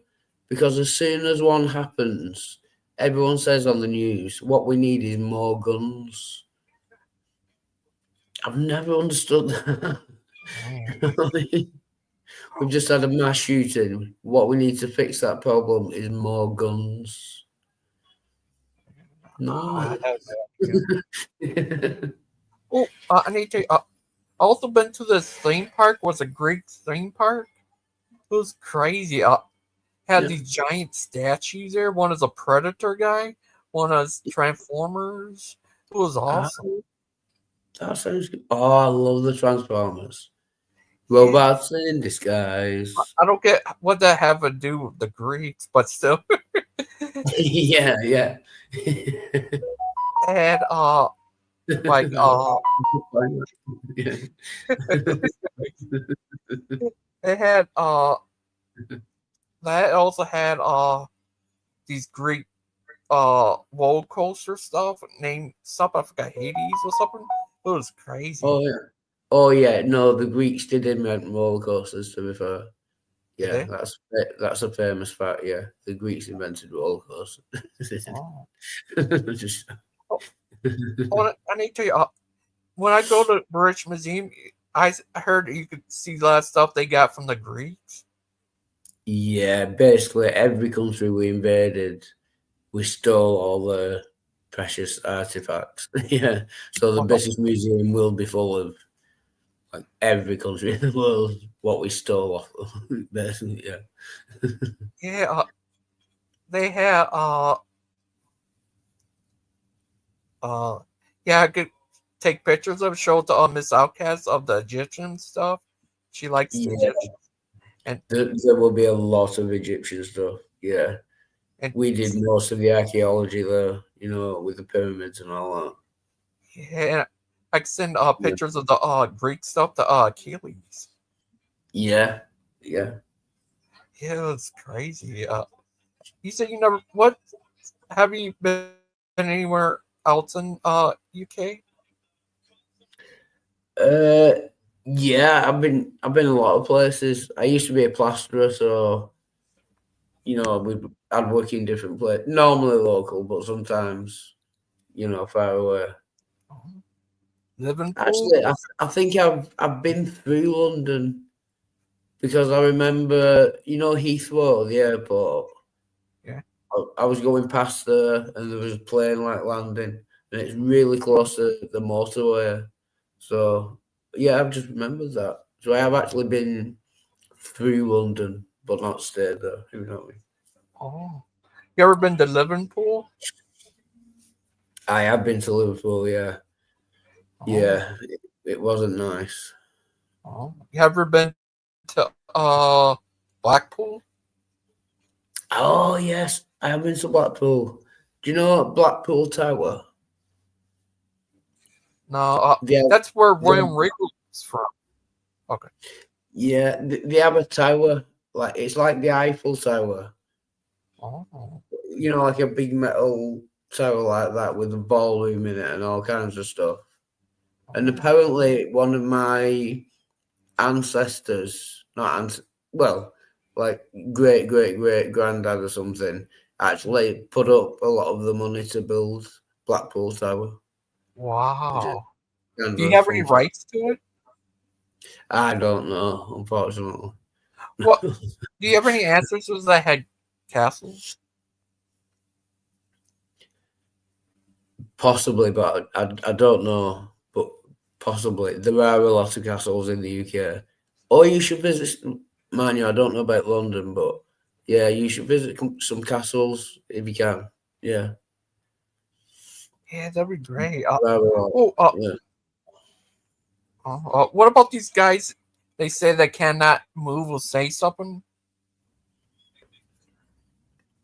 Speaker 7: because as soon as one happens, everyone says on the news, what we need is more guns. I've never understood that. We've just had a mass shooting. What we need to fix that problem is more guns. No.
Speaker 1: I need to. I also been to this theme park. Was a Greek theme park. It was crazy. Had these giant statues there. One is a Predator guy. One is Transformers. It was awesome.
Speaker 7: That sounds good. Oh, I love the Transformers. Robots in disguise.
Speaker 1: I don't get what that have to do with the Greeks, but still.
Speaker 7: Yeah, yeah.
Speaker 1: And like
Speaker 7: Yeah.
Speaker 1: they had that also had these Greek roller coaster stuff named something, I forgot, Hades or something. It was crazy.
Speaker 7: Oh yeah. Oh yeah. No, the Greeks did invent roller coasters. To be fair, yeah,
Speaker 1: Did
Speaker 7: that's a famous fact. Yeah, the Greeks invented roller coasters.
Speaker 1: Oh.
Speaker 7: Just-
Speaker 1: Oh, I need to tell you, when I go to the British Museum, I heard you could see a lot of stuff they got from the Greeks.
Speaker 7: yeah, basically every country we invaded, we stole all the precious artifacts. Yeah, so the British Museum will be full of like every country in the world what we stole off them. Basically, yeah.
Speaker 1: Yeah, they had yeah, I could take pictures of, show to Miss Outcast of the Egyptian stuff. She likes the
Speaker 7: Yeah.
Speaker 1: Egyptian, and
Speaker 7: There will be a lot of Egyptian stuff. Yeah.
Speaker 1: and
Speaker 7: We did most of the archaeology there, you know, with the pyramids and all that.
Speaker 1: yeah, and I can send pictures of the Greek stuff to Achilles.
Speaker 7: Yeah. Yeah.
Speaker 1: Yeah, it's crazy. You said you never. What have you been anywhere else in UK?
Speaker 7: Yeah, I've been a lot of places. I used to be a plasterer, so you know, I'd work in different places. Normally local, but sometimes, you know, far away.
Speaker 1: Liverpool.
Speaker 7: Actually, I think I've been through London because I remember, you know, Heathrow, the airport.
Speaker 1: Yeah.
Speaker 7: I was going past there, and there was a plane like landing, and it's really close to the motorway. So yeah, I've just remembered that. So I have actually been through London, but not stayed there. You know what I mean?
Speaker 1: Oh, you ever been to Liverpool?
Speaker 7: I have been to Liverpool. Yeah,
Speaker 1: Oh.
Speaker 7: yeah. It wasn't nice.
Speaker 1: Oh, you ever been to Blackpool?
Speaker 7: Oh yes, I have been to Blackpool. Do you know Blackpool Tower?
Speaker 1: No,
Speaker 7: Yeah,
Speaker 1: that's where William Regal is from. Okay.
Speaker 7: yeah. They have a tower, like it's like the Eiffel Tower.
Speaker 1: Oh.
Speaker 7: You know, like a big metal tower like that with a ballroom in it and all kinds of stuff. And apparently, one of my ancestors, well, like great granddad or something, actually put up a lot of the money to build Blackpool Tower.
Speaker 1: Wow.
Speaker 7: Kind
Speaker 1: Do you
Speaker 7: of a
Speaker 1: have any
Speaker 7: fun fact.
Speaker 1: rights to it?
Speaker 7: I don't know, unfortunately.
Speaker 1: What? Do you have any ancestors that had castles?
Speaker 7: Possibly, but I don't know. But possibly, there are a lot of castles in the UK. Or you should visit. Man, I don't know about London, but yeah, you should visit some castles if you can. Yeah.
Speaker 1: Yeah, that'd be great.
Speaker 7: There are a lot, yeah.
Speaker 1: What about these guys? They say they cannot move or say something.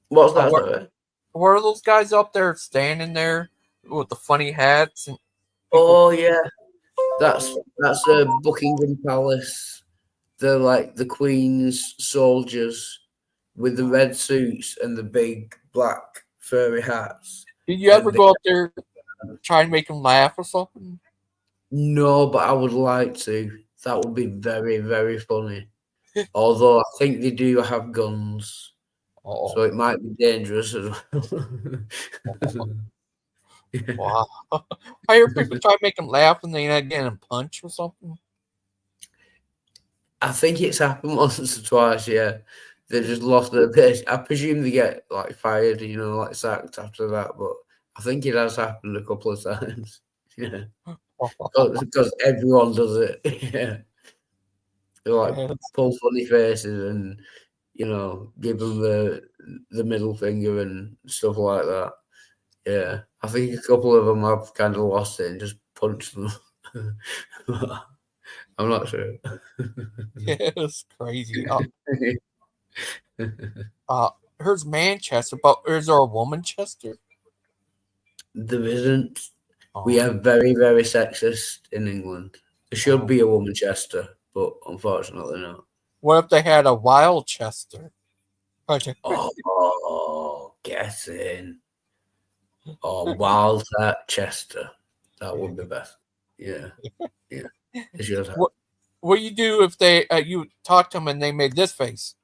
Speaker 7: What's that? Sorry?
Speaker 1: Where are those guys up there standing there with the funny hats? And
Speaker 7: Oh yeah, that's Buckingham Palace. They're like the Queen's soldiers with the red suits and the big black furry hats.
Speaker 1: did you ever go up there try and make them laugh or something?
Speaker 7: No, but I would like to. That would be very, very funny. Although I think they do have guns, so it might be dangerous as well.
Speaker 1: Wow. I hear people try to make them laugh and they end up getting punched or something.
Speaker 7: I think it's happened once or twice. Yeah, they just lost their pace. I presume they get like fired, you know, like sacked after that. But I think it has happened a couple of times. Yeah, because everyone does it. Yeah, they like pull funny faces and you know give them the middle finger and stuff like that. Yeah, I think a couple of them have kind of lost it and just punched them. I'm not sure.
Speaker 1: Yeah, it's crazy. Here's Manchester, but is there a woman Chester?
Speaker 7: There isn't.
Speaker 1: Oh.
Speaker 7: We are very, very sexist in England. There should
Speaker 1: Oh.
Speaker 7: be a woman Chester, but unfortunately not.
Speaker 1: What if they had a wild Chester?
Speaker 7: Oh, get in. Or Wildcat Chester. That would be best. Yeah. Yeah. It should have.
Speaker 1: What do you do if they you talk to them and they made this face?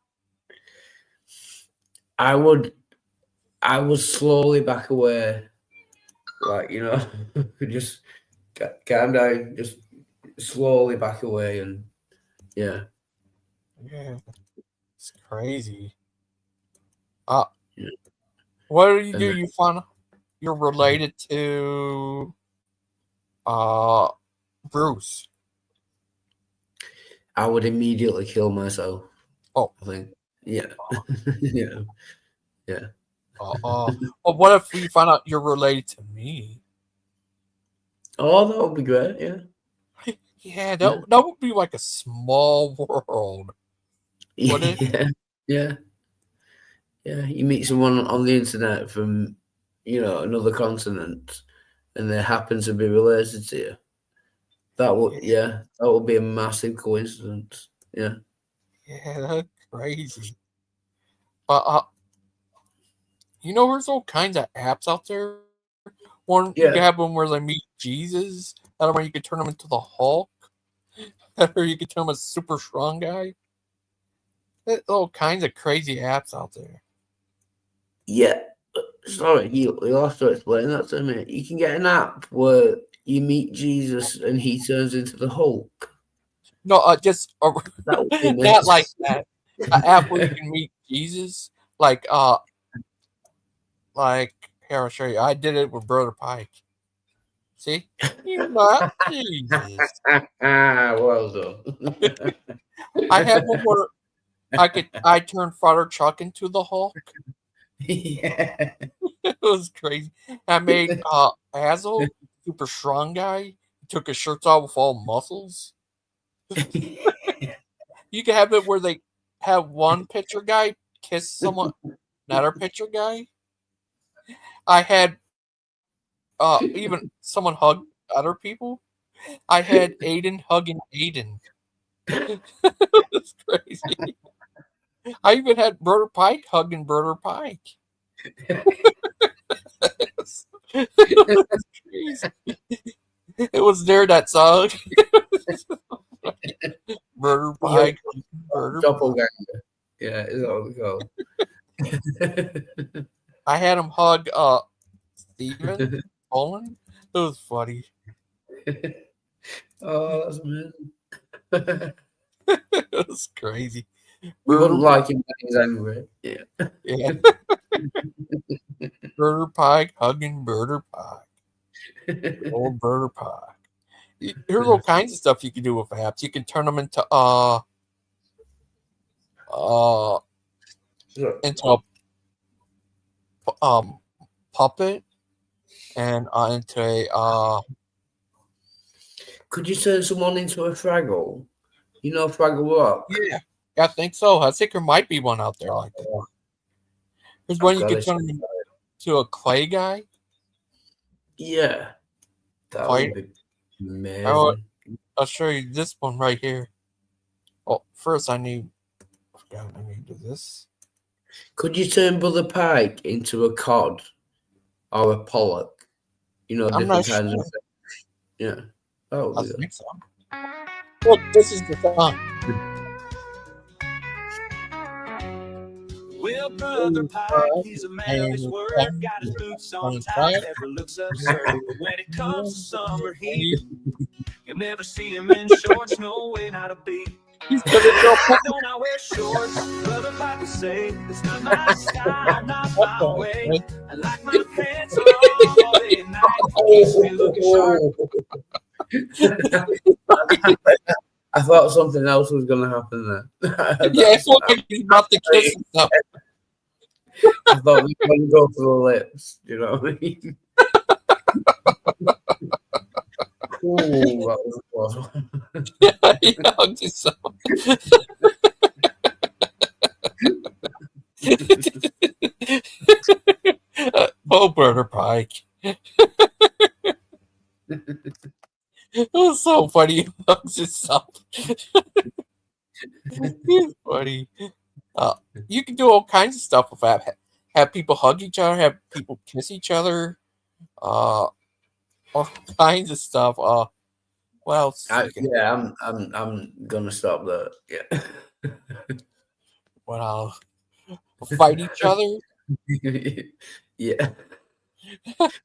Speaker 7: I would slowly back away. Like, just calm down, just slowly back away, and yeah.
Speaker 1: Yeah. It's crazy. What do you do? You find you're related to Bruce.
Speaker 7: I would immediately kill myself.
Speaker 1: Oh,
Speaker 7: I think. Yeah. Yeah. Yeah.
Speaker 1: Well, what if we find out you're related to me?
Speaker 7: Oh, that would be great. Yeah.
Speaker 1: Yeah, that would be like a small world. Would it?
Speaker 7: Yeah. Yeah. Yeah. You meet someone on the internet from, another continent, and they happen to be related to you. That would be a massive coincidence. Yeah.
Speaker 1: Yeah, that's crazy. But there's all kinds of apps out there. One you can have one where they meet Jesus. Another one you could turn them into the Hulk. Or you could turn them a super strong guy. There's all kinds of crazy apps out there.
Speaker 7: Yeah. Sorry, you'll have to explain that to me. You can get an app where you meet Jesus and he turns into the Hulk.
Speaker 1: No, just not like that. An app where you can meet Jesus, like here I'll show you. I did it with Brother Pike. See, you not Jesus.
Speaker 7: Well done.
Speaker 1: I had one where I turned Father Chuck into the Hulk.
Speaker 7: Yeah.
Speaker 1: It was crazy. I made Hazel, super strong guy. He took his shirts off with all muscles. You can have it where they have one picture guy kiss someone, another picture guy. I had even someone hug other people. I had Aiden hugging Aiden. It's crazy. I even had Brother Pike hugging Brother Pike. It was there that song. Brother Pike.
Speaker 7: Doppelganger. Yeah, is that what we call it?
Speaker 1: I had him hug Stephen Poland. It was funny.
Speaker 7: Oh, that's amazing.
Speaker 1: It was crazy.
Speaker 7: We wouldn't like him when he's angry. Yeah.
Speaker 1: Yeah. Brother Pike hugging Brother Pike. Old Brother Pike. There's all kinds of stuff you can do with apps. You can turn them into a puppet and into a
Speaker 7: Could you turn someone into a Fraggle? You know Fraggle Rock?
Speaker 1: Yeah, I think so. I think there might be one out there like that. There's one you can turn into a clay guy.
Speaker 7: Yeah. That would be amazing.
Speaker 1: I'll show you this one right here. Oh, first I need to do this.
Speaker 7: Could you turn Brother Pike into a cod or a pollock? Different kinds of fish. Yeah. Oh,
Speaker 1: I think so. Look, this is the song.
Speaker 10: Well, Brother Pike, he's a man of his word. Got his boots on tight, never looks absurd. But when it comes to summer heat, you'll never see him in shorts. No way, not a beat.
Speaker 1: He's gonna go.
Speaker 10: Don't I wear shorts? Brother Pike will say, it's not my style, not my way. I like my pants on all day and night. Keeps me looking sharp.
Speaker 7: I thought something else was going to happen there.
Speaker 1: Yeah, it's like he's about to kiss himself.
Speaker 7: I thought we were going to go for the lips. You know what I mean? Oh, that was a close one.
Speaker 1: He hugged himself. Oh, Brother Pike. It was so funny. He hugs himself. He's funny. You can do all kinds of stuff with that. Have people hug each other. Have people kiss each other. All kinds of stuff. What else?
Speaker 7: Yeah, I'm gonna stop that. Yeah.
Speaker 1: What else? Fight each other.
Speaker 7: Yeah.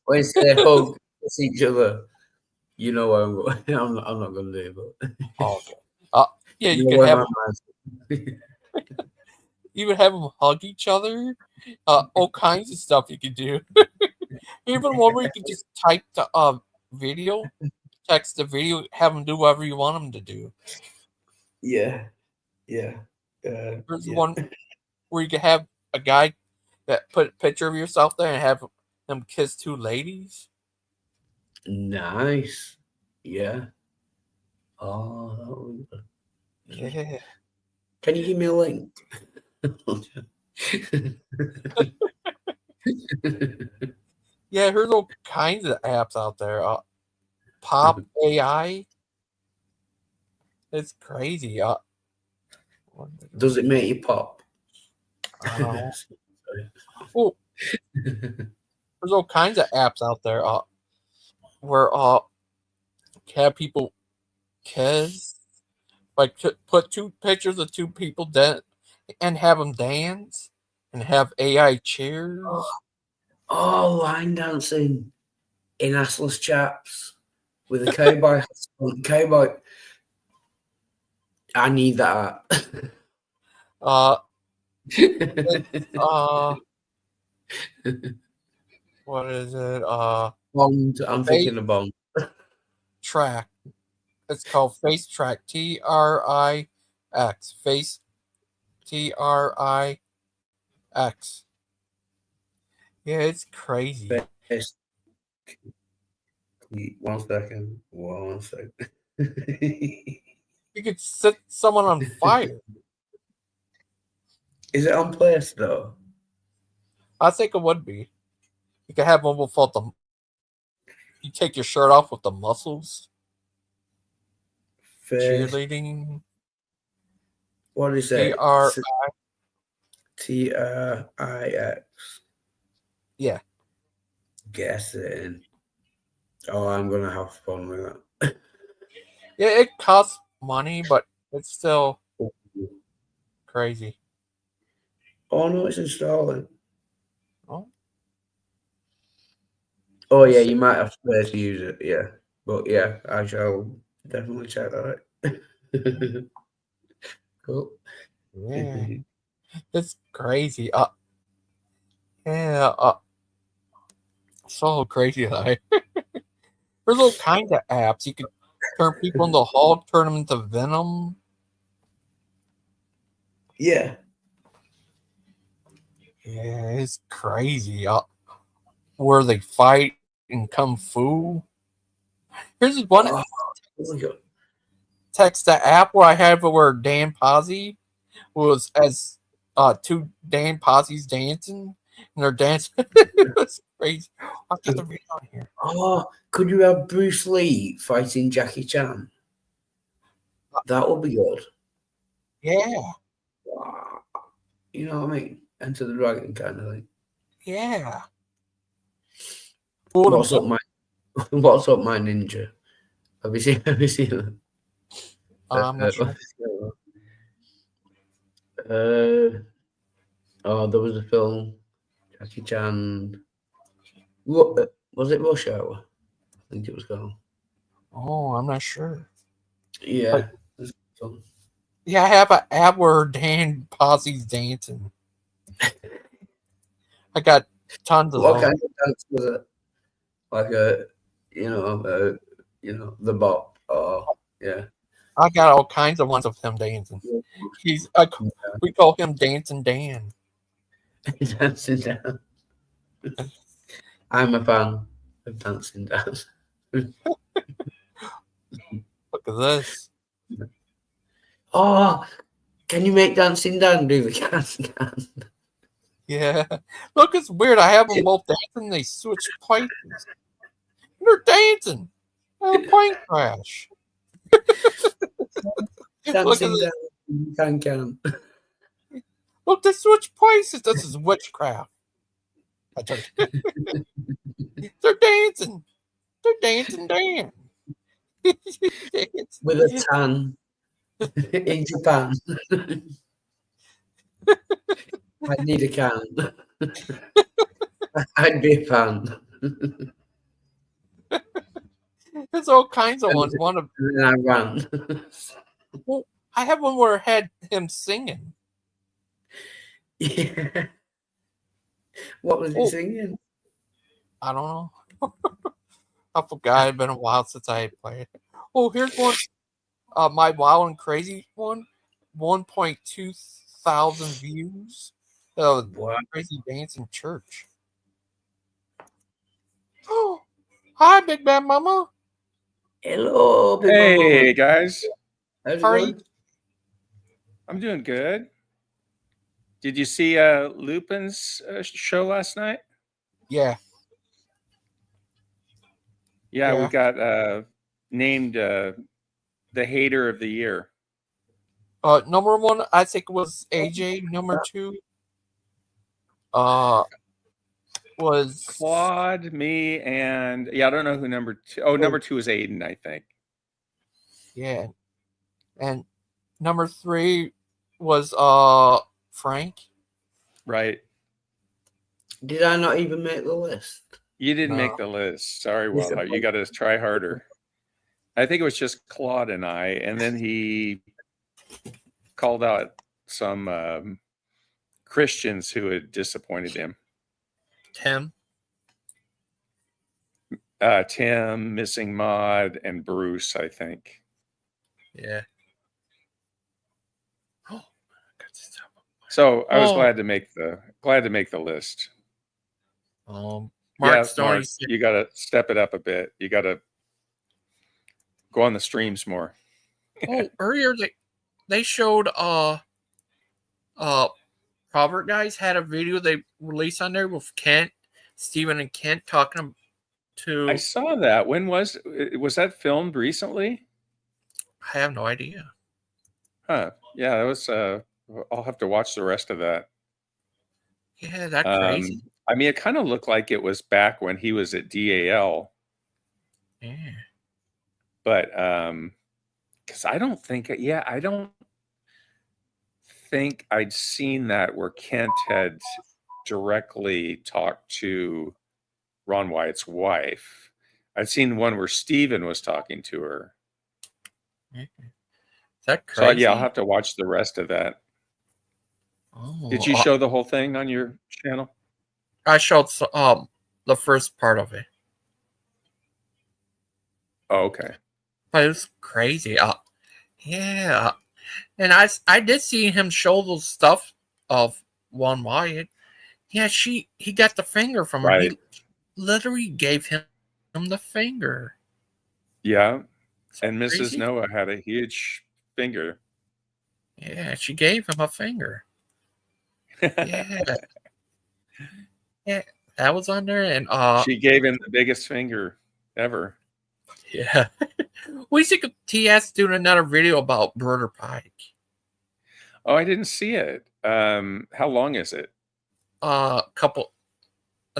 Speaker 7: When they hug kiss each other, you know what I'm not gonna do, but
Speaker 1: Oh, okay. Yeah, you
Speaker 7: know
Speaker 1: can
Speaker 7: where
Speaker 1: have
Speaker 7: my
Speaker 1: them,
Speaker 7: mind's-
Speaker 1: you would have them hug each other. All kinds of stuff you can do. Even one where you can just type the video, text the video, have them do whatever you want them to do.
Speaker 7: Yeah.
Speaker 1: There's
Speaker 7: Yeah.
Speaker 1: one where you can have a guy that put a picture of yourself there and have them kiss two ladies.
Speaker 7: Nice. Yeah. Oh, that was good.
Speaker 1: Yeah.
Speaker 7: Can you give me a link?
Speaker 1: Yeah, there's all kinds of apps out there. Pop AI. It's crazy.
Speaker 7: Does it make you pop?
Speaker 1: I don't know. Oh, there's all kinds of apps out there where have people kiss, like put two pictures of two people and have them dance and have AI cheers.
Speaker 7: Oh, line dancing in assless chaps with a cowboy hat on. Cowboy. I need that.
Speaker 1: What is it?
Speaker 7: Bond. I'm thinking of Bond.
Speaker 1: Track. It's called Face Track. TRIX. Face TRIX. Yeah, it's crazy.
Speaker 7: One second.
Speaker 1: You could set someone on fire.
Speaker 7: Is it on Play Store?
Speaker 1: I think it would be. You could have one without the. You take your shirt off with the muscles. Cheerleading.
Speaker 7: What is it? TRIX.
Speaker 1: Yeah.
Speaker 7: Guess it in. Oh, I'm gonna have fun with that.
Speaker 1: Yeah, it costs money, but it's still crazy.
Speaker 7: Oh no, it's installing.
Speaker 1: Oh
Speaker 7: yeah, you might have to pay to use it. Yeah, but yeah, I shall definitely check that out. Cool.
Speaker 1: Yeah, it's crazy. So crazy. There's all kinds of apps. You could turn people into Hulk, turn them into Venom.
Speaker 7: Yeah.
Speaker 1: Yeah, it's crazy. Where they fight in Kung Fu. Here's one. Text the app where I have where Dan Pozzi was as two Dan Pozzi's dancing and they're dancing. It's crazy. I'll get the video on here.
Speaker 7: Oh, could you have Bruce Lee fighting Jackie Chan? That would be good.
Speaker 1: Yeah.
Speaker 7: You know what I mean? Enter the Dragon kind of thing.
Speaker 1: Yeah.
Speaker 7: What's up, my ninja? Have you seen that?
Speaker 1: I'm not sure.
Speaker 7: There was a film, Jackie Chan. What was it? Rush Hour, I think it was called.
Speaker 1: Oh, I'm not sure.
Speaker 7: Yeah.
Speaker 1: Yeah, I have an app where Dan Pozzi's dancing. I got tons of
Speaker 7: What
Speaker 1: those.
Speaker 7: kind of dance was it? Like the bop. Oh, yeah.
Speaker 1: I got all kinds of ones of him dancing. We call him Dancing Dan.
Speaker 7: Dancing Dan. I'm a fan of Dancing Dan.
Speaker 1: Look at this.
Speaker 7: Oh, can you make Dancing Dan do the can?
Speaker 1: Yeah. Look, it's weird. I have them both dancing. They switch places. They're dancing. A plane crash. Look at
Speaker 7: Dancing
Speaker 1: this.
Speaker 7: Dan can.
Speaker 1: Look, they switch places. This is witchcraft. They're dancing. They're dancing Dan.
Speaker 7: With a tan in Japan. I need a can. I'd be a fan.
Speaker 1: There's all kinds of ones. One of
Speaker 7: And I ran.
Speaker 1: well, I have one where I had him singing.
Speaker 7: Yeah. What was he singing?
Speaker 1: I don't know. I forgot. It's been a while since I played it. Oh, here's one. My Wild and Crazy one. 1.2 thousand views.
Speaker 7: What?
Speaker 1: Crazy Dancing Church. Oh, hi, Big Bad Mama.
Speaker 7: Hello, Big
Speaker 11: Hey
Speaker 7: Mama.
Speaker 11: guys,
Speaker 7: How's it
Speaker 1: How are
Speaker 7: going?
Speaker 1: you?
Speaker 11: I'm doing good. Did you see Lupin's show last night?
Speaker 1: Yeah.
Speaker 11: Yeah, we
Speaker 1: Yeah.
Speaker 11: got named the hater of the year.
Speaker 1: Number one, I think was AJ. Number two, was
Speaker 11: Claude, me, and I don't know who number two. Oh, number two is Aiden, I think.
Speaker 1: yeah, and number three was Frank.
Speaker 11: Right.
Speaker 7: Did I not even make the list?
Speaker 11: You didn't
Speaker 1: No.
Speaker 11: make the list. Sorry, Wildheart. You got to try harder. I think it was just Claude and I, and then he called out some Christians who had disappointed him.
Speaker 1: Tim.
Speaker 11: Tim, Missing Maud, and Bruce, I think.
Speaker 1: Yeah.
Speaker 11: So I was
Speaker 1: Oh.
Speaker 11: glad to make the list.
Speaker 1: Mark
Speaker 11: Yeah,
Speaker 1: Stone.
Speaker 11: Mark, you got to step it up a bit. You got to go on the streams more.
Speaker 1: Oh, earlier they showed Robert guys had a video they released on there with Kent, Steven, and Kent talking to.
Speaker 11: I saw that. When was that filmed recently?
Speaker 1: I have no idea.
Speaker 11: Huh. Yeah, that was. I'll have to watch the rest of that.
Speaker 1: Yeah, that crazy.
Speaker 11: I mean, it kind of looked like it was back when he was at DAL.
Speaker 1: Yeah.
Speaker 11: But because I don't think I'd seen that where Kent had directly talked to Ron Wyatt's wife. I'd seen one where Steven was talking to her.
Speaker 1: Is that
Speaker 11: So
Speaker 1: crazy?
Speaker 11: yeah, I'll have to watch the rest of that.
Speaker 1: Oh,
Speaker 11: Did you show the whole thing on your channel?
Speaker 1: I showed the first part of it.
Speaker 11: Oh, okay.
Speaker 1: But it was crazy. Yeah. And I did see him show the stuff of Ron Wyatt. Yeah, he got the finger from her.
Speaker 11: Right.
Speaker 1: He literally gave him the finger.
Speaker 11: Yeah. And Mrs.
Speaker 1: Crazy.
Speaker 11: Noah had a huge finger.
Speaker 1: Yeah, she gave him a finger. Yeah. Yeah, that was on there. And
Speaker 11: She gave him the biggest finger ever.
Speaker 1: yeah. We think of TS doing another video about Brother Pike.
Speaker 11: Oh, I didn't see it. How long is it?
Speaker 1: I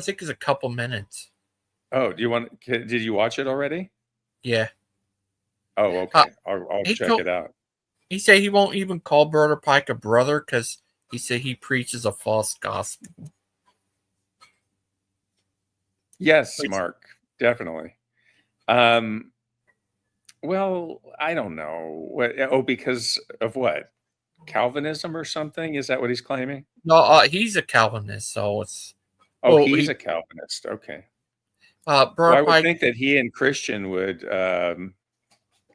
Speaker 1: think it's a couple minutes.
Speaker 11: Oh, did you watch it already?
Speaker 1: Yeah.
Speaker 11: Oh, okay. I'll check it out.
Speaker 1: He said he won't even call Brother Pike a brother because he said he preaches a false gospel.
Speaker 11: Yes, Mark, definitely. Well, I don't know. Because of what? Calvinism or something? Is that what he's claiming?
Speaker 1: No, he's a Calvinist, so it's.
Speaker 11: Oh, he's a Calvinist. Okay.
Speaker 1: Brother
Speaker 11: Well, I would
Speaker 1: Pike,
Speaker 11: think that he and Christian would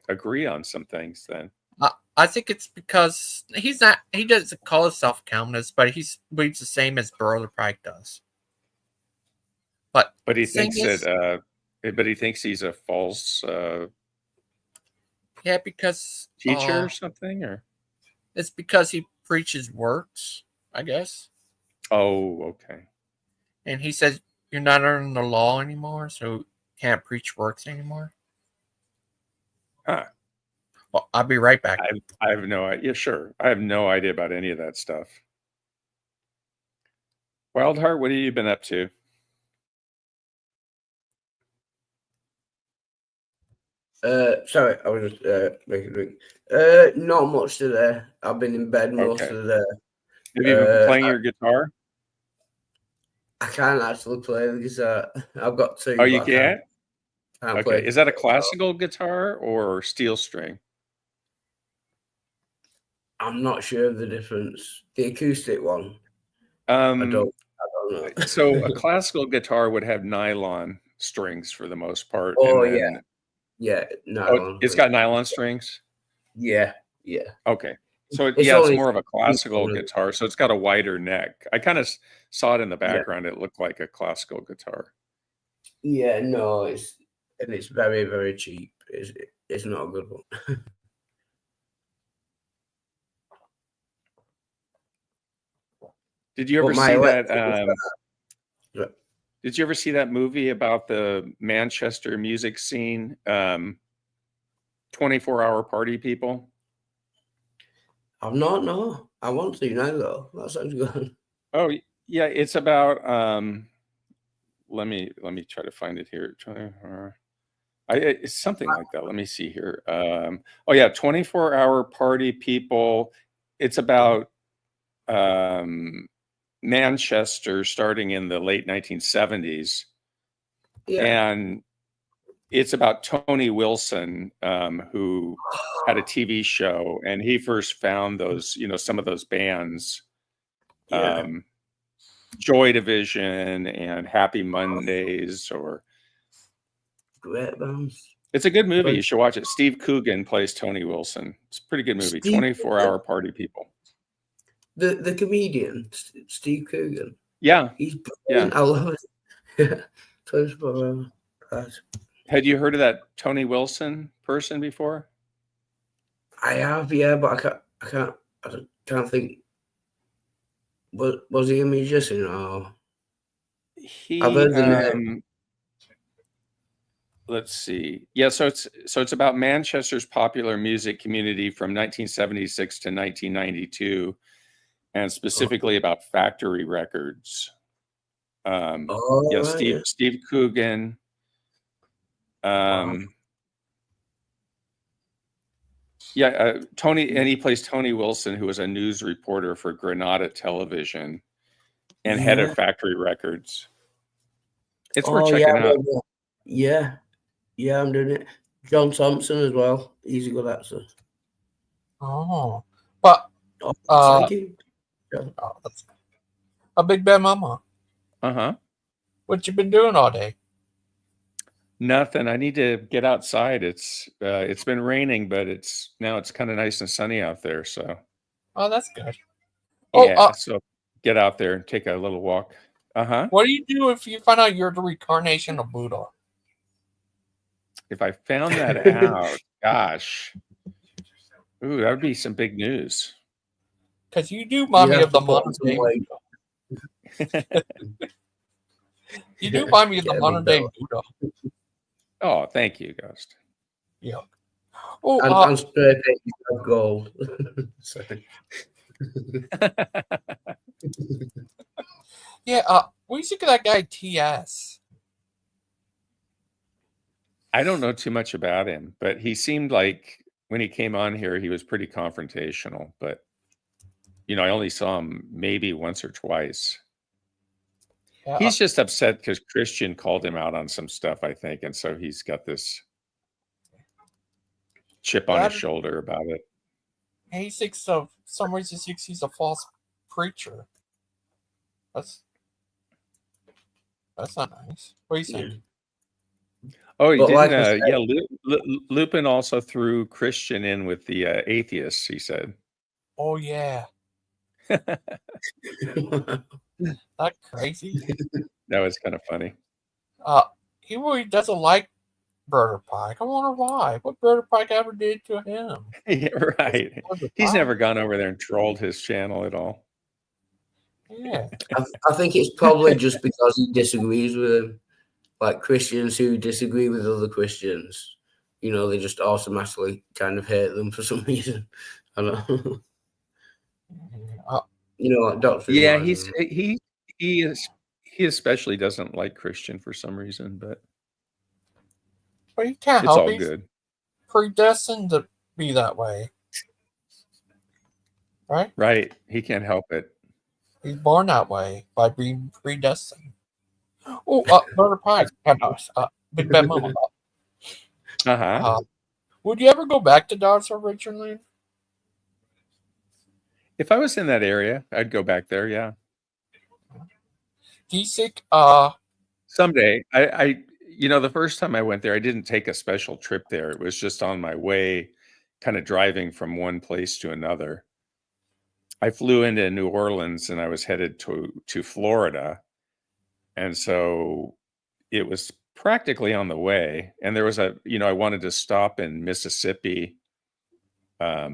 Speaker 11: agree on some things then.
Speaker 1: I think it's because he doesn't call himself Calvinist, but he believes the same as Brother Pike does. But
Speaker 11: he thinks that. But he thinks he's a false
Speaker 1: Yeah, because
Speaker 11: Teacher or something, or
Speaker 1: it's because he preaches works, I guess.
Speaker 11: oh, okay.
Speaker 1: And he says you're not under the law anymore, so you can't preach works anymore.
Speaker 11: Huh.
Speaker 1: Well, I'll be right back.
Speaker 11: I have no idea. Yeah, sure. I have no idea about any of that stuff. Wildheart, what have you been up to?
Speaker 7: Sorry, I was just making a drink. Not much today. I've been in bed most
Speaker 11: Okay.
Speaker 7: of the day.
Speaker 11: Have you been playing your guitar?
Speaker 7: I can't actually play the guitar. I've got two.
Speaker 11: Oh, you
Speaker 7: but I can't
Speaker 11: can't?
Speaker 7: play
Speaker 11: Okay. Is that a
Speaker 7: guitar.
Speaker 11: classical guitar or steel string?
Speaker 7: I'm not sure of the difference. The acoustic one. I don't know.
Speaker 11: So a classical guitar would have nylon strings for the most part.
Speaker 7: Oh,
Speaker 11: and then,
Speaker 7: yeah,
Speaker 11: oh,
Speaker 7: nylon.
Speaker 11: it's got nylon strings?
Speaker 7: Yeah.
Speaker 11: Okay. So
Speaker 7: It's
Speaker 11: it's
Speaker 7: only
Speaker 11: more of a classical
Speaker 7: only-
Speaker 11: guitar. So it's got a wider neck. I kind of saw it in the
Speaker 7: Yeah.
Speaker 11: background. It looked like a classical guitar.
Speaker 7: Yeah, no, it's very, very cheap. It's not a good one.
Speaker 11: Did you ever
Speaker 7: But my
Speaker 11: see that?
Speaker 7: electric guitar-
Speaker 11: Did you ever see that movie about the Manchester music scene? 24-hour party people?
Speaker 7: I've not, no. I want to now though. That sounds good.
Speaker 11: Oh yeah, it's about let me try to find it here. It's something like that. Let me see here. Oh yeah, 24-hour party people. It's about Manchester starting in the late 1970s.
Speaker 7: Yeah.
Speaker 11: And it's about Tony Wilson, who had a TV show, and he first found those, some of those bands,
Speaker 7: Yeah.
Speaker 11: Joy Division and Happy Mondays, or
Speaker 7: Great bands.
Speaker 11: it's a good movie.
Speaker 7: But-
Speaker 11: You should watch it. Steve Coogan plays Tony Wilson. It's a pretty good movie.
Speaker 7: Steve
Speaker 11: 24-hour party people.
Speaker 7: The comedian, Steve Coogan.
Speaker 11: Yeah.
Speaker 7: He's brilliant.
Speaker 11: Yeah.
Speaker 7: I love it. 24 hours.
Speaker 11: Had you heard of that Tony Wilson person before?
Speaker 7: I have, yeah, but I can't think. Was he a musician or? I've heard the name.
Speaker 11: Let's see. Yeah, so it's about Manchester's popular music community from 1976 to 1992, and specifically about factory records. Yeah,
Speaker 7: right.
Speaker 11: Steve Coogan. Yeah, Tony, and he plays Tony Wilson, who was a news reporter for Granada Television and head of factory records. It's worth checking out.
Speaker 7: Yeah, I'm doing it. John Thompson as well. He's a good actor.
Speaker 1: Oh, but
Speaker 7: thank you.
Speaker 1: That's a Big Bad Mama. What you been doing all day?
Speaker 11: Nothing. I need to get outside. It's been raining, but it's kind of nice and sunny out there. So,
Speaker 1: oh, that's good.
Speaker 11: Yeah, so get out there and take a little walk.
Speaker 1: What do you do if you find out you're the reincarnation of Buddha?
Speaker 11: If I found that out, gosh, ooh, that would be some big news.
Speaker 1: Because you do remind me of the modern day Buddha. You do remind me of the modern day Buddha.
Speaker 11: Oh, thank you, Ghost.
Speaker 1: Yeah. Oh,
Speaker 7: and spray painted of gold.
Speaker 1: Yeah. What do you think of that guy TS?
Speaker 11: I don't know too much about him, but he seemed like when he came on here, he was pretty confrontational. But I only saw him maybe once or twice.
Speaker 1: Yeah.
Speaker 11: He's just upset because Christian called him out on some stuff, I think, and so he's got this chip on his shoulder about it.
Speaker 1: He thinks of some reason he's a false preacher. That's not nice. What do you think?
Speaker 11: Oh, he
Speaker 7: But
Speaker 11: didn't.
Speaker 7: like I said-
Speaker 11: Lupin also threw Christian in with the atheists. He said,
Speaker 1: "Oh yeah, that crazy."
Speaker 11: That was kind of funny.
Speaker 1: He really doesn't like Brother Pike. I wonder why. What Brother Pike ever did to him?
Speaker 11: Yeah, right. He's never gone over there and trolled his channel at all.
Speaker 1: Yeah.
Speaker 7: I think it's probably just because he disagrees with them. Like Christians who disagree with other Christians, they just automatically kind of hate them for some reason. I don't know. Like doctrine.
Speaker 11: Yeah, he especially doesn't like Christian for some reason, but
Speaker 1: you can't
Speaker 11: it's
Speaker 1: help
Speaker 11: all
Speaker 1: it.
Speaker 11: good.
Speaker 1: Predestined to be that way, right?
Speaker 11: Right. He can't help it.
Speaker 1: He's born that way by being predestined. Oh, Brother Pike. Big Bad Mama. Would you ever go back to Dodge originally?
Speaker 11: If I was in that area, I'd go back there. Yeah.
Speaker 1: Do you think?
Speaker 11: Someday, I the first time I went there, I didn't take a special trip there. It was just on my way, kind of driving from one place to another. I flew into New Orleans and I was headed to Florida, and so it was practically on the way. And there was I wanted to stop in Mississippi, a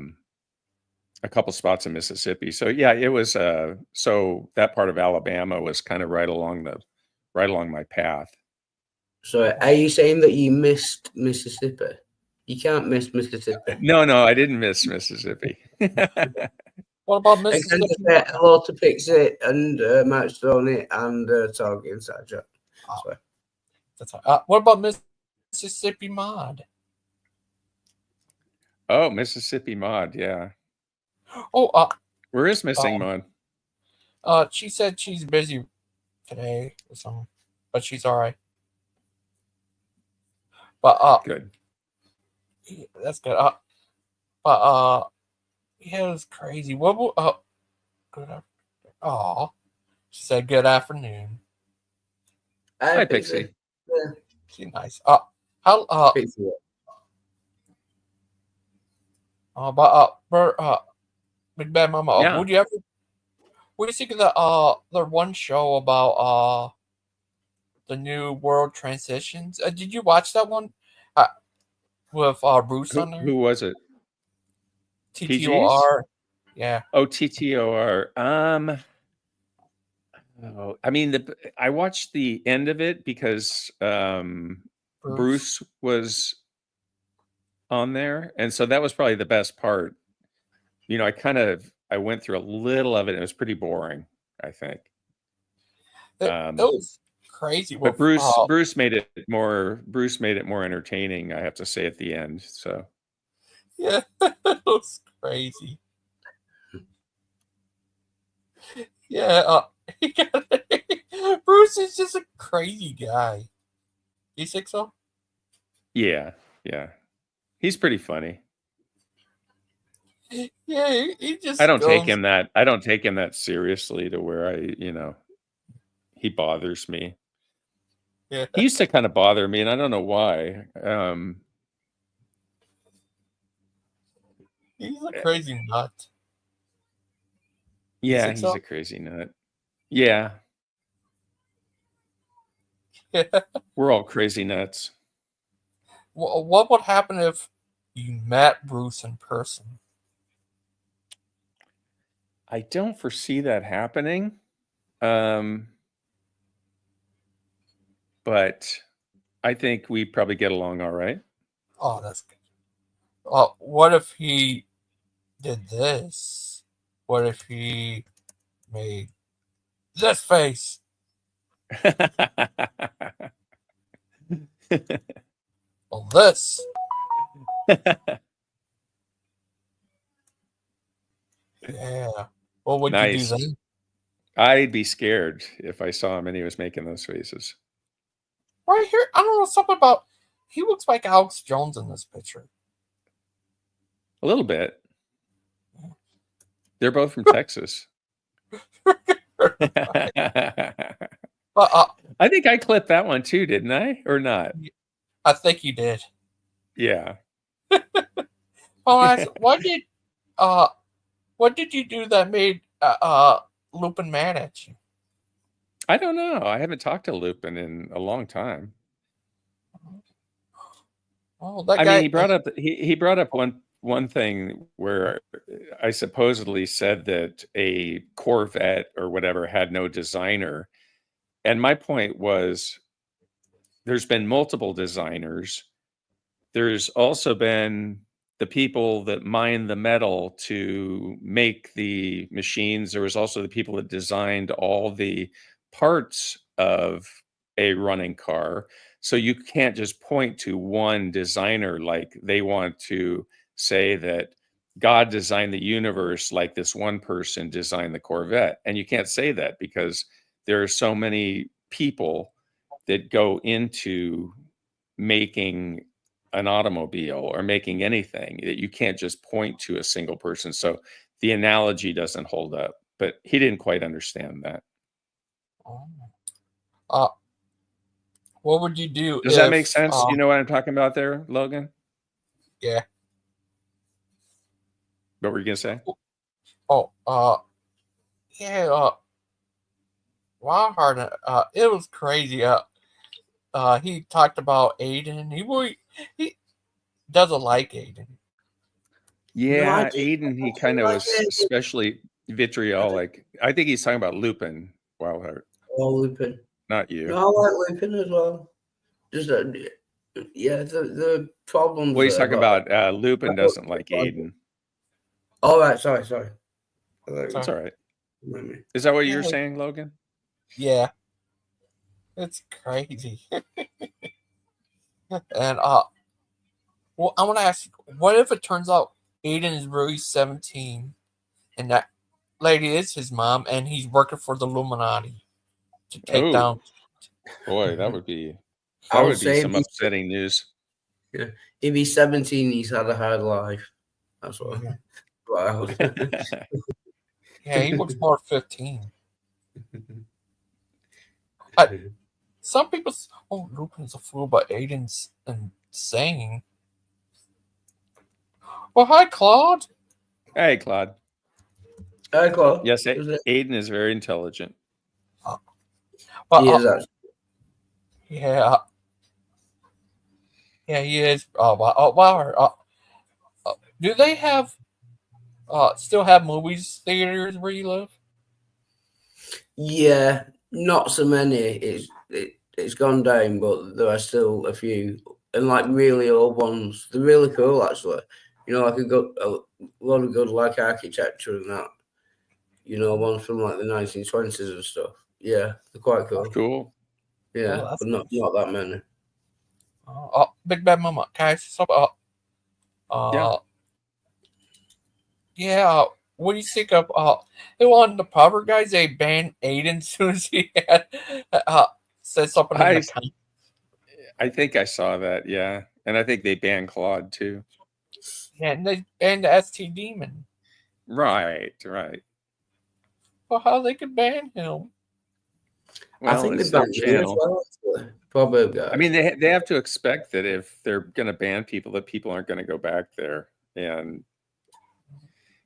Speaker 11: couple spots in Mississippi. So yeah, it was so that part of Alabama was kind of right along my path.
Speaker 7: So are you saying that you missed Mississippi? You can't miss Mississippi.
Speaker 11: No, I didn't miss Mississippi.
Speaker 1: What about Mississippi?
Speaker 7: And can I say hello to Pixie and Matt Stoney and Target Inside Joke.
Speaker 1: That's right. What about Mississippi Mod?
Speaker 11: Oh, Mississippi Mod, yeah.
Speaker 1: Oh,
Speaker 11: where is Missing Mod?
Speaker 1: She said she's busy today or something, but she's all right. But
Speaker 11: good.
Speaker 1: Yeah, that's good. Yeah, it was crazy. What? Good. She said good afternoon.
Speaker 11: Hi, Pixie.
Speaker 7: Yeah.
Speaker 1: She's nice. How?
Speaker 7: Pixie.
Speaker 1: Big Bad Mama.
Speaker 11: Yeah.
Speaker 1: What do you think of the one show about the new world transitions? Did you watch that one? With Bruce on there?
Speaker 11: Who was it?
Speaker 1: TTOR. Yeah.
Speaker 11: Oh, TTOR. I mean, I watched the end of it because Bruce was on there, and so that was probably the best part. I went through a little of it, and it was pretty boring, I think.
Speaker 1: That was crazy.
Speaker 11: But Bruce made it more entertaining, I have to say, at the end. So
Speaker 1: yeah, that was crazy. Yeah, Bruce is just a crazy guy. You think so?
Speaker 11: Yeah. He's pretty funny.
Speaker 1: Yeah, he just.
Speaker 11: I don't take him that seriously to where he bothers me.
Speaker 1: Yeah.
Speaker 11: He used to kind of bother me, and I don't know why.
Speaker 1: He's a crazy nut.
Speaker 11: Yeah, he's a crazy nut. Yeah. We're all crazy nuts.
Speaker 1: What would happen if you met Bruce in person?
Speaker 11: I don't foresee that happening. But I think we probably get along all right.
Speaker 1: Oh, that's good. What if he did this? What if he made this face? Well, this. Yeah. What would you do then?
Speaker 11: I'd be scared if I saw him and he was making those faces.
Speaker 1: Right here, I don't know, something about he looks like Alex Jones in this picture.
Speaker 11: A little bit. They're both from Texas. I think I clipped that one too, didn't I? Or not?
Speaker 1: I think you did.
Speaker 11: Yeah.
Speaker 1: What did you do that made Lupin mad at you?
Speaker 11: I don't know. I haven't talked to Lupin in a long time.
Speaker 1: Oh, that
Speaker 11: I
Speaker 1: guy.
Speaker 11: mean, he brought up one thing where he brought up one thing where I supposedly said that a Corvette or whatever had no designer, and my point was there's been multiple designers. There's also been the people that mine the metal to make the machines. There was also the people that designed all the parts of a running car. So you can't just point to one designer like they want to say that God designed the universe like this one person designed the Corvette. And you can't say that because there are so many people that go into making an automobile or making anything that you can't just point to a single person. So the analogy doesn't hold up, but he didn't quite understand that.
Speaker 1: Uh, what would you do?
Speaker 11: Does that make sense? You know what I'm talking about there, Logan?
Speaker 1: Yeah.
Speaker 11: What were you gonna say?
Speaker 1: Oh, yeah. Wildheart. It was crazy. He talked about Aiden. He doesn't like Aiden.
Speaker 11: Yeah, Aiden, he kind of was especially vitriolic. I think he's talking about Lupin, Wildheart.
Speaker 7: Oh, Lupin.
Speaker 11: Not you.
Speaker 7: No, I like Lupin as well. Just yeah, the problems.
Speaker 11: Well, he's talking about Lupin doesn't like Aiden.
Speaker 7: All right, sorry.
Speaker 11: It's all right. Is that what you're
Speaker 1: Yeah.
Speaker 11: saying, Logan?
Speaker 1: Yeah. It's crazy. And well, I want to ask you, what if it turns out Aiden is really 17 and that lady is his mom and he's working for the Illuminati to take down?
Speaker 11: Boy, that would be some upsetting news.
Speaker 7: Yeah. If he's 17, he's had a hard life. That's what. Wow.
Speaker 1: Yeah, he looks more 15. Some people, Lupin's a fool, but Aiden's insane. Well, hi, Claude.
Speaker 11: Hey, Claude.
Speaker 7: Hi, Claude.
Speaker 11: Yes, Aiden is very intelligent.
Speaker 1: He is actually. Yeah. Yeah, he is. Wow. Do they have still have movies theaters where you live?
Speaker 7: Yeah, not so many. It's gone down, but there are still a few, and like really old ones. They're really cool, actually. You know, like a lot of good like architecture and that. You know, ones from like the 1920s and stuff. Yeah, they're quite cool.
Speaker 11: Cool.
Speaker 7: Yeah, but not that many.
Speaker 1: Big Bad Mama, guys. Yeah. What do you think of on the Power Guys? They banned Aiden as soon as he had said something in the comments.
Speaker 11: I think I saw that. Yeah, and I think they banned Claude too.
Speaker 1: Yeah, and they banned the ST Demon.
Speaker 11: Right.
Speaker 1: Well, how they could ban him?
Speaker 11: Well,
Speaker 7: I think
Speaker 11: it's
Speaker 7: they
Speaker 11: their
Speaker 7: banned
Speaker 11: channel.
Speaker 7: Probably.
Speaker 11: I mean, they have to expect that if they're going to ban people, that people aren't going to go back there, and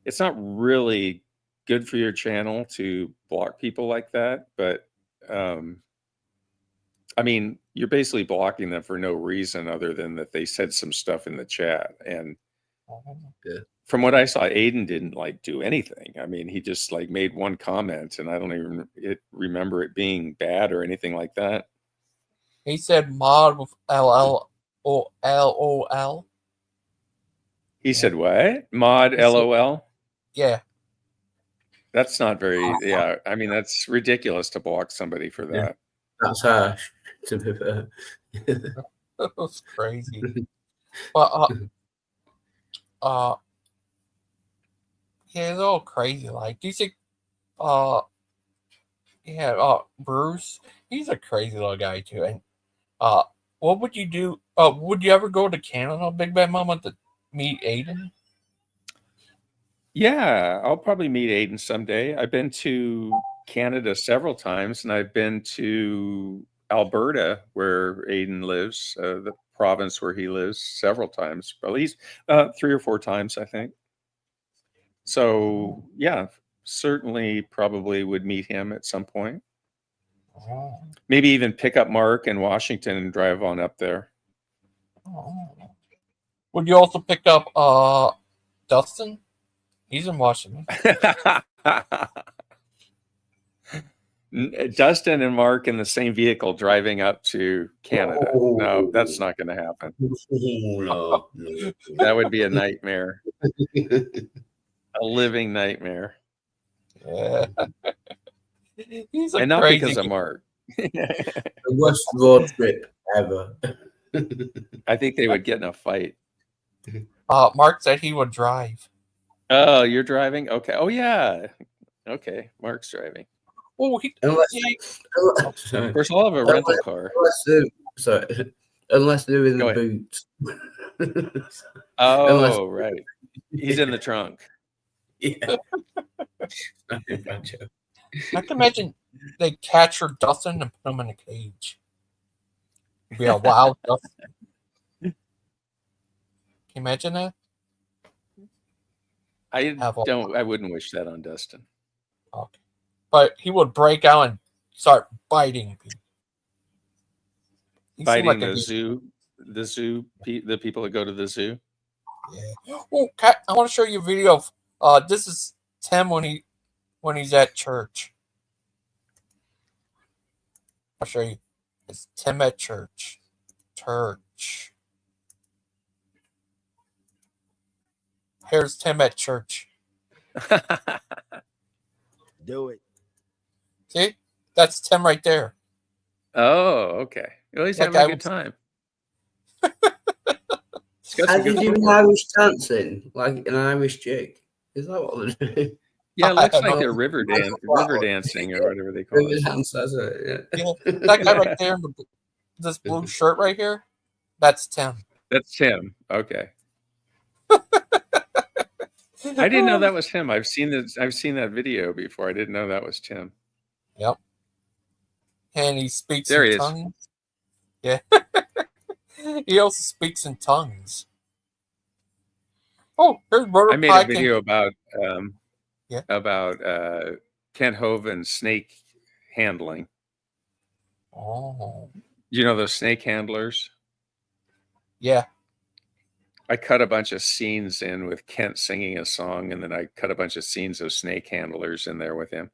Speaker 11: it's not really good for your channel to block people like that. But I mean, you're basically blocking them for no reason other than that they said some stuff in the chat. And from what I saw, Aiden didn't do anything. I mean, he just made one comment, and I don't even remember it being bad or anything like that.
Speaker 1: He said mod with LOL.
Speaker 11: He said what? Mod LOL?
Speaker 1: Yeah.
Speaker 11: That's not very, yeah. I mean, that's ridiculous to block somebody for that.
Speaker 7: Yeah, that's harsh, to be fair.
Speaker 1: That was crazy. But, yeah, it's all crazy. Do you think, Bruce, he's a crazy little guy too. And, what would you do? Would you ever go to Canada, Big Bad Mama, to meet Aiden?
Speaker 11: Yeah, I'll probably meet Aiden someday. I've been to Canada several times, and I've been to Alberta, where Aiden lives, the province where he lives, several times, at least 3 or 4 times, I think. So, yeah, certainly probably would meet him at some point. Maybe even pick up Mark in Washington and drive on up there.
Speaker 1: Would you also pick up Dustin? He's in Washington.
Speaker 11: Dustin and Mark in the same vehicle driving up to Canada. No, that's not going to happen.
Speaker 7: No.
Speaker 11: That would be a nightmare. A living nightmare.
Speaker 1: Yeah. He's a
Speaker 11: And not
Speaker 1: crazy
Speaker 11: because of
Speaker 1: guy.
Speaker 11: Mark.
Speaker 7: The worst road trip ever.
Speaker 11: I think they would get in a fight.
Speaker 1: Mark said he would drive.
Speaker 11: Oh, you're driving? Okay. Oh, yeah. Okay. Mark's driving.
Speaker 1: Oh,
Speaker 7: Unless,
Speaker 1: yeah.
Speaker 7: sorry.
Speaker 11: Of course, I'll have a rental car.
Speaker 7: Unless they're in
Speaker 11: Go
Speaker 7: the
Speaker 11: ahead.
Speaker 7: boots.
Speaker 11: Oh, right. He's in the trunk.
Speaker 7: Yeah.
Speaker 1: I can imagine they capture Dustin and put him in a cage. It'd be a wild Dustin. Can you imagine that?
Speaker 11: I wouldn't wish that on Dustin.
Speaker 1: Okay. But he would break out and start biting people. He seemed
Speaker 11: Fighting
Speaker 1: like
Speaker 11: the people that go to the zoo.
Speaker 1: Yeah. Oh, I want to show you a video of this is Tim when he's at church. I'll show you. It's Tim at church. Here's Tim at church.
Speaker 10: Do it.
Speaker 1: See? That's Tim right there.
Speaker 11: Oh, okay. Well, he's
Speaker 1: That
Speaker 11: having a
Speaker 1: guy
Speaker 11: good
Speaker 1: was-
Speaker 11: time.
Speaker 7: How do you do Irish dancing? Like an Irish jig? Is that what they're doing?
Speaker 11: Yeah, it looks
Speaker 1: I
Speaker 11: like
Speaker 1: don't
Speaker 11: they're
Speaker 1: know.
Speaker 11: river dancing or whatever they call
Speaker 7: River
Speaker 11: it.
Speaker 7: dance, that's it. Yeah.
Speaker 1: Yeah, that guy right there in this blue shirt right here, that's Tim.
Speaker 11: That's Tim. Okay. I didn't know that was him. I've seen that video before. I didn't know that was Tim.
Speaker 1: Yep. And he speaks
Speaker 11: There he
Speaker 1: in
Speaker 11: is.
Speaker 1: tongues. Yeah. He also speaks in tongues. Oh, here's Brother
Speaker 11: I made a
Speaker 1: Pike
Speaker 11: video about
Speaker 1: Yeah.
Speaker 11: Kent Hovind snake handling.
Speaker 1: Oh,
Speaker 11: You know those snake handlers?
Speaker 1: yeah.
Speaker 11: I cut a bunch of scenes in with Kent singing a song, and then I cut a bunch of scenes of snake handlers in there with him.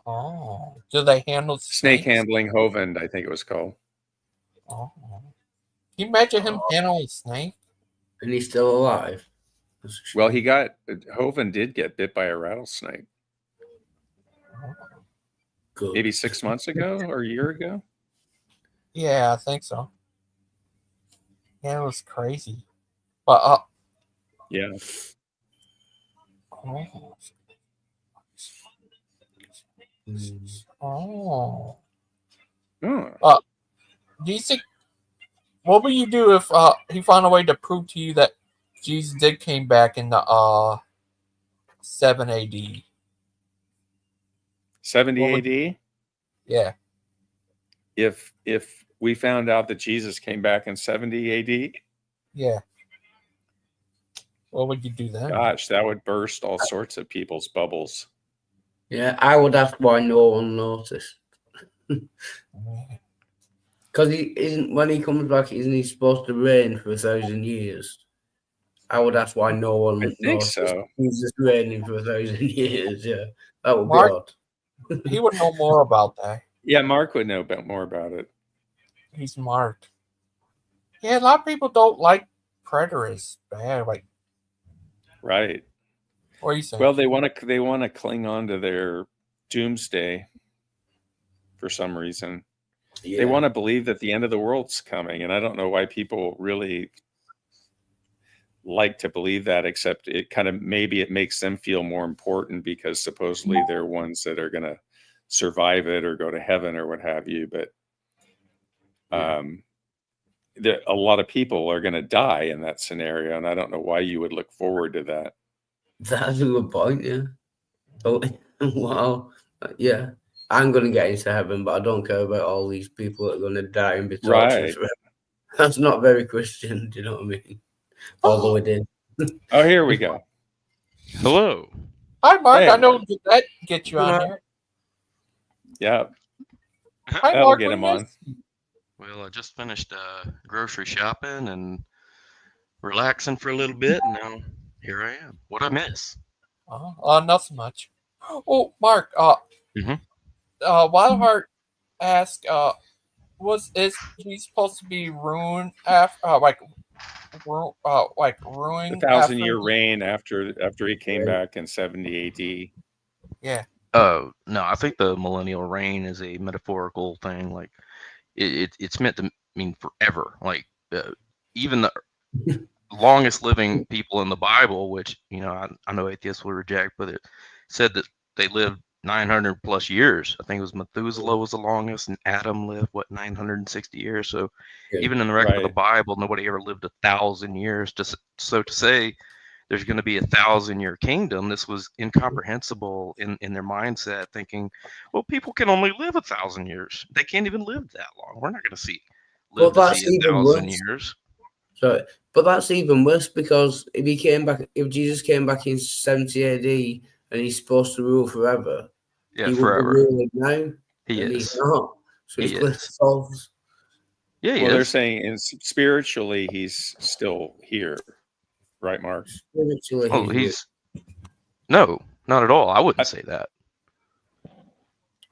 Speaker 1: Oh, do they handle
Speaker 11: Snake
Speaker 1: snakes?
Speaker 11: handling Hovind, I think it was called.
Speaker 1: Oh, can you imagine him handling a snake?
Speaker 7: And he's still alive.
Speaker 11: Well, Hovind did get bit by a rattlesnake
Speaker 7: Good.
Speaker 11: maybe 6 months ago or a year ago.
Speaker 1: Yeah, I think so. Yeah, it was crazy. But
Speaker 11: Yeah.
Speaker 1: oh. Oh.
Speaker 11: Oh.
Speaker 1: Do you think? What would you do if he found a way to prove to you that Jesus did came back in the 7 AD?
Speaker 11: 70
Speaker 1: What would-
Speaker 11: AD.
Speaker 1: Yeah.
Speaker 11: If we found out that Jesus came back in 70 AD,
Speaker 1: Yeah. What would you do then?
Speaker 11: gosh, that would burst all sorts of people's bubbles.
Speaker 7: Yeah, I would ask why no one noticed. Because he isn't, when he comes back, isn't he supposed to reign for 1,000 years? I would ask why no one
Speaker 11: I think
Speaker 7: noticed.
Speaker 11: so.
Speaker 7: He's just reigning for 1,000 years. Yeah, that would
Speaker 1: Mark-
Speaker 7: be odd.
Speaker 1: He would know more about that.
Speaker 11: Yeah, Mark would know more about it.
Speaker 1: He's Mark. Yeah, a lot of people don't like preterists. Bad, like,
Speaker 11: Right.
Speaker 1: what are you saying?
Speaker 11: Well, they want to cling on to their doomsday for some reason.
Speaker 7: Yeah.
Speaker 11: They want to believe that the end of the world's coming, and I don't know why people really like to believe that, except it kind of maybe it makes them feel more important because supposedly they're ones that are going to survive it or go to heaven or what have you. But a lot of people are going to die in that scenario, and I don't know why you would look forward to that.
Speaker 7: That's a good point. Yeah. Oh, wow. Yeah. I'm going to get into heaven, but I don't care about all these people that are going to die and be tortured.
Speaker 11: Right.
Speaker 7: Forever. That's not very Christian. Do you know what I mean? Although it is.
Speaker 11: Oh, here we go.
Speaker 12: Hello.
Speaker 1: Hi, Mark.
Speaker 11: Hey,
Speaker 1: I know
Speaker 11: Mark.
Speaker 1: that gets you on here.
Speaker 11: Yeah,
Speaker 1: Hi,
Speaker 11: that'll
Speaker 1: Mark.
Speaker 11: get
Speaker 1: what
Speaker 11: him
Speaker 1: do you
Speaker 11: on.
Speaker 1: guys-
Speaker 12: Well, I just finished grocery shopping and relaxing for a little bit, and now here I am. What I miss?
Speaker 1: Not so much. Oh, Mark.
Speaker 12: Mhm.
Speaker 1: Wildheart asked, is he supposed to be ruined after,
Speaker 11: The
Speaker 1: ruined
Speaker 11: 1,000-year
Speaker 1: after?
Speaker 11: reign after he came back in 70 AD.
Speaker 1: Yeah.
Speaker 12: No, I think the millennial reign is a metaphorical thing. Like it's meant to mean forever. Like even the longest living people in the Bible, which I know atheists will reject, but it said that they lived 900 plus years. I think it was Methuselah was the longest, and Adam lived 960 years. So even in the record of the
Speaker 11: Right.
Speaker 12: Bible, nobody ever lived 1,000 years. So to say there's going to be 1,000-year kingdom, this was incomprehensible in their mindset, thinking, well, people can only live 1,000 years. They can't even live that long. We're not going to live
Speaker 7: But
Speaker 12: to see
Speaker 7: that's even
Speaker 12: 1,000
Speaker 7: worse.
Speaker 12: years.
Speaker 7: So, but that's even worse, because if Jesus came back in 70 AD and he's supposed to rule forever,
Speaker 12: Yeah,
Speaker 7: he would be
Speaker 12: forever.
Speaker 7: ruling now,
Speaker 12: He
Speaker 7: and he's
Speaker 12: is.
Speaker 7: not. So it's
Speaker 12: He
Speaker 7: clear
Speaker 12: is.
Speaker 7: false.
Speaker 12: Yeah, he
Speaker 11: Well, they're
Speaker 12: is.
Speaker 11: saying spiritually he's still here, right, Mark?
Speaker 7: Spiritually,
Speaker 12: Oh, no, not at all. I wouldn't say that.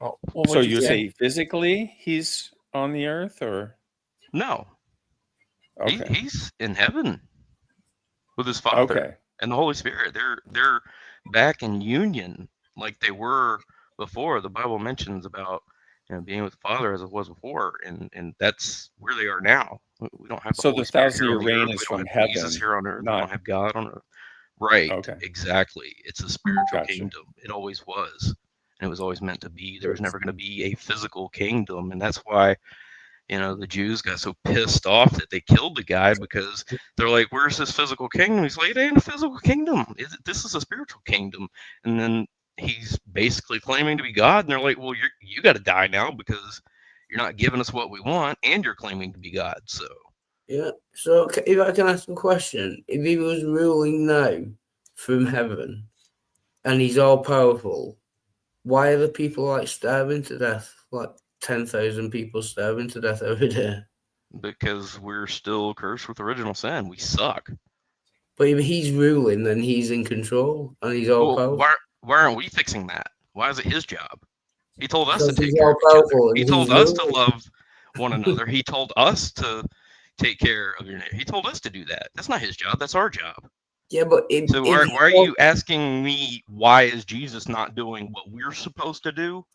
Speaker 1: Oh,
Speaker 11: So you say physically he's on the earth, or
Speaker 12: no?
Speaker 11: Okay.
Speaker 12: He's in heaven with his Father and the Holy Spirit. They're back in union like they were before. The Bible mentions about being with the Father as it was before, and that's where they are now. We don't have the
Speaker 11: So
Speaker 12: Holy
Speaker 11: the
Speaker 12: Spirit here
Speaker 11: 1,000-year
Speaker 12: on the
Speaker 11: reign
Speaker 12: earth.
Speaker 11: is
Speaker 12: We don't
Speaker 11: from
Speaker 12: have Jesus
Speaker 11: heaven,
Speaker 12: here on earth. We
Speaker 11: not
Speaker 12: don't have God on earth. Right.
Speaker 11: Okay.
Speaker 12: Exactly. It's a spiritual
Speaker 11: Gotcha.
Speaker 12: kingdom. It always was. And it was always meant to be. There was never going to be a physical kingdom. And that's why, the Jews got so pissed off that they killed the guy, because they're like, where's this physical kingdom? He's like, it ain't a physical kingdom. This is a spiritual kingdom. And then he's basically claiming to be God. And they're like, well, you got to die now, because you're not giving us what we want, and you're claiming to be God. So.
Speaker 7: Yeah. So if I can ask a question, if he was ruling now from heaven and he's all powerful, why are the people starving to death? 10,000 people starving to death every day.
Speaker 12: Because we're still cursed with original sin. We suck.
Speaker 7: But if he's ruling, then he's in control and he's all powerful.
Speaker 12: Why aren't we fixing that? Why is it his job? He told us
Speaker 7: Because
Speaker 12: to take
Speaker 7: he's
Speaker 12: care
Speaker 7: all
Speaker 12: of each other.
Speaker 7: powerful
Speaker 12: He
Speaker 7: and
Speaker 12: told
Speaker 7: he's
Speaker 12: us to
Speaker 7: ruling.
Speaker 12: love one another. He told us to take care of your neighbor. He told us to do that. That's not his job. That's our job.
Speaker 7: Yeah, but
Speaker 12: so why are you asking me why is Jesus not doing what we're supposed to do?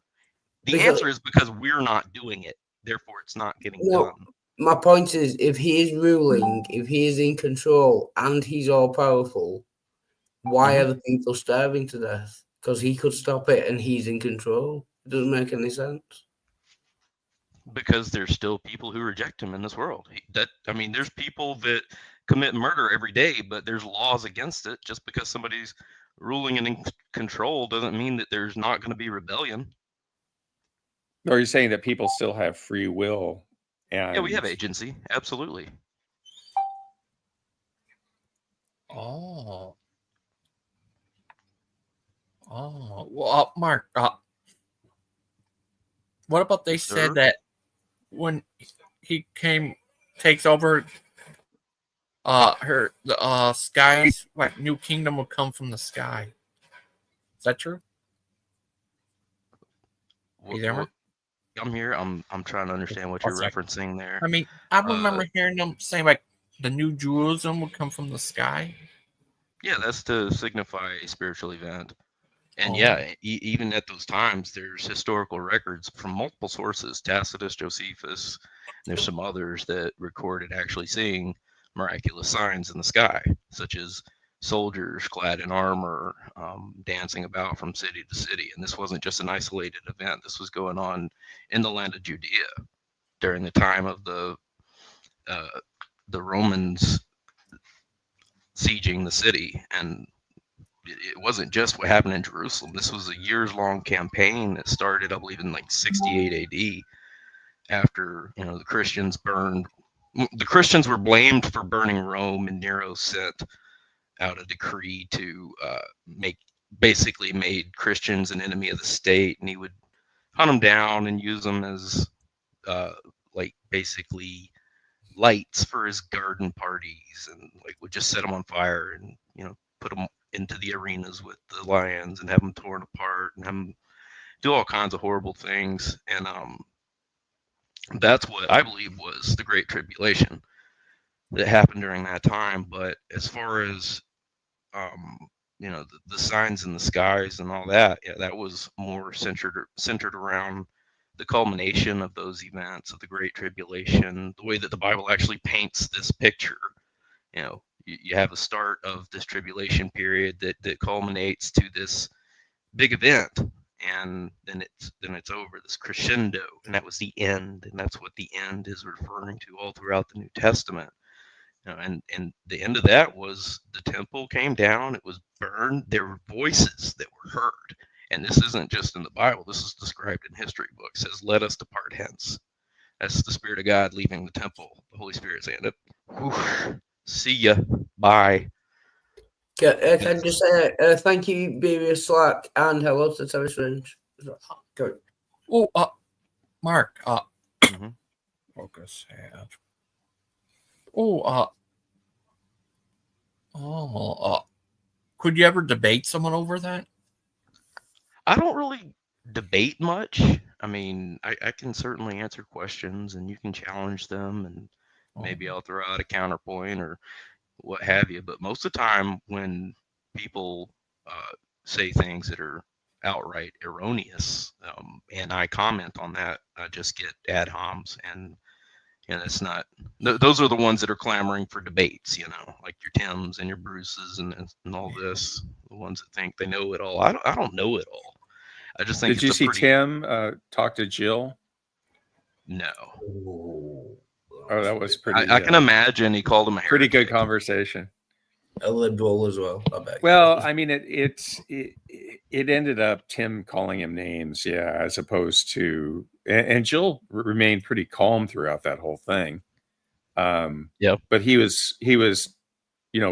Speaker 12: The answer is because we're not doing it. Therefore, it's not getting done.
Speaker 7: My point is, if he is ruling, if he is in control and he's all powerful, why are the people starving to death? Because he could stop it and he's in control. It doesn't make any sense.
Speaker 12: Because there's still people who reject him in this world. There's people that commit murder every day, but there's laws against it. Just because somebody's ruling and in control doesn't mean that there's not going to be rebellion.
Speaker 11: Are you saying that people still have free will?
Speaker 12: Yeah, we have agency. Absolutely.
Speaker 1: Oh. Well, Mark, what about they said that when he takes over, the skies, new kingdom will come from the sky. Is that true?
Speaker 12: I'm here. I'm trying to understand what you're referencing there.
Speaker 1: I remember hearing them saying the New Jerusalem would come from the sky.
Speaker 12: Yeah, that's to signify a spiritual event. And even at those times, there's historical records from multiple sources, Tacitus, Josephus, and there's some others that recorded actually seeing miraculous signs in the sky, such as soldiers clad in armor dancing about from city to city. And this wasn't just an isolated event. This was going on in the land of Judea during the time of the Romans sieging the city. And it wasn't just what happened in Jerusalem. This was a years-long campaign that started, I believe, in 68 AD after, the Christians burned. The Christians were blamed for burning Rome, and Nero sent out a decree to basically made Christians an enemy of the state, and he would hunt them down and use them as basically lights for his garden parties, and like would just set them on fire and put them into the arenas with the lions and have them torn apart and have them do all kinds of horrible things. And that's what I believe was the Great Tribulation that happened during that time. But as far as the signs in the skies and all that, yeah, that was more centered around the culmination of those events of the Great Tribulation, the way that the Bible actually paints this picture. You have a start of this tribulation period that culminates to this big event, and then it's over, this crescendo, and that was the end, and that's what the end is referring to all throughout the New Testament. And the end of that was the temple came down, it was burned, there were voices that were heard. And this isn't just in the Bible, this is described in history books. It says, "Let us depart hence." That's the Spirit of God leaving the temple. The Holy Spirit saying, "Whew, see ya, bye."
Speaker 7: Can I just say thank you, Baby Slack, and hello to Terry Strange. Go.
Speaker 1: Oh, Mark.
Speaker 12: Mhm.
Speaker 1: Focus. Could you ever debate someone over that?
Speaker 12: I don't really debate much. I mean, I can certainly answer questions and you can challenge them, and maybe I'll throw out a counterpoint or what have you. But most of the time, when people say things that are outright erroneous, and I comment on that, I just get ad homs, and it's not. Those are the ones that are clamoring for debates, like your Tims and your Bruces and all this. The ones that think they know it all. I don't know it all. I just think
Speaker 11: Did you see Tim talk to Jill?
Speaker 12: No.
Speaker 11: Oh, that was pretty.
Speaker 12: I can imagine he called him a
Speaker 11: pretty
Speaker 12: heretic.
Speaker 11: good conversation.
Speaker 7: A liberal as well, I bet.
Speaker 11: Well, I mean, it ended up Tim calling him names, yeah, as opposed to, and Jill remained pretty calm throughout that whole thing.
Speaker 12: Yeah.
Speaker 11: But he was,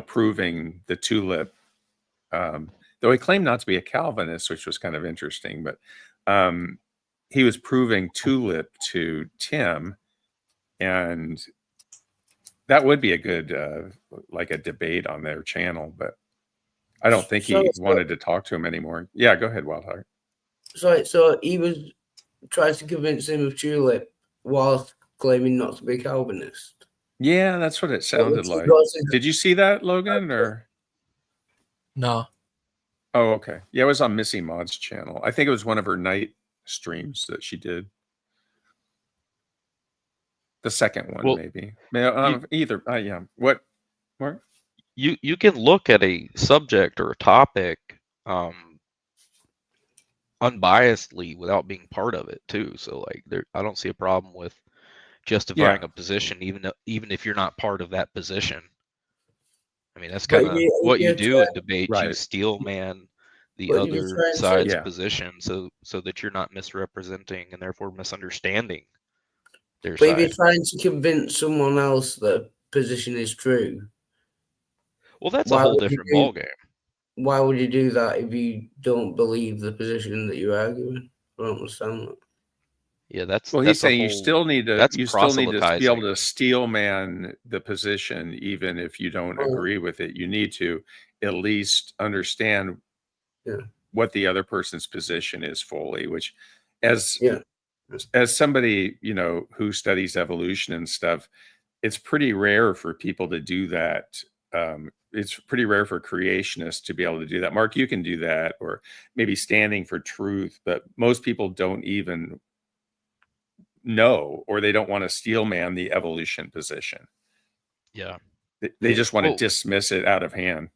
Speaker 11: proving the tulip. Though he claimed not to be a Calvinist, which was kind of interesting, but he was proving tulip to Tim, and that would be a good like a debate on their channel, but I don't think he wanted to talk to him anymore. Yeah, go ahead, Wildheart.
Speaker 7: So he was trying to convince him of tulip whilst claiming not to be Calvinist.
Speaker 11: Yeah, that's what it sounded like. Did you see that, Logan, or
Speaker 1: no?
Speaker 11: Oh, okay. Yeah, it was on Missy Maud's channel. I think it was one of her night streams that she did. The second one,
Speaker 12: Well,
Speaker 11: maybe. Either. Yeah. What? Mark?
Speaker 12: You can look at a subject or a topic unbiasedly without being part of it too. So like I don't see a problem with justifying a position even if you're not part of that position. I mean, that's kind of what you do in debate.
Speaker 11: Right.
Speaker 12: You steel man the other side's position so that you're not misrepresenting and therefore misunderstanding their
Speaker 7: but
Speaker 12: side.
Speaker 7: if you're trying to convince someone else that a position is true,
Speaker 12: well, that's a whole different ballgame.
Speaker 7: Why would you do that if you don't believe the position that you're arguing? I don't understand that.
Speaker 12: Yeah, that's
Speaker 11: he's saying you still need to be able to steel man the position, even if you don't agree with it. You need to at least understand what the other person's position is fully, which as somebody, who studies evolution and stuff, it's pretty rare for people to do that. It's pretty rare for creationists to be able to do that. Mark, you can do that, or maybe standing for truth, but most people don't even know, or they don't want to steel man the evolution position.
Speaker 12: Yeah.
Speaker 11: They just want to dismiss it out of hand.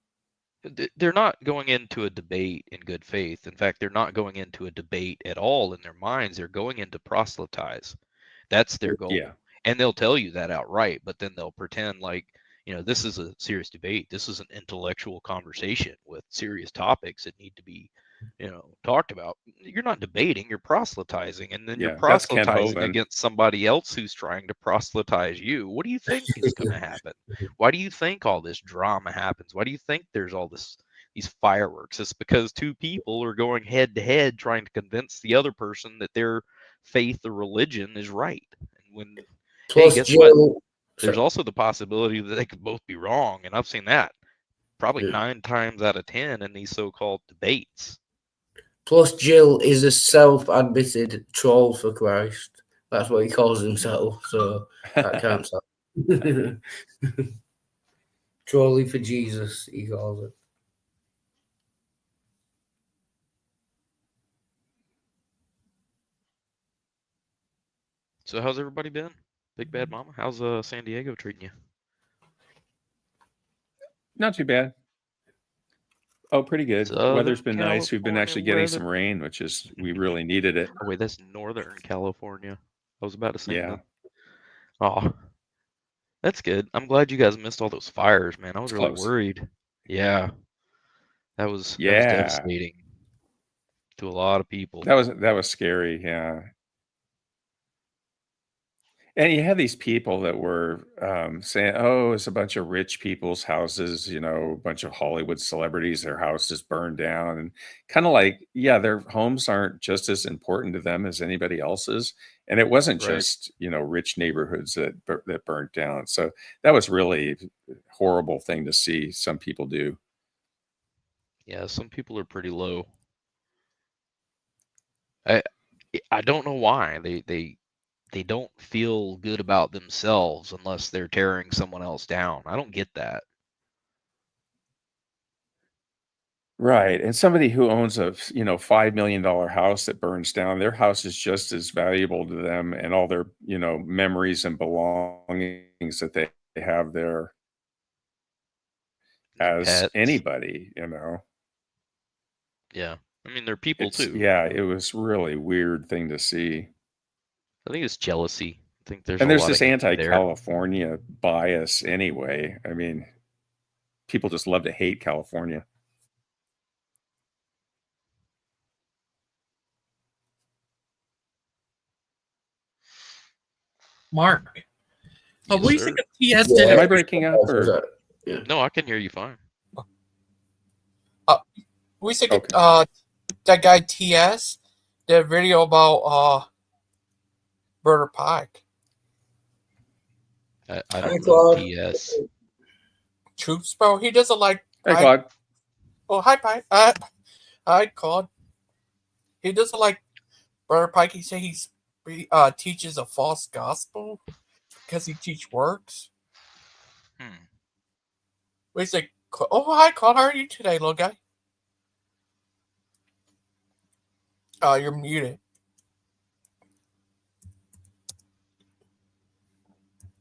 Speaker 12: They're not going into a debate in good faith. In fact, they're not going into a debate at all in their minds. They're going into proselytize. That's their goal.
Speaker 11: Yeah.
Speaker 12: And they'll tell you that outright, but then they'll pretend like, this is a serious debate. This is an intellectual conversation with serious topics that need to be, talked about. You're not debating, you're proselytizing, and then you're proselytizing against somebody else who's trying to proselytize you. What do you think is going to happen? Why do you think all this drama happens? Why do you think there's all these fireworks? It's because two people are going head to head trying to convince the other person that their faith or religion is right. And when, hey, guess what? there's also the possibility that they could both be wrong, and I've seen that probably 9 times out of 10 in these so-called debates.
Speaker 7: Plus, Jill is a self-admitted troll for Christ. That's what he calls himself, so that counts. Trolling for Jesus, he calls it.
Speaker 12: So how's everybody been? Big Bad Mama, how's San Diego treating you?
Speaker 11: Not too bad. Oh, pretty good. Weather's been
Speaker 12: Southern
Speaker 11: nice. We've been actually
Speaker 12: California
Speaker 11: getting some
Speaker 12: weather.
Speaker 11: rain, which is we really needed it.
Speaker 12: Oh wait, that's Northern California. I was about to sing
Speaker 11: Yeah.
Speaker 12: that. Oh, that's good. I'm glad you guys missed all those fires, man. I was
Speaker 11: It's
Speaker 12: really
Speaker 11: close.
Speaker 12: worried. Yeah, that was
Speaker 11: Yeah.
Speaker 12: devastating to a lot of people.
Speaker 11: That was scary. Yeah. And you had these people that were saying, "Oh, it's a bunch of rich people's houses, you know, a bunch of Hollywood celebrities, their houses burned down," and kind of like, yeah, their homes aren't just as important to them as anybody else's. And it wasn't
Speaker 12: Right.
Speaker 11: just, you know, rich neighborhoods that burnt down. So that was really a horrible thing to see some people do.
Speaker 12: Yeah, some people are pretty low. I don't know why they don't feel good about themselves unless they're tearing someone else down. I don't get that.
Speaker 11: Right. And somebody who owns a, you know, $5 million house that burns down, their house is just as valuable to them and all their, you know, memories and belongings that they have there
Speaker 12: Their
Speaker 11: as
Speaker 12: pets.
Speaker 11: anybody, you know.
Speaker 12: Yeah. I mean, they're people
Speaker 11: It's,
Speaker 12: too.
Speaker 11: yeah, it was really weird thing to see.
Speaker 12: I think it's jealousy. I think there's
Speaker 11: And
Speaker 12: a
Speaker 11: there's
Speaker 12: lot
Speaker 11: this
Speaker 12: of envy there.
Speaker 11: anti-California bias anyway. I mean, people just love to hate California.
Speaker 1: Mark.
Speaker 12: Yes,
Speaker 1: What do you
Speaker 12: sir.
Speaker 1: think of TS did
Speaker 11: Am I
Speaker 1: it?
Speaker 11: breaking up or?
Speaker 12: No, I can hear you fine.
Speaker 1: We think
Speaker 11: Okay.
Speaker 1: that guy TS did a video about Murder Pike.
Speaker 12: I
Speaker 7: Hi,
Speaker 12: don't know
Speaker 7: Claude.
Speaker 12: TS.
Speaker 1: Troops, bro. He doesn't like.
Speaker 11: Hey, Claude.
Speaker 1: Oh, hi, Pike. Hi, Claude. He doesn't like Brother Pike. He said he teaches a false gospel because he teach works. We say, oh, hi, Claude. How are you today, little guy? Oh, you're muted.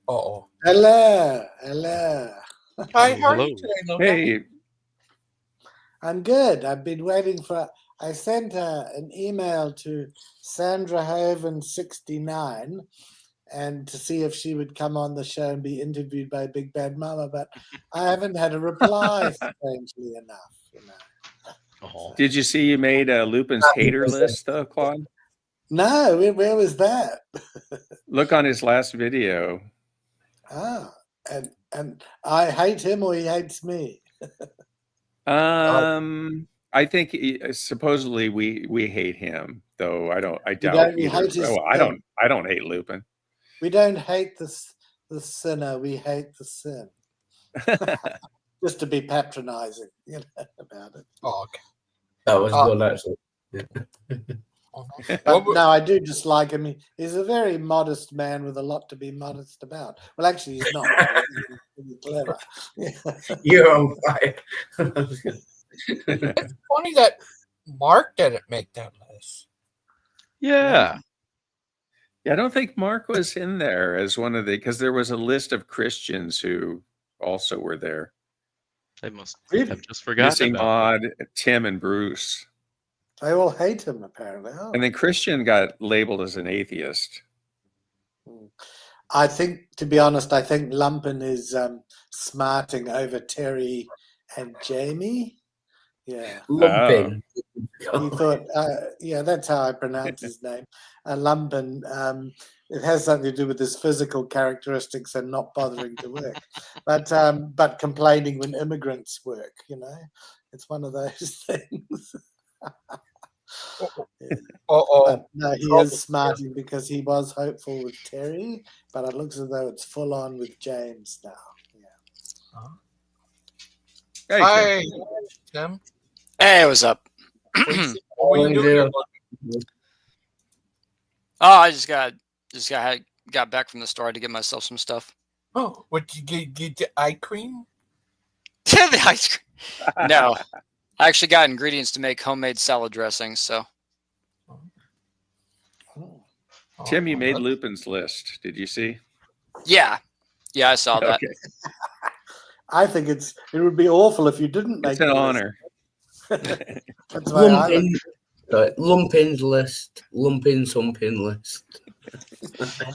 Speaker 1: Uh-oh.
Speaker 13: Hello.
Speaker 1: Hi, how are
Speaker 12: Hello.
Speaker 1: you today, little guy?
Speaker 11: Hey,
Speaker 13: I'm good. I've been waiting for. I sent an email to Sandra Hoven 69 and to see if she would come on the show and be interviewed by Big Bad Mama, but I haven't had a reply, strangely enough. You know.
Speaker 11: did you see you made Lupin's hater list, though, Claude?
Speaker 13: No, where was that?
Speaker 11: Look on his last video.
Speaker 13: And I hate him or he hates me.
Speaker 11: I think supposedly we hate him, though. I doubt
Speaker 13: don't
Speaker 11: either.
Speaker 13: hate his
Speaker 11: Oh, I don't hate Lupin.
Speaker 13: We don't hate the sinner, we hate the sin. Just to be patronizing, you know, about it.
Speaker 1: Oh, okay.
Speaker 7: That was good, actually.
Speaker 13: But no, I do dislike him. He's a very modest man with a lot to be modest about. Well, actually, he's not. He's clever.
Speaker 7: You're on fire.
Speaker 1: It's funny that Mark didn't make that list.
Speaker 12: Yeah.
Speaker 11: Yeah, I don't think Mark was in there as one of the, because there was a list of Christians who also were there.
Speaker 12: They must
Speaker 13: Really?
Speaker 12: have just forgotten
Speaker 11: Missing
Speaker 12: about
Speaker 11: Maud, Tim, and Bruce.
Speaker 13: They all hate him, apparently. Oh.
Speaker 11: And then Christian got labeled as an atheist.
Speaker 13: I think, to be honest, I think Lumpen is smarting over Terry and Jamie. Yeah.
Speaker 7: Lumping.
Speaker 13: He thought, yeah, that's how I pronounce his name. Lumpen. It has something to do with his physical characteristics and not bothering to work, but complaining when immigrants work. You know, it's one of those things.
Speaker 1: Uh-oh.
Speaker 13: But no, he is smarting because he was hopeful with Terry, but it looks as though it's full on with James now.
Speaker 11: Hey,
Speaker 1: Hi,
Speaker 11: Tim.
Speaker 1: Tim.
Speaker 3: Hey, what's up?
Speaker 1: What are you doing?
Speaker 3: Oh, I just got back from the store to get myself some stuff.
Speaker 1: Oh, what you get the eye cream?
Speaker 3: The ice cream. No, I actually got ingredients to make homemade salad dressing. So,
Speaker 11: Tim, you made Lupin's list. Did you see?
Speaker 3: yeah, I saw that.
Speaker 11: Okay.
Speaker 13: I think it would be awful if you didn't make
Speaker 11: It's an
Speaker 13: the
Speaker 11: honor.
Speaker 13: That's why I like
Speaker 7: Lumpin's list. Lumpin sumpin list.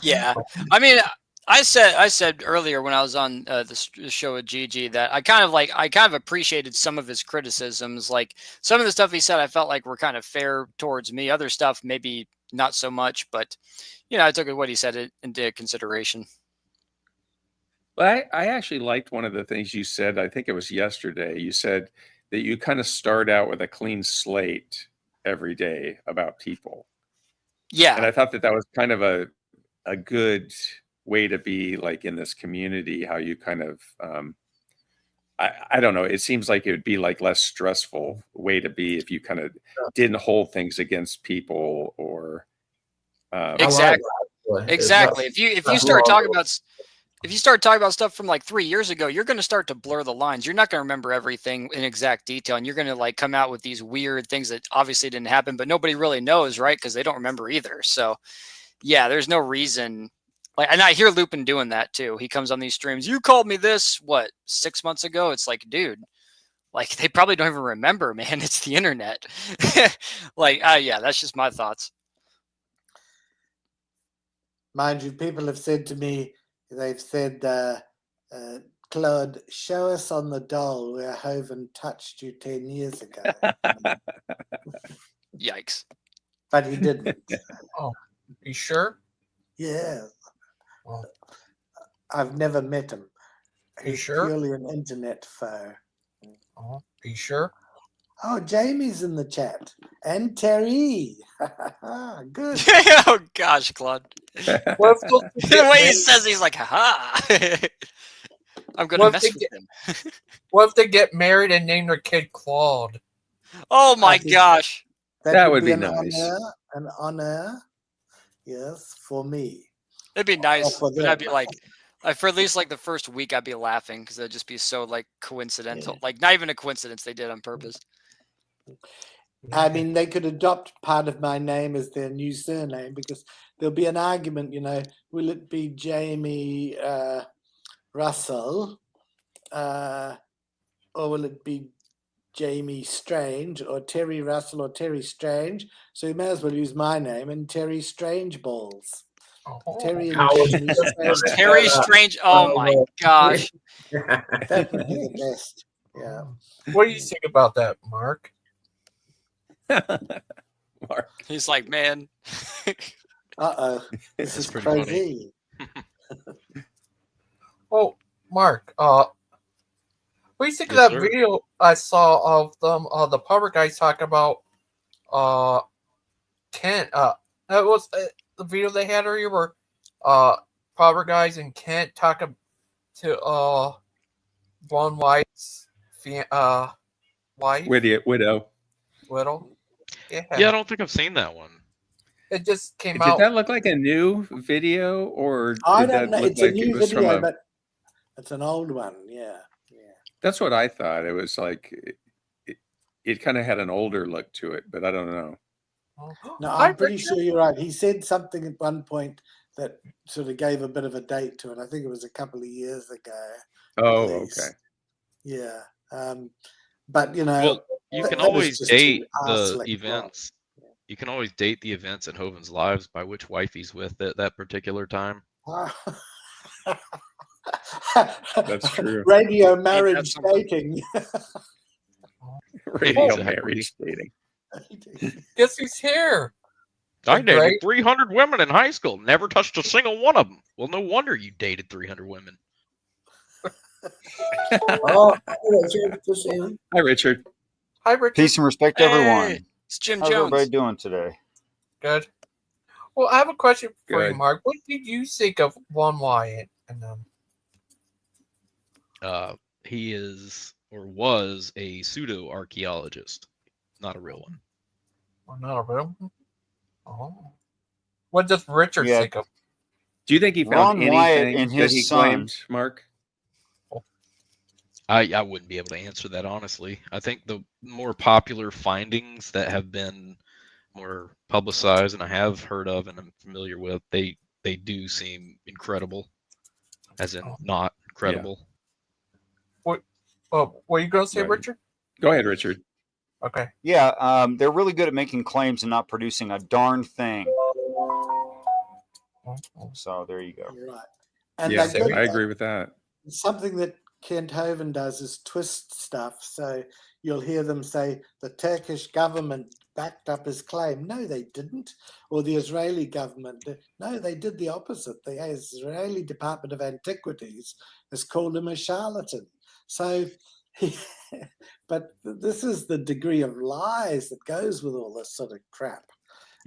Speaker 3: Yeah, I mean, I said earlier when I was on the show with Gigi that I kind of appreciated some of his criticisms. Like some of the stuff he said, I felt like were kind of fair towards me. Other stuff, maybe not so much. But I took what he said into consideration.
Speaker 11: Well, I actually liked one of the things you said. I think it was yesterday. You said that you kind of start out with a clean slate every day about people.
Speaker 3: Yeah,
Speaker 11: and I thought that was kind of a good way to be like in this community, how you kind of I don't know, it seems like it would be like less stressful way to be if you kind of didn't hold things against people or
Speaker 3: exactly. If you start talking about stuff from like 3 years ago, you're going to start to blur the lines. You're not going to remember everything in exact detail, and you're going to like come out with these weird things that obviously didn't happen, but nobody really knows, right? Because they don't remember either. So yeah, there's no reason. Like, and I hear Lupin doing that too. He comes on these streams. You called me this, 6 months ago? It's like, dude, like they probably don't even remember, man. It's the internet. Yeah, that's just my thoughts.
Speaker 13: Mind you, people have said to me, they've said, Claude, show us on the doll where Hovind touched you 10 years ago.
Speaker 3: Yikes.
Speaker 13: But he didn't.
Speaker 1: Oh, you sure?
Speaker 13: Yeah.
Speaker 1: Oh.
Speaker 13: I've never met him.
Speaker 1: You
Speaker 13: He's
Speaker 1: sure?
Speaker 13: purely an internet foe.
Speaker 1: Oh, are you sure?
Speaker 13: Oh, Jamie's in the chat. And Terry. Good.
Speaker 3: Oh, gosh, Claude.
Speaker 1: What if
Speaker 3: The way he says he's like, ha. I'm going to mess with him.
Speaker 1: What if they get married and name their kid Claude?
Speaker 3: Oh, my gosh.
Speaker 11: That would be nice.
Speaker 13: An honor, yes, for me.
Speaker 3: It'd be nice.
Speaker 13: For
Speaker 3: But I'd be
Speaker 13: them.
Speaker 3: like, for at least like the first week, I'd be laughing because it'd just be so like coincidental. Like not even a coincidence. They did on purpose.
Speaker 13: I mean, they could adopt part of my name as their new surname because there'll be an argument, will it be Jamie Russell or will it be Jamie Strange or Terry Russell or Terry Strange? So you may as well use my name and Terry Strange Balls. Terry and Jamie Strange.
Speaker 3: Terry Strange. Oh my gosh.
Speaker 13: That would be the best. Yeah.
Speaker 1: What do you think about that, Mark?
Speaker 11: Mark.
Speaker 3: He's like, man.
Speaker 13: This is
Speaker 12: pretty
Speaker 13: crazy.
Speaker 1: Oh, Mark, what do you think of that video I saw of them, the power guys talking about Kent? That was the video they had earlier where power guys and Kent talking to Blonde White's wife.
Speaker 11: Widow.
Speaker 12: Yeah, I don't think I've seen that one.
Speaker 1: It just came
Speaker 11: Did
Speaker 1: out.
Speaker 11: that look like a new video, or
Speaker 13: I
Speaker 11: did
Speaker 13: don't
Speaker 11: that
Speaker 13: know.
Speaker 11: look
Speaker 13: It's
Speaker 11: like
Speaker 13: a new
Speaker 11: it was from
Speaker 13: video,
Speaker 11: a?
Speaker 13: but it's an old one. Yeah.
Speaker 11: That's what I thought. It was like it kind of had an older look to it, but I don't know.
Speaker 13: No, I'm pretty sure you're right. He said something at one point that sort of gave a bit of a date to it. I think it was a couple of years ago.
Speaker 11: Oh,
Speaker 13: at least.
Speaker 11: okay.
Speaker 13: Yeah. But
Speaker 12: Well, you can
Speaker 13: that was
Speaker 12: always
Speaker 13: just
Speaker 12: date
Speaker 13: too
Speaker 12: the
Speaker 13: arse-slick
Speaker 12: events. You can always date the events in Hovind's lives by which wife he's with at that particular time.
Speaker 11: That's true.
Speaker 13: Radio marriage dating.
Speaker 11: Radio marriage dating.
Speaker 1: Guess who's here?
Speaker 12: I dated 300 women in high school. Never touched a single one of them. Well, no wonder you dated 300 women.
Speaker 7: Oh,
Speaker 11: Hi, Richard.
Speaker 1: Hi, Richard.
Speaker 14: Peace and respect to everyone.
Speaker 3: It's Jim
Speaker 14: How's
Speaker 3: Jones.
Speaker 14: everybody doing today?
Speaker 1: Good. Well, I have a question for you,
Speaker 11: Good.
Speaker 1: Mark. What did you think of Ron Wyatt? And
Speaker 12: He is or was a pseudo archaeologist, not a real one.
Speaker 1: well, not a real one? Oh. What does Richard
Speaker 14: Yeah.
Speaker 1: think of?
Speaker 11: Do you think he found
Speaker 14: Ron Wyatt
Speaker 11: anything
Speaker 14: and
Speaker 11: that
Speaker 14: his
Speaker 11: he
Speaker 14: son.
Speaker 11: claimed, Mark?
Speaker 12: I wouldn't be able to answer that honestly. I think the more popular findings that have been more publicized and I have heard of and I'm familiar with, they do seem incredible, as in not credible.
Speaker 1: What were you going to say,
Speaker 11: Right.
Speaker 1: Richard?
Speaker 11: Go ahead, Richard.
Speaker 1: Okay.
Speaker 14: Yeah, they're really good at making claims and not producing a darn thing. So there you go.
Speaker 13: Right. And
Speaker 11: Yeah,
Speaker 13: they're good.
Speaker 11: I agree with that.
Speaker 13: Something that Kent Hovind does is twist stuff. So you'll hear them say the Turkish government backed up his claim. No, they didn't. Or the Israeli government. No, they did the opposite. The Israeli Department of Antiquities has called him a charlatan. So, but this is the degree of lies that goes with all this sort of crap.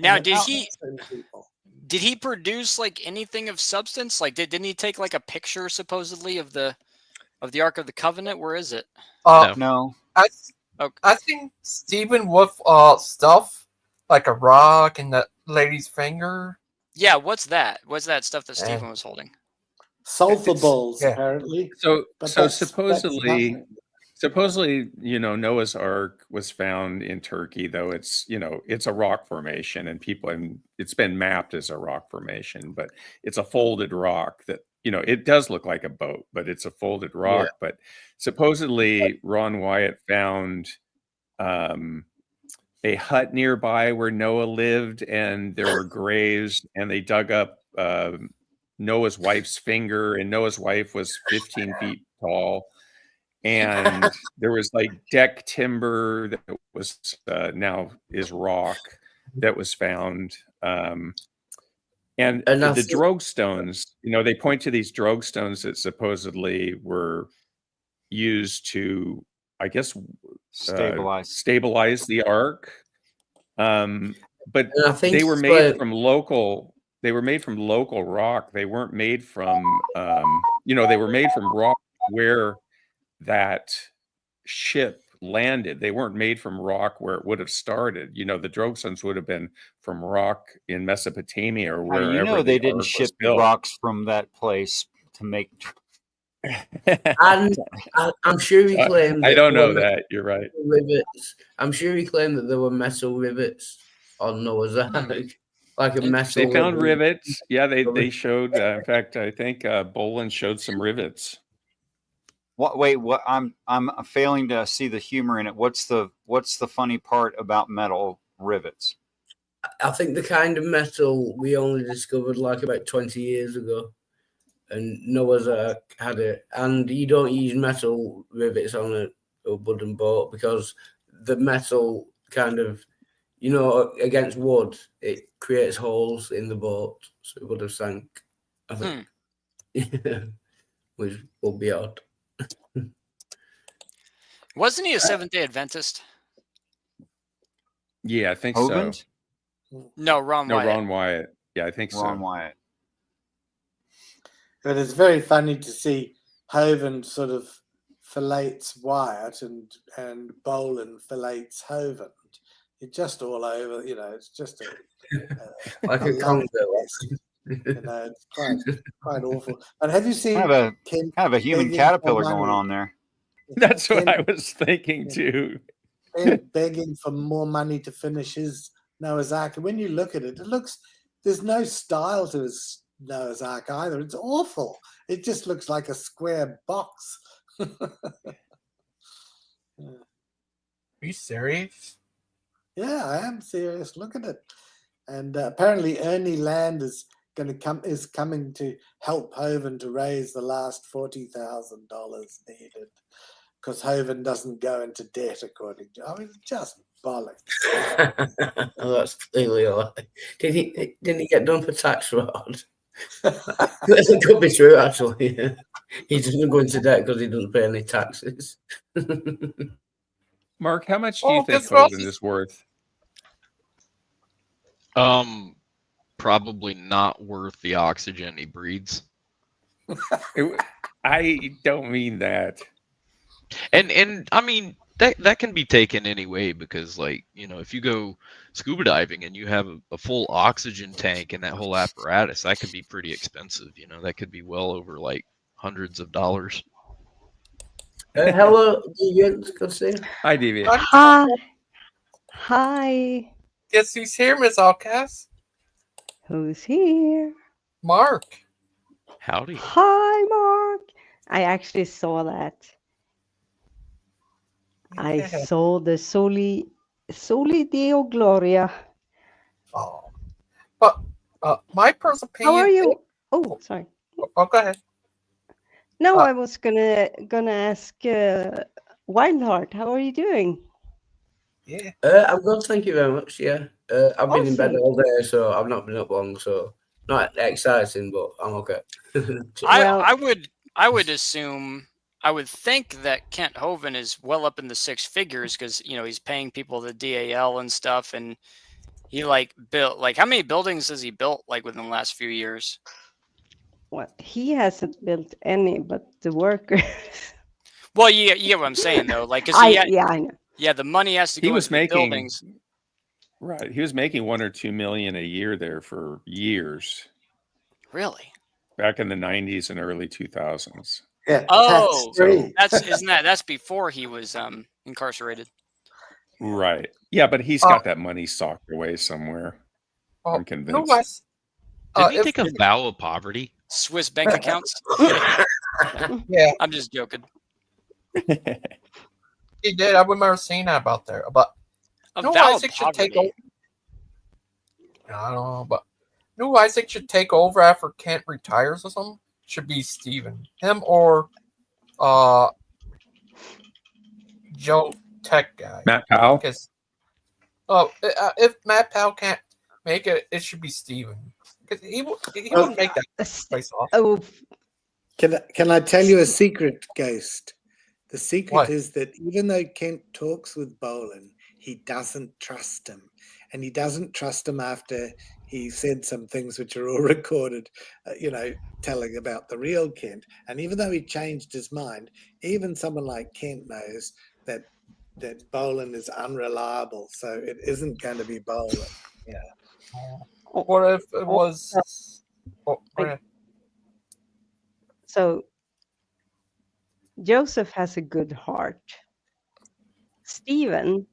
Speaker 3: Now,
Speaker 13: And
Speaker 3: did
Speaker 13: it's
Speaker 3: he
Speaker 13: certain people.
Speaker 3: did he produce like anything of substance? Like, didn't he take like a picture supposedly of the Ark of the Covenant? Where is it?
Speaker 14: No.
Speaker 1: I think Stephen with stuff like a rock and the lady's finger.
Speaker 3: Yeah, what's that? What's that stuff that Stephen was holding?
Speaker 13: Sulfur balls,
Speaker 1: yeah.
Speaker 13: apparently.
Speaker 11: So
Speaker 13: But
Speaker 11: so
Speaker 13: that's
Speaker 11: supposedly
Speaker 13: nothing.
Speaker 11: Noah's Ark was found in Turkey, though it's a rock formation and it's been mapped as a rock formation, but it's a folded rock that it does look like a boat, but it's a folded rock.
Speaker 14: Yeah.
Speaker 11: But supposedly Ron Wyatt found a hut nearby where Noah lived, and there were graves, and they dug up Noah's wife's finger, and Noah's wife was 15 feet tall. And there was like deck timber that was now is rock that was found. And the drogue stones, they point to these drogue stones that supposedly were used to, I guess, stabilize the ark. But
Speaker 7: I think
Speaker 11: they were
Speaker 7: it's
Speaker 11: made
Speaker 7: like-
Speaker 11: from local. They were made from local rock. They weren't made from, they were made from rock where that ship landed. They weren't made from rock where it would have started. The drogue stones would have been from rock in Mesopotamia or wherever.
Speaker 14: They
Speaker 11: the
Speaker 14: didn't
Speaker 11: ark
Speaker 14: ship
Speaker 11: was built.
Speaker 14: rocks from that place to make.
Speaker 7: And I'm sure he claimed.
Speaker 11: I
Speaker 7: that
Speaker 11: don't
Speaker 7: there
Speaker 11: know
Speaker 7: were
Speaker 11: that. You're right.
Speaker 7: Rivets. I'm sure he claimed that there were metal rivets on Noah's Ark, like a metal.
Speaker 11: They found rivets. Yeah, they showed. In fact, I think Bolin showed some rivets.
Speaker 14: Wait, what? I'm failing to see the humor in it. What's the funny part about metal rivets?
Speaker 7: I think the kind of metal we only discovered like about 20 years ago, and Noah's Ark had it. And you don't use metal rivets on a wooden boat because the metal kind of, against wood, it creates holes in the boat, so it would have sank. I think, which will be odd.
Speaker 3: Wasn't he a Seventh-day Adventist?
Speaker 11: Yeah, I think
Speaker 14: Hovind?
Speaker 11: so.
Speaker 3: No, Ron Wyatt.
Speaker 11: Ron Wyatt. Yeah, I think so.
Speaker 14: Ron Wyatt.
Speaker 13: But it's very funny to see Hovind sort of fillets Wyatt and Bolin fillets Hovind. It's just all over, it's just
Speaker 7: like a conga.
Speaker 13: It's quite awful. And have you seen
Speaker 14: Kind of a human
Speaker 13: begging
Speaker 14: caterpillar
Speaker 13: for
Speaker 14: going
Speaker 13: money?
Speaker 14: on there.
Speaker 11: That's what
Speaker 13: Ken-
Speaker 11: I was thinking too.
Speaker 13: begging for more money to finish his Noah's Ark. And when you look at it, there's no style to his Noah's Ark either. It's awful. It just looks like a square box.
Speaker 1: Are you serious?
Speaker 13: Yeah, I am serious. Look at it. And apparently Ernie Land is coming to help Hovind to raise the last $40,000 needed, because Hovind doesn't go into debt according to. Just bollocks.
Speaker 7: That's clearly a lie. Didn't he get done for tax fraud? That could be true, actually. He doesn't go into debt because he doesn't pay any taxes.
Speaker 11: Mark, how much do you think
Speaker 1: guess what?
Speaker 11: Hovind is worth?
Speaker 12: Probably not worth the oxygen he breathes.
Speaker 11: I don't mean that.
Speaker 12: And I mean that can be taken any way, because, like, if you go scuba diving and you have a full oxygen tank and that whole apparatus, that could be pretty expensive. That could be well over like hundreds of dollars.
Speaker 7: Hello, Deviant. Good to see you.
Speaker 11: Hi, Deviant.
Speaker 15: Hi. Hi.
Speaker 1: Guess who's here, Miss Outcast?
Speaker 15: Who's here?
Speaker 1: Mark.
Speaker 12: Howdy.
Speaker 15: Hi, Mark. I actually saw that. I
Speaker 1: Yeah.
Speaker 15: saw the Soli Deo Gloria.
Speaker 1: Oh. But my personal opinion.
Speaker 15: How are you? Oh, sorry.
Speaker 1: Oh, go ahead.
Speaker 15: No, I was gonna ask Wildheart. How are you doing?
Speaker 1: Yeah.
Speaker 7: I'm good, thank you very much. Yeah, I've been in bed
Speaker 15: Awesome.
Speaker 7: all day, so I've not been up long. So not exciting, but I'm okay.
Speaker 3: I would assume, I would think that Kent Hovind is well up in the six figures, because he's paying people the DAL and stuff, and he built how many buildings has he built within the last few years?
Speaker 15: Well, he hasn't built any, but the workers.
Speaker 3: Well, you get what I'm saying, though.
Speaker 15: I know.
Speaker 3: Yeah, the money has to go
Speaker 11: He was
Speaker 3: into the
Speaker 11: making
Speaker 3: buildings.
Speaker 11: right. He was making $1 or $2 million a year there for years.
Speaker 3: Really?
Speaker 11: Back in the 90s and early 2000s.
Speaker 13: Yeah.
Speaker 3: Oh,
Speaker 11: So,
Speaker 3: that's before he was incarcerated.
Speaker 11: right. Yeah, but he's got that money socked away somewhere. I'm convinced.
Speaker 12: Didn't he take a vow of poverty?
Speaker 3: Swiss bank accounts?
Speaker 1: Yeah.
Speaker 3: I'm just joking.
Speaker 1: He did. I remember seeing that about there. But Isaac should take over. I don't know, but Isaac should take over after Kent retires or something. Should be Steven. Him or Joe Tech guy.
Speaker 11: Matt Powell?
Speaker 1: Because if Matt Powell can't make it, it should be Steven. Because he wouldn't make that place off.
Speaker 15: Oh.
Speaker 13: Can I tell you a secret, Ghost? The secret is that even though Kent talks with Bolin, he doesn't trust him. And he doesn't trust him after he said some things which are all recorded, telling about the real Kent. And even though he changed his mind, even someone like Kent knows that Bolin is unreliable. So it isn't going to be Bolin. Yeah.
Speaker 1: What if it was...
Speaker 15: So Joseph has a good heart. Stephen,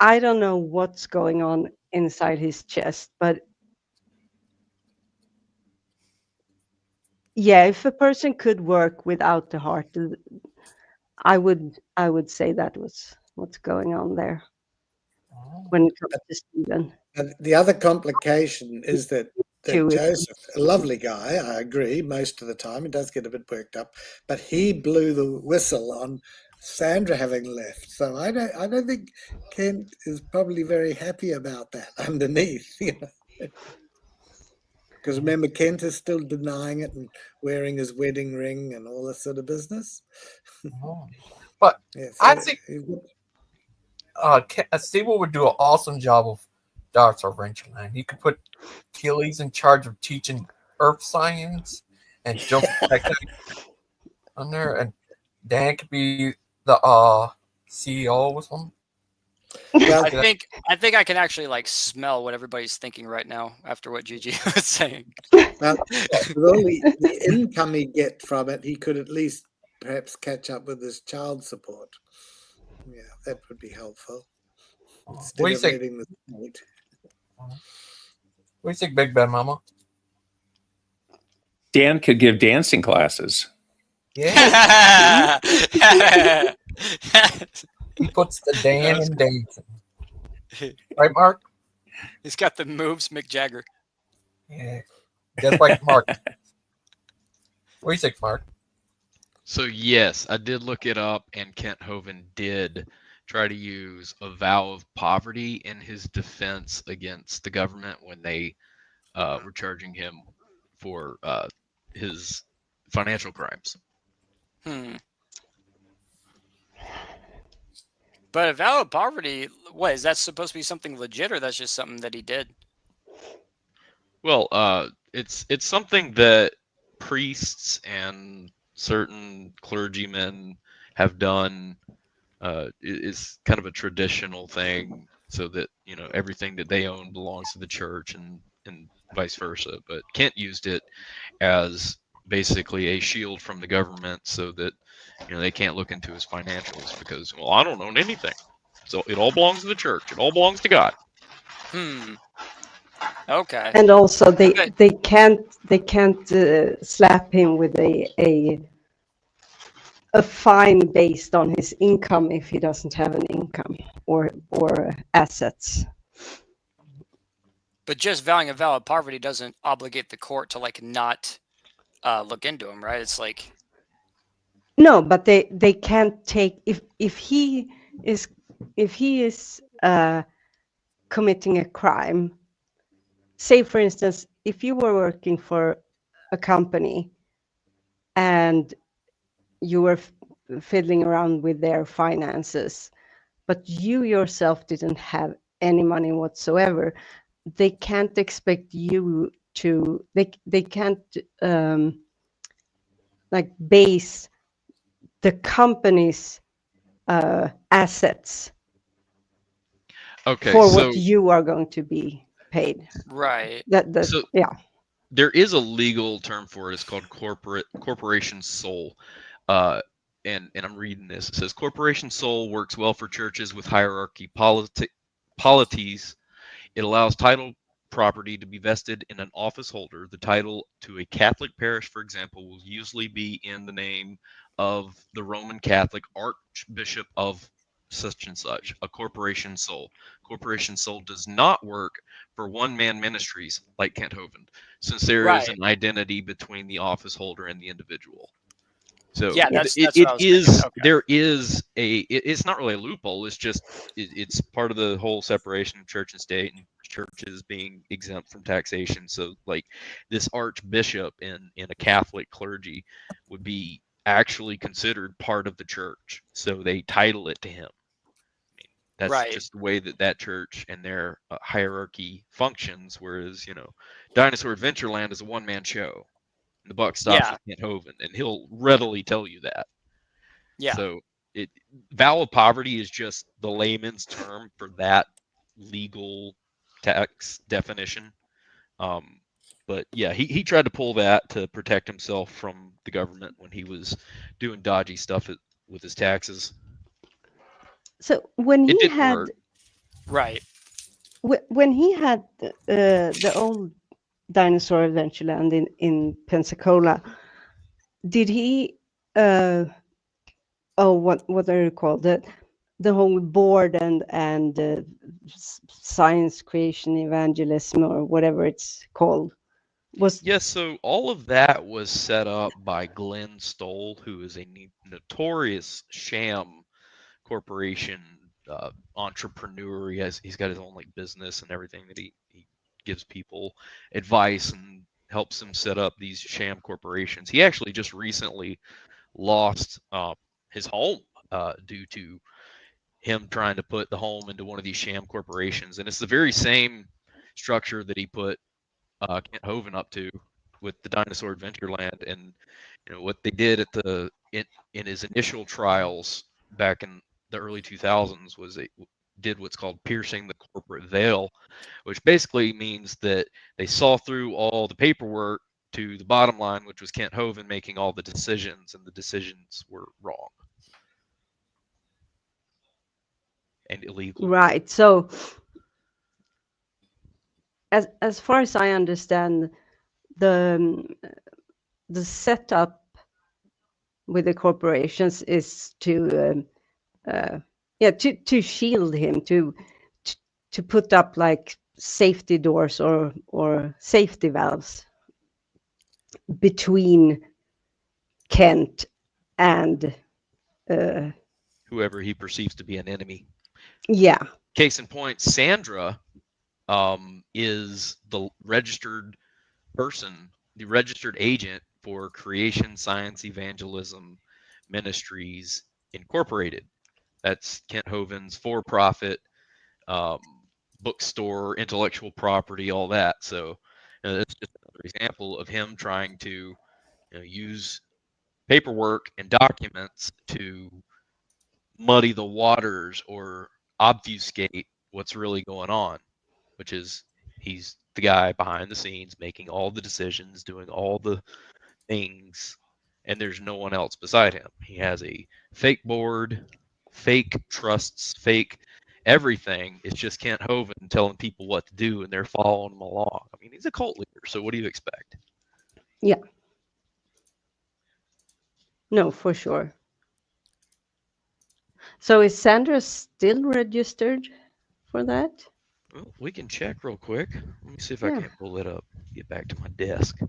Speaker 15: I don't know what's going on inside his chest, but yeah, if a person could work without the heart, I would say that was what's going on there when it comes to Stephen.
Speaker 13: And the other complication is that Joseph, a lovely guy, I agree, most of the time, he does get a bit worked up, but he blew the whistle on Sandra having left. So I don't think Kent is probably very happy about that underneath, Because remember, Kent is still denying it and wearing his wedding ring and all that sort of business.
Speaker 1: But
Speaker 13: yeah,
Speaker 1: I think Steven would do an awesome job of Darts or Wrenchland. He could put Achilles in charge of teaching earth science and Joseph on there, and Dan could be the CEO or something.
Speaker 3: I think I can actually smell what everybody's thinking right now after what Gigi was saying.
Speaker 13: Well, with all the income he get from it, he could at least perhaps catch up with his child support. Yeah, that would be helpful. Instead
Speaker 1: What do you
Speaker 13: of
Speaker 1: think?
Speaker 13: letting the state.
Speaker 1: What do you think, Big Ben Mama?
Speaker 11: Dan could give dancing classes.
Speaker 1: Yeah. He puts the Dan in dancing. Right, Mark?
Speaker 3: He's got the moves, Mick Jagger.
Speaker 1: Yeah. Just like Mark. What do you think, Mark?
Speaker 12: So yes, I did look it up, and Kent Hovind did try to use a vow of poverty in his defense against the government when they were charging him for his financial crimes.
Speaker 3: But a vow of poverty, what is that supposed to be something legit, or that's just something that he did?
Speaker 12: Well, it's something that priests and certain clergymen have done. Is kind of a traditional thing, so that everything that they own belongs to the church, and vice versa. But Kent used it as basically a shield from the government, so that they can't look into his financials because, well, I don't own anything, so it all belongs to the church. It all belongs to God.
Speaker 3: Okay.
Speaker 15: And also they
Speaker 3: But
Speaker 15: they can't slap him with a fine based on his income if he doesn't have an income or assets.
Speaker 3: but just vowing a vow of poverty doesn't obligate the court to like not look into him, right? It's like
Speaker 15: No, but they can't take if he is committing a crime. Say, for instance, if you were working for a company and you were fiddling around with their finances, but you yourself didn't have any money whatsoever, they can't expect you to. They can't like base the company's assets
Speaker 12: Okay,
Speaker 15: for
Speaker 12: so
Speaker 15: what you are going to be paid.
Speaker 3: right.
Speaker 12: so
Speaker 15: Yeah.
Speaker 12: there is a legal term for it. It's called corporation soul. And I'm reading this. It says corporation soul works well for churches with hierarchy polities. It allows title property to be vested in an office holder. The title to a Catholic parish, for example, will usually be in the name of the Roman Catholic Archbishop of such and such, a corporation soul. Corporation soul does not work for one-man ministries like Kent Hovind, since there is
Speaker 3: Right.
Speaker 12: an identity between the office holder and the individual. So
Speaker 3: Yeah, that's
Speaker 12: it
Speaker 3: what I was thinking.
Speaker 12: is,
Speaker 3: Okay.
Speaker 12: there is it's not really a loophole. It's just it's part of the whole separation of church and state, and churches being exempt from taxation. So like this archbishop in a Catholic clergy would be actually considered part of the church. So they title it to him. That's
Speaker 3: Right.
Speaker 12: just the way that church and their hierarchy functions. Whereas, Dinosaur Adventureland is a one-man show. The buck stops
Speaker 3: Yeah.
Speaker 12: with Kent Hovind, and he'll readily tell you that.
Speaker 3: Yeah.
Speaker 12: So vow of poverty is just the layman's term for that legal tax definition. But yeah, he tried to pull that to protect himself from the government when he was doing dodgy stuff with his taxes.
Speaker 15: So when
Speaker 12: It
Speaker 15: he
Speaker 12: didn't
Speaker 15: had
Speaker 12: work.
Speaker 3: Right.
Speaker 15: when he had the old Dinosaur Adventureland in Pensacola, did he what are you called, the whole board and science creation evangelism or whatever it's called was
Speaker 12: Yes, so all of that was set up by Glenn Stoll, who is a notorious sham corporation entrepreneur. He's got his own like business and everything that he gives people advice and helps them set up these sham corporations. He actually just recently lost his home due to him trying to put the home into one of these sham corporations, and it's the very same structure that he put Kent Hovind up to with the Dinosaur Adventureland. And what they did in his initial trials back in the early 2000s was they did what's called piercing the corporate veil, which basically means that they saw through all the paperwork to the bottom line, which was Kent Hovind making all the decisions, and the decisions were wrong and illegal.
Speaker 15: right. So as far as I understand, the setup with the corporations is to shield him, to put up like safety doors or safety valves between Kent and
Speaker 12: Whoever he perceives to be an enemy.
Speaker 15: yeah.
Speaker 12: Case in point, Sandra is the registered person, the registered agent for Creation Science Evangelism Ministries Incorporated. That's Kent Hovind's for-profit bookstore, intellectual property, all that. So It's just another example of him trying to use paperwork and documents to muddy the waters or obfuscate what's really going on, which is he's the guy behind the scenes making all the decisions, doing all the things, and there's no one else beside him. He has a fake board, fake trusts, fake everything. It's just Kent Hovind telling people what to do, and they're following him along. I mean, he's a cult leader, so what do you expect?
Speaker 15: Yeah. No, for sure. So is Sandra still registered for that?
Speaker 12: Well, we can check real quick. Let me see if I
Speaker 15: Yeah.
Speaker 12: can't pull it up. Get back to my desk.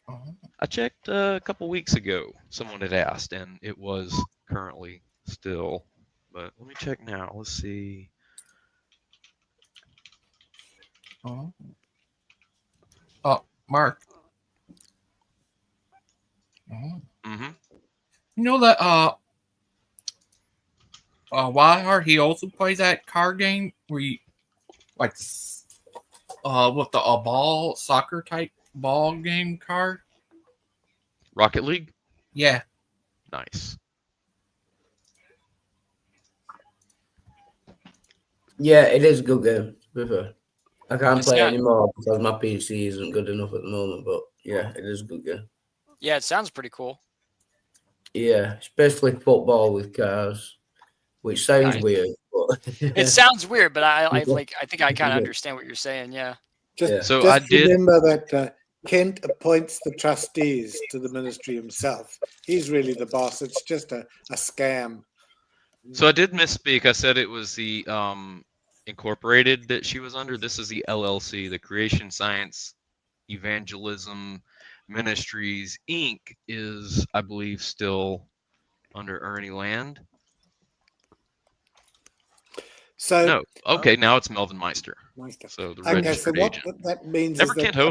Speaker 1: Oh.
Speaker 12: I checked a couple weeks ago. Someone had asked, and it was currently still. But let me check now. Let's see.
Speaker 1: Oh, Mark. Oh.
Speaker 12: Mm-hmm.
Speaker 1: You know that Wildheart, he also plays that card game where you like with the ball soccer type ball game card.
Speaker 12: Rocket League?
Speaker 1: Yeah.
Speaker 12: Nice.
Speaker 7: Yeah, it is a good game. I can't
Speaker 3: It's
Speaker 7: play
Speaker 3: got-
Speaker 7: it anymore because my PC isn't good enough at the moment. But yeah, it is a good game.
Speaker 3: Yeah, it sounds pretty cool.
Speaker 7: Yeah, especially football with cars, which sounds
Speaker 3: Nice.
Speaker 7: weird. But
Speaker 3: It sounds weird, but I think I kind of understand what you're saying. Yeah.
Speaker 13: Just
Speaker 12: So I did.
Speaker 13: remember that Kent appoints the trustees to the ministry himself. He's really the boss. It's just a scam.
Speaker 12: So I did misspeak. I said it was the Incorporated that she was under. This is the LLC, the Creation Science Evangelism Ministries Inc. is, I believe, still under Ernie Land.
Speaker 13: So
Speaker 12: No, okay, now it's Melvin Meister.
Speaker 13: Meister.
Speaker 12: So the
Speaker 13: Okay, so
Speaker 12: registered
Speaker 13: what
Speaker 12: agent.
Speaker 13: that means
Speaker 12: Never
Speaker 13: is
Speaker 12: Kent
Speaker 13: that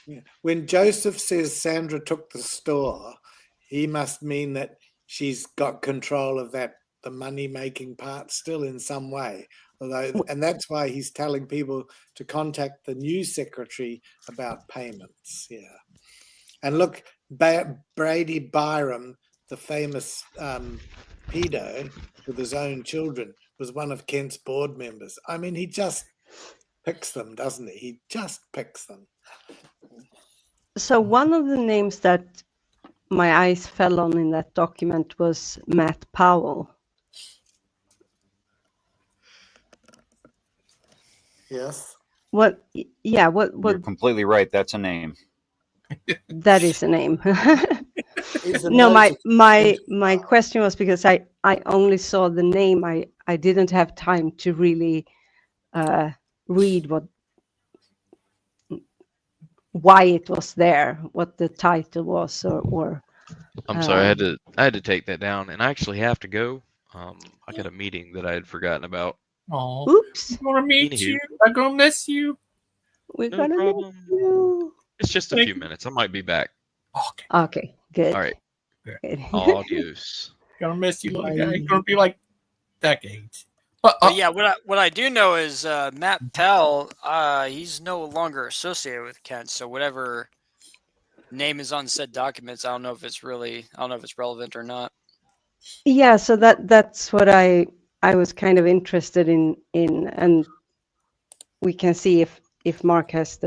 Speaker 12: Hovind.
Speaker 13: when Joseph says Sandra took the store, he must mean that she's got control of the money making part still in some way. Although, and that's why he's telling people to contact the new secretary about payments. Yeah. And look, Brady Byram, the famous pedo with his own children, was one of Kent's board members. I mean, he just picks them, doesn't he? He just picks them.
Speaker 15: So one of the names that my eyes fell on in that document was Matt Powell.
Speaker 13: Yes.
Speaker 15: What? Yeah. What?
Speaker 14: You're completely right. That's a name.
Speaker 15: That is a name.
Speaker 13: He's a
Speaker 15: No,
Speaker 13: noted-
Speaker 15: my question was because I only saw the name. I didn't have time to really read why it was there, what the title was, or
Speaker 12: I'm sorry, I had to take that down, and I actually have to go. I got a meeting that I had forgotten about.
Speaker 1: Oh.
Speaker 15: Oops.
Speaker 1: I'm gonna meet
Speaker 12: Anywho.
Speaker 1: you. I'm gonna miss you.
Speaker 15: We're
Speaker 12: No
Speaker 15: gonna
Speaker 12: problem.
Speaker 15: miss you.
Speaker 12: It's just a few minutes. I might be back.
Speaker 1: Okay.
Speaker 15: Okay, good.
Speaker 12: All right.
Speaker 15: Good.
Speaker 12: Adios.
Speaker 1: Gonna miss you, little guy. You're gonna be like decades. But
Speaker 3: But yeah, what I do know is Matt Powell, he's no longer associated with Kent. So whatever name is on said documents, I don't know if it's relevant or not.
Speaker 15: Yeah, so that's what I was kind of interested in, and we can see if Mark is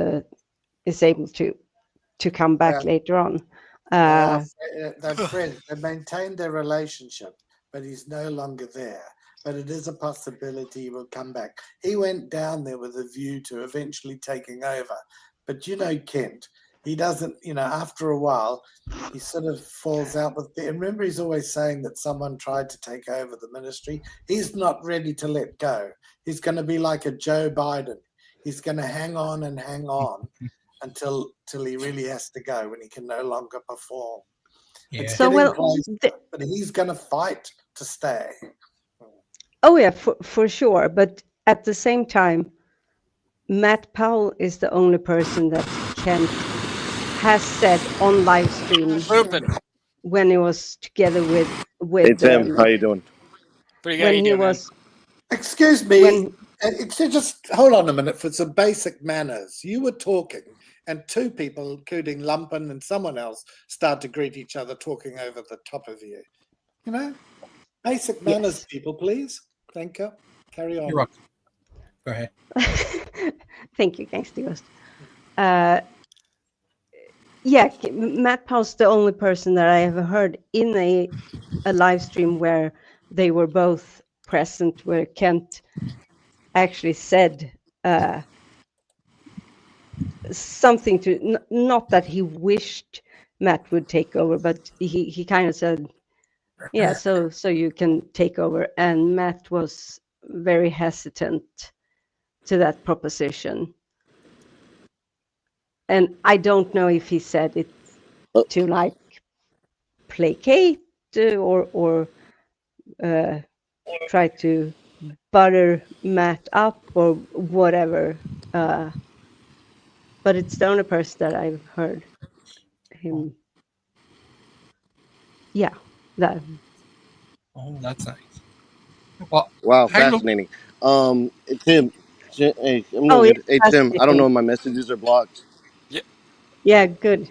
Speaker 15: able to come back
Speaker 13: Yeah.
Speaker 15: later on.
Speaker 13: They're friends. They maintained their relationship, but he's no longer there. But it is a possibility he will come back. He went down there with a view to eventually taking over. But you know, Kent, he doesn't, after a while, he sort of falls out with and remember, he's always saying that someone tried to take over the ministry. He's not ready to let go. He's going to be like a Joe Biden. He's going to hang on until he really has to go, when he can no longer perform.
Speaker 1: Yeah.
Speaker 13: It's
Speaker 15: So,
Speaker 13: getting
Speaker 15: well,
Speaker 13: close, but he's going to fight to stay.
Speaker 15: Oh yeah, for sure. But at the same time, Matt Powell is the only person that Kent has said on live stream when he was together with
Speaker 16: Hey Tim, how you doing?
Speaker 3: Pretty good.
Speaker 15: when
Speaker 3: You
Speaker 15: he
Speaker 3: doing, man?
Speaker 15: was
Speaker 13: Excuse me. It's just hold on a minute for some basic manners. You were talking, and two people, including Lumpen and someone else, start to greet each other, talking over the top of you. You know, basic manners,
Speaker 15: Yes.
Speaker 13: people, please. Thank you. Carry on.
Speaker 1: You're welcome. Go ahead.
Speaker 15: Thank you, Gangster Ghost. Yeah, Matt Powell's the only person that I ever heard in a live stream where they were both present, where Kent actually said something to, not that he wished Matt would take over, but he kind of said, yeah, so you can take over. And Matt was very hesitant to that proposition. And I don't know if he said it to like placate or try to butter Matt up or whatever. But it's the only person that I've heard him. Yeah, that.
Speaker 1: Oh, that's nice. Well,
Speaker 16: Wow,
Speaker 1: I know.
Speaker 16: fascinating. Tim, hey, I'm
Speaker 15: Oh,
Speaker 16: doing
Speaker 15: yeah,
Speaker 16: good. Hey, Tim, I don't
Speaker 15: fascinating.
Speaker 16: know if my messages are blocked,
Speaker 15: Yeah, good.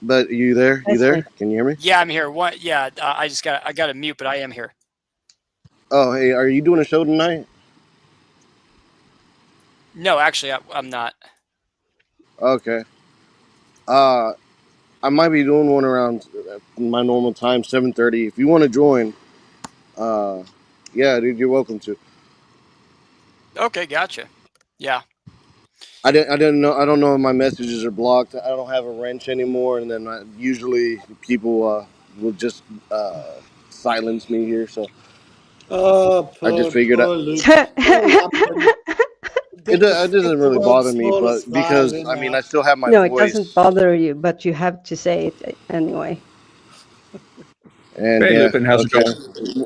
Speaker 16: but you there? You there?
Speaker 15: Fascinating.
Speaker 16: Can you hear me?
Speaker 3: Yeah, I'm here. What? Yeah, I got to mute, but I am here.
Speaker 16: Oh, hey, are you doing a show tonight?
Speaker 3: No, actually, I'm not.
Speaker 16: Okay. I might be doing one around my normal time, 7:30. If you want to join, yeah, dude, you're welcome to.
Speaker 3: Okay, gotcha. Yeah.
Speaker 16: I didn't know. I don't know if my messages are blocked. I don't have a wrench anymore, and then usually people will just silence me here. So
Speaker 13: Oh,
Speaker 16: I just
Speaker 13: poor
Speaker 16: figured
Speaker 13: Luke. Poor Lumpen.
Speaker 16: it
Speaker 13: Get the
Speaker 16: doesn't really
Speaker 13: world's
Speaker 16: bother me,
Speaker 13: smallest
Speaker 16: but because
Speaker 13: violin
Speaker 16: I mean I
Speaker 13: out.
Speaker 16: still have my
Speaker 15: No, it doesn't
Speaker 16: voice,
Speaker 15: bother you, but you have to say it anyway.
Speaker 16: and
Speaker 11: Hey,
Speaker 16: yeah,
Speaker 11: Lupin, how's it
Speaker 16: okay,
Speaker 11: going?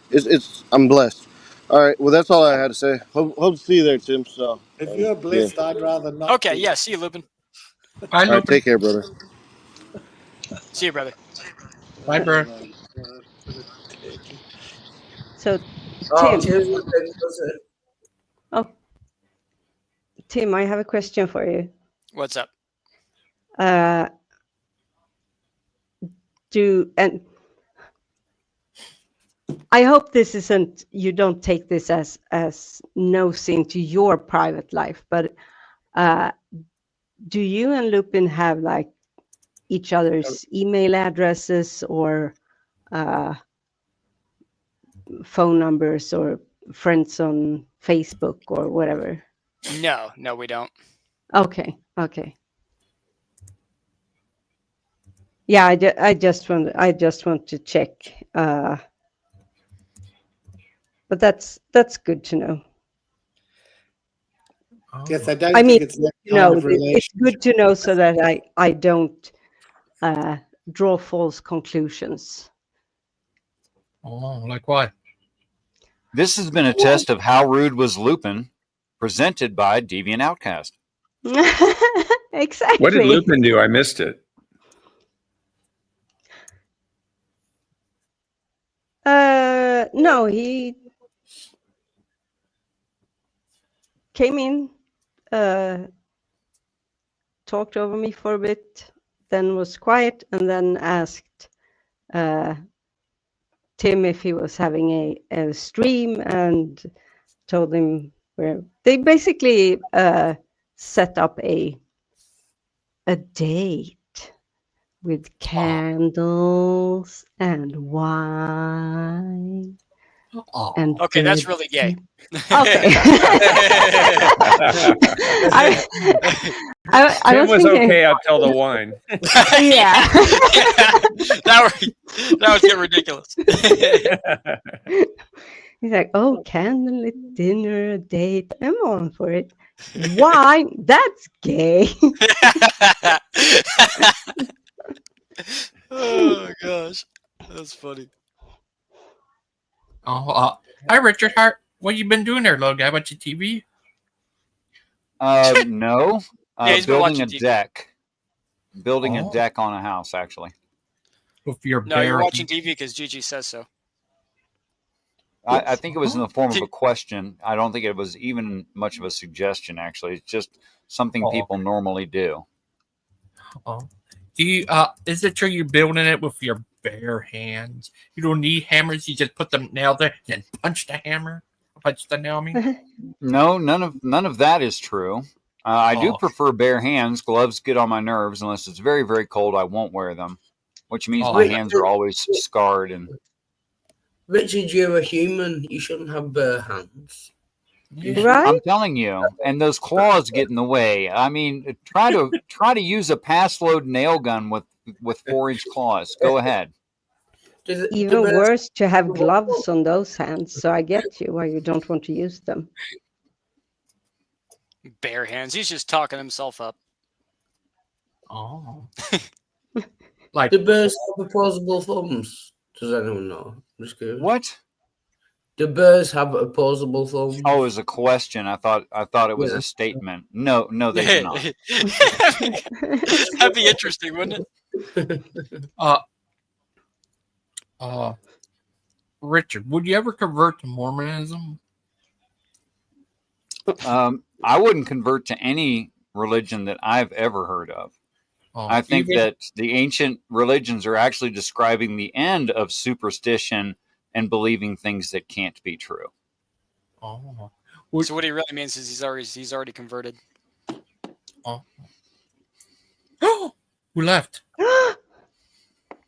Speaker 16: it's I'm blessed. All right, well that's all I had to say. Hope to see you there, Tim. So
Speaker 13: If you're
Speaker 16: yeah.
Speaker 13: blessed, I'd rather not
Speaker 3: Okay,
Speaker 13: be.
Speaker 3: yeah. See you, Lupin.
Speaker 1: Bye,
Speaker 16: All right,
Speaker 1: Lupin.
Speaker 16: take care, brother.
Speaker 3: See you, brother.
Speaker 1: Bye,
Speaker 13: Oh
Speaker 1: bro.
Speaker 13: my God, what a dick.
Speaker 15: So,
Speaker 7: Oh,
Speaker 15: Tim.
Speaker 7: cheers, Lupin. Does it?
Speaker 15: Oh, Tim, I have a question for you.
Speaker 3: What's up?
Speaker 15: And I hope this isn't, you don't take this as nosing to your private life, but do you and Lupin have like each other's email addresses or phone numbers or friends on Facebook or whatever?
Speaker 3: No, we don't.
Speaker 15: Okay. Yeah, I just want to check. But that's good to know.
Speaker 13: Yes, I don't
Speaker 15: I mean,
Speaker 13: think it's that
Speaker 15: you
Speaker 13: kind
Speaker 15: know,
Speaker 13: of
Speaker 15: it's
Speaker 13: relationship.
Speaker 15: good to know so that I don't draw false conclusions.
Speaker 1: Oh, like what?
Speaker 14: This has been a test of how rude was Lupin, presented by Deviant Outcast.
Speaker 15: Exactly.
Speaker 11: What did Lupin do? I missed it.
Speaker 15: No, he came in, talked over me for a bit, then was quiet, and then asked Tim if he was having a stream, and told him where they basically set up a date with candles and wine. And
Speaker 3: Okay, that's really gay.
Speaker 15: Okay. I
Speaker 11: Tim
Speaker 15: was
Speaker 11: was
Speaker 15: thinking,
Speaker 11: okay until the wine.
Speaker 15: Yeah.
Speaker 3: that was getting ridiculous.
Speaker 15: He's like, oh, candlelit dinner, a date. I'm on for it. Wine? That's gay.
Speaker 3: Oh gosh, that's funny.
Speaker 1: Oh, hi, Richard. What you been doing there, little guy? Watching TV?
Speaker 14: No,
Speaker 3: Yeah, he's been
Speaker 14: building a
Speaker 3: watching TV.
Speaker 14: deck. Building
Speaker 1: Oh.
Speaker 14: a deck on a house, actually.
Speaker 1: With your
Speaker 3: No, you're
Speaker 1: bear.
Speaker 3: watching TV because Gigi says so.
Speaker 14: I think it was in the form of a question. I don't think it was even much of a suggestion. Actually, it's just something people normally do.
Speaker 1: Oh. Do you? Is it true you're building it with your bare hands? You don't need hammers. You just put the nail there and punch the hammer, punch the nail. I mean,
Speaker 14: No, none of that is true. I do prefer bare hands. Gloves get on my nerves. Unless it's very, very cold, I won't wear them, which means my hands are always scarred. And
Speaker 7: Richard, you're a human. You shouldn't have bare hands.
Speaker 15: Right?
Speaker 14: I'm telling you, and those claws get in the way. I mean, try to use a pass load nail gun with 4-inch claws. Go ahead.
Speaker 15: Even worse to have gloves on those hands. So I get you why you don't want to use them.
Speaker 3: Bare hands. He's just talking himself up.
Speaker 1: Oh.
Speaker 7: Like the bears have opposable thumbs. Does anyone know? I'm just curious.
Speaker 14: What?
Speaker 7: The bears have opposable thumbs.
Speaker 14: Oh, it was a question. I thought it was a statement. No, they do not.
Speaker 3: That'd be interesting, wouldn't it?
Speaker 1: Richard, would you ever convert to Mormonism?
Speaker 14: I wouldn't convert to any religion that I've ever heard of. I think that the ancient religions are actually describing the end of superstition and believing things that can't be true.
Speaker 1: Oh.
Speaker 3: So what he really means is he's already converted.
Speaker 1: Oh. Who left?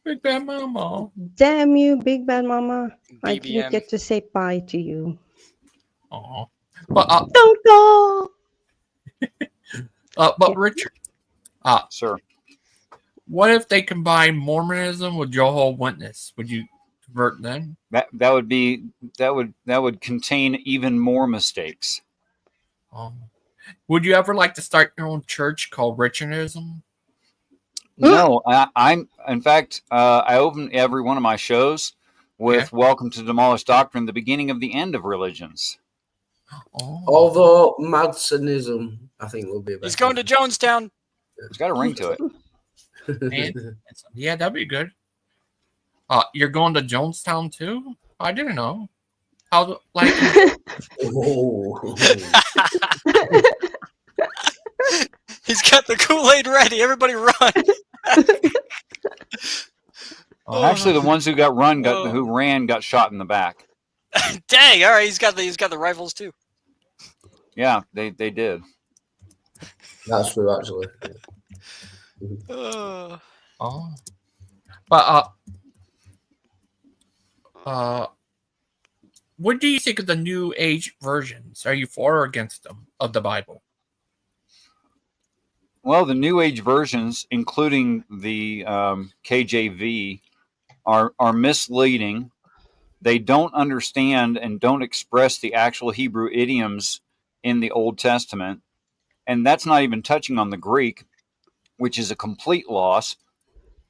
Speaker 1: Big Bad Mama.
Speaker 15: Damn you, Big Bad Mama. I didn't
Speaker 3: BBM.
Speaker 15: get to say bye to you.
Speaker 1: Oh. But
Speaker 15: don't go.
Speaker 1: But Richard,
Speaker 14: sir,
Speaker 1: what if they combine Mormonism with Jehovah's Witness? Would you convert then?
Speaker 14: That would contain even more mistakes.
Speaker 1: Oh. Would you ever like to start your own church called Richardism?
Speaker 14: No, I'm. In fact, I open every one of my shows with "Welcome to Demolished Doctrine," the beginning of the end of religions.
Speaker 1: Oh.
Speaker 7: Although Madsonism, I think, will be better.
Speaker 3: He's going to Jonestown.
Speaker 14: It's got a ring to it.
Speaker 1: Yeah, that'd be good. You're going to Jonestown too? I didn't know. How like?
Speaker 3: He's got the Kool-Aid ready. Everybody run.
Speaker 14: Actually, the ones who ran got shot in the back.
Speaker 3: Dang! All right, he's got the rifles too.
Speaker 14: Yeah, they did.
Speaker 7: That's true, actually.
Speaker 1: But what do you think of the New Age versions? Are you for or against them of the Bible?
Speaker 14: Well, the New Age versions, including the KJV, are misleading. They don't understand and don't express the actual Hebrew idioms in the Old Testament. And that's not even touching on the Greek, which is a complete loss,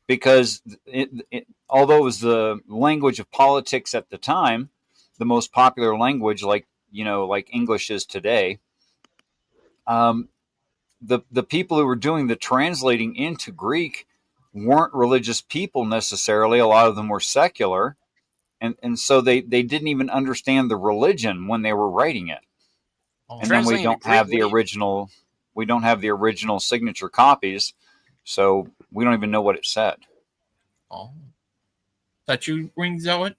Speaker 14: because although it was the language of politics at the time, the most popular language, like English is today, the people who were doing the translating into Greek weren't religious people necessarily. A lot of them were secular. And so they didn't even understand the religion when they were writing it. And then we don't have the original signature copies, so we don't even know what it said.
Speaker 1: Oh. That you ring Zealot?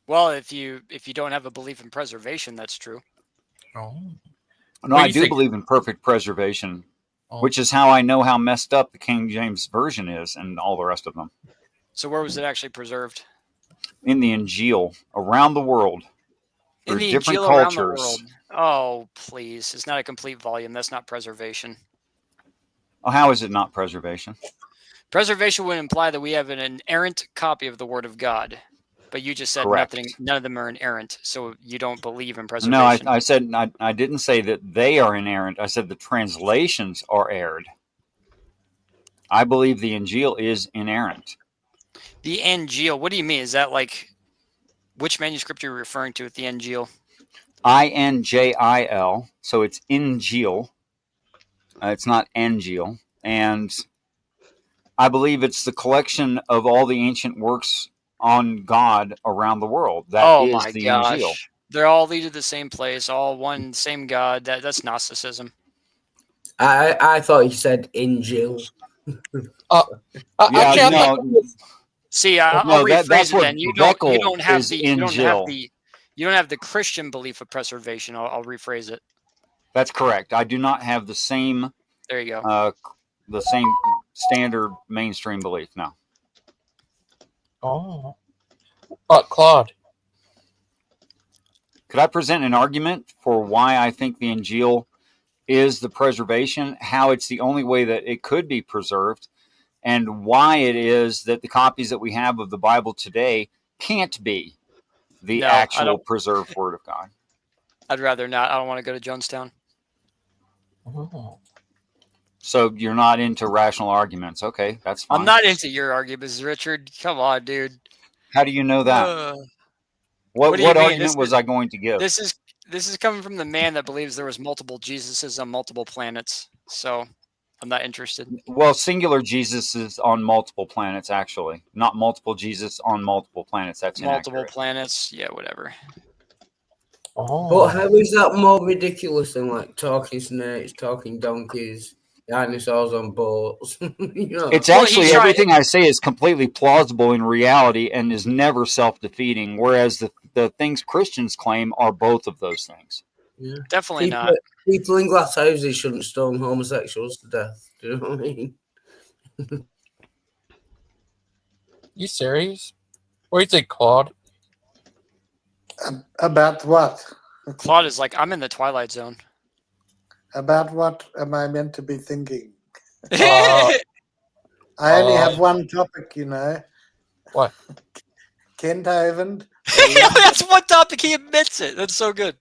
Speaker 3: Well, if you don't have a belief in preservation, that's true.
Speaker 1: Oh.
Speaker 14: No, I do believe in perfect preservation, which is how I know how messed up the King James Version is and all the rest of them.
Speaker 3: So where was it actually preserved?
Speaker 14: In the Injil, around the world.
Speaker 3: In the
Speaker 14: different
Speaker 3: Injil
Speaker 14: cultures.
Speaker 3: around the world. Oh, please. It's not a complete volume. That's not preservation.
Speaker 14: Oh, how is it not preservation?
Speaker 3: Preservation would imply that we have an inerrant copy of the Word of God. But you just said none of them are inerrant, so you don't believe in preservation.
Speaker 14: No, I didn't say that they are inerrant. I said the translations are erred. I believe the Injil is inerrant.
Speaker 3: The Injil, what do you mean? Is that like which manuscript you're referring to at the Injil?
Speaker 14: Injil, so it's Injil. It's not Angel. And I believe it's the collection of all the ancient works on God around the world. That is
Speaker 3: my
Speaker 14: the Injil.
Speaker 3: gosh. They're all lead to the same place, all one, same God. That's Gnosticism.
Speaker 7: I thought you said Injil.
Speaker 14: Yeah,
Speaker 1: Actually,
Speaker 14: no,
Speaker 3: See, I'll
Speaker 14: no,
Speaker 3: rephrase
Speaker 14: that's
Speaker 3: it
Speaker 14: what
Speaker 3: then. You
Speaker 14: Beckel
Speaker 3: don't have
Speaker 14: is
Speaker 3: the
Speaker 14: Injil.
Speaker 3: you don't have the Christian belief of preservation. I'll rephrase it.
Speaker 14: That's correct. I do not have the same
Speaker 3: There you go.
Speaker 14: the same standard mainstream belief. No.
Speaker 1: Oh. Claude.
Speaker 14: Could I present an argument for why I think the Injil is the preservation, how it's the only way that it could be preserved, and why it is that the copies that we have of the Bible today can't be the
Speaker 3: No, I
Speaker 14: actual
Speaker 3: don't.
Speaker 14: preserved Word of God?
Speaker 3: I'd rather not. I don't want to go to Jonestown.
Speaker 1: Oh.
Speaker 14: So you're not into rational arguments. Okay, that's fine.
Speaker 3: I'm not into your arguments, Richard. Come on, dude.
Speaker 14: How do you know that?
Speaker 3: What do you
Speaker 14: What
Speaker 3: mean?
Speaker 14: argument was I going to give?
Speaker 3: This is coming from the man that believes there was multiple Jesuses on multiple planets. So I'm not interested.
Speaker 14: Well, singular Jesus is on multiple planets, actually. Not multiple Jesus on multiple planets. That's
Speaker 3: Multiple
Speaker 14: inaccurate.
Speaker 3: planets. Yeah, whatever.
Speaker 7: But how is that more ridiculous than like talking snakes, talking donkeys, dinosaurs on boats? You know?
Speaker 14: It's actually everything I say is completely plausible in reality and is never self-defeating, whereas the things Christians claim are both of those things.
Speaker 7: Yeah.
Speaker 3: Definitely not.
Speaker 7: People in glass houses shouldn't stone homosexuals to death. Do you know what I mean?
Speaker 1: You serious? What do you think, Claude?
Speaker 13: About what?
Speaker 3: Claude is like, I'm in the Twilight Zone.
Speaker 13: About what am I meant to be thinking? I only have one topic, you know.
Speaker 1: What?
Speaker 13: Kenthaven.
Speaker 3: That's one topic. He admits it. That's so good.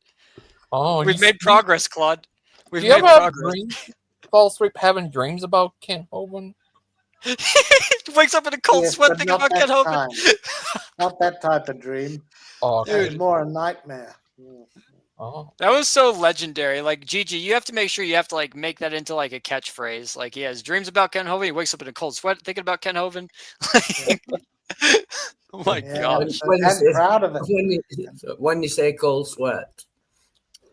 Speaker 1: Oh,
Speaker 3: We've made progress, Claude. We've
Speaker 1: Do you
Speaker 3: made
Speaker 1: ever have
Speaker 3: progress.
Speaker 1: dreams? Fall asleep having dreams about Kent Hovind?
Speaker 3: Wakes up in a cold
Speaker 13: Yes,
Speaker 3: sweat
Speaker 13: but
Speaker 3: thinking
Speaker 13: not
Speaker 3: about Ken
Speaker 13: that
Speaker 3: Hovind.
Speaker 13: kind. Not that type of dream.
Speaker 1: Oh,
Speaker 13: It's more a nightmare.
Speaker 1: Oh.
Speaker 3: That was so legendary. Like, Gigi, you have to make sure you have to like make that into like a catchphrase. Like, he has dreams about Ken Hovind. He wakes up in a cold sweat thinking about Ken Hovind. Oh my gosh.
Speaker 13: I'm proud of it.
Speaker 7: When you say cold sweat,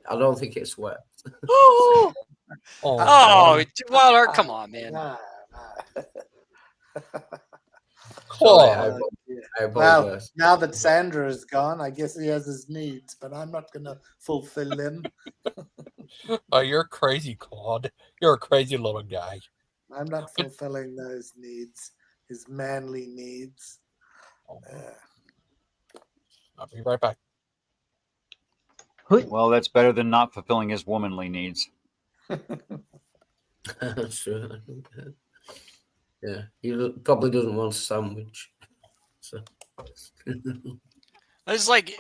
Speaker 7: I don't think it's wet.
Speaker 3: Oh, Wild Art, come on, man.
Speaker 13: Well,
Speaker 7: I apologize.
Speaker 13: now that Sandra is gone, I guess he has his needs, but I'm not going to fulfill them.
Speaker 1: Oh, you're crazy, Claude. You're a crazy little guy.
Speaker 13: I'm not fulfilling those needs, his manly needs.
Speaker 1: I'll be right back.
Speaker 14: Well, that's better than not fulfilling his womanly needs.
Speaker 7: That's true. Yeah, he probably doesn't want a sandwich. So.
Speaker 3: It's like,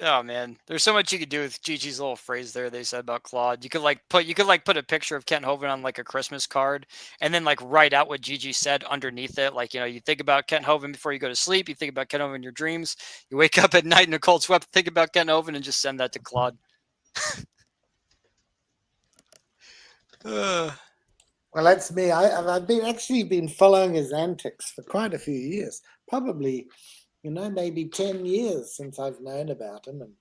Speaker 3: oh man, there's so much you could do with Gigi's little phrase there. They said about Claude. You could put a picture of Kent Hovind on like a Christmas card, and then like write out what Gigi said underneath it. Like, you know, you think about Kent Hovind before you go to sleep. You think about Kent Hovind in your dreams. You wake up at night in a cold sweat, think about Kent Hovind, and just send that to Claude.
Speaker 13: Well, that's me. I've been following his antics for quite a few years. Probably, maybe 10 years since I've known about him and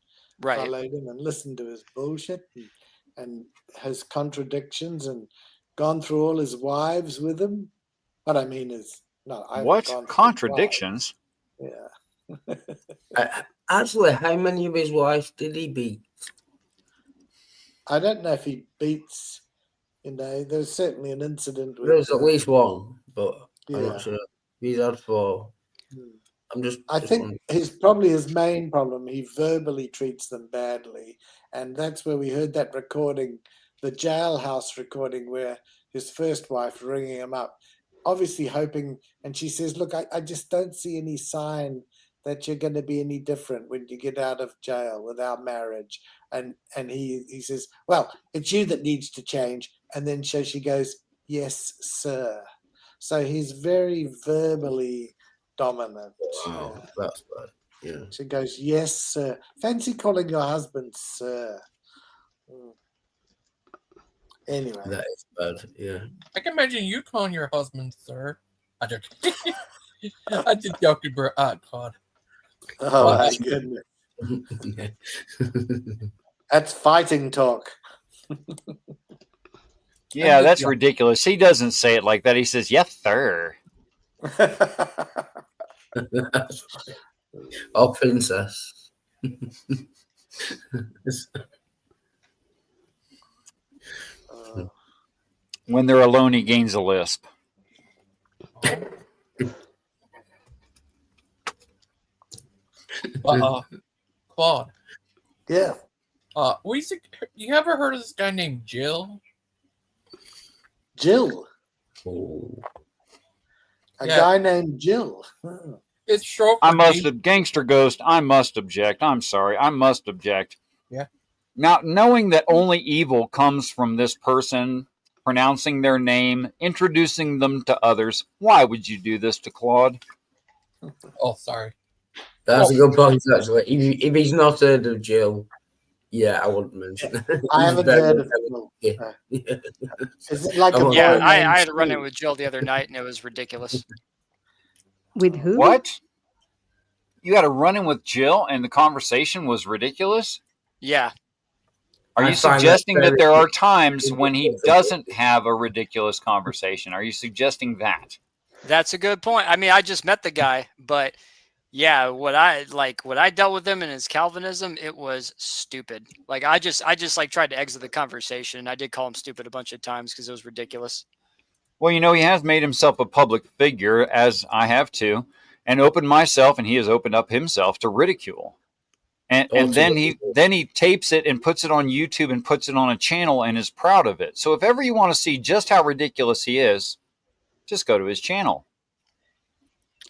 Speaker 13: followed him and listened to his bullshit and his contradictions and gone through all his wives with him. What I mean is,
Speaker 14: what contradictions?
Speaker 13: Yeah.
Speaker 7: Actually, how many of his wives did he beat?
Speaker 13: I don't know if he beats. There's certainly an incident with.
Speaker 7: There's at least one, but I'm
Speaker 13: Yeah.
Speaker 7: not sure. He's had 4.
Speaker 13: I think his main problem, he verbally treats them badly. And that's where we heard that recording, the jailhouse recording, where his first wife ringing him up, obviously hoping, and she says, look, I just don't see any sign that you're going to be any different when you get out of jail with our marriage. And he says, well, it's you that needs to change. And then so she goes, yes, sir. So he's very verbally dominant.
Speaker 7: Wow, that's bad. Yeah.
Speaker 13: She goes, yes, sir. Fancy calling your husband sir. Anyway.
Speaker 7: That is bad, yeah.
Speaker 1: I can imagine you calling your husband sir. I just joking, bro. Claude.
Speaker 13: Oh
Speaker 14: Well,
Speaker 13: my
Speaker 14: that's-
Speaker 13: goodness. That's fighting talk.
Speaker 14: Yeah, that's ridiculous. He doesn't say it like that. He says, "Yes, sir."
Speaker 7: Oh, princess.
Speaker 14: When they're alone, he gains a lisp.
Speaker 1: Claude.
Speaker 13: Yeah.
Speaker 1: You ever heard of this guy named Jill?
Speaker 13: Jill. A guy named Jill.
Speaker 1: It's short for
Speaker 14: I must have Gangster Ghost. I must object. I'm sorry. I must object.
Speaker 1: Yeah.
Speaker 14: Now, knowing that only evil comes from this person pronouncing their name, introducing them to others, why would you do this to Claude?
Speaker 1: Oh, sorry.
Speaker 7: That's a good point, actually. If he's not heard of Jill, yeah, I wouldn't mention it.
Speaker 13: I haven't heard of Jill. Is it like a boy
Speaker 3: Yeah, I
Speaker 13: named
Speaker 3: had to run
Speaker 13: Steve?
Speaker 3: in with Jill the other night, and it was ridiculous.
Speaker 15: With who?
Speaker 14: What? You had a run-in with Jill, and the conversation was ridiculous?
Speaker 3: Yeah.
Speaker 14: Are you suggesting that there are times when he doesn't have a ridiculous conversation? Are you suggesting that?
Speaker 3: That's a good point. I mean, I just met the guy, but yeah, what I dealt with him in his Calvinism, it was stupid. Like I just like tried to exit the conversation. I did call him stupid a bunch of times because it was ridiculous.
Speaker 14: Well, he has made himself a public figure, as I have too, and opened myself, and he has opened up himself to ridicule. And then he tapes it and puts it on YouTube and puts it on a channel and is proud of it. So if ever you want to see just how ridiculous he is, just go to his channel.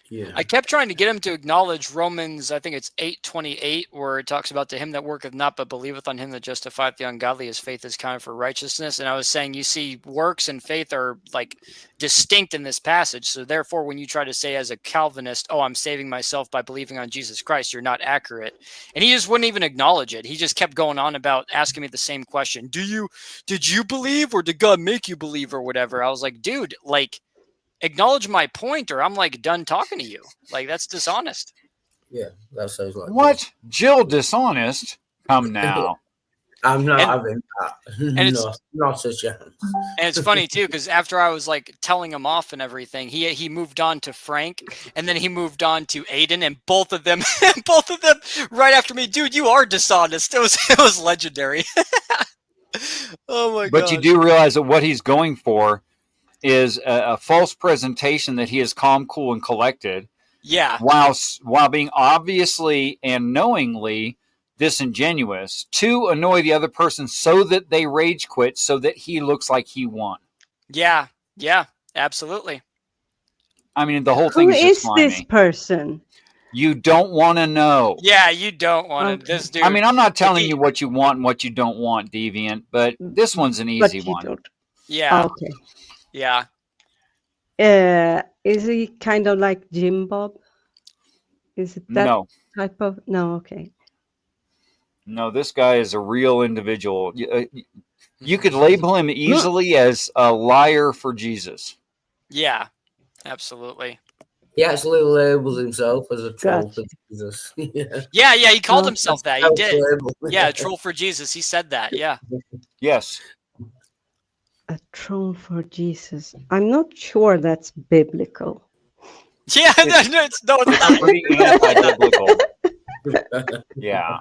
Speaker 7: Yeah.
Speaker 3: I kept trying to get him to acknowledge Romans, I think it's 8:28, where it talks about to him that worketh not, but believeth on him that justifieth the ungodly, his faith is counted for righteousness. And I was saying, you see, works and faith are like distinct in this passage. So therefore, when you try to say as a Calvinist, oh, I'm saving myself by believing on Jesus Christ, you're not accurate. And he just wouldn't even acknowledge it. He just kept going on about asking me the same question. Did you believe, or did God make you believe, or whatever? I was like, dude, acknowledge my point, or I'm done talking to you. That's dishonest.
Speaker 7: Yeah, that sounds like
Speaker 14: what? Jill dishonest? Come now.
Speaker 7: I'm not having that.
Speaker 3: And
Speaker 7: not a chance.
Speaker 3: And it's funny too, because after I was telling him off and everything, he moved on to Frank, and then he moved on to Aiden, and both of them right after me, dude, you are dishonest. It was legendary. Oh my god.
Speaker 14: But you do realize that what he's going for is a false presentation that he is calm, cool, and collected.
Speaker 3: Yeah.
Speaker 14: While being obviously and knowingly disingenuous to annoy the other person so that they rage quit, so that he looks like he won.
Speaker 3: Yeah. Yeah. Absolutely.
Speaker 14: I mean, the whole thing
Speaker 15: Who
Speaker 14: is
Speaker 15: is
Speaker 14: just slimy.
Speaker 15: this person?
Speaker 14: You don't want to know.
Speaker 3: Yeah, you don't want to. This dude.
Speaker 14: I mean, I'm not telling you what you want and what you don't want, Deviant, but this one's an easy one.
Speaker 15: Don't.
Speaker 3: Yeah.
Speaker 15: Okay.
Speaker 3: Yeah.
Speaker 15: Is he kind of like Jim Bob? Is it that
Speaker 14: No.
Speaker 15: type of? No. Okay.
Speaker 14: No, this guy is a real individual. You could label him easily as a liar for Jesus.
Speaker 3: Yeah. Absolutely.
Speaker 7: He actually labels himself as a troll for Jesus.
Speaker 3: Yeah. He called himself that. He
Speaker 7: That's
Speaker 3: did.
Speaker 7: label.
Speaker 3: Yeah, troll for Jesus. He said that. Yeah.
Speaker 14: Yes.
Speaker 15: A troll for Jesus. I'm not sure that's biblical.
Speaker 3: Yeah, it's not.
Speaker 14: Pretty anti-biblical. Yeah.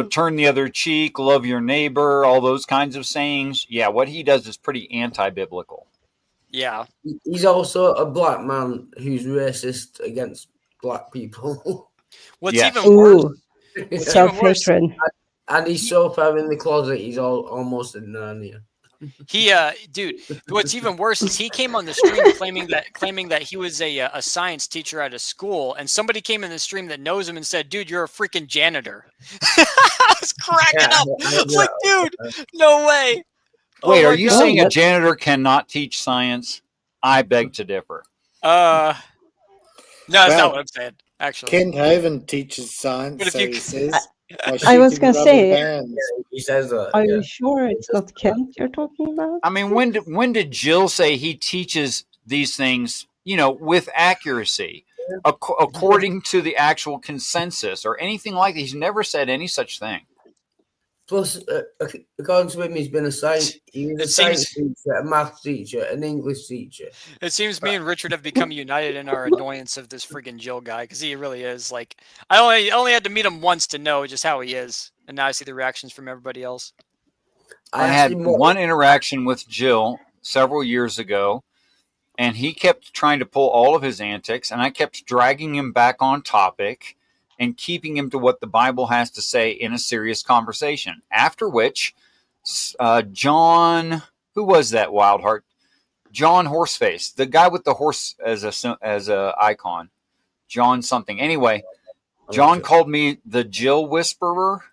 Speaker 14: Turn the other cheek, love your neighbor, all those kinds of sayings. Yeah, what he does is pretty anti-biblical.
Speaker 3: Yeah.
Speaker 7: He's also a black man who's racist against black people.
Speaker 3: What's even worse?
Speaker 15: Self-hatred.
Speaker 7: And he's so far in the closet, he's almost in Narnia.
Speaker 3: Dude, what's even worse is he came on the stream claiming that he was a science teacher at a school, and somebody came in the stream that knows him and said, dude, you're a freaking janitor. I was cracking up. I was like, dude, no way.
Speaker 14: Wait, are you saying a janitor cannot teach science? I beg to differ.
Speaker 3: No, that's not what I'm saying, actually.
Speaker 13: Kent Haven teaches science,
Speaker 3: But if
Speaker 13: so
Speaker 3: you-
Speaker 13: he says.
Speaker 15: I was going to say,
Speaker 7: he says that.
Speaker 15: Are you sure it's not Kent you're talking about?
Speaker 14: I mean, when did Jill say he teaches these things, with accuracy, according to the actual consensus or anything like that. He's never said any such thing.
Speaker 7: Plus, according to him, he's been a science teacher, a math teacher, an English teacher.
Speaker 3: It seems me and Richard have become united in our annoyance of this friggin' Jill guy, because he really is like, I only had to meet him once to know just how he is, and now I see the reactions from everybody else.
Speaker 14: I had one interaction with Jill several years ago, and he kept trying to pull all of his antics, and I kept dragging him back on topic and keeping him to what the Bible has to say in a serious conversation. After which, John, who was that, Wildheart? John Horseface, the guy with the horse as a icon. John something. Anyway, John called me the Jill Whisperer,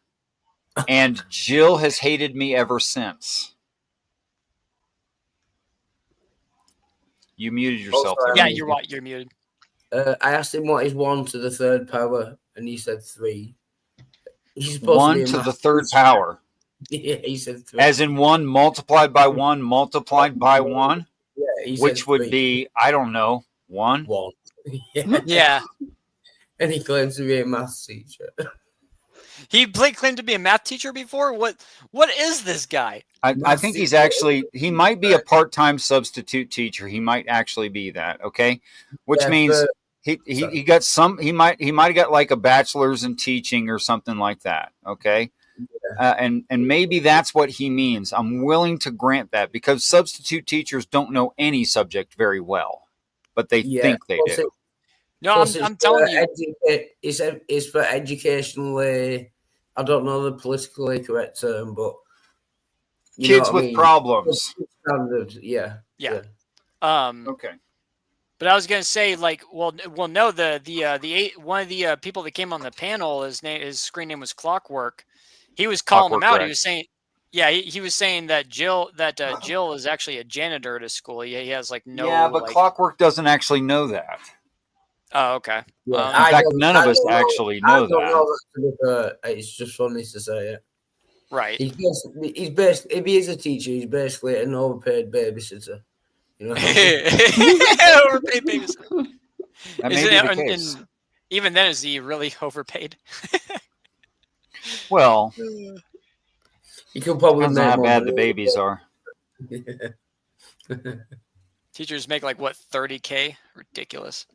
Speaker 14: and Jill has hated me ever since. You muted yourself.
Speaker 3: Yeah, you're muted.
Speaker 7: I asked him what is 1 to the 3rd power, and he said 3. He's
Speaker 14: 1 to the 3rd power.
Speaker 7: Yeah, he said 3.
Speaker 14: As in 1 multiplied by 1 multiplied by 1?
Speaker 7: Yeah, he
Speaker 14: which
Speaker 7: said
Speaker 14: would
Speaker 7: 3.
Speaker 14: be, I don't know, 1?
Speaker 7: 1.
Speaker 3: Yeah.
Speaker 7: And he claims to be a math teacher.
Speaker 3: He claimed to be a math teacher before? What is this guy?
Speaker 14: I think he's actually, he might be a part-time substitute teacher. He might actually be that, okay? Which means he got some, he might have got like a bachelor's in teaching or something like that, okay? And maybe that's what he means. I'm willing to grant that, because substitute teachers don't know any subject very well, but they think they do.
Speaker 3: No, I'm telling you.
Speaker 7: It's for educationally, I don't know the politically correct term, but
Speaker 14: kids with problems.
Speaker 7: Standard, yeah.
Speaker 3: Okay. But I was gonna say, like, well, no, the one of the people that came on the panel, his screen name was Clockwork. He was calling him out. He was saying, yeah, he was saying that Jill is actually a janitor at his school. He has like no.
Speaker 14: Yeah, but Clockwork doesn't actually know that.
Speaker 3: Oh, okay.
Speaker 14: In fact, none of us actually know that.
Speaker 7: It's just funny to say it.
Speaker 3: Right.
Speaker 7: He's basically, if he is a teacher, he's basically an overpaid babysitter. You know?
Speaker 3: Overpaid babysitter.
Speaker 14: That may be the case.
Speaker 3: And even then, is he really overpaid?
Speaker 14: Well,
Speaker 7: you could probably
Speaker 14: depends on how bad the babies are.
Speaker 3: Teachers make like what, $30K? Ridiculous.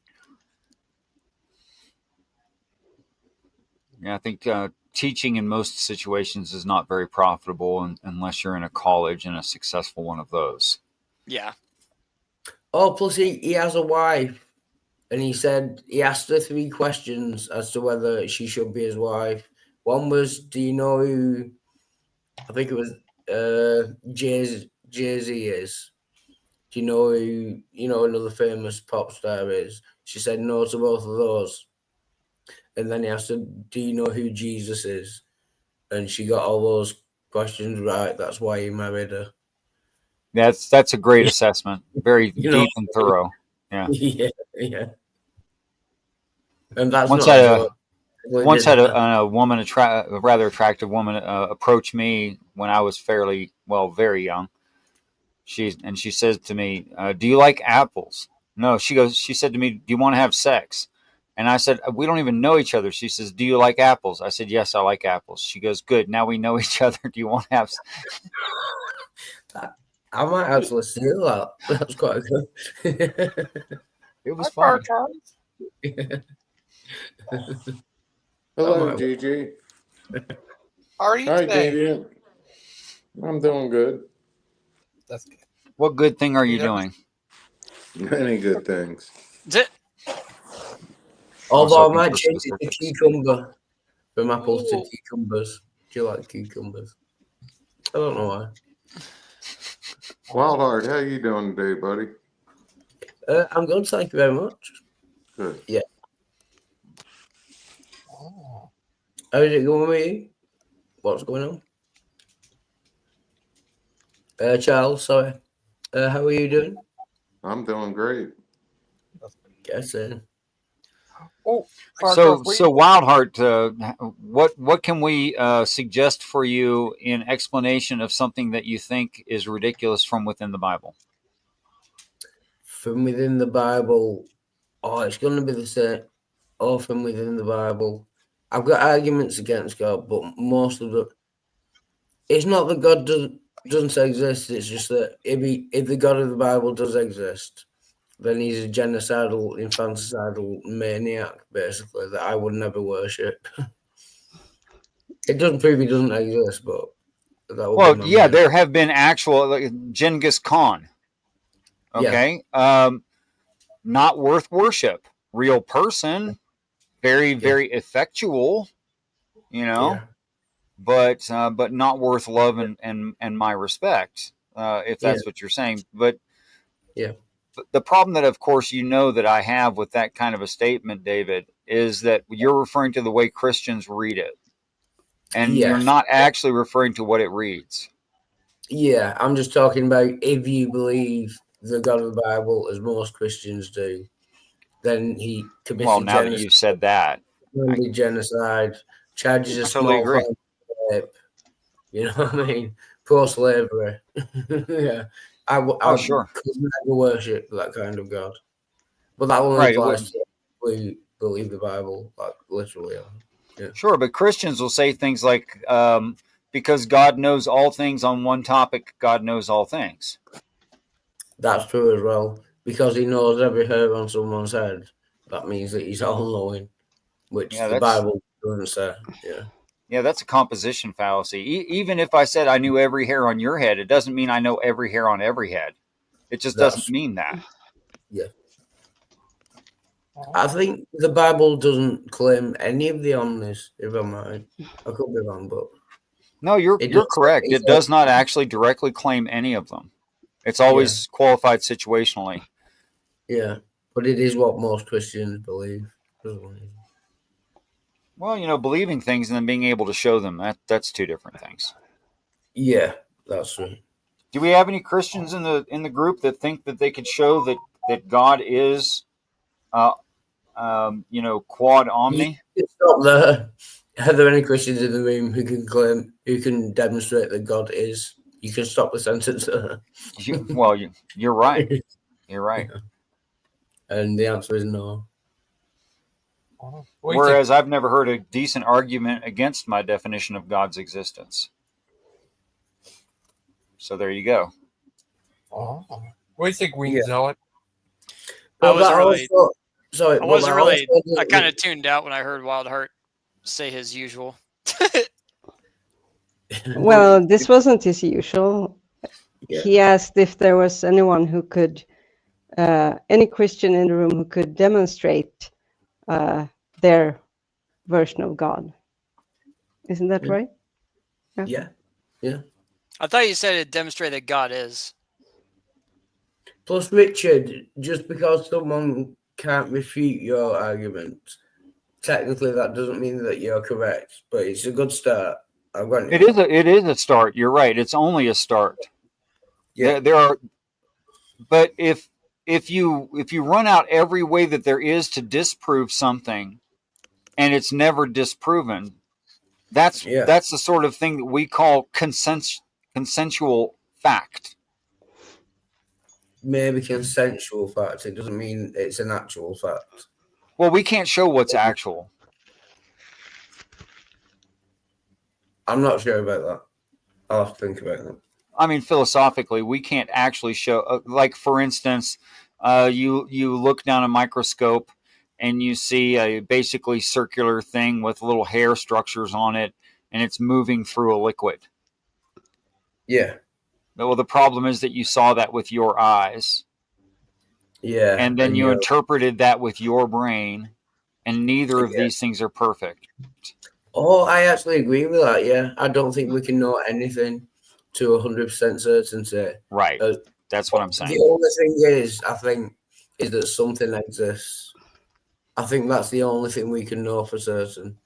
Speaker 14: Yeah, I think teaching in most situations is not very profitable unless you're in a college and a successful one of those.
Speaker 3: Yeah.
Speaker 7: Oh, plus he has a wife, and he said he asked her 3 questions as to whether she should be his wife. One was, do you know who, I think it was Jay-Z is? Do you know who, another famous pop star is? She said no to both of those. And then he asked her, do you know who Jesus is? And she got all those questions right. That's why he married her.
Speaker 14: That's a great assessment. Very deep and thorough. Yeah.
Speaker 7: Yeah. And that's
Speaker 14: once had a woman, a rather attractive woman, approach me when I was very young. She says to me, "Do you like apples?" No, she said to me, "Do you want to have sex?" And I said, "We don't even know each other." She says, "Do you like apples?" I said, "Yes, I like apples." She goes, "Good. Now we know each other. Do you want to have sex?"
Speaker 7: I might actually steal that. That's quite good.
Speaker 14: It was fun.
Speaker 2: Hello, Gigi.
Speaker 1: How are you
Speaker 2: Hi,
Speaker 1: today?
Speaker 2: Gigi. I'm doing good.
Speaker 1: That's good.
Speaker 14: What good thing are you doing?
Speaker 2: Many good things.
Speaker 7: Although I might change it to cucumber, from apples to cucumbers. Do you like cucumbers? I don't know why.
Speaker 2: Wildheart, how you doing today, buddy?
Speaker 7: I'm good, thank you very much.
Speaker 2: Good.
Speaker 7: Yeah. How is it going with you? What's going on? Charles, sorry. How are you doing?
Speaker 2: I'm doing great.
Speaker 7: Guessing.
Speaker 14: So Wildheart, what can we suggest for you in explanation of something that you think is ridiculous from within the Bible?
Speaker 7: from within the Bible, it's going to be the same, or from within the Bible. I've got arguments against God, but most of it's not that God doesn't exist. It's just that if the God of the Bible does exist, then he's a genocidal, infanticidal maniac, basically, that I would never worship. It doesn't prove he doesn't exist, but that would be my main.
Speaker 14: There have been actual, like Genghis Khan. Okay. Not worth worship. Real person, very, very effectual, but not worth love and my respect, if that's what you're saying. But the problem that, of course, that I have with that kind of a statement, David, is that you're referring to the way Christians read it, and you're not actually referring to what it reads.
Speaker 7: Yeah, I'm just talking about if you believe the God of the Bible, as most Christians do, then he committed
Speaker 14: genocide. Well, now that you said that,
Speaker 7: genocide, charges a
Speaker 14: totally
Speaker 7: small
Speaker 14: agree.
Speaker 7: rape. You know what I mean? Pro-slavery. Yeah, I
Speaker 14: sure.
Speaker 7: could never worship that kind of God, but that only applies to we believe the Bible, like literally. Yeah.
Speaker 14: Sure, but Christians will say things like, because God knows all things on one topic, God knows all things.
Speaker 7: That's true as well. Because he knows every hair on someone's head, that means that he's all-knowing, which the Bible doesn't say.
Speaker 14: Yeah, that's a composition fallacy. Even if I said I knew every hair on your head, it doesn't mean I know every hair on every head. It just doesn't mean that.
Speaker 7: Yeah. I think the Bible doesn't claim any of the omnis, if I'm right. I could be wrong, but...
Speaker 14: No, you're correct. It does not actually directly claim any of them. It's always qualified situationally.
Speaker 7: Yeah, but it is what most Christians believe.
Speaker 14: Well, believing things and then being able to show them, that's two different things.
Speaker 7: Yeah, that's true.
Speaker 14: Do we have any Christians in the group that think that they could show that God is quad omni?
Speaker 7: Stop there. Are there any Christians in the room who can demonstrate that God is? You can stop the sentence there.
Speaker 14: You're right. You're right.
Speaker 7: And the answer is no.
Speaker 14: Whereas I've never heard a decent argument against my definition of God's existence. So there you go.
Speaker 1: What do you think, Wing Zealot?
Speaker 3: I kind of tuned out when I heard Wildheart say his usual.
Speaker 15: Well, this wasn't his usual. He asked if there was anyone who could, any Christian in the room who could demonstrate their version of God. Isn't that right?
Speaker 7: Yeah.
Speaker 3: I thought you said it demonstrated that God is.
Speaker 7: Plus, Richard, just because someone can't refute your argument, technically that doesn't mean that you're correct, but it's a good start.
Speaker 14: It is a start. You're right. It's only a start.
Speaker 7: Yeah.
Speaker 14: There are, but if you run out every way that there is to disprove something, and it's never disproven, that's the sort of thing that we call consensual fact.
Speaker 7: Maybe consensual fact. It doesn't mean it's an actual fact.
Speaker 14: Well, we can't show what's actual.
Speaker 7: I'm not sure about that. I'll have to think about that.
Speaker 14: I mean, philosophically, we can't actually show. Like, for instance, you look down a microscope and you see a basically circular thing with little hair structures on it, and it's moving through a liquid.
Speaker 7: Yeah.
Speaker 14: Well, the problem is that you saw that with your eyes.
Speaker 7: Yeah.
Speaker 14: And then you interpreted that with your brain, and neither of these things are perfect.
Speaker 7: Oh, I actually agree with that, yeah. I don't think we can know anything to 100% certainty.
Speaker 14: Right. That's what I'm saying.
Speaker 7: The only thing is, I think, is that something exists. I think that's the only thing we can know for certain.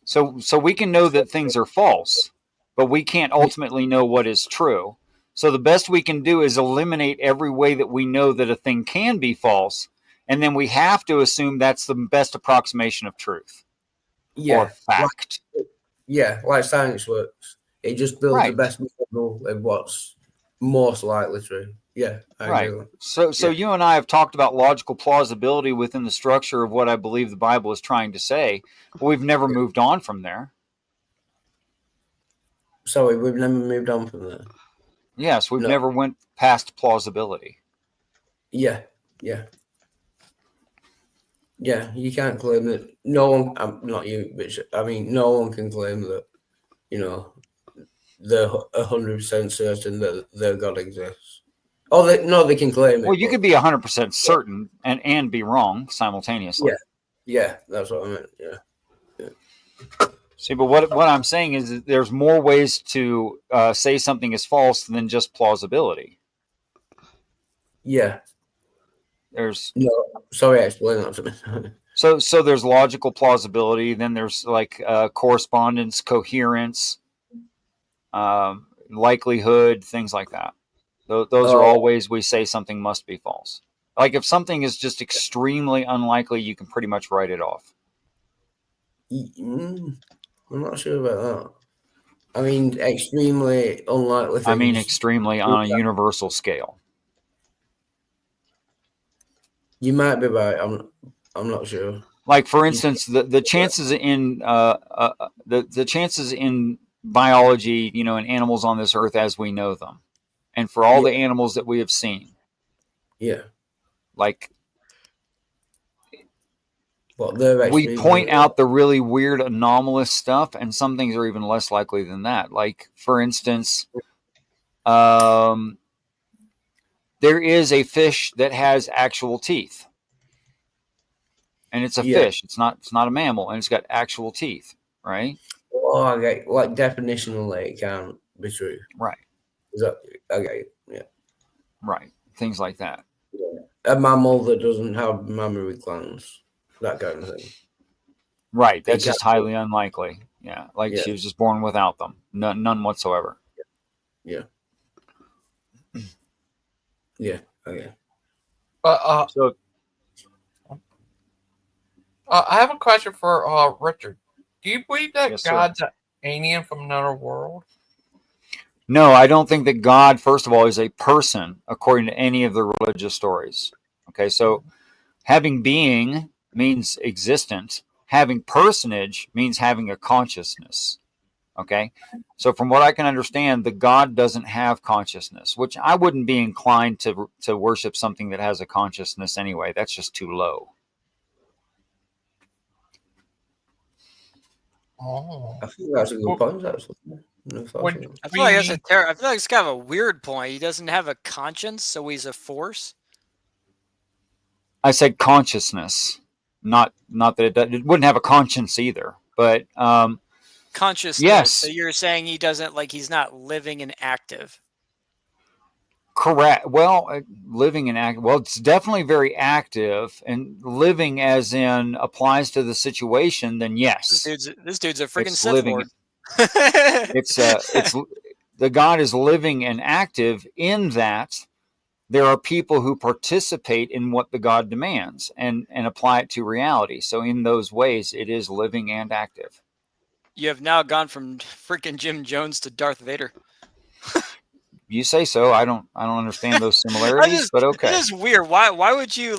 Speaker 14: So we can know that things are false, but we can't ultimately know what is true. So the best we can do is eliminate every way that we know that a thing can be false, and then we have to assume that's the best approximation of truth.
Speaker 7: Yeah.
Speaker 14: Or fact.
Speaker 7: Like science works. It just builds the best model of what's most likely true. Yeah, I
Speaker 14: Right.
Speaker 7: agree.
Speaker 14: So you and I have talked about logical plausibility within the structure of what I believe the Bible is trying to say, but we've never moved on from there.
Speaker 7: Sorry, we've never moved on from there.
Speaker 14: Yes, we've
Speaker 7: No.
Speaker 14: never went past plausibility.
Speaker 7: Yeah, yeah. Yeah, you can't claim that. No one, not you, but I mean, no one can claim that, you know, they're 100% certain that their God exists. Oh, they can claim it.
Speaker 14: Well, you
Speaker 7: but,
Speaker 14: could be 100% certain and be wrong simultaneously.
Speaker 7: yeah, that's what I meant. Yeah.
Speaker 14: See, but what I'm saying is that there's more ways to say something is false than just plausibility.
Speaker 7: Yeah.
Speaker 14: There's
Speaker 7: sorry, explain that to me.
Speaker 14: So there's logical plausibility. Then there's like correspondence, coherence, likelihood, things like that. Those are all ways we say something must be false. Like if something is just extremely unlikely, you can pretty much write it off.
Speaker 7: I'm not sure about that. I mean, extremely unlikely things.
Speaker 14: I mean, extremely on a universal scale.
Speaker 7: You might be right. I'm not sure.
Speaker 14: Like for instance, the chances in the chances in biology, in animals on this earth as we know them, and for all the animals that we have seen.
Speaker 7: Yeah.
Speaker 14: Like
Speaker 7: we
Speaker 14: point out the really weird anomalous stuff, and some things are even less likely than that. Like for instance, there is a fish that has actual teeth. And it's a fish. It's not a mammal, and it's got actual teeth, right?
Speaker 7: Oh, okay. Like definitionally, it can't be true.
Speaker 14: Right.
Speaker 7: Is that okay? Yeah.
Speaker 14: Right. Things like that.
Speaker 7: A mammal that doesn't have mammary glands, that kind of thing.
Speaker 14: Right. That's just highly unlikely. Yeah. Like she was just born without them. None whatsoever.
Speaker 7: Yeah. Yeah. Okay.
Speaker 14: So.
Speaker 1: I have a question for Richard. Do you believe that
Speaker 14: Yes,
Speaker 1: God's an alien from another world?
Speaker 14: No, I don't think that God, first of all, is a person according to any of the religious stories. Okay, so having being means existent. Having personage means having a consciousness. Okay, so from what I can understand, the God doesn't have consciousness, which I wouldn't be inclined to worship something that has a consciousness anyway. That's just too low.
Speaker 1: Oh,
Speaker 7: I think that's a good point. Actually,
Speaker 3: I feel like it's kind of a weird point. He doesn't have a conscience, so he's a force.
Speaker 14: I said consciousness, not that it wouldn't have a conscience either, but
Speaker 3: consciousness.
Speaker 14: Yes.
Speaker 3: So you're saying he doesn't he's not living and active.
Speaker 14: Correct. Well, living and active. Well, it's definitely very active, and living as in applies to the situation. Then yes,
Speaker 3: this dude's a freaking Sith
Speaker 14: living.
Speaker 3: Lord.
Speaker 14: It's the God is living and active in that there are people who participate in what the God demands and apply it to reality. So in those ways, it is living and active.
Speaker 3: You have now gone from freaking Jim Jones to Darth Vader.
Speaker 14: You say so. I don't understand those similarities, but okay.
Speaker 3: It is weird. Why would you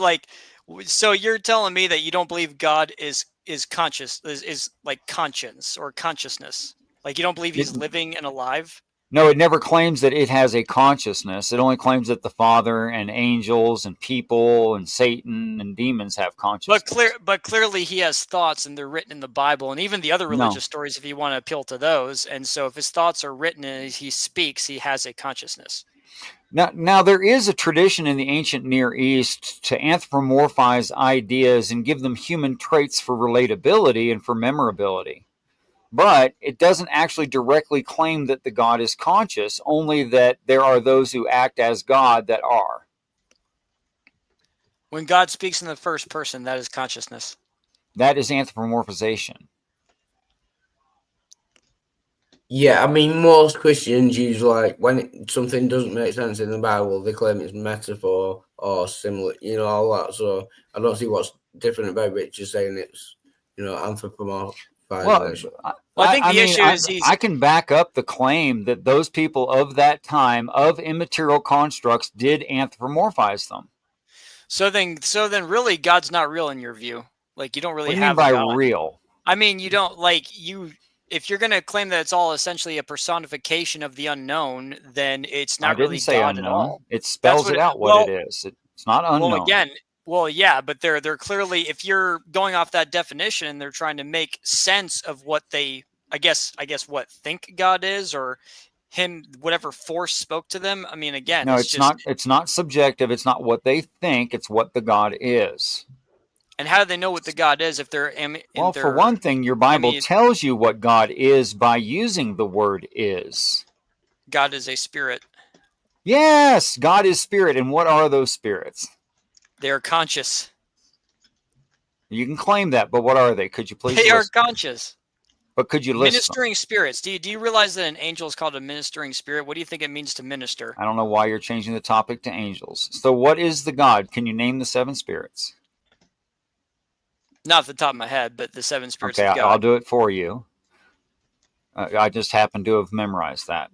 Speaker 3: so you're telling me that you don't believe God is conscious, is like conscience or consciousness? Like you don't believe he's living and alive?
Speaker 14: No, it never claims that it has a consciousness. It only claims that the Father and angels and people and Satan and demons have consciousness.
Speaker 3: But clearly he has thoughts, and they're written in the Bible and even the other religious stories if you want to appeal to those. And so if his thoughts are written and he speaks, he has a consciousness.
Speaker 14: Now there is a tradition in the ancient Near East to anthropomorphize ideas and give them human traits for relatability and for memorability. But it doesn't actually directly claim that the God is conscious, only that there are those who act as God that are.
Speaker 3: When God speaks in the first person, that is consciousness.
Speaker 14: That is anthropomorphization.
Speaker 7: Yeah, I mean, most Christians use when something doesn't make sense in the Bible, they claim it's metaphor or similar, all that. So I don't see what's different about Richard saying it's, anthropomorphization.
Speaker 14: Well,
Speaker 3: Well, I think the issue is
Speaker 14: I can back up the claim that those people of that time of immaterial constructs did anthropomorphize them.
Speaker 3: So then really God's not real in your view. Like you don't really
Speaker 14: What do you
Speaker 3: have
Speaker 14: mean by
Speaker 3: a God.
Speaker 14: real?
Speaker 3: I mean, you don't if you're going to claim that it's all essentially a personification of the unknown, then it's
Speaker 14: I
Speaker 3: not
Speaker 14: didn't
Speaker 3: really
Speaker 14: say
Speaker 3: God at
Speaker 14: unknown.
Speaker 3: all.
Speaker 14: It spells it out what it is. It's not unknown.
Speaker 3: Well, again, yeah, but they're clearly, if you're going off that definition, they're trying to make sense of what they, I guess what think God is, or him, whatever force spoke to them. I mean, again,
Speaker 14: No,
Speaker 3: it's just,
Speaker 14: it's not subjective. It's not what they think. It's what the God is.
Speaker 3: and how do they know what the God is if they're
Speaker 14: Well, for one thing, your Bible tells you what God is by using the word is.
Speaker 3: God is a spirit.
Speaker 14: Yes, God is spirit. And what are those spirits?
Speaker 3: They are conscious.
Speaker 14: You can claim that, but what are they? Could you please
Speaker 3: They are
Speaker 14: list?
Speaker 3: conscious.
Speaker 14: But could you list them?
Speaker 3: Ministering spirits. Do you realize that an angel is called a ministering spirit? What do you think it means to minister?
Speaker 14: I don't know why you're changing the topic to angels. So what is the God? Can you name the seven spirits?
Speaker 3: Not off the top of my head, but the seven spirits
Speaker 14: Okay,
Speaker 3: of God.
Speaker 14: I'll do it for you. I just happen to have memorized that.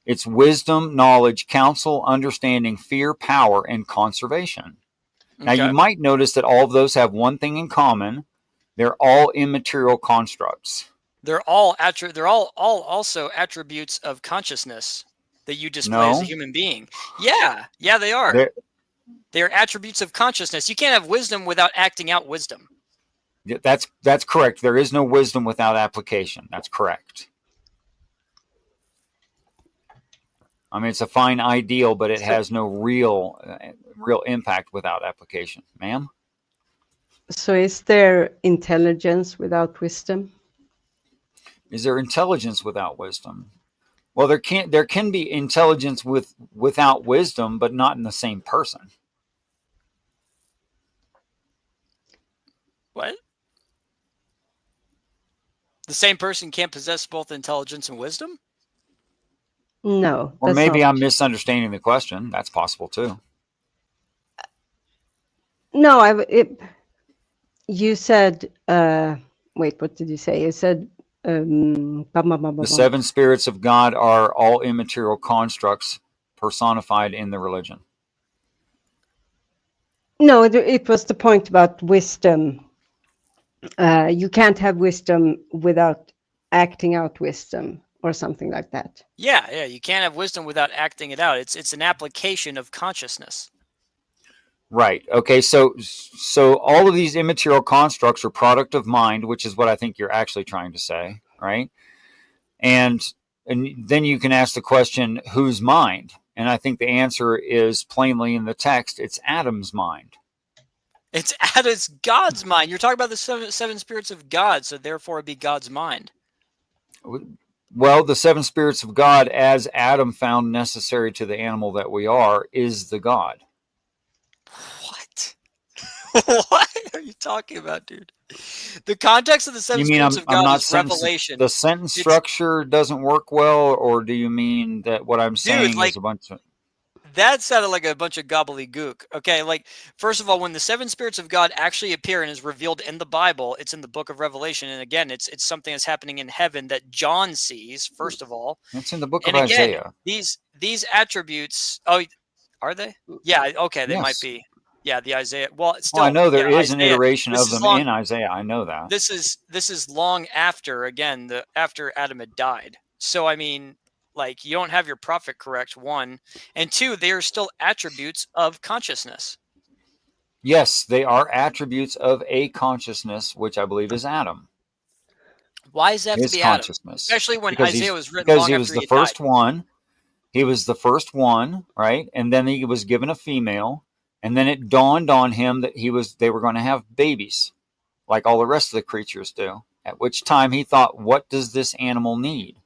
Speaker 14: It's wisdom, knowledge, counsel, understanding, fear, power, and conservation. Now, you might notice that all of those have one thing in common. They're all immaterial constructs.
Speaker 3: They're all also attributes of consciousness that you display as a human being. Yeah, they are. They're attributes of consciousness. You can't have wisdom without acting out wisdom.
Speaker 14: That's correct. There is no wisdom without application. That's correct. I mean, it's a fine ideal, but it has no real impact without application. Ma'am?
Speaker 15: So is there intelligence without wisdom?
Speaker 14: Is there intelligence without wisdom? Well, there can be intelligence without wisdom, but not in the same person.
Speaker 3: What? The same person can't possess both intelligence and wisdom?
Speaker 15: No.
Speaker 14: Or maybe I'm misunderstanding the question. That's possible too.
Speaker 15: No, you said, wait, what did you say? You said,
Speaker 14: the seven spirits of God are all immaterial constructs personified in the religion.
Speaker 15: No, it was the point about wisdom. You can't have wisdom without acting out wisdom or something like that.
Speaker 3: Yeah, you can't have wisdom without acting it out. It's an application of consciousness.
Speaker 14: Right. Okay. So all of these immaterial constructs are product of mind, which is what I think you're actually trying to say, right? And then you can ask the question, whose mind? And I think the answer is plainly in the text. It's Adam's mind.
Speaker 3: It's God's mind. You're talking about the seven spirits of God, so therefore it'd be God's mind.
Speaker 14: Well, the seven spirits of God, as Adam found necessary to the animal that we are, is the God.
Speaker 3: What? What are you talking about, dude? The context of the seven spirits of God is revelation.
Speaker 14: The sentence structure doesn't work well, or do you mean that what I'm saying is a bunch of...
Speaker 3: That sounded like a bunch of gobbledygook. Okay, like, first of all, when the seven spirits of God actually appear and is revealed in the Bible, it's in the book of Revelation. And again, it's something that's happening in heaven that John sees, first of all.
Speaker 14: It's in the book of
Speaker 3: again,
Speaker 14: Isaiah.
Speaker 3: These attributes, oh, are they? Yeah, okay, they might be. Yeah, the Isaiah. Well, it's still.
Speaker 14: I know there is
Speaker 3: Isaiah,
Speaker 14: an iteration of them in Isaiah. I know that.
Speaker 3: This is long after, again, after Adam had died. So, I mean, like, you don't have your prophet correct, one. And two, they are still attributes of consciousness.
Speaker 14: Yes, they are attributes of a consciousness, which I believe is Adam.
Speaker 3: Why does that have to be Adam? Especially when Isaiah was written long after he died. Because he was the first
Speaker 14: one. He was the first one, right? And then he was given a female. And then it dawned on him that they were going to have babies, like all the rest of the creatures do. At which time he thought, what does this animal need?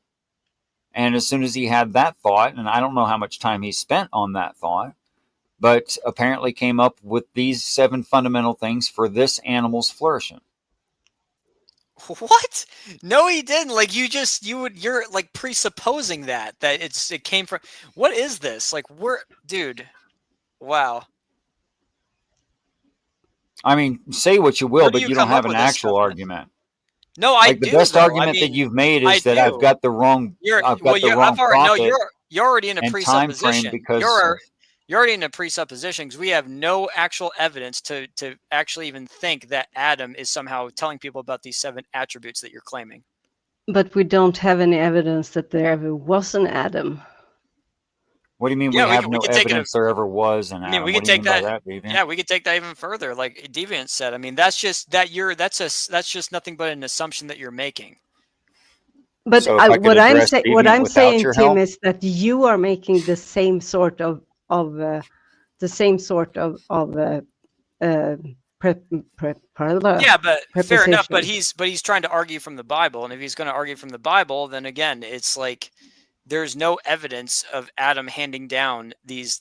Speaker 14: And as soon as he had that thought, and I don't know how much time he spent on that thought, but apparently came up with these 7 fundamental things for this animal's flourishing.
Speaker 3: What? No, he didn't. Like, you're like presupposing that it came from. What is this? Like, dude, wow.
Speaker 14: I mean, say what you will, but you don't have an actual argument.
Speaker 3: No, I
Speaker 14: Like the
Speaker 3: do
Speaker 14: best
Speaker 3: though. I
Speaker 14: argument that
Speaker 3: mean,
Speaker 14: you've made
Speaker 3: I
Speaker 14: is that I've
Speaker 3: do.
Speaker 14: got the wrong
Speaker 3: I've already no,
Speaker 14: prophet
Speaker 3: you're already in a
Speaker 14: and time frame
Speaker 3: presupposition.
Speaker 14: because of,
Speaker 3: You're already in a presupposition because we have no actual evidence to actually even think that Adam is somehow telling people about these 7 attributes that you're claiming.
Speaker 15: But we don't have any evidence that there ever was an Adam.
Speaker 14: what do you mean
Speaker 3: Yeah,
Speaker 14: we have no
Speaker 3: could take it.
Speaker 14: evidence there ever was an
Speaker 3: I mean,
Speaker 14: Adam?
Speaker 3: we
Speaker 14: What
Speaker 3: could
Speaker 14: do you
Speaker 3: take
Speaker 14: mean by
Speaker 3: that.
Speaker 14: that, Deviant?
Speaker 3: Yeah, we could take that even further. Like Deviant said, I mean, that's just nothing but an assumption that you're making.
Speaker 15: But
Speaker 14: So if I could
Speaker 15: what I'm
Speaker 14: address
Speaker 15: saying, what
Speaker 14: Deviant
Speaker 15: I'm
Speaker 14: without
Speaker 15: saying,
Speaker 14: your
Speaker 15: Tim,
Speaker 14: help,
Speaker 15: is that you are making the same sort of
Speaker 3: Yeah, but fair enough. But
Speaker 15: preposition.
Speaker 3: he's trying to argue from the Bible, and if he's going to argue from the Bible, then again, it's like there's no evidence of Adam handing down these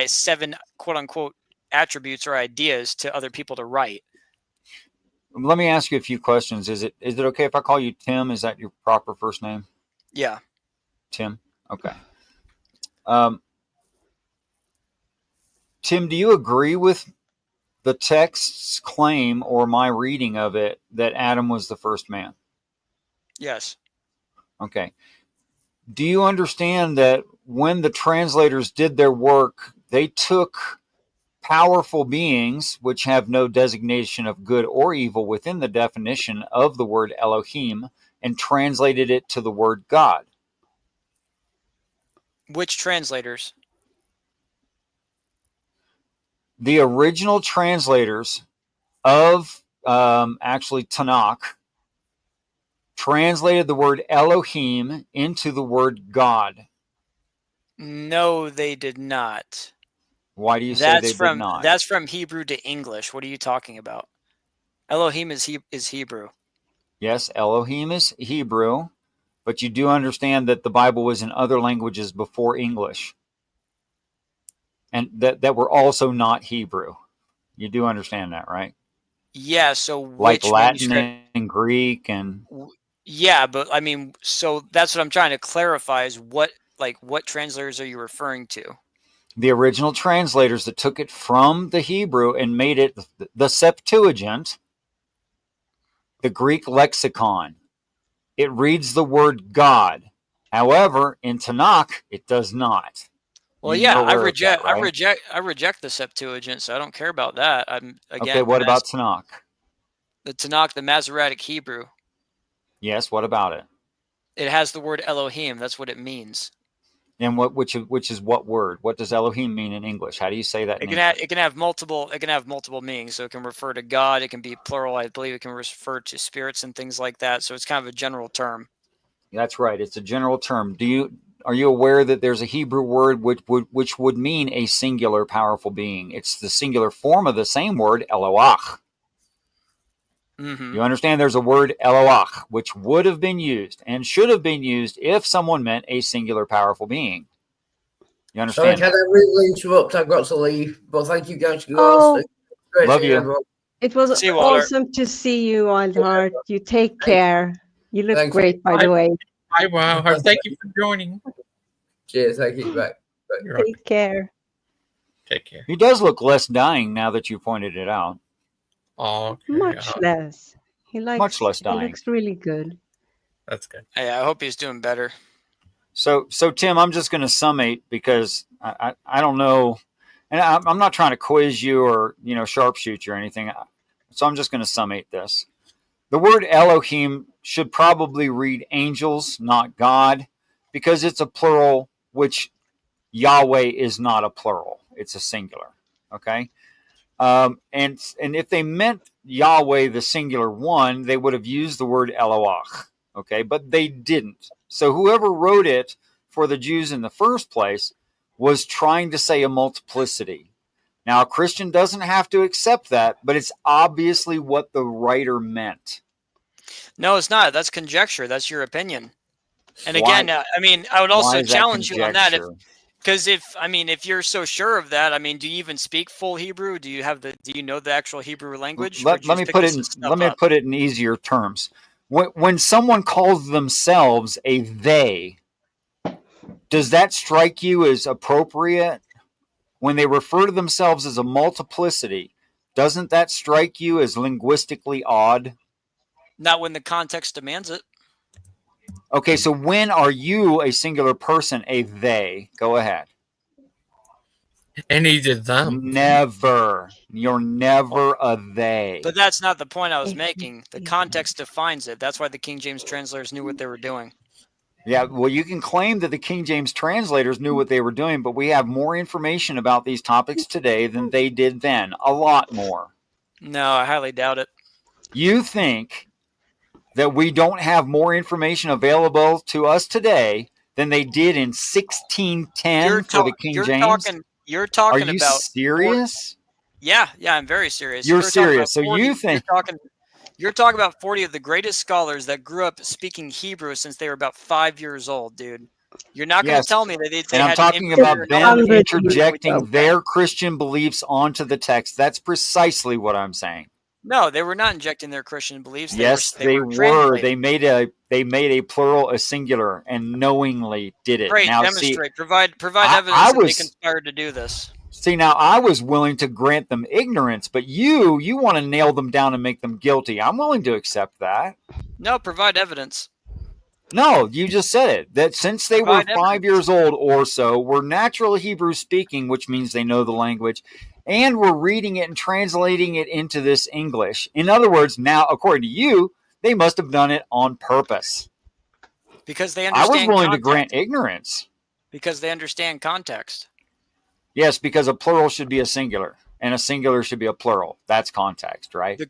Speaker 3: 7 quote unquote attributes or ideas to other people to write.
Speaker 14: let me ask you a few questions. Is it okay if I call you Tim? Is that your proper first name?
Speaker 3: Yeah.
Speaker 14: Tim? Okay. Tim, do you agree with the text's claim or my reading of it that Adam was the first man?
Speaker 3: Yes.
Speaker 14: Okay. Do you understand that when the translators did their work, they took powerful beings, which have no designation of good or evil within the definition of the word Elohim, and translated it to the word God?
Speaker 3: Which translators?
Speaker 14: The original translators of actually Tanakh translated the word Elohim into the word God.
Speaker 3: No, they did not.
Speaker 14: Why do you say they did not?
Speaker 3: That's from Hebrew to English. What are you talking about? Elohim is Hebrew.
Speaker 14: Yes, Elohim is Hebrew, but you do understand that the Bible was in other languages before English, and that were also not Hebrew. You do understand that, right?
Speaker 3: Yeah, so
Speaker 14: Like
Speaker 3: which
Speaker 14: Latin
Speaker 3: manuscript?
Speaker 14: and Greek and
Speaker 3: Yeah, but I mean, so that's what I'm trying to clarify is what translators are you referring to?
Speaker 14: the original translators that took it from the Hebrew and made it the Septuagint, the Greek lexicon. It reads the word God. However, in Tanakh, it does not.
Speaker 3: Well,
Speaker 14: You're
Speaker 3: yeah,
Speaker 14: aware of that, right?
Speaker 3: I reject the Septuagint, so I don't care about that. I'm
Speaker 14: Okay,
Speaker 3: again
Speaker 14: what about Tanakh?
Speaker 3: the Tanakh, the Masoretic Hebrew.
Speaker 14: Yes, what about it?
Speaker 3: It has the word Elohim. That's what it means.
Speaker 14: And which is what word? What does Elohim mean in English? How do you say that in English?
Speaker 3: It can have multiple meanings. So it can refer to God. It can be plural. I believe it can refer to spirits and things like that. So it's kind of a general term.
Speaker 14: That's right. It's a general term. Are you aware that there's a Hebrew word which would mean a singular powerful being? It's the singular form of the same word, Eloach.
Speaker 3: Mm-hmm.
Speaker 14: You understand there's a word Eloach, which would have been used and should have been used if someone meant a singular powerful being. You understand?
Speaker 7: Sorry, can I really interrupt? I've got to leave. But thank you, Gangster
Speaker 15: Oh,
Speaker 7: Ghost. Great
Speaker 14: Love
Speaker 7: seeing
Speaker 14: you.
Speaker 7: everyone.
Speaker 15: it was
Speaker 3: See you, Walter.
Speaker 15: awesome to see you, Wildheart. You take care. You look
Speaker 7: Thank
Speaker 15: great, by the way.
Speaker 1: Hi, Wildheart. Thank you for joining.
Speaker 7: Cheers. Thank you. Bye.
Speaker 15: Take care.
Speaker 1: Take care.
Speaker 14: He does look less dying now that you pointed it out.
Speaker 1: Oh, okay.
Speaker 15: Much less. He
Speaker 14: Much less
Speaker 15: He
Speaker 14: dying.
Speaker 15: looks really good.
Speaker 1: That's good.
Speaker 3: Hey, I hope he's doing better.
Speaker 14: So Tim, I'm just going to summate because I don't know, and I'm not trying to quiz you or sharpshoot you or anything. So I'm just going to summate this. The word Elohim should probably read angels, not God, because it's a plural, which Yahweh is not a plural; it's a singular. Okay. And if they meant Yahweh, the singular one, they would have used the word Eloach, okay? But they didn't. So whoever wrote it for the Jews in the first place was trying to say a multiplicity. Now, a Christian doesn't have to accept that, but it's obviously what the writer meant.
Speaker 3: No, it's not. That's conjecture. That's your opinion. And
Speaker 14: Why-
Speaker 3: again, I mean, I would
Speaker 14: why
Speaker 3: also
Speaker 14: is that
Speaker 3: challenge you on that
Speaker 14: conjecture?
Speaker 3: because if you're so sure of that, I mean, do you even speak full Hebrew? Do you know the actual Hebrew language? Or
Speaker 14: Let
Speaker 3: did you
Speaker 14: me
Speaker 3: just pick
Speaker 14: put it
Speaker 3: this
Speaker 14: in,
Speaker 3: stuff
Speaker 14: let me
Speaker 3: up?
Speaker 14: put it in easier terms. When someone calls themselves a they, does that strike you as appropriate? When they refer to themselves as a multiplicity, doesn't that strike you as linguistically odd?
Speaker 3: Not when the context demands it.
Speaker 14: Okay, so when are you a singular person, a they? Go ahead.
Speaker 1: And he did them.
Speaker 14: Never. You're never a they.
Speaker 3: But that's not the point I was making. The context defines it. That's why the King James translators knew what they were doing.
Speaker 14: Yeah, well, you can claim that the King James translators knew what they were doing, but we have more information about these topics today than they did then. A lot more.
Speaker 3: No, I highly doubt it.
Speaker 14: You think that we don't have more information available to us today than they did in 1610 for the King James?
Speaker 3: You're talking
Speaker 14: Are you
Speaker 3: about
Speaker 14: serious?
Speaker 3: Yeah, I'm very serious.
Speaker 14: You're
Speaker 3: We're talking about
Speaker 14: serious. So
Speaker 3: 40
Speaker 14: you think
Speaker 3: you're talking about 40 of the greatest scholars that grew up speaking Hebrew since they were about 5 years old, dude. You're not going to
Speaker 14: Yes.
Speaker 3: tell me that they
Speaker 14: And I'm
Speaker 3: had
Speaker 14: talking
Speaker 3: an
Speaker 14: about
Speaker 3: inferior
Speaker 14: them
Speaker 3: knowledge of Hebrew.
Speaker 14: interjecting their Christian beliefs onto the text. That's precisely what I'm saying.
Speaker 3: No, they were not injecting their Christian beliefs.
Speaker 14: Yes, they were.
Speaker 3: translating.
Speaker 14: They made a plural a singular and knowingly did it.
Speaker 3: Great,
Speaker 14: Now,
Speaker 3: demonstrate.
Speaker 14: see,
Speaker 3: Provide
Speaker 14: I
Speaker 3: evidence that they
Speaker 14: was-
Speaker 3: conspired to do this.
Speaker 14: See, now I was willing to grant them ignorance, but you want to nail them down and make them guilty. I'm willing to accept that.
Speaker 3: No, provide evidence.
Speaker 14: No, you just said it. That since they were
Speaker 3: Provide
Speaker 14: 5 years old or so, were natural Hebrew speaking, which means they know the language, and were reading it and translating it into this English. In other words, now, according to you, they must have done it on purpose.
Speaker 3: Because they
Speaker 14: I
Speaker 3: understand
Speaker 14: was willing to
Speaker 3: context.
Speaker 14: grant ignorance.
Speaker 3: Because they understand context.
Speaker 14: Yes, because a plural should be a singular, and a singular should be a plural. That's context, right?
Speaker 3: The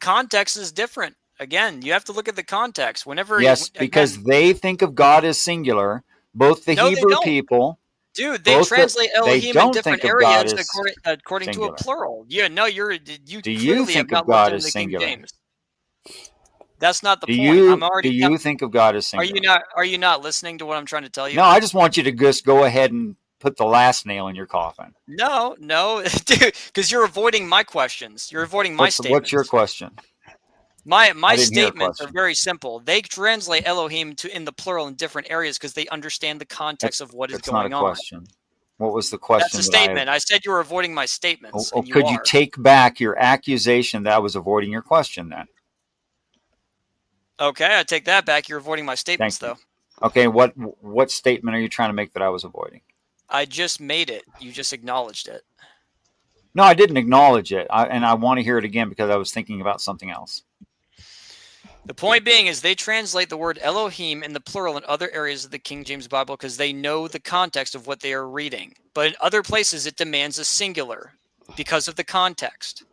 Speaker 3: context is different. Again, you have to look at the context. Whenever
Speaker 14: Yes, because they think of God as singular. Both the
Speaker 3: No, they
Speaker 14: Hebrew
Speaker 3: don't.
Speaker 14: people,
Speaker 3: Dude, they
Speaker 14: both the-
Speaker 3: translate
Speaker 14: they
Speaker 3: Elohim in
Speaker 14: don't
Speaker 3: different
Speaker 14: think of God
Speaker 3: areas
Speaker 14: as
Speaker 3: according to a
Speaker 14: singular.
Speaker 3: plural. Yeah, no, you
Speaker 14: Do you
Speaker 3: clearly have
Speaker 14: think of
Speaker 3: not
Speaker 14: God
Speaker 3: looked
Speaker 14: as
Speaker 3: into the King
Speaker 14: singular?
Speaker 3: James. That's not the
Speaker 14: Do
Speaker 3: point.
Speaker 14: you
Speaker 3: I'm already.
Speaker 14: do you think of God as singular?
Speaker 3: Are you not listening to what I'm trying to tell you?
Speaker 14: No, I just want you to just go ahead and put the last nail in your coffin.
Speaker 3: No, dude, because you're avoiding my questions. You're avoiding my statements.
Speaker 14: What's your question?
Speaker 3: My
Speaker 14: I didn't hear a
Speaker 3: statements are
Speaker 14: question.
Speaker 3: very simple. They translate Elohim in the plural in different areas because they understand the context of what is
Speaker 14: That's
Speaker 3: going
Speaker 14: not a
Speaker 3: on.
Speaker 14: question. What was the question?
Speaker 3: That's a
Speaker 14: that I-
Speaker 3: statement. I said you were avoiding my statements.
Speaker 14: Oh,
Speaker 3: and
Speaker 14: could you
Speaker 3: are.
Speaker 14: take back your accusation that I was avoiding your question then?
Speaker 3: Okay, I take that back. You're avoiding my statements,
Speaker 14: Thank
Speaker 3: though.
Speaker 14: you. Okay, what statement are you trying to make that I was avoiding?
Speaker 3: I just made it. You just acknowledged it.
Speaker 14: No, I didn't acknowledge it, and I want to hear it again because I was thinking about something else.
Speaker 3: The point being is they translate the word Elohim in the plural in other areas of the King James Bible because they know the context of what they are reading. But in other places, it demands a singular because of the context.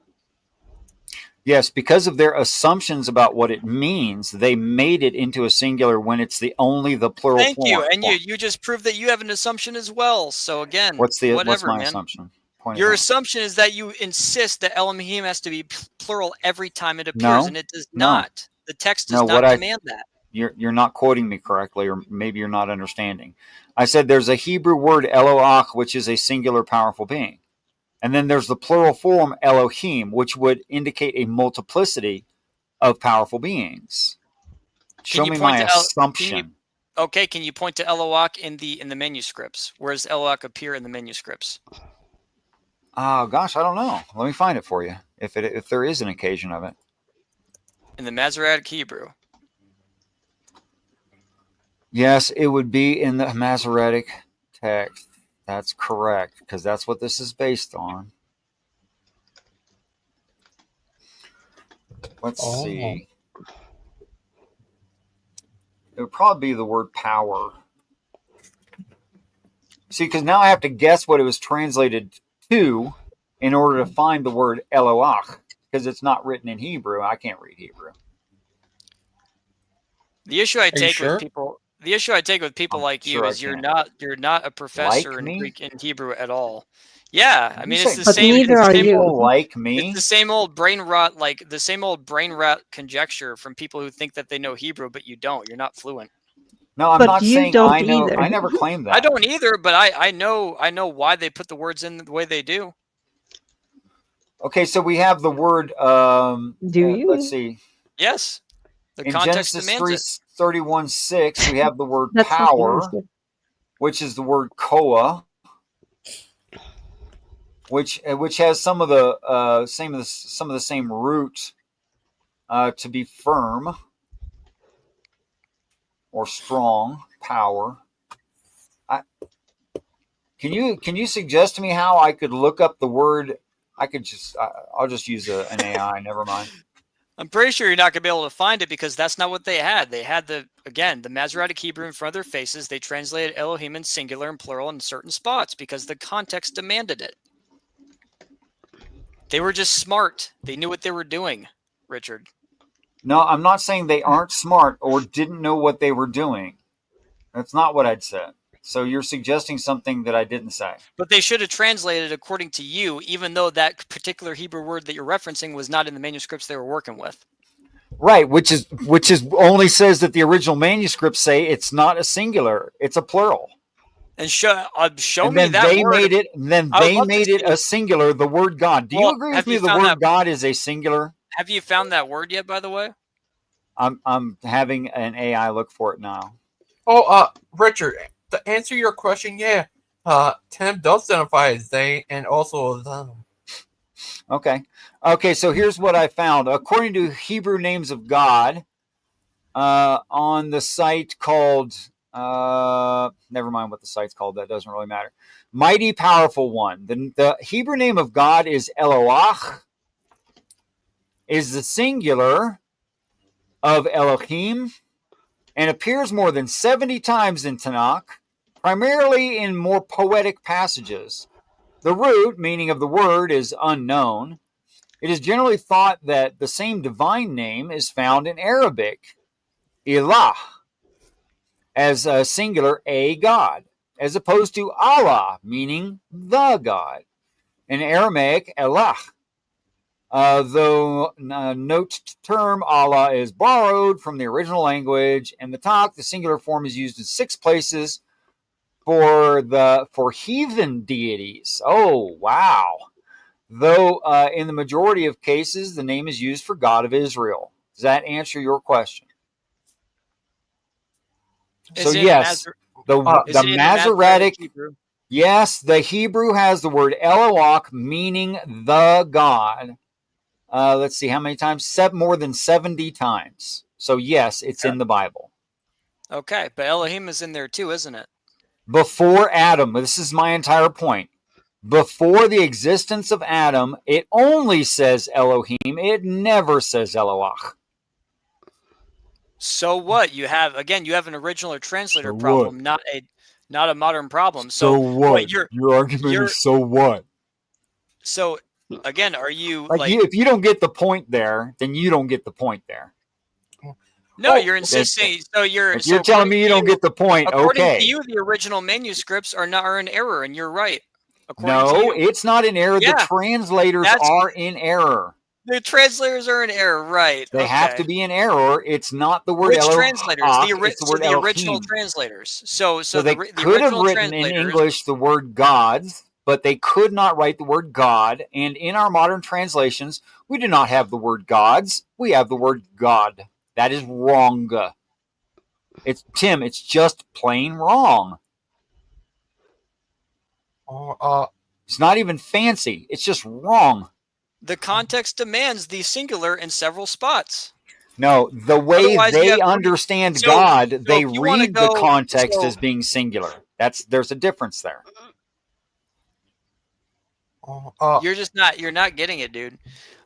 Speaker 14: Yes, because of their assumptions about what it means, they made it into a singular when it's only the plural
Speaker 3: Thank
Speaker 14: form.
Speaker 3: you. And you just proved that you have an assumption as well. So again,
Speaker 14: What's
Speaker 3: whatever,
Speaker 14: my
Speaker 3: man.
Speaker 14: assumption? Point it
Speaker 3: Your
Speaker 14: out.
Speaker 3: assumption is that you insist that Elohim has to be plural every time it appears,
Speaker 14: No,
Speaker 3: and it does
Speaker 14: no.
Speaker 3: not. The text does
Speaker 14: No,
Speaker 3: not demand that.
Speaker 14: You're not quoting me correctly, or maybe you're not understanding. I said there's a Hebrew word Eloach, which is a singular powerful being. And then there's the plural form Elohim, which would indicate a multiplicity of powerful beings. Show me my assumption.
Speaker 3: Can you point to Eloach in the manuscripts? Where does Eloach appear in the manuscripts?
Speaker 14: Oh gosh, I don't know. Let me find it for you. If there is an occasion of it.
Speaker 3: In the Masoretic Hebrew.
Speaker 14: Yes, it would be in the Masoretic text. That's correct, because that's what this is based on. Let's see. It would probably be the word power. See, because now I have to guess what it was translated to in order to find the word Eloach, because it's not written in Hebrew. I can't read Hebrew.
Speaker 3: The issue I take
Speaker 14: sure?
Speaker 3: with people, the issue I take with people like you
Speaker 14: sure I
Speaker 3: is you're
Speaker 14: can.
Speaker 3: not a professor
Speaker 14: Like
Speaker 3: in
Speaker 14: me?
Speaker 3: Greek and Hebrew at all. Yeah, I mean
Speaker 14: say-
Speaker 3: it's the
Speaker 14: But
Speaker 3: same.
Speaker 15: neither
Speaker 3: it's the
Speaker 15: are
Speaker 3: same
Speaker 15: you.
Speaker 3: old-
Speaker 14: Like me?
Speaker 3: It's the same old brain rot, like the same old brain rot conjecture from people who think that they know Hebrew, but you don't. You're not fluent.
Speaker 14: No, I'm
Speaker 15: But
Speaker 14: not
Speaker 15: you
Speaker 14: saying
Speaker 15: don't
Speaker 14: I know.
Speaker 15: either.
Speaker 14: I never claimed that.
Speaker 3: I don't either, but I know why they put the words in the way they do.
Speaker 14: Okay, so we have the word.
Speaker 15: Do you?
Speaker 14: Let's see.
Speaker 3: Yes, the
Speaker 14: In
Speaker 3: context
Speaker 14: Genesis
Speaker 3: demands
Speaker 14: 3:31:6, we have the word
Speaker 15: That's not
Speaker 14: power,
Speaker 15: nice.
Speaker 14: which is the word koa, which has some of the same root to be firm or strong, power. Can you suggest to me how I could look up the word? I'll just use an AI. Never mind.
Speaker 3: I'm pretty sure you're not going to be able to find it because that's not what they had. They had the Masoretic Hebrew in front of their faces. They translated Elohim in singular and plural in certain spots because the context demanded it. They were just smart. They knew what they were doing, Richard.
Speaker 14: No, I'm not saying they aren't smart or didn't know what they were doing. That's not what I'd said. So you're suggesting something that I didn't say.
Speaker 3: But they should have translated according to you, even though that particular Hebrew word that you're referencing was not in the manuscripts they were working with.
Speaker 14: Right, which is only says that the original manuscripts say it's not a singular, it's a plural.
Speaker 3: And show
Speaker 14: and
Speaker 3: me
Speaker 14: then
Speaker 3: that
Speaker 14: they
Speaker 3: word.
Speaker 14: made it. And then they made it a singular. The word God. Do you agree with me? The word God is a singular.
Speaker 3: Have you found that word yet? By the way,
Speaker 14: I'm having an AI look for it now.
Speaker 1: Oh, Richard, to answer your question, yeah, Tim does identify as they and also them.
Speaker 14: Okay. So here's what I found. According to Hebrew Names of God, on the site called, never mind what the site's called. That doesn't really matter. Mighty Powerful One. The Hebrew name of God is Eloach. Is the singular of Elohim and appears more than 70 times in Tanakh, primarily in more poetic passages. The root meaning of the word is unknown. It is generally thought that the same divine name is found in Arabic, Ilah, as a singular a God, as opposed to Allah, meaning the God. In Aramaic, Elah. Though note term Allah is borrowed from the original language, and the Tanakh, the singular form is used in 6 places for heathen deities. Oh, wow. Though in the majority of cases, the name is used for God of Israel. Does that answer your question? So yes, the Masoretic, yes, the Hebrew has the word Eloach, meaning the God. Let's see how many times. More than 70 times. So yes, it's in the Bible.
Speaker 3: Okay, but Elohim is in there too, isn't it?
Speaker 14: Before Adam, this is my entire point. Before the existence of Adam, it only says Elohim. It never says Eloach.
Speaker 3: So what? You have an original or translator problem, not a modern problem.
Speaker 14: So what? Your argument is so what?
Speaker 3: So again, are you
Speaker 14: if you don't get the point there, then you don't get the point there.
Speaker 3: No, you're insisting. So you're
Speaker 14: telling me you don't get the point.
Speaker 3: According
Speaker 14: Okay.
Speaker 3: to you, the original manuscripts are in error, and you're right.
Speaker 14: No, it's not in error. Yeah, the translators are in error.
Speaker 3: The translators are in error, right?
Speaker 14: They have to be in error. It's not the word
Speaker 3: translators? The original translators. So
Speaker 14: they could have written in English the word gods, but they could not write the word God. And in our modern translations, we do not have the word gods. We have the word God. That is wrong. Tim, it's just plain wrong. It's not even fancy. It's just wrong.
Speaker 3: The context demands the singular in several spots.
Speaker 14: No, the way they understand God, they read the context as being singular. There's a difference there.
Speaker 3: You're not getting it, dude.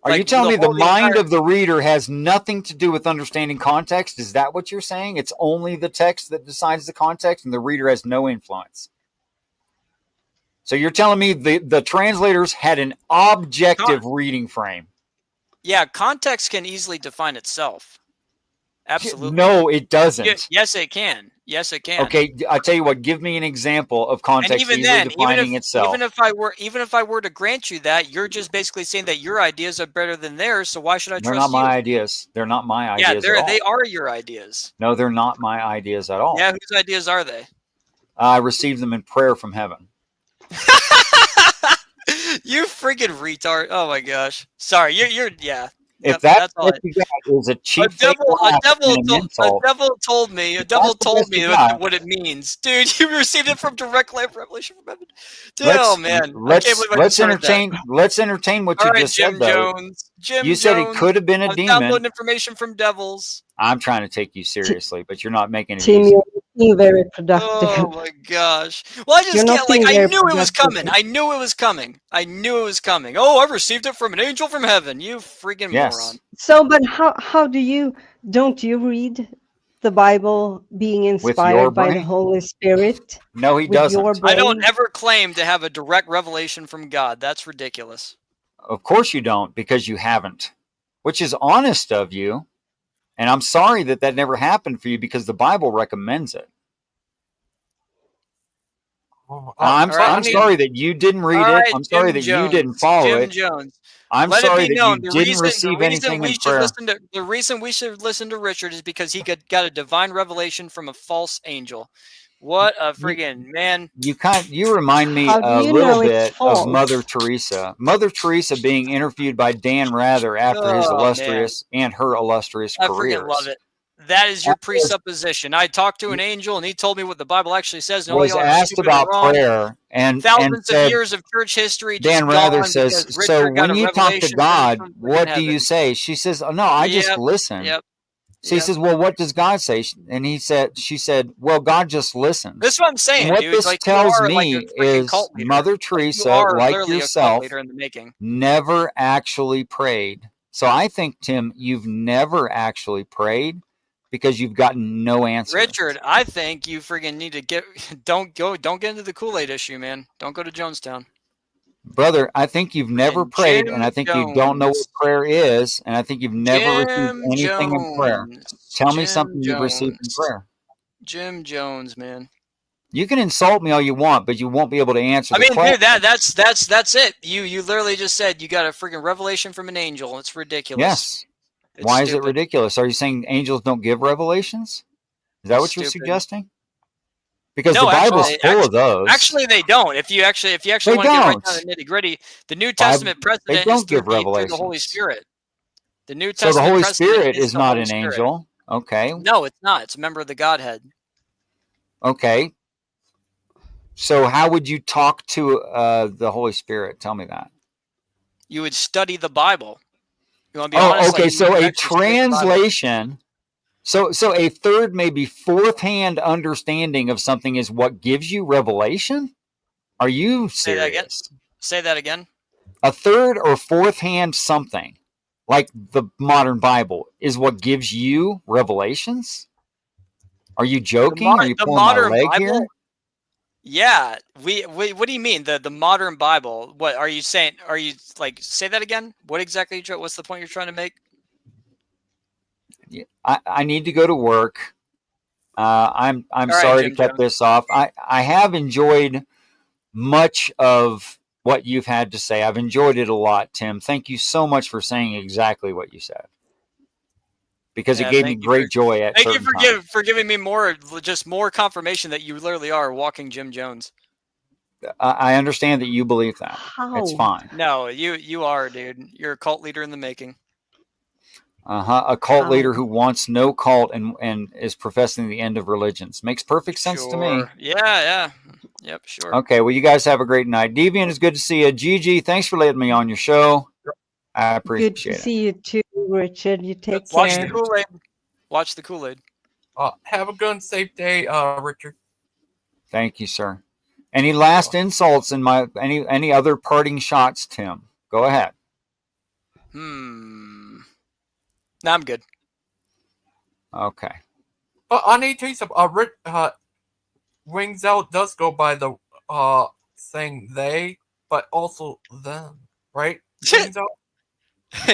Speaker 14: Are you telling me the mind of the reader has nothing to do with understanding context? Is that what you're saying? It's only the text that decides the context and the reader has no influence. So you're telling me the translators had an objective reading frame?
Speaker 3: Yeah, context can easily define itself. Absolutely.
Speaker 14: No, it doesn't.
Speaker 3: Yes, it can. Yes, it can.
Speaker 14: Okay, I tell you what. Give me an example of context easily defining itself.
Speaker 3: Even if I were to grant you that, you're just basically saying that your ideas are better than theirs. So why should I trust you?
Speaker 14: They're not my ideas. They're not my ideas.
Speaker 3: Yeah, they are your ideas.
Speaker 14: No, they're not my ideas at all.
Speaker 3: Yeah, whose ideas are they?
Speaker 14: I received them in prayer from heaven.
Speaker 3: You freaking retard! Oh my gosh! Sorry, you're yeah.
Speaker 14: If
Speaker 3: Yep,
Speaker 14: that's
Speaker 3: that's all.
Speaker 14: what you got is a
Speaker 3: A
Speaker 14: cheap fake
Speaker 3: devil, a
Speaker 14: laugh
Speaker 3: devil,
Speaker 14: and an
Speaker 3: a
Speaker 14: insult,
Speaker 3: devil told me. A
Speaker 14: if
Speaker 3: devil
Speaker 14: that's the
Speaker 3: told
Speaker 14: best you
Speaker 3: me
Speaker 14: got,
Speaker 3: what it means, dude. You received it from direct revelation from heaven.
Speaker 14: let's
Speaker 3: Damn, man, I can't believe I just heard that.
Speaker 14: entertain what
Speaker 3: All
Speaker 14: you
Speaker 3: right,
Speaker 14: just said
Speaker 3: Jim
Speaker 14: though.
Speaker 3: Jones. Jim
Speaker 14: You said it
Speaker 3: Jones.
Speaker 14: could have been a
Speaker 3: I'm
Speaker 14: demon.
Speaker 3: downloading information from devils.
Speaker 14: I'm trying to take you seriously, but you're not making it
Speaker 15: Tim,
Speaker 14: easy.
Speaker 15: you're not being very productive.
Speaker 3: Oh my gosh. Well, I
Speaker 15: You're
Speaker 3: just
Speaker 15: not
Speaker 3: can't, like,
Speaker 15: being
Speaker 3: I
Speaker 15: very
Speaker 3: knew it was
Speaker 15: productive.
Speaker 3: coming. I knew it was coming. I knew it was coming. Oh, I received it from an angel from heaven. You freaking
Speaker 14: Yes.
Speaker 3: moron.
Speaker 15: So, but how do you, don't you read the Bible being
Speaker 14: With your
Speaker 15: inspired by the
Speaker 14: brain?
Speaker 15: Holy Spirit?
Speaker 14: No, he
Speaker 15: With your
Speaker 14: doesn't.
Speaker 3: I don't
Speaker 15: brain?
Speaker 3: ever claim to have a direct revelation from God. That's ridiculous.
Speaker 14: Of course you don't, because you haven't, which is honest of you. And I'm sorry that that never happened for you, because the Bible recommends it. I'm sorry that you didn't read
Speaker 3: All
Speaker 14: it.
Speaker 3: right,
Speaker 14: I'm sorry
Speaker 3: Jim
Speaker 14: that you didn't
Speaker 3: Jones.
Speaker 14: follow
Speaker 3: Jim
Speaker 14: it.
Speaker 3: Jones.
Speaker 14: I'm
Speaker 3: Let it
Speaker 14: sorry
Speaker 3: be
Speaker 14: that
Speaker 3: known.
Speaker 14: you didn't receive anything in prayer.
Speaker 3: The reason we should listen to Richard is because he got a divine revelation from a false angel. What a friggin' man!
Speaker 14: You remind me
Speaker 15: How do
Speaker 14: a
Speaker 15: you
Speaker 14: little
Speaker 15: know it's
Speaker 14: bit of
Speaker 15: false?
Speaker 14: Mother Teresa. Mother Teresa being interviewed by Dan Rather after his
Speaker 3: Oh man,
Speaker 14: illustrious and her illustrious
Speaker 3: I freaking love
Speaker 14: careers.
Speaker 3: it. That is your
Speaker 14: Was
Speaker 3: presupposition. I talked to an angel and he told me what the Bible actually says, and all y'all are
Speaker 14: asked
Speaker 3: stupid and
Speaker 14: about
Speaker 3: wrong.
Speaker 14: prayer and
Speaker 3: Thousands of
Speaker 14: said,
Speaker 3: years of church history
Speaker 14: Dan
Speaker 3: just
Speaker 14: Rather
Speaker 3: gone
Speaker 14: says,
Speaker 3: because
Speaker 14: so
Speaker 3: Richard got
Speaker 14: when
Speaker 3: a
Speaker 14: you talk to
Speaker 3: revelation
Speaker 14: God,
Speaker 3: from freaking
Speaker 14: what do you
Speaker 3: heaven.
Speaker 14: say? She says, oh, no, I just
Speaker 3: Yep,
Speaker 14: listen.
Speaker 3: yep,
Speaker 14: So he
Speaker 3: yep.
Speaker 14: says, well, what does God say? And she said, well, God just listens.
Speaker 3: That's what I'm
Speaker 14: And
Speaker 3: saying,
Speaker 14: what
Speaker 3: dude.
Speaker 14: this
Speaker 3: Like, you
Speaker 14: tells
Speaker 3: are like a
Speaker 14: me
Speaker 3: freaking
Speaker 14: is
Speaker 3: cult leader.
Speaker 14: Mother
Speaker 3: Like, you
Speaker 14: Teresa,
Speaker 3: are
Speaker 14: like
Speaker 3: literally a cult
Speaker 14: yourself,
Speaker 3: leader in the making.
Speaker 14: never actually prayed. So I think, Tim, you've never actually prayed because you've gotten no answer.
Speaker 3: Richard, I think you freaking need to don't get into the Kool-Aid issue, man. Don't go to Jonestown.
Speaker 14: Brother, I think you've never
Speaker 3: Freaking
Speaker 14: prayed,
Speaker 3: Jim
Speaker 14: and I think you don't know what
Speaker 3: Jones.
Speaker 14: prayer is, and I think you've never received
Speaker 3: Jim
Speaker 14: anything in prayer.
Speaker 3: Jones.
Speaker 14: Tell me
Speaker 3: Jim
Speaker 14: something you've received in
Speaker 3: Jones.
Speaker 14: prayer.
Speaker 3: Jim Jones, man.
Speaker 14: You can insult me all you want, but you won't be able to answer
Speaker 3: I
Speaker 14: the
Speaker 3: mean,
Speaker 14: question.
Speaker 3: dude, that's it. You literally just said you got a freaking revelation from an angel. It's ridiculous.
Speaker 14: Yes.
Speaker 3: It's
Speaker 14: Why is it
Speaker 3: stupid.
Speaker 14: ridiculous? Are you saying angels don't give revelations? Is that what you're
Speaker 3: Stupid.
Speaker 14: suggesting? Because
Speaker 3: No,
Speaker 14: the Bible's full of those.
Speaker 3: Actually, they don't. If you actually
Speaker 14: They
Speaker 3: want to get right
Speaker 14: don't.
Speaker 3: down to nitty gritty, the New Testament
Speaker 14: They
Speaker 3: precedent is
Speaker 14: don't
Speaker 3: through
Speaker 14: give
Speaker 3: the Holy
Speaker 14: revelations.
Speaker 3: Spirit. The New
Speaker 14: So the
Speaker 3: Testament
Speaker 14: Holy
Speaker 3: precedent
Speaker 14: Spirit
Speaker 3: is
Speaker 14: is
Speaker 3: the
Speaker 14: not
Speaker 3: Holy
Speaker 14: an
Speaker 3: Spirit.
Speaker 14: angel. Okay.
Speaker 3: No, it's not. It's a member of the Godhead.
Speaker 14: Okay. So how would you talk to the Holy Spirit? Tell me that.
Speaker 3: You would study the Bible. You want to be honest?
Speaker 14: Okay.
Speaker 3: Like,
Speaker 14: So
Speaker 3: you would
Speaker 14: a
Speaker 3: actually study the Bible.
Speaker 14: translation. So a third, maybe fourth hand understanding of something is what gives you revelation? Are you
Speaker 3: Say that again.
Speaker 14: serious?
Speaker 3: Say that again.
Speaker 14: A third or fourth hand something, like the modern Bible, is what gives you revelations? Are you joking? Are you
Speaker 3: The
Speaker 14: pulling my
Speaker 3: modern
Speaker 14: leg
Speaker 3: Bible.
Speaker 14: here?
Speaker 3: Yeah, we. What do you mean the modern Bible? What are you saying? Are you like say that again? What exactly? What's the point you're trying to make?
Speaker 14: I need to go to work. I'm
Speaker 3: All right,
Speaker 14: sorry to
Speaker 3: Jim
Speaker 14: cut
Speaker 3: Jones.
Speaker 14: this off. I have enjoyed much of what you've had to say. I've enjoyed it a lot, Tim. Thank you so much for saying exactly what you said, because it gave me great joy at certain times.
Speaker 3: for giving me more confirmation that you literally are a walking Jim Jones.
Speaker 14: I understand that you believe that. It's fine.
Speaker 3: No, you are, dude. You're a cult leader in the making.
Speaker 14: A cult leader who wants no cult and is professing the end of religions. Makes perfect sense to me.
Speaker 3: Yeah. Yep, sure.
Speaker 14: Okay, well, you guys have a great night. Deviant, it's good to see you. Gigi, thanks for letting me on your show. I appreciate it.
Speaker 15: Good to see you too, Richard. You take
Speaker 3: Watch
Speaker 15: care.
Speaker 3: the Kool-Aid. Watch the Kool-Aid.
Speaker 1: Have a good and safe day, Richard.
Speaker 14: Thank you, sir. Any last insults in any other parting shots, Tim? Go ahead.
Speaker 3: No, I'm good.
Speaker 14: Okay.
Speaker 1: But I need to tell you something. Wings Out does go by the saying they, but also them, right? Wings Out?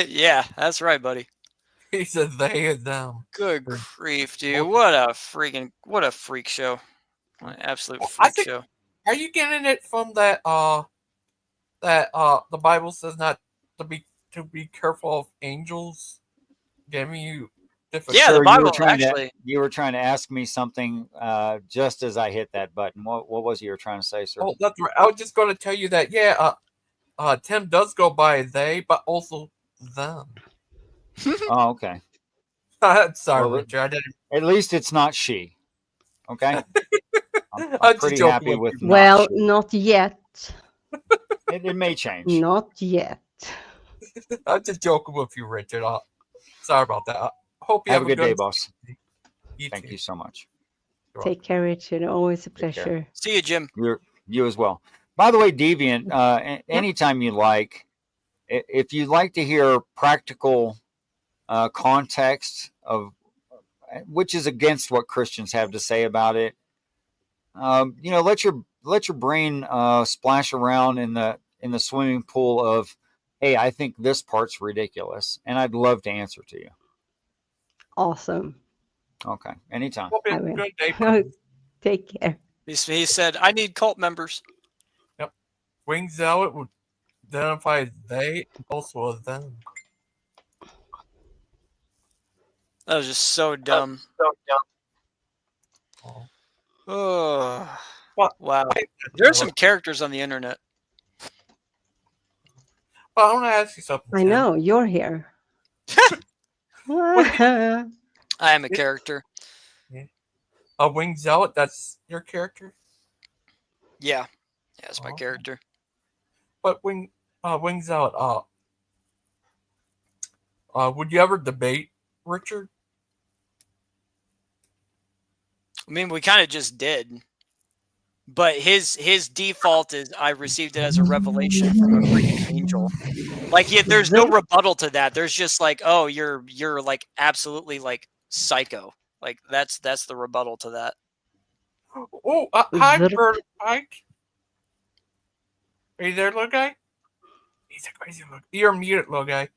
Speaker 3: Yeah, that's right, buddy.
Speaker 1: He said they and them.
Speaker 3: Good grief, dude. What a freak show. What an absolute freak show.
Speaker 1: Are you getting it from that the Bible says not to be careful of angels giving you different.
Speaker 3: Yeah, the Bible
Speaker 14: you were trying to ask me something just as I hit that button. What was it you were trying to say, sir?
Speaker 1: Oh, that's right. I was just going to tell you that Tim does go by they, but also them.
Speaker 14: Oh, okay.
Speaker 1: Sorry,
Speaker 14: Well,
Speaker 1: Richard. I didn't.
Speaker 14: At least it's not she. Okay. I'm
Speaker 1: I'm just
Speaker 14: pretty
Speaker 1: joking
Speaker 14: happy
Speaker 1: with
Speaker 14: with
Speaker 1: you.
Speaker 14: not
Speaker 15: Well,
Speaker 14: she.
Speaker 15: not yet.
Speaker 14: It may change.
Speaker 15: Not yet.
Speaker 1: I'm just joking with you, Richard. Sorry about that. I hope you
Speaker 14: Have
Speaker 1: have
Speaker 14: a good day, boss. Thank
Speaker 1: too.
Speaker 14: you so much.
Speaker 15: Take care, Richard. Always a
Speaker 14: Take care.
Speaker 15: pleasure.
Speaker 3: See you, Jim.
Speaker 14: You as well. By the way, Deviant, anytime you like, if you'd like to hear practical context of which is against what Christians have to say about it, let your brain splash around in the swimming pool of, hey, I think this part's ridiculous, and I'd love to answer to you.
Speaker 15: Awesome.
Speaker 14: Okay, anytime.
Speaker 15: I will.
Speaker 1: Good day.
Speaker 15: Take care.
Speaker 3: He said, I need cult members.
Speaker 1: Yep. Wing Zealot would identify as they, also as them.
Speaker 3: That was just so dumb. Oh, wow. There's some characters on the internet.
Speaker 1: Well, I want to ask you something.
Speaker 15: I know you're here.
Speaker 3: I am a character.
Speaker 1: A Wing Zealot, that's your character?
Speaker 3: Yeah. That's my character.
Speaker 1: But Wing Zealot, would you ever debate Richard?
Speaker 3: I mean, we kind of just did. But his default is I received it as a revelation from a freaking angel. Like, there's no rebuttal to that. There's just like, oh, you're like absolutely like psycho. Like that's the rebuttal to that.
Speaker 1: Oh, hi, Bird Pike. Are you there, little guy? He's a crazy look. You're muted, little guy.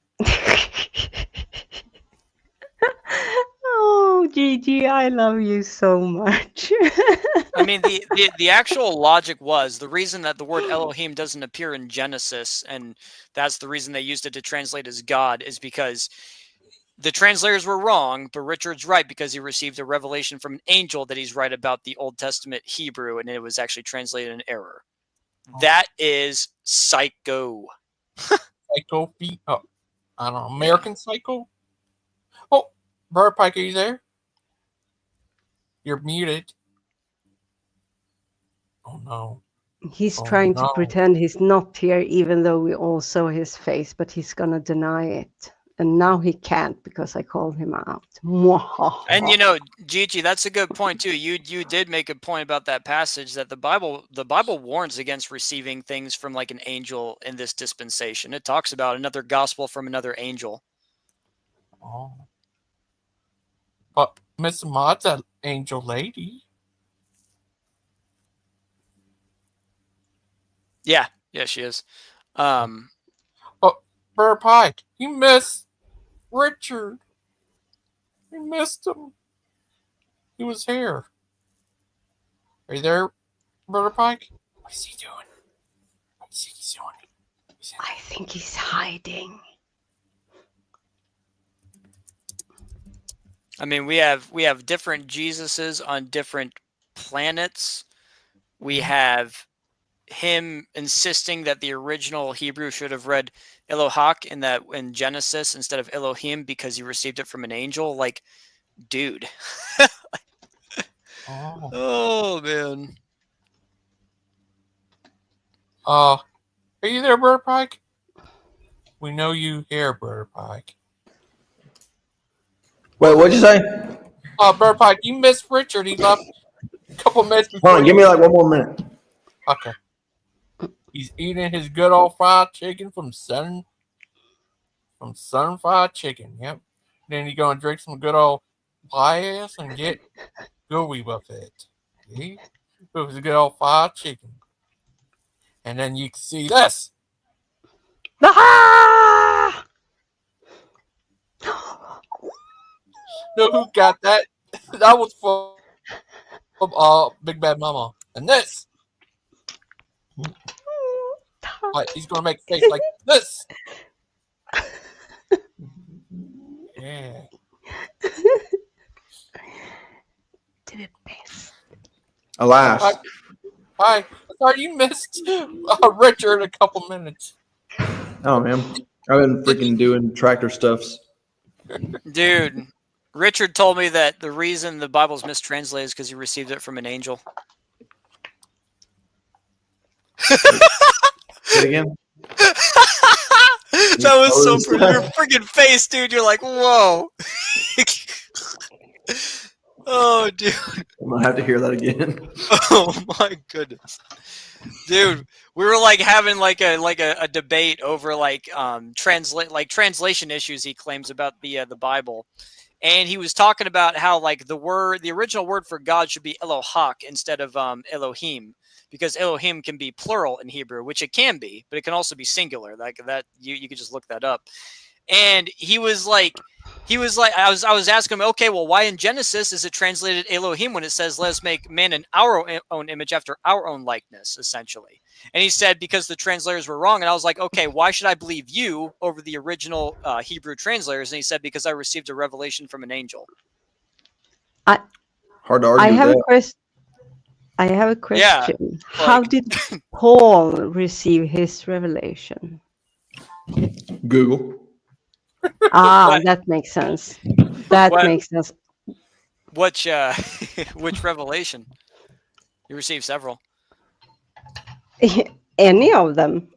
Speaker 15: Oh, Gigi, I love you so much.
Speaker 3: I mean, the actual logic was the reason that the word Elohim doesn't appear in Genesis, and that's the reason they used it to translate as God, is because the translators were wrong, but Richard's right because he received a revelation from an angel that he's right about the Old Testament Hebrew, and it was actually translated in error. That is psycho.
Speaker 1: Psycho? Oh, I don't know. American Psycho? Oh, Bird Pike, are you there? You're muted. Oh, no.
Speaker 15: He's trying to pretend he's not here, even though we all saw his face, but he's going to deny it. And now he can't because I called him out.
Speaker 3: And Gigi, that's a good point too. You did make a point about that passage that the Bible warns against receiving things from like an angel in this dispensation. It talks about another gospel from another angel.
Speaker 1: Oh. But Miss Maud's an angel lady.
Speaker 3: Yeah, she is.
Speaker 1: But Bird Pike, you missed Richard. You missed him. He was here. Are you there, Bird Pike? What is he doing? What is he doing?
Speaker 15: I think he's hiding.
Speaker 3: I mean, we have different Jesuses on different planets. We have him insisting that the original Hebrew should have read Elohak in Genesis instead of Elohim because he received it from an angel. Like, dude. Oh man.
Speaker 1: Are you there, Bird Pike? We know you here, Bird Pike.
Speaker 17: Wait, what'd you say?
Speaker 1: Bird Pike, you missed Richard. He left a couple minutes before.
Speaker 17: Hold on, give me like 1 more minute.
Speaker 1: Okay. He's eating his good old fried chicken from Sun Fried Chicken. Yep. Then he's gonna drink some good old pie ass and get gooey with it. See? It was a good old fried chicken. And then you can see this.
Speaker 15: Ah!
Speaker 1: Know who got that? That was from Big Bad Mama. And this. He's gonna make a face like this. Yeah.
Speaker 15: Did it miss?
Speaker 17: Alas.
Speaker 1: Hi. Sorry, you missed Richard a couple minutes.
Speaker 17: Oh man, I've been freaking doing tractor stuffs.
Speaker 3: Dude, Richard told me that the reason the Bible's mistranslated is because he received it from an angel.
Speaker 17: Say it again.
Speaker 3: That was so pretty. Your freaking face, dude. You're like, whoa. Oh, dude.
Speaker 17: I'm gonna have to hear that again.
Speaker 3: Oh my goodness, dude. We were like having like a debate over translation issues he claims about the Bible, and he was talking about how like the original word for God should be Elohak instead of Elohim, because Elohim can be plural in Hebrew, which it can be, but it can also be singular. Like that, you could just look that up. And he was like, I was asking him, okay, well, why in Genesis is it translated Elohim when it says, let us make man in our own image after our own likeness, essentially? And he said, because the translators were wrong. And I was like, okay, why should I believe you over the original Hebrew translators? And he said, because I received a revelation from an angel.
Speaker 17: Hard to argue
Speaker 15: I have
Speaker 17: with
Speaker 15: a question. I have a question.
Speaker 3: Yeah,
Speaker 15: How did Paul receive his revelation?
Speaker 17: that. Google.
Speaker 15: That makes sense. That makes sense.
Speaker 3: Which revelation? You received several.
Speaker 15: Any of them.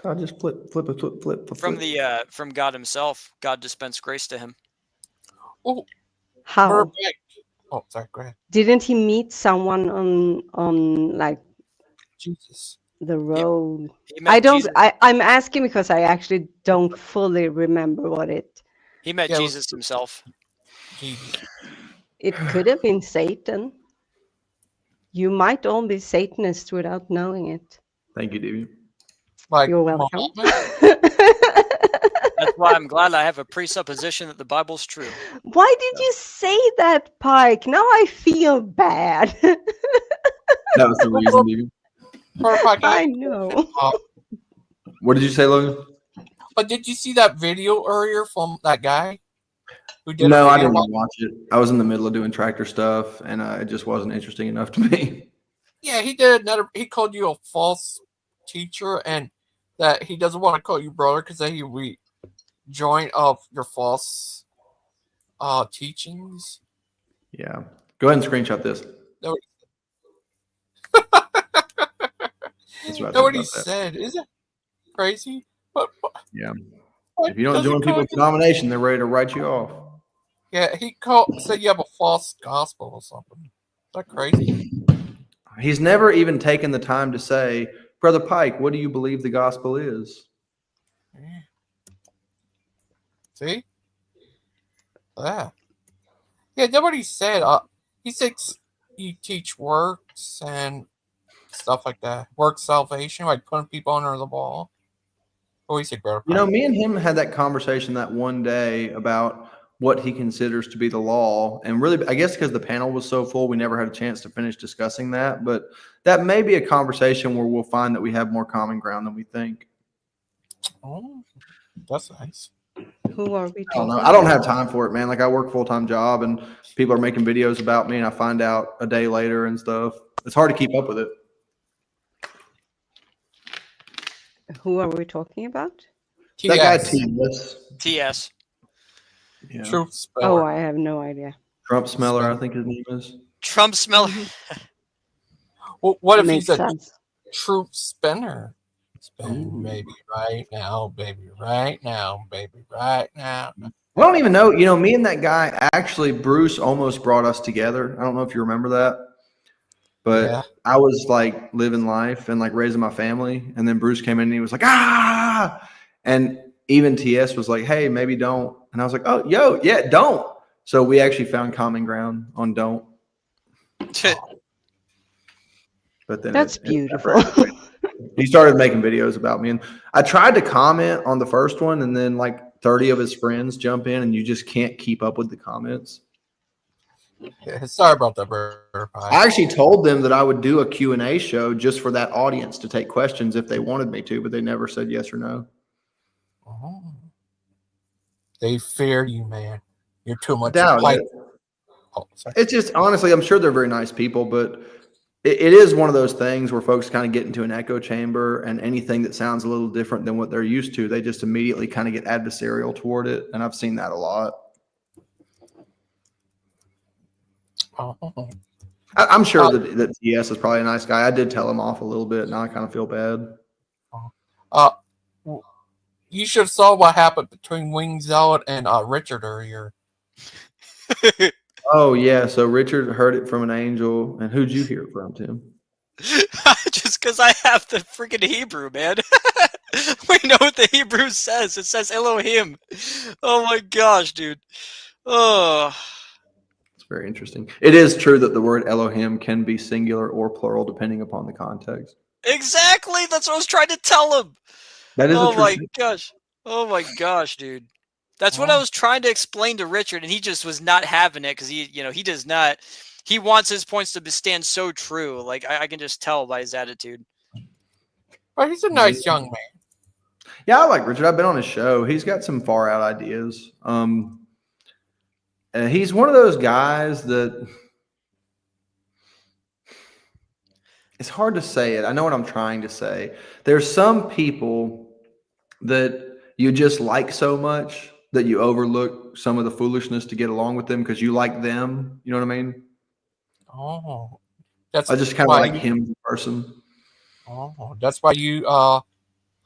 Speaker 17: I just flip.
Speaker 3: From God himself. God dispensed grace to him.
Speaker 1: Oh,
Speaker 15: How?
Speaker 1: Oh, sorry. Go ahead.
Speaker 15: Didn't he meet someone on like
Speaker 1: Jesus
Speaker 15: the road?
Speaker 3: He met
Speaker 15: I don't.
Speaker 3: Jesus.
Speaker 15: I'm asking because I actually don't fully remember what it.
Speaker 3: He met Jesus himself.
Speaker 15: It could have been Satan. You might all be Satanists without knowing it.
Speaker 17: Thank you, Davey.
Speaker 15: You're welcome.
Speaker 3: That's why I'm glad I have a presupposition that the Bible's true.
Speaker 15: Why did you say that, Pike? Now I feel bad.
Speaker 17: That was the reason, Davey.
Speaker 15: I know.
Speaker 17: What did you say, Logan?
Speaker 1: But did you see that video earlier from that guy?
Speaker 17: No, I didn't watch it. I was in the middle of doing tractor stuff, and it just wasn't interesting enough to me.
Speaker 1: Yeah, he did another. He called you a false teacher, and that he doesn't want to call you brother because then he rejoin of your false teachings.
Speaker 17: Yeah. Go ahead and screenshot this.
Speaker 1: No,
Speaker 17: That's what I
Speaker 1: know what
Speaker 17: think
Speaker 1: he
Speaker 17: about that.
Speaker 1: said? Is it crazy? But
Speaker 17: Yeah. If you don't join people's denomination, they're ready to write you off.
Speaker 1: yeah, he said you have a false gospel or something. Is that crazy?
Speaker 17: He's never even taken the time to say, Brother Pike, what do you believe the gospel is?
Speaker 1: See? Yeah. Yeah, nobody said. He said you teach works and stuff like that. Work salvation, like putting people under the ball. What do you say, Brother Pike?
Speaker 17: You know, me and him had that conversation that one day about what he considers to be the law. And really, I guess because the panel was so full, we never had a chance to finish discussing that. But that may be a conversation where we'll find that we have more common ground than we think.
Speaker 1: Oh, that's nice.
Speaker 15: Who are we
Speaker 17: I don't
Speaker 15: talking
Speaker 17: know. I don't have time for it, man. Like, I work a full-time job, and people are making videos about me, and I find out a day later and stuff. It's hard to keep up with it.
Speaker 15: Who are we talking about?
Speaker 17: That guy TS.
Speaker 3: TS.
Speaker 17: Yeah.
Speaker 1: Truth speller.
Speaker 15: Oh, I have no idea.
Speaker 17: Trump smeller, I think his name is.
Speaker 3: Trump smeller.
Speaker 1: Well, what if
Speaker 15: Makes
Speaker 1: he's a
Speaker 15: sense.
Speaker 1: truth spinner? Spin, baby, right now, baby, right now, baby, right now.
Speaker 17: I don't even know. You know, me and that guy, actually, Bruce almost brought us together. I don't know if you remember that. But
Speaker 1: Yeah.
Speaker 17: I was like living life and like raising my family. And then Bruce came in and he was like, ah. And even TS was like, hey, maybe don't. And I was like, oh, yo, yeah, don't. So we actually found common ground on don't. But then
Speaker 15: That's beautiful.
Speaker 17: He started making videos about me. And I tried to comment on the first one, and then like 30 of his friends jump in, and you just can't keep up with the comments.
Speaker 1: Yeah, sorry about that, Brother Pike.
Speaker 17: I actually told them that I would do a Q&A show just for that audience to take questions if they wanted me to, but they never said yes or no.
Speaker 1: Oh. They fear you, man. You're too much.
Speaker 17: Doubt
Speaker 1: like,
Speaker 17: it. It's just, honestly, I'm sure they're very nice people, but it is one of those things where folks kind of get into an echo chamber, and anything that sounds a little different than what they're used to, they just immediately kind of get adversarial toward it. And I've seen that a lot.
Speaker 1: Oh.
Speaker 17: I'm sure that TS is probably a nice guy. I did tell him off a little bit. Now I kind of feel bad.
Speaker 1: You should have saw what happened between Wing Zealot and Richard earlier.
Speaker 17: Oh yeah, so Richard heard it from an angel, and who'd you hear it from, Tim?
Speaker 3: Just because I have the freaking Hebrew, man. We know what the Hebrew says. It says Elohim. Oh my gosh, dude. Oh.
Speaker 17: It's very interesting. It is true that the word Elohim can be singular or plural depending upon the context.
Speaker 3: Exactly. That's what I was trying to tell him.
Speaker 17: That is a
Speaker 3: Oh
Speaker 17: true
Speaker 3: my
Speaker 17: thing.
Speaker 3: gosh. Oh my gosh, dude. That's what I was trying to explain to Richard, and he just was not having it because he does not. He wants his points to stand so true. Like I can just tell by his attitude.
Speaker 1: But he's a nice young man.
Speaker 17: Yeah, I like Richard. I've been on his show. He's got some far out ideas. He's one of those guys that it's hard to say it. I know what I'm trying to say. There's some people that you just like so much that you overlook some of the foolishness to get along with them because you like them. You know what I mean?
Speaker 1: Oh, that's
Speaker 17: I just kind of like him as a person.
Speaker 1: Oh, that's why you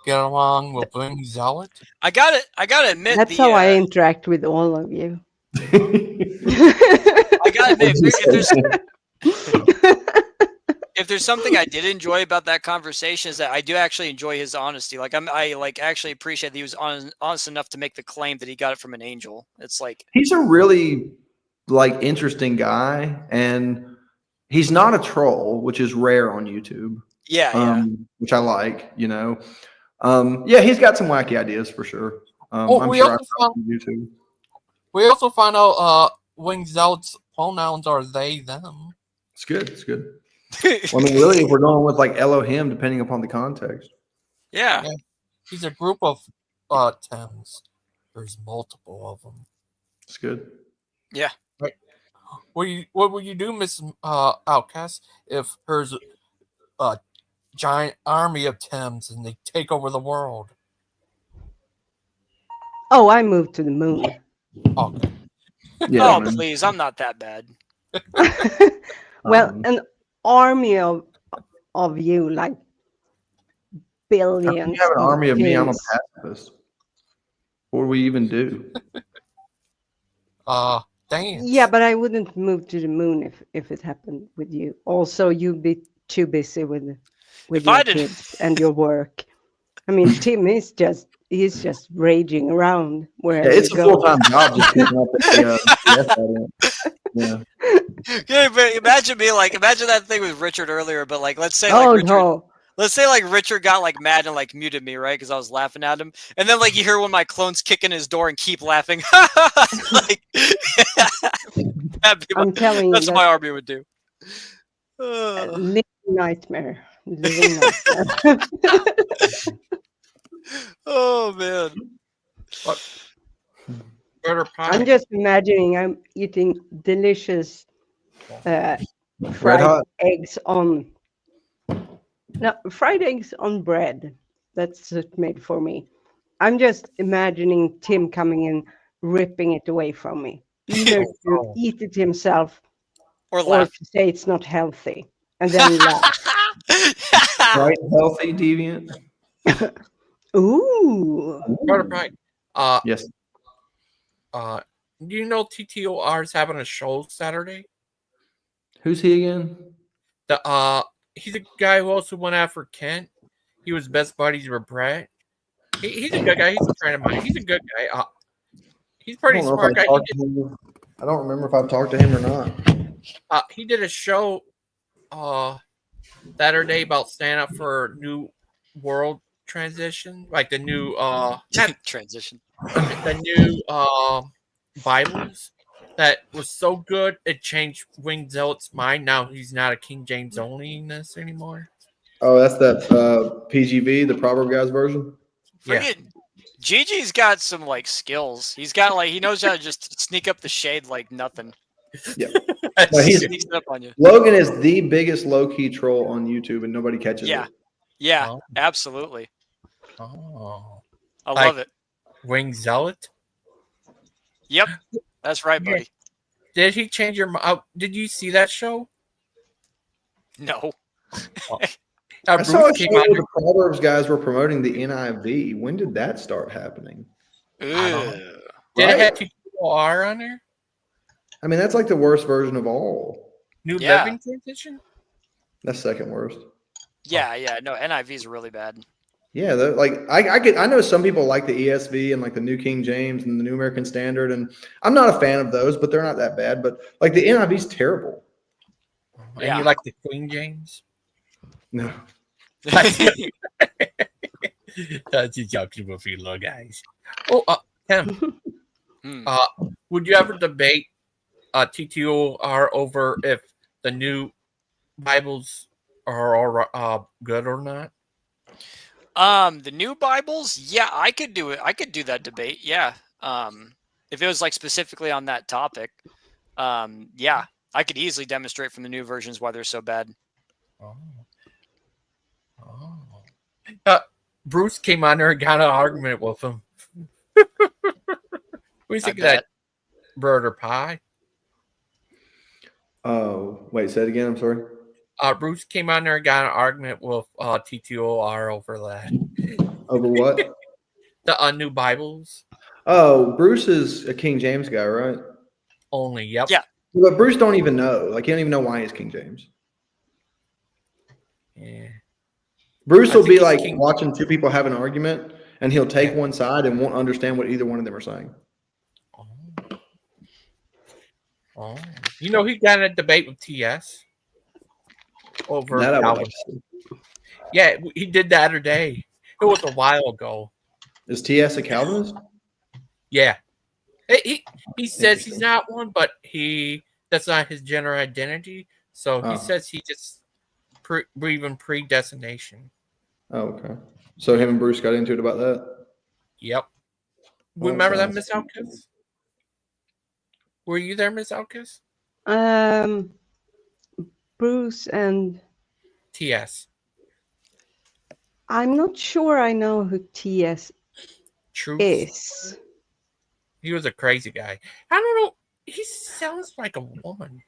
Speaker 1: get along with Wing Zealot.
Speaker 3: I gotta admit,
Speaker 15: That's how I interact with all of you.
Speaker 3: I gotta admit, if there's something I did enjoy about that conversation is that I do actually enjoy his honesty. Like I actually appreciate that he was honest enough to make the claim that he got it from an angel. It's like
Speaker 17: he's a really interesting guy, and he's not a troll, which is rare on YouTube.
Speaker 3: Yeah,
Speaker 17: which I like. Yeah, he's got some wacky ideas for sure. I'm
Speaker 1: we
Speaker 17: sure
Speaker 1: also
Speaker 17: I on YouTube.
Speaker 1: We also find out Wing Zealot's pronouns are they, them.
Speaker 17: It's good. It's good. Well, I mean, really, if we're going with like Elohim, depending upon the context.
Speaker 3: Yeah.
Speaker 1: He's a group of Thames. There's multiple of them.
Speaker 17: It's good.
Speaker 3: Yeah.
Speaker 1: Right. What would you do, Miss Outcast, if there's a giant army of Thames and they take over the world?
Speaker 15: Oh, I moved to the moon.
Speaker 1: Okay.
Speaker 3: Yeah, oh, please. I'm not that bad.
Speaker 15: Well, an army of you, like billions.
Speaker 17: You have an army of me. I'm a
Speaker 15: things.
Speaker 17: pacifist. What do we even do?
Speaker 1: Dance.
Speaker 15: Yeah, but I wouldn't move to the moon if it happened with you. Also, you'd be too busy with your kids and your work. I mean, Tim is he's just raging around wherever
Speaker 17: it's
Speaker 15: you
Speaker 17: a
Speaker 15: go.
Speaker 17: full-time job just picking up the yeah.
Speaker 3: Yeah, but imagine that thing with Richard earlier, but like let's say let's say like Richard got like mad and like muted me, right? Because I was laughing at him. And then like you hear one of my clones kick in his door and keep laughing. Like
Speaker 15: I'm telling you,
Speaker 3: that's what my army would do.
Speaker 15: Living nightmare. Living nightmare.
Speaker 3: Oh man.
Speaker 15: I'm just imagining I'm eating delicious fried eggs on bread. That's made for me. I'm just imagining Tim coming in, ripping it away from me. Either to eat it himself
Speaker 3: or
Speaker 15: to say it's not healthy. And then laugh.
Speaker 17: Right, healthy deviant.
Speaker 15: Ooh.
Speaker 1: Right.
Speaker 17: Yes.
Speaker 1: Do you know TTOR is having a show Saturday?
Speaker 17: Who's he again?
Speaker 1: He's a guy who also went after Kent. He was best buddies with Brett. He's a good guy. He's a friend of mine. He's a good guy. He's pretty smart guy.
Speaker 17: I don't remember if I've talked to him or not.
Speaker 1: He did a show Saturday about stand up for new world transition, like the new
Speaker 3: transition,
Speaker 1: the new Bibles. That was so good it changed Wing Zealot's mind. Now he's not a King James onlyness anymore.
Speaker 17: Oh, that's that PGV, the Proverb Guys version.
Speaker 3: Yeah. Gigi's got some like skills. He's got like he knows how to just sneak up the shade like nothing.
Speaker 17: Yeah.
Speaker 3: He sneaks it up on you.
Speaker 17: Logan is the biggest low-key troll on YouTube and nobody catches it.
Speaker 3: Yeah, absolutely.
Speaker 1: Oh.
Speaker 3: I love it.
Speaker 1: Wing Zealot?
Speaker 3: Yep. That's right, buddy.
Speaker 1: Did he change your mind? Did you see that show?
Speaker 3: No.
Speaker 17: I saw a
Speaker 1: Bruce
Speaker 17: show
Speaker 1: came on
Speaker 17: where
Speaker 1: there.
Speaker 17: the Proverbs guys were promoting the NIV. When did that start happening?
Speaker 1: I don't know. Did it have TTR on there?
Speaker 17: I mean, that's like the worst version of all.
Speaker 1: New
Speaker 3: Yeah.
Speaker 1: Living Transition?
Speaker 17: That's second worst.
Speaker 3: Yeah. No, NIV is really bad.
Speaker 17: Yeah, like I know some people like the ESV and like the New King James and the New American Standard, and I'm not a fan of those, but they're not that bad. But like the NIV is terrible.
Speaker 1: And you like the Queen James?
Speaker 17: No.
Speaker 1: That's just joking with you little guys. Oh, Tim. Would you ever debate TTOR over if the new Bibles are all good or not?
Speaker 3: The new Bibles, yeah, I could do it. I could do that debate. Yeah. If it was like specifically on that topic, yeah, I could easily demonstrate from the new versions why they're so bad.
Speaker 1: Bruce came on there and got an argument with him. What do you think of that Brother Pie?
Speaker 17: Oh, wait, say it again. I'm sorry.
Speaker 1: Bruce came on there and got an argument with TTOR over that.
Speaker 17: Over what?
Speaker 1: The new Bibles.
Speaker 17: Oh, Bruce is a King James guy, right?
Speaker 1: Only, yep.
Speaker 3: Yeah.
Speaker 17: But Bruce don't even know. Like, he don't even know why he's King James.
Speaker 1: Yeah.
Speaker 17: Bruce will be like watching two people have an argument, and he'll take one side and won't understand what either one of them are saying.
Speaker 1: Oh. You know, he got in a debate with TS over
Speaker 17: That I would like
Speaker 1: Calvinism.
Speaker 17: to see.
Speaker 1: Yeah, he did the other day. It was a while ago.
Speaker 17: Is TS a Calvinist?
Speaker 1: Yeah. He says he's not one, but that's not his gender identity. So he says he just believe in predestination.
Speaker 17: Oh, okay. So him and Bruce got into it about that?
Speaker 1: Yep.
Speaker 17: Well,
Speaker 1: Remember that,
Speaker 17: sounds-
Speaker 1: Miss Alkis? Were you there, Miss Alkis?
Speaker 15: Bruce and
Speaker 1: TS.
Speaker 15: I'm not sure I know who TS
Speaker 1: Truth.
Speaker 15: is.
Speaker 1: He was a crazy guy. I don't know. He sounds like a woman.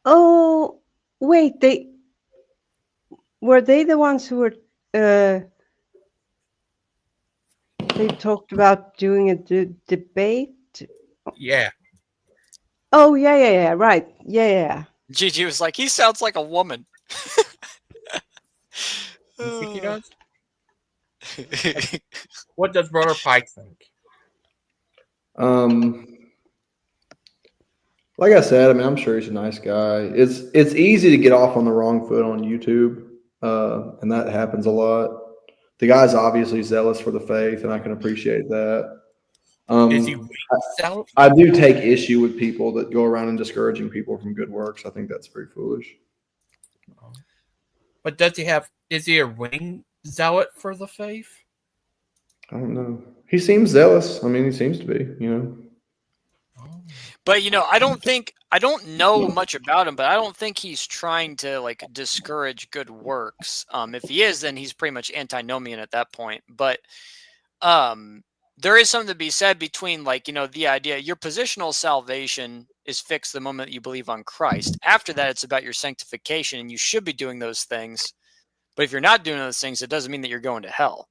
Speaker 15: Oh, wait, were they the ones who were they talked about doing a debate?
Speaker 1: Yeah.
Speaker 15: Oh, yeah, right. Yeah.
Speaker 3: Gigi was like, he sounds like a woman.
Speaker 1: You think he does? What does Brother Pike think?
Speaker 17: Like I said, I mean, I'm sure he's a nice guy. It's easy to get off on the wrong foot on YouTube, and that happens a lot. The guy's obviously zealous for the faith, and I can appreciate that.
Speaker 1: Is he zealous?
Speaker 17: I do take issue with people that go around and discouraging people from good works. I think that's very foolish.
Speaker 1: But is he a ring zealot for the faith?
Speaker 17: I don't know. He seems zealous. I mean, he seems to be, you know.
Speaker 3: But I don't know much about him, but I don't think he's trying to like discourage good works. If he is, then he's pretty much antinomian at that point. But there is something to be said between the idea your positional salvation is fixed the moment you believe on Christ. After that, it's about your sanctification, and you should be doing those things. But if you're not doing those things, it doesn't mean that you're going to hell.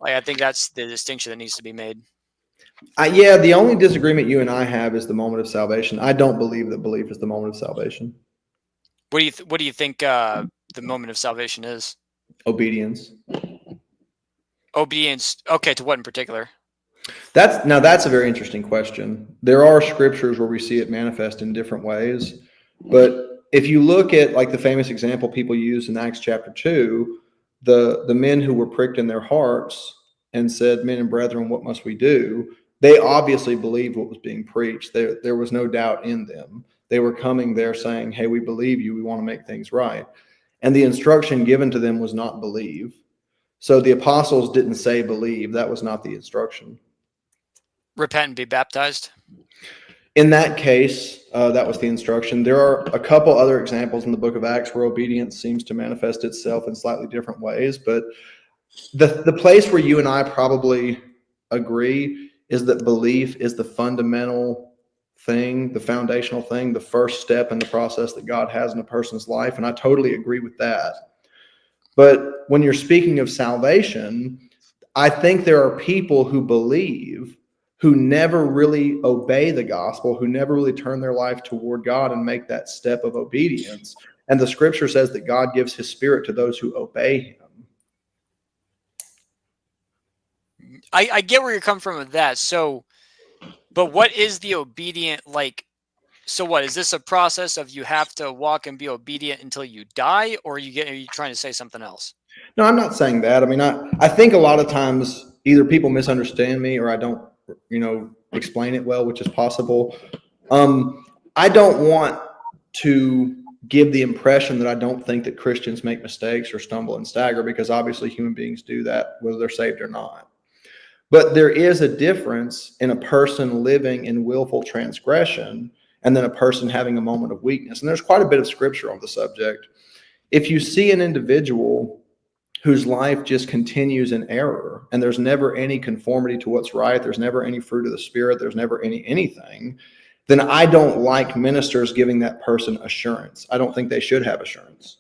Speaker 3: Like, I think that's the distinction that needs to be made.
Speaker 17: Yeah, the only disagreement you and I have is the moment of salvation. I don't believe that belief is the moment of salvation.
Speaker 3: What do you think the moment of salvation is?
Speaker 17: Obedience.
Speaker 3: Obedience. Okay, to what in particular?
Speaker 17: That's a very interesting question. There are scriptures where we see it manifest in different ways, but if you look at like the famous example people use in Acts chapter 2, the men who were pricked in their hearts and said, "Men and brethren, what must we do?" They obviously believed what was being preached. There was no doubt in them. They were coming there saying, "Hey, we believe you. We want to make things right." And the instruction given to them was not believe. So the apostles didn't say believe. That was not the instruction.
Speaker 3: Repent and be baptized.
Speaker 17: In that case, that was the instruction. There are a couple other examples in the book of Acts where obedience seems to manifest itself in slightly different ways. But the place where you and I probably agree is that belief is the fundamental thing, the foundational thing, the first step in the process that God has in a person's life. And I totally agree with that. But when you're speaking of salvation, I think there are people who believe who never really obey the gospel, who never really turn their life toward God and make that step of obedience. And the scripture says that God gives his spirit to those who obey him.
Speaker 3: I get where you're coming from with that. So, but what is the obedient like? So what is this a process of you have to walk and be obedient until you die, or are you trying to say something else?
Speaker 17: No, I'm not saying that. I mean, I think a lot of times either people misunderstand me or I don't, explain it well, which is possible. I don't want to give the impression that I don't think that Christians make mistakes or stumble and stagger, because obviously human beings do that, whether they're saved or not. But there is a difference in a person living in willful transgression and then a person having a moment of weakness. And there's quite a bit of scripture on the subject. If you see an individual whose life just continues in error and there's never any conformity to what's right, there's never any fruit of the Spirit, there's never anything, then I don't like ministers giving that person assurance. I don't think they should have assurance.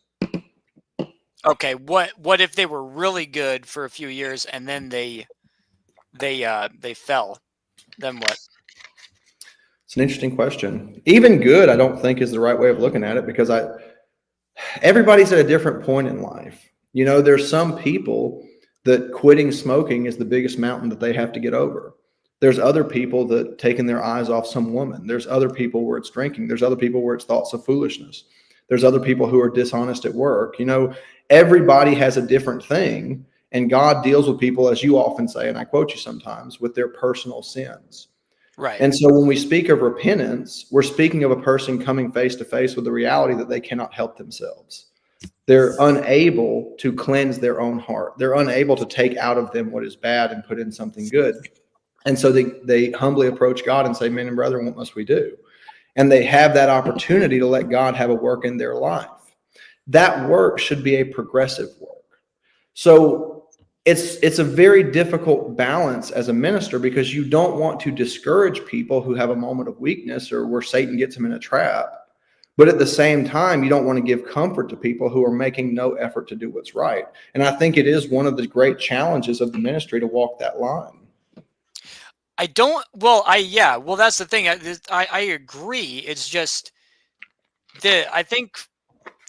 Speaker 3: Okay, what if they were really good for a few years and then they fell? Then what?
Speaker 17: It's an interesting question. Even good, I don't think is the right way of looking at it, because everybody's at a different point in life. There's some people that quitting smoking is the biggest mountain that they have to get over. There's other people that taking their eyes off some woman. There's other people where it's drinking. There's other people where it's thoughts of foolishness. There's other people who are dishonest at work. Everybody has a different thing, and God deals with people, as you often say, and I quote you sometimes, with their personal sins.
Speaker 3: Right.
Speaker 17: And so when we speak of repentance, we're speaking of a person coming face to face with the reality that they cannot help themselves. They're unable to cleanse their own heart. They're unable to take out of them what is bad and put in something good. And so they humbly approach God and say, "Men and brethren, what must we do?" And they have that opportunity to let God have a work in their life. That work should be a progressive work. So it's a very difficult balance as a minister, because you don't want to discourage people who have a moment of weakness or where Satan gets them in a trap. But at the same time, you don't want to give comfort to people who are making no effort to do what's right. And I think it is one of the great challenges of the ministry to walk that line.
Speaker 3: That's the thing. I agree. It's just I think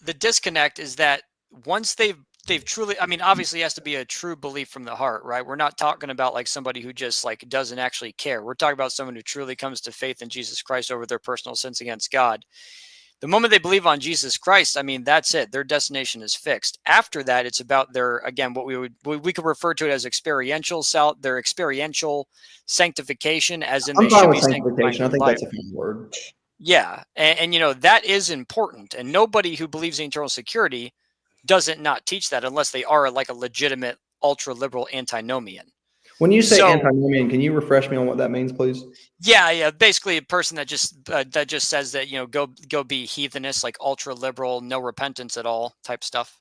Speaker 3: the disconnect is that once they've truly, I mean, obviously it has to be a true belief from the heart, right? We're not talking about like somebody who just like doesn't actually care. We're talking about someone who truly comes to faith in Jesus Christ over their personal sins against God. The moment they believe on Jesus Christ, I mean, that's it. Their destination is fixed. After that, it's about their, again, what we could refer to it as their experiential sanctification, as in
Speaker 17: I'm
Speaker 3: they
Speaker 17: fine
Speaker 3: should
Speaker 17: with
Speaker 3: be
Speaker 17: sanctification. I
Speaker 3: sanctifying
Speaker 17: think
Speaker 3: life.
Speaker 17: that's a fine word.
Speaker 3: Yeah. And that is important. And nobody who believes in eternal security doesn't not teach that, unless they are like a legitimate ultra-liberal antinomian.
Speaker 17: When you say antinomian, can you refresh me on what that means, please?
Speaker 3: Yeah. Basically, a person that just says that go be heathenist, like ultra liberal, no repentance at all type stuff.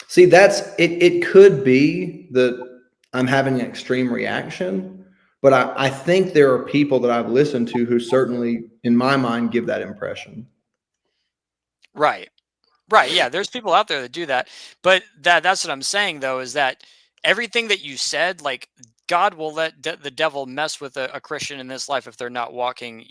Speaker 17: See, that's it. It could be that I'm having an extreme reaction, but I think there are people that I've listened to who certainly, in my mind, give that impression.
Speaker 3: Right. Yeah, there's people out there that do that, but that's what I'm saying though, is that everything that you said, like God will let the devil mess with a Christian in this life if they're not walking,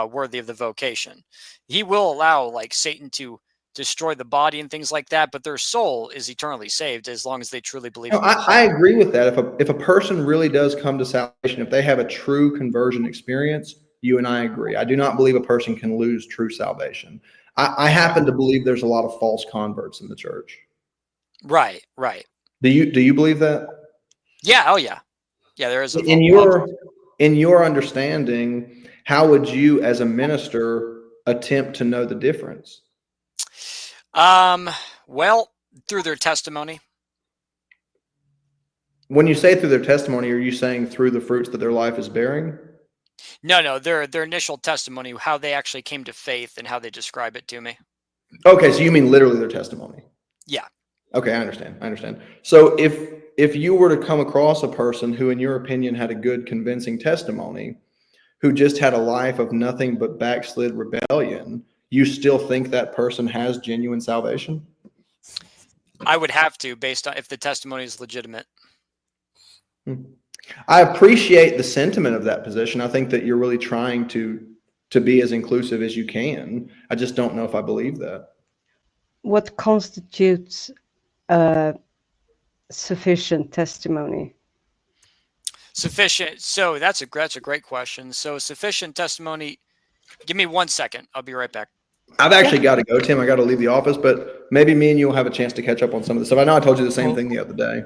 Speaker 3: worthy of the vocation. He will allow like Satan to destroy the body and things like that, but their soul is eternally saved as long as they truly believe.
Speaker 17: No, I agree with that. If a person really does come to salvation, if they have a true conversion experience, you and I agree. I do not believe a person can lose true salvation. I happen to believe there's a lot of false converts in the church.
Speaker 3: Right.
Speaker 17: Do you believe that?
Speaker 3: Yeah. Oh yeah. Yeah. There is
Speaker 17: In your understanding, how would you, as a minister, attempt to know the difference?
Speaker 3: Well, through their testimony.
Speaker 17: When you say through their testimony, are you saying through the fruits that their life is bearing?
Speaker 3: No, their initial testimony, how they actually came to faith and how they describe it to me.
Speaker 17: Okay, so you mean literally their testimony?
Speaker 3: Yeah.
Speaker 17: Okay, I understand. So if you were to come across a person who, in your opinion, had a good, convincing testimony, who just had a life of nothing but backslid rebellion, you still think that person has genuine salvation?
Speaker 3: I would have to, based on if the testimony is legitimate.
Speaker 17: I appreciate the sentiment of that position. I think that you're really trying to be as inclusive as you can. I just don't know if I believe that.
Speaker 15: What constitutes sufficient testimony?
Speaker 3: Sufficient. So that's a great question. So sufficient testimony. Give me 1 second. I'll be right back.
Speaker 17: I've actually got to go, Tim. I got to leave the office, but maybe me and you will have a chance to catch up on some of this stuff. I know I told you the same thing the other day.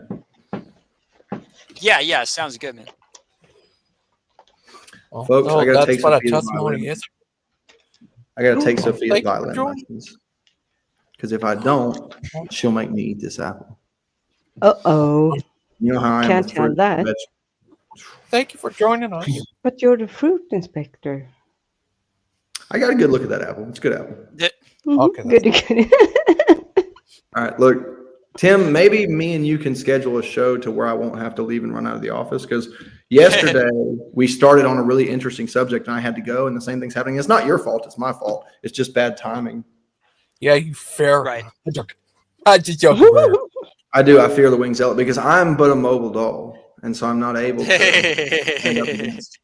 Speaker 3: Yeah, sounds good, man.
Speaker 17: Folks, I got to take
Speaker 1: what a
Speaker 17: Sophia's
Speaker 1: testimony
Speaker 17: violin.
Speaker 1: is.
Speaker 17: I got to take Sophia's
Speaker 1: Thank you for
Speaker 17: violin
Speaker 1: joining.
Speaker 17: lessons. Because if I don't, she'll make me eat this apple.
Speaker 15: Uh-oh.
Speaker 17: You know how I am
Speaker 15: Can't
Speaker 17: with
Speaker 15: have
Speaker 17: fruit.
Speaker 15: that.
Speaker 1: Thank you for joining us.
Speaker 15: But you're the fruit inspector.
Speaker 17: I got a good look at that apple. It's a good apple.
Speaker 1: Okay,
Speaker 15: Good.
Speaker 17: All right, look, Tim, maybe me and you can schedule a show to where I won't have to leave and run out of the office, because yesterday we started on a really interesting subject and I had to go, and the same thing's happening. It's not your fault. It's my fault. It's just bad timing.
Speaker 1: Yeah, you fair.
Speaker 3: Right.
Speaker 1: I just joking there.
Speaker 17: I do. I fear the winged zealot because I'm but a mobile doll, and so I'm not able to stand up against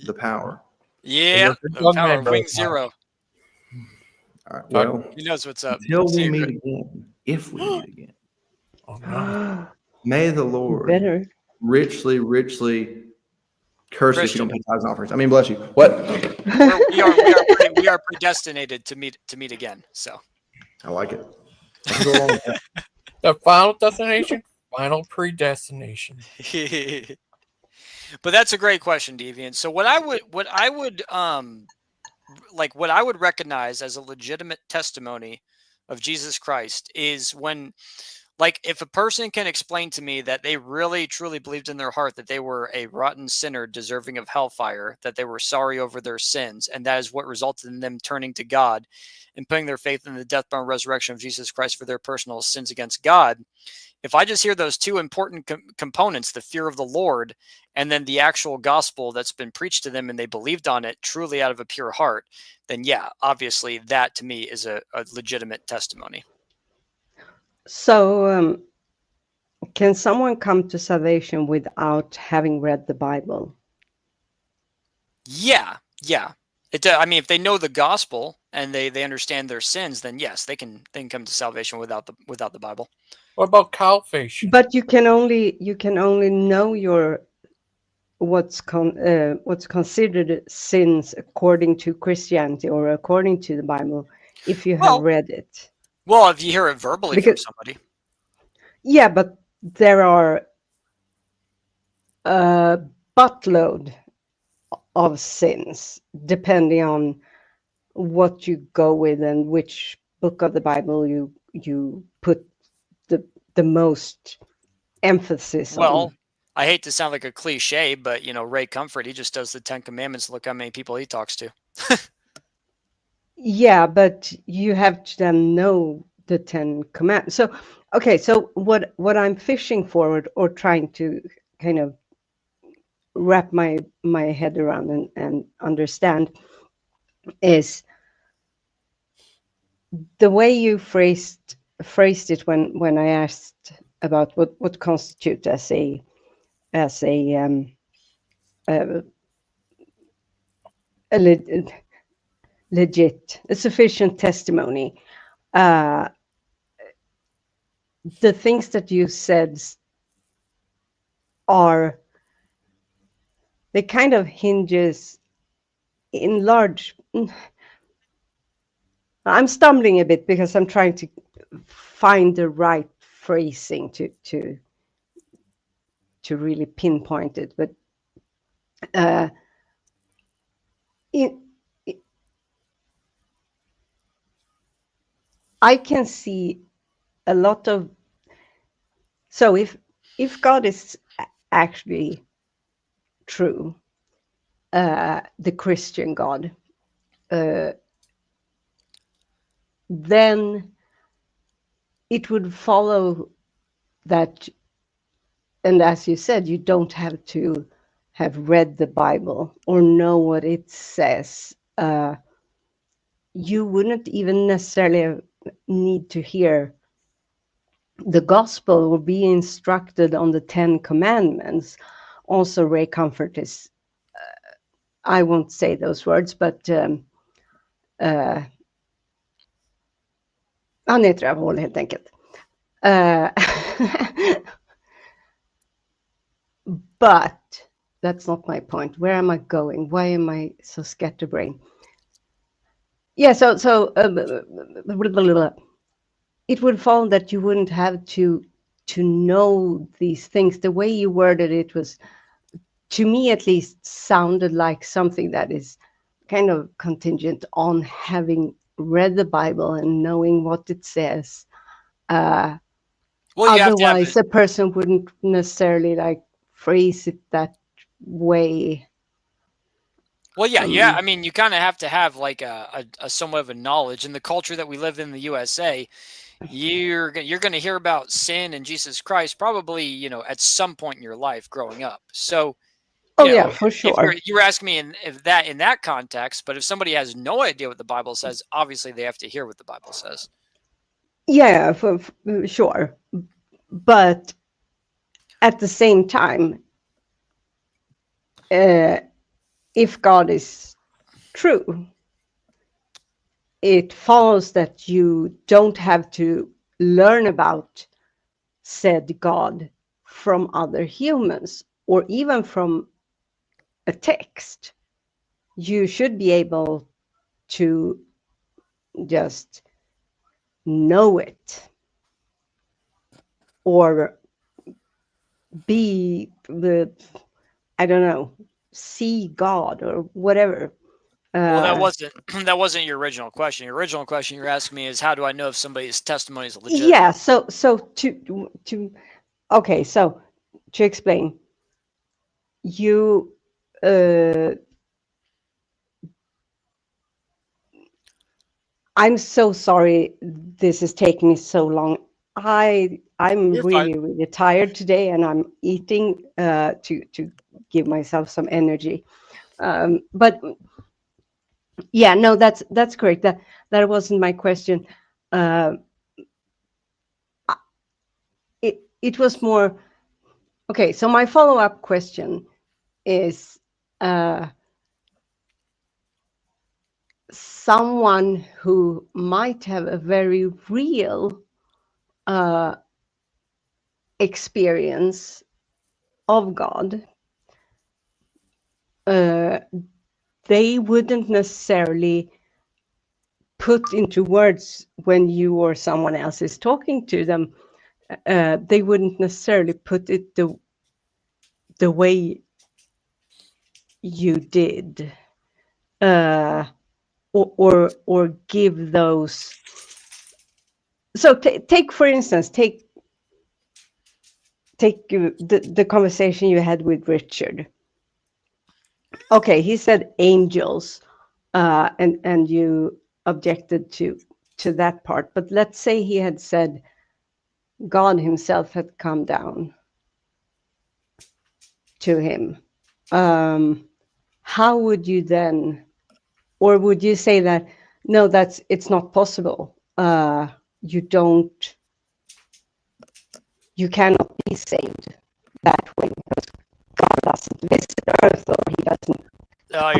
Speaker 17: the power.
Speaker 3: Yeah, the power of Wing Zero.
Speaker 17: All right. Well,
Speaker 3: he knows what's up.
Speaker 17: Until
Speaker 3: See
Speaker 17: we
Speaker 3: you,
Speaker 17: meet
Speaker 3: Greg.
Speaker 17: again, if we meet again,
Speaker 1: Oh, no.
Speaker 17: may the Lord
Speaker 15: Better.
Speaker 17: richly, richly curse you if you
Speaker 3: Christian.
Speaker 17: don't pay tithes and offerings. I mean, bless you. What?
Speaker 3: We are predestinated to meet again. So
Speaker 17: I like it. I'll go along with that.
Speaker 1: The final destination, final predestination.
Speaker 3: But that's a great question, Deviant. So what I would recognize as a legitimate testimony of Jesus Christ is when, like, if a person can explain to me that they really truly believed in their heart that they were a rotten sinner deserving of hellfire, that they were sorry over their sins, and that is what resulted in them turning to God and putting their faith in the death, burial, and resurrection of Jesus Christ for their personal sins against God. If I just hear those two important components, the fear of the Lord and then the actual gospel that's been preached to them and they believed on it truly out of a pure heart, then yeah, obviously that to me is a legitimate testimony.
Speaker 15: So, can someone come to salvation without having read the Bible?
Speaker 3: Yeah. I mean, if they know the gospel and they understand their sins, then yes, they can come to salvation without the Bible.
Speaker 1: What about salvation?
Speaker 15: But you can only know your what's considered sins according to Christianity or according to the Bible if you have read it.
Speaker 3: Well, if you hear it verbally from somebody.
Speaker 15: Yeah, but there are a buttload of sins depending on what you go with and which book of the Bible you put the most emphasis on.
Speaker 3: Well, I hate to sound like a cliche, but Ray Comfort, he just does the 10 Commandments. Look how many people he talks to.
Speaker 15: Yeah, but you have to then know the 10 Commandments. So, okay, so what I'm fishing forward or trying to kind of wrap my head around and understand is the way you phrased it when I asked about what constitutes as a sufficient testimony. The things that you said they kind of hinges in large. I'm stumbling a bit because I'm trying to find the right phrasing to really pinpoint it, but I can see a lot of. So if God is actually true, the Christian God, then it would follow that, and as you said, you don't have to have read the Bible or know what it says, you wouldn't even necessarily need to hear the gospel or be instructed on the 10 commandments. Also, Ray Comfort is, I won't say those words, but han är ett rövhål helt enkelt. But that's not my point. Where am I going? Why am I so scatterbrained? Yeah, so it would follow that you wouldn't have to know these things. The way you worded it was, to me at least, sounded like something that is kind of contingent on having read the Bible and knowing what it says.
Speaker 3: Well, you have to have
Speaker 15: Otherwise, a person wouldn't necessarily like phrase it that way.
Speaker 3: Well, yeah. I mean, you kind of have to have like a somewhat of a knowledge. In the culture that we live in the USA, you're going to hear about sin and Jesus Christ probably, you know, at some point in your life growing up. So, you know,
Speaker 15: yeah, for sure.
Speaker 3: If you're asking me in that context, but if somebody has no idea what the Bible says, obviously they have to hear what the Bible says.
Speaker 15: Yeah, for sure. But at the same time, if God is true, it follows that you don't have to learn about said God from other humans or even from a text. You should be able to just know it or be the, I don't know, see God or whatever.
Speaker 3: Well, that wasn't your original question. Your original question you're asking me is, how do I know if somebody's testimony is legit?
Speaker 15: Yeah, so to okay, so to explain, you I'm so sorry this is taking me so long. I'm
Speaker 1: You're
Speaker 15: really
Speaker 1: fine.
Speaker 15: really tired today, and I'm eating to give myself some energy. But yeah, no, that's correct. That wasn't my question. It was more okay. So my follow-up question is, someone who might have a very real experience of God, they wouldn't necessarily put into words when you or someone else is talking to them. They wouldn't necessarily put it the way you did, or give those. So take for instance, take the conversation you had with Richard. Okay, he said angels, and you objected to that part. But let's say he had said God himself had come down to him. How would you then, or would you say that no, it's not possible? You cannot be saved that way because God doesn't visit Earth, or he doesn't.
Speaker 3: Oh,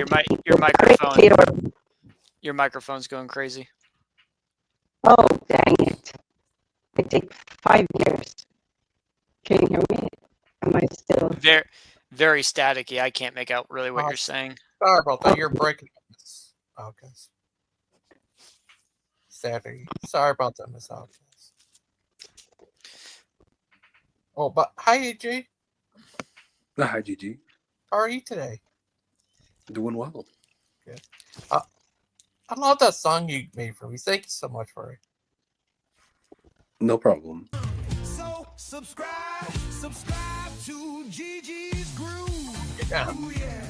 Speaker 3: your microphone's going crazy.
Speaker 15: Oh, dang it. It takes 5 years. Can you hear me? Am I still?
Speaker 3: Very staticky. I can't make out really what you're saying.
Speaker 1: Sorry about that. You're breaking up. Okay. Saturday. Sorry about that, Miss Hawkins. Oh, but hi, AJ.
Speaker 18: Hi, GG.
Speaker 1: How are you today?
Speaker 18: Doing well.
Speaker 1: Good. I love that song you made for me. Thank you so much for it.
Speaker 18: No problem.
Speaker 10: So subscribe to GG's Crew.
Speaker 1: Yeah.
Speaker 10: Ooh, yeah.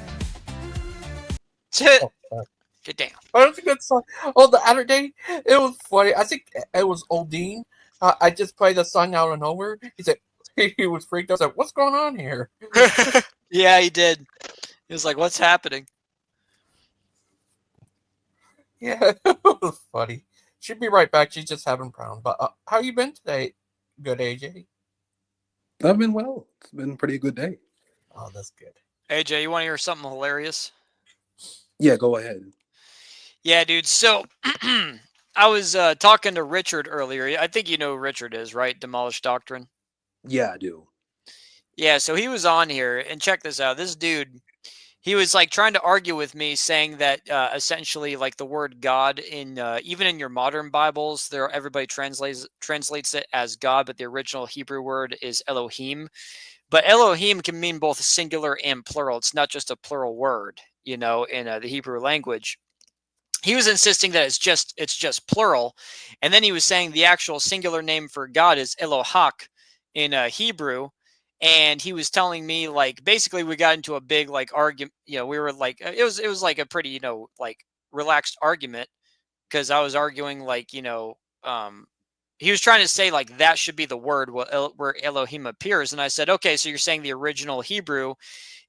Speaker 3: Get down.
Speaker 1: Oh, it's a good song. Oh, the other day, it was funny. I think it was Odin. I just played the song out of nowhere. He said he was freaked out. I was like, what's going on here?
Speaker 3: Yeah, he did. He was like, "What's happening?"
Speaker 1: Yeah, it was funny. She'll be right back. She's just having brown. But how you been today? Good, AJ.
Speaker 18: I've been well. It's been a pretty good day.
Speaker 1: Oh, that's good.
Speaker 3: AJ, you want to hear something hilarious?
Speaker 18: Yeah, go ahead.
Speaker 3: Yeah, dude. So I was talking to Richard earlier. I think you know who Richard is, right? Demolished Doctrine.
Speaker 18: Yeah, I do.
Speaker 3: Yeah, so he was on here, and check this out. This dude, he was like trying to argue with me, saying that essentially, like the word God in even in your modern Bibles, there everybody translates it as God, but the original Hebrew word is Elohim. But Elohim can mean both singular and plural. It's not just a plural word, in the Hebrew language. He was insisting that it's just plural, and then he was saying the actual singular name for God is Elohak in Hebrew. And he was telling me, like, basically we got into a big like argument. We were like, it was like a pretty like relaxed argument, because I was arguing like he was trying to say like that should be the word where Elohim appears, and I said, okay, so you're saying the original Hebrew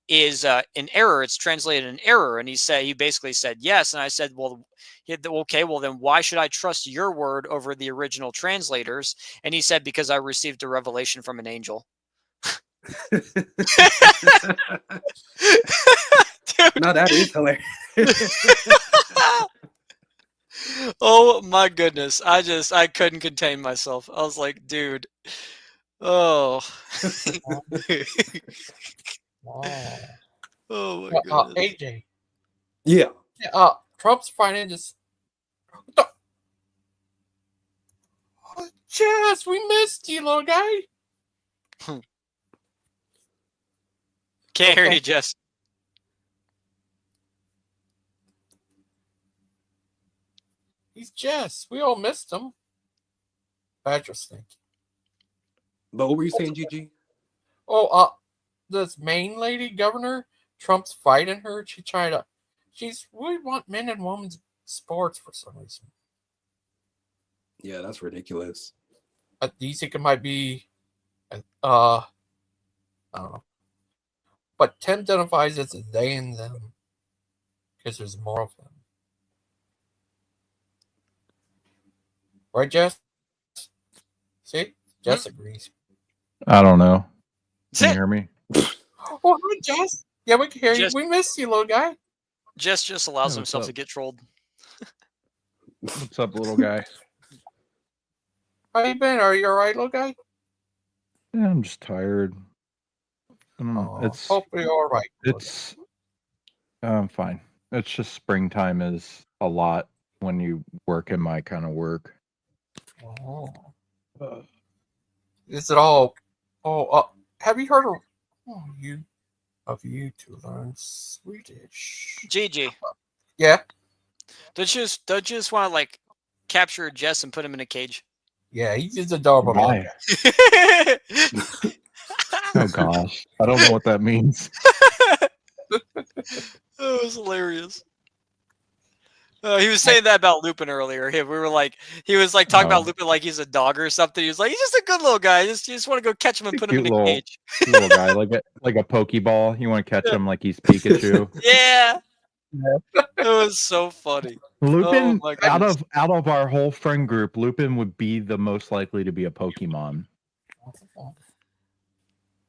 Speaker 3: is an error, it's translated an error. And he basically said yes. And I said, well, okay, well then why should I trust your word over the original translators? And he said, because I received a revelation from an angel.
Speaker 18: No, that is hilarious.
Speaker 3: Oh my goodness. I couldn't contain myself. I was like, dude. Oh. Oh my goodness.
Speaker 1: AJ.
Speaker 18: Yeah.
Speaker 1: Trump's finances. Oh, Jess, we missed you, little guy.
Speaker 3: Can't hear you, Jess.
Speaker 1: He's Jess. We all missed him. Badger snake.
Speaker 18: But what were you saying, Gigi?
Speaker 1: Oh, this Maine lady governor, Trump's fighting her. We want men and women's sports for some reason.
Speaker 18: Yeah, that's ridiculous.
Speaker 1: Do you think it might be, I don't know. But Tim identifies as they and them because there's more of them. Right, Jess? See? Jess agrees.
Speaker 14: I don't know. Can you hear me?
Speaker 1: Oh, hi, Jess. Yeah, we can hear
Speaker 3: Jess,
Speaker 1: you. We missed you, little guy.
Speaker 3: Jess just allows
Speaker 14: Yeah, what's
Speaker 3: himself
Speaker 14: up?
Speaker 3: to get trolled.
Speaker 14: What's up, little guy?
Speaker 1: How you been? Are you all right, little guy?
Speaker 14: Yeah, I'm just tired.
Speaker 1: Hope you're all right.
Speaker 14: I'm fine. It's just springtime is a lot when you work in my kind of work.
Speaker 1: Oh. Is it all? Have you heard of you to learn Swedish?
Speaker 3: Gigi.
Speaker 1: Yeah.
Speaker 3: Don't you just want to like capture Jess and put him in a cage?
Speaker 1: Yeah, he's just adorable.
Speaker 14: Why? Oh gosh, I don't know what that means.
Speaker 3: That was hilarious. He was saying that about Lupin earlier. He was talking about Lupin like he's a dog or something. He was like, he's just a good little guy. You just want to go catch him and put him in a cage.
Speaker 14: Little guy, like a Pokeball. You want to catch him like he's Pikachu.
Speaker 3: Yeah. It was so funny.
Speaker 14: Lupin,
Speaker 3: oh, my goodness.
Speaker 14: out of our whole friend group, Lupin would be the most likely to be a Pokemon.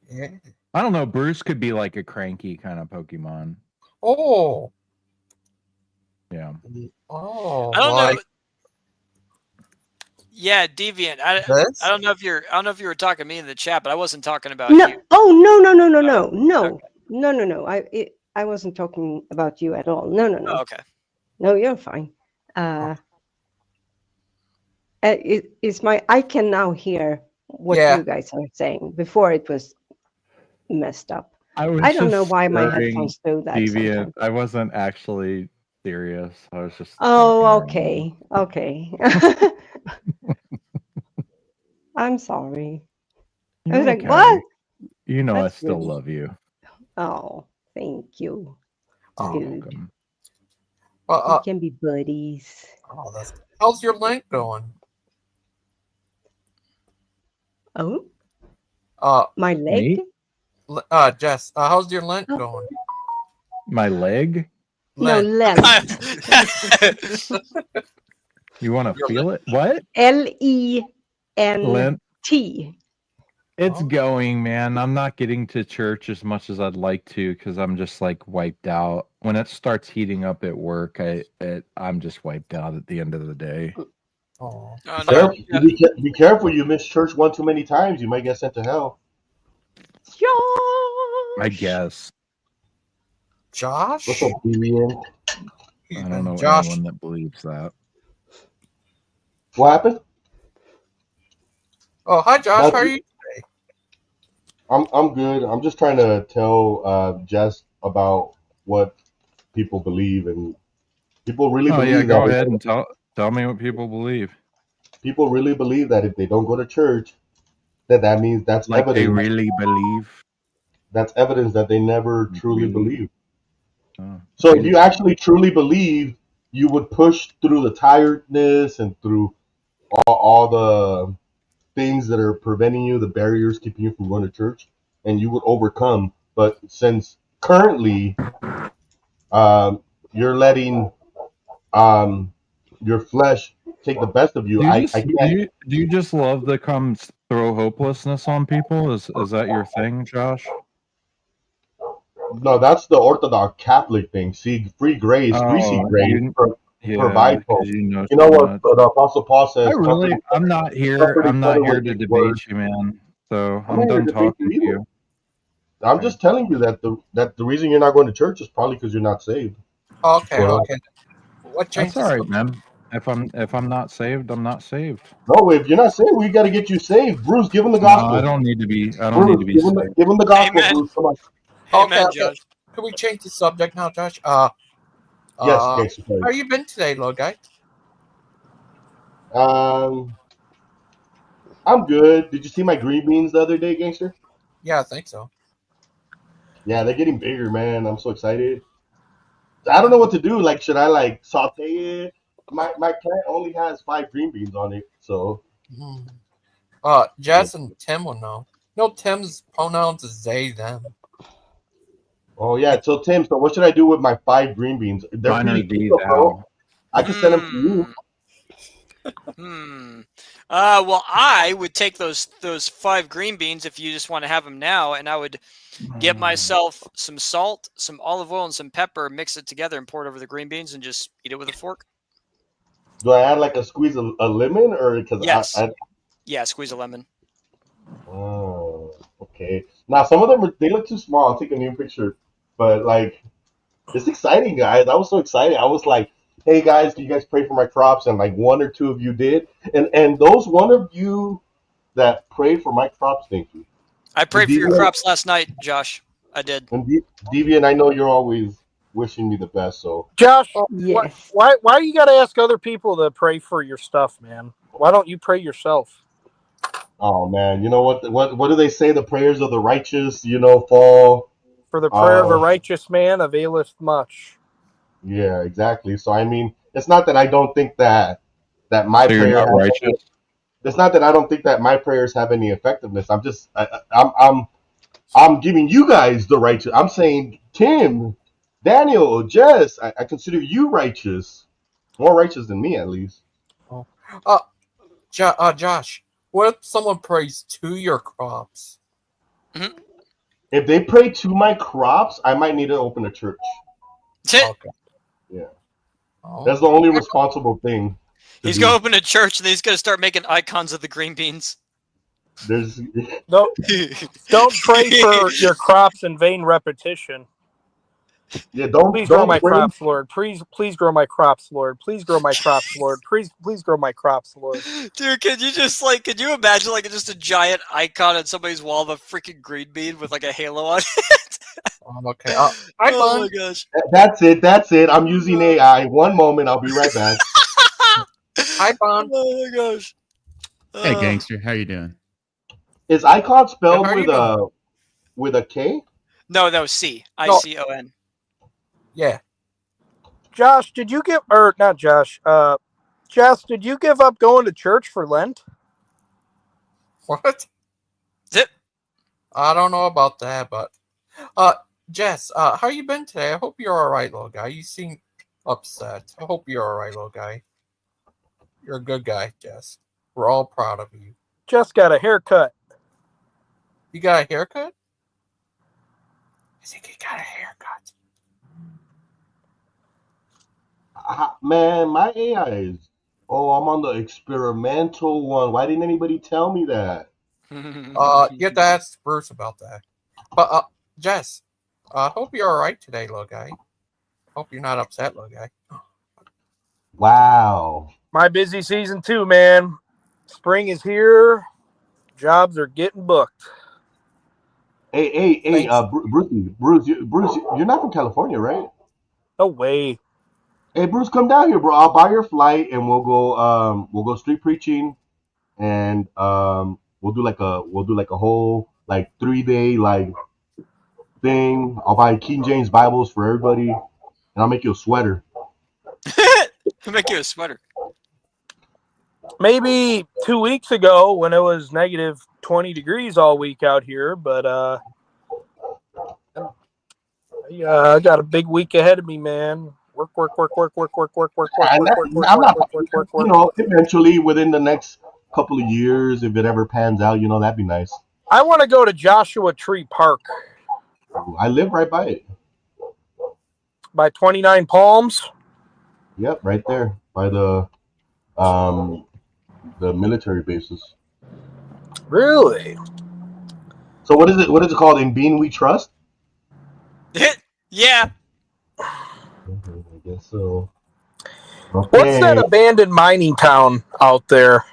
Speaker 1: Yeah.
Speaker 14: I don't know. Bruce could be like a cranky kind of Pokemon.
Speaker 1: Oh.
Speaker 14: Yeah.
Speaker 1: Oh.
Speaker 3: I don't know. Yeah, Deviant. I don't know if you were talking to me in the chat, but I wasn't talking about
Speaker 15: No.
Speaker 3: you.
Speaker 15: Oh no. I wasn't talking about you at all. No.
Speaker 3: Oh, okay.
Speaker 15: No, you're fine. I can now hear what you guys are saying. Before it was messed up. I don't know why my headphones do that.
Speaker 14: Deviant.
Speaker 15: Sometimes.
Speaker 14: I wasn't actually serious. I was just.
Speaker 15: Oh, okay. I'm sorry. I was like, what?
Speaker 14: You know,
Speaker 15: That's
Speaker 14: I still
Speaker 15: really-
Speaker 14: love you.
Speaker 15: Oh, thank you.
Speaker 14: You're
Speaker 15: Good.
Speaker 14: welcome.
Speaker 15: We can be buddies.
Speaker 1: How's your link going?
Speaker 15: Oh, my leg?
Speaker 14: Me?
Speaker 1: Jess, how's your Lent going?
Speaker 19: My leg?
Speaker 15: No,
Speaker 1: Lent.
Speaker 19: You want to feel it? What?
Speaker 15: Lent.
Speaker 19: Lent. It's going, man. I'm not getting to church as much as I'd like to because I'm just like wiped out. When it starts heating up at work, I'm just wiped out at the end of the day.
Speaker 1: Oh.
Speaker 2: Be careful. You miss church one too many times. You might get sent to hell.
Speaker 19: I guess.
Speaker 1: Josh?
Speaker 2: What's up, Deviant?
Speaker 19: I don't know
Speaker 1: Josh.
Speaker 19: anyone that believes that.
Speaker 2: What happened?
Speaker 1: Oh, hi, Josh. How are you today?
Speaker 2: I'm good. I'm just trying to tell Jess about what people believe, and people really
Speaker 19: Oh
Speaker 2: believe
Speaker 19: yeah,
Speaker 2: that.
Speaker 19: go ahead and tell me what people believe.
Speaker 2: People really believe that if they don't go to church, that means that's
Speaker 19: Like
Speaker 2: evidence.
Speaker 19: they really believe.
Speaker 2: That's evidence that they never truly believe.
Speaker 19: Oh,
Speaker 2: So if you actually truly believe, you would push through the tiredness and through all the things that are preventing you, the barriers keeping you from going to church, and you would overcome. But since currently you're letting your flesh take the best of you, I can't.
Speaker 19: do you just love to come throw hopelessness on people? Is that your thing, Josh?
Speaker 2: No, that's the Orthodox Catholic thing. See, free grace, greasy grace provides hope.
Speaker 19: You know,
Speaker 2: You know what the Apostle Paul says?
Speaker 19: I'm not here to debate you, man. So I'm done talking to you.
Speaker 2: I'm just telling you that the reason you're not going to church is probably because you're not saved.
Speaker 1: Okay,
Speaker 2: Well,
Speaker 1: okay. What
Speaker 19: That's
Speaker 1: changes?
Speaker 19: all right, man. If I'm not saved, I'm not saved.
Speaker 2: No, if you're not saved, we got to get you saved. Bruce, give him the
Speaker 19: No,
Speaker 2: gospel.
Speaker 19: I don't need to be. I don't
Speaker 2: Bruce,
Speaker 19: need to be
Speaker 2: give
Speaker 19: saved.
Speaker 2: him the gospel,
Speaker 3: Amen.
Speaker 2: Bruce. Come on.
Speaker 1: Okay,
Speaker 3: Amen,
Speaker 1: okay.
Speaker 3: Josh.
Speaker 1: Can we change the subject now, Josh?
Speaker 2: Yes, Gangster Crew.
Speaker 1: How you been today, little guy?
Speaker 2: I'm good. Did you see my green beans the other day, Gangster?
Speaker 1: Yeah, I think so.
Speaker 2: Yeah, they're getting bigger, man. I'm so excited. I don't know what to do. Like, should I like saute it? My plant only has 5 green beans on it, so.
Speaker 1: Jess and Tim will know. No, Tim's pronouns is they, them.
Speaker 2: Oh yeah. So Tim, so what should I do with my 5 green beans? They're
Speaker 19: Mine are
Speaker 2: pretty
Speaker 19: thee,
Speaker 2: cute, bro.
Speaker 19: thou.
Speaker 2: I could send them to you.
Speaker 3: Well, I would take those 5 green beans if you just want to have them now, and I would get myself some salt, some olive oil, and some pepper, mix it together, and pour it over the green beans, and just eat it with a fork.
Speaker 2: Do I add like a squeeze of a lemon or because
Speaker 3: Yes. Yeah, squeeze a lemon.
Speaker 2: Oh, okay. Now some of them they look too small. I'll take a new picture, but like it's exciting, guys. I was so excited. I was like, "Hey guys, can you guys pray for my crops?" And like 1 or 2 of you did, and those one of you that prayed for my crops, thank you.
Speaker 3: I prayed for your crops last night, Josh. I did.
Speaker 2: And Deviant, I know you're always wishing me the best. So
Speaker 20: Josh,
Speaker 15: Yes.
Speaker 20: why you got to ask other people to pray for your stuff, man? Why don't you pray yourself?
Speaker 2: oh man, you know what do they say? The prayers of the righteous, fall.
Speaker 20: For the prayer of a righteous man availeth much.
Speaker 2: Yeah, exactly. So I mean, it's not that I don't think that my
Speaker 19: So you're
Speaker 2: prayer
Speaker 19: not
Speaker 2: has
Speaker 19: righteous?
Speaker 2: it's not that I don't think that my prayers have any effectiveness. I'm just I'm giving you guys the righteous. I'm saying Tim, Daniel, Jess, I consider you righteous, more righteous than me at least.
Speaker 1: Josh, what if someone prays to your crops?
Speaker 2: If they pray to my crops, I might need to open a church.
Speaker 1: Okay.
Speaker 2: Yeah. That's the only responsible thing.
Speaker 3: He's going to open a church, and then he's going to start making icons of the green beans.
Speaker 2: There's
Speaker 20: Don't pray for your crops in vain repetition.
Speaker 2: Yeah, don't
Speaker 20: grow my
Speaker 2: pray.
Speaker 20: crops, Lord. Please grow my crops, Lord. Please grow my crops, Lord. Please grow my crops, Lord.
Speaker 3: Dude, could you imagine like just a giant icon on somebody's wall of a freaking green bean with like a halo on it?
Speaker 1: Okay.
Speaker 3: Oh my gosh.
Speaker 2: That's it. I'm using AI. One moment, I'll be right back.
Speaker 1: Hi, Bon.
Speaker 3: Oh my gosh.
Speaker 21: Hey, Gangster, how you doing?
Speaker 2: Is icon spelled
Speaker 1: how you
Speaker 2: with a K?
Speaker 3: No, C. ICON.
Speaker 1: Yeah.
Speaker 20: Josh, did you give or not Josh? Jess, did you give up going to church for Lent?
Speaker 1: What?
Speaker 3: Zip.
Speaker 1: I don't know about that, but Jess, how you been today? I hope you're all right, little guy. You seem upset. I hope you're all right, little guy. You're a good guy, Jess. We're all proud of you.
Speaker 20: Just got a haircut.
Speaker 1: You got a haircut? I think you got a haircut.
Speaker 5: Man, my AI is. Oh, I'm on the experimental one. Why didn't anybody tell me that?
Speaker 1: You have to ask Bruce about that. But Jess, I hope you're all right today, little guy. Hope you're not upset, little guy.
Speaker 5: Wow.
Speaker 20: My busy season too, man. Spring is here. Jobs are getting booked.
Speaker 5: Hey, Bruce, you're not from California, right?
Speaker 20: No way.
Speaker 5: Hey, Bruce, come down here, bro. I'll buy your flight, and we'll go street preaching, and we'll do like a whole like 3 day like thing. I'll buy King James Bibles for everybody, and I'll make you a sweater.
Speaker 3: Make you a sweater.
Speaker 20: Maybe 2 weeks ago when it was negative 20 degrees all week out here, but I got a big week ahead of me, man. Work.
Speaker 5: Eventually within the next couple of years, if it ever pans out, that'd be nice.
Speaker 20: I want to go to Joshua Tree Park.
Speaker 5: I live right by it.
Speaker 20: By 29 Palms?
Speaker 5: Yep, right there by the military bases.
Speaker 20: Really?
Speaker 5: So what is it called? In Being We Trust?
Speaker 3: Yeah.
Speaker 5: I guess so.
Speaker 20: Okay. What's that abandoned mining town out there?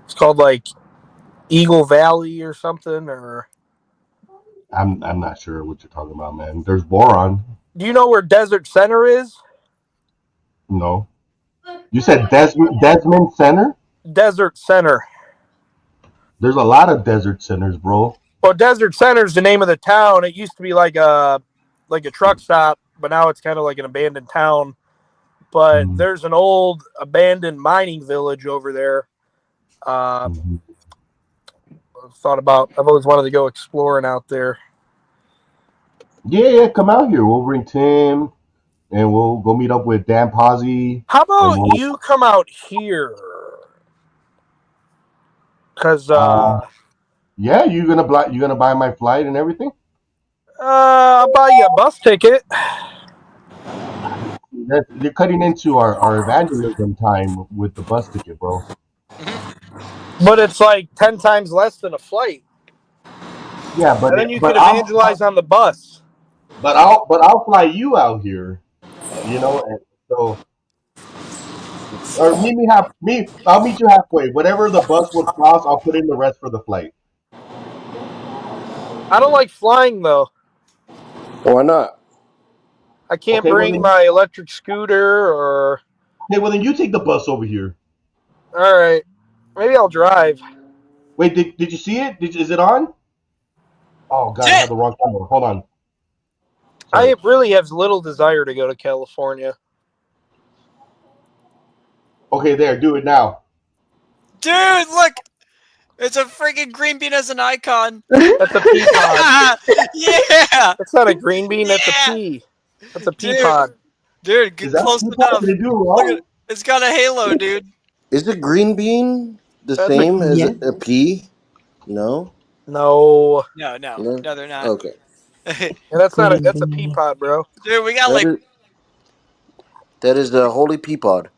Speaker 20: It's called like Eagle Valley or something, or
Speaker 5: I'm not sure what you're talking about, man. There's boron.
Speaker 20: Do you know where Desert Center is?
Speaker 5: No. You said Desmond Center?
Speaker 20: Desert Center.
Speaker 5: There's a lot of desert centers, bro.
Speaker 20: Well, Desert Center is the name of the town. It used to be like a truck stop, but now it's kind of like an abandoned town. But there's an old abandoned mining village over there. I've always wanted to go exploring out there.
Speaker 5: Yeah, come out here. We'll bring Tim, and we'll go meet up with Dan Pozzi.
Speaker 20: How about you come out here? Because
Speaker 5: yeah, you gonna buy my flight and everything?
Speaker 20: I'll buy you a bus ticket.
Speaker 5: They're cutting into our evangelism time with the bus ticket, bro.
Speaker 20: But it's like 10 times less than a flight.
Speaker 5: Yeah, but
Speaker 20: and then you could evangelize on the bus.
Speaker 5: But I'll fly you out here, and so or I'll meet you halfway. Whatever the bus would cost, I'll put in the rest for the flight.
Speaker 20: I don't like flying though.
Speaker 16: Why not?
Speaker 20: I can't bring my electric scooter or.
Speaker 5: Okay, well then you take the bus over here.
Speaker 20: All right, maybe I'll drive.
Speaker 5: Wait, did you see it? Is it on? Oh God, I have the wrong camera. Hold on.
Speaker 20: Sorry. I really have little desire to go to California.
Speaker 5: Okay, there, do it now.
Speaker 3: Dude, look! It's a freaking green bean as an icon.
Speaker 20: That's a pea pod.
Speaker 3: Yeah!
Speaker 20: That's not a green bean, that's a pea. That's a pea pod.
Speaker 3: Dude, close enough. Look at it. It's got a halo, dude.
Speaker 16: Is a green bean the same as a pea? No?
Speaker 20: No.
Speaker 3: No, they're not.
Speaker 16: Okay.
Speaker 20: That's not that's a pea pod, bro.
Speaker 3: Dude, we got
Speaker 16: that is the holy pea pod.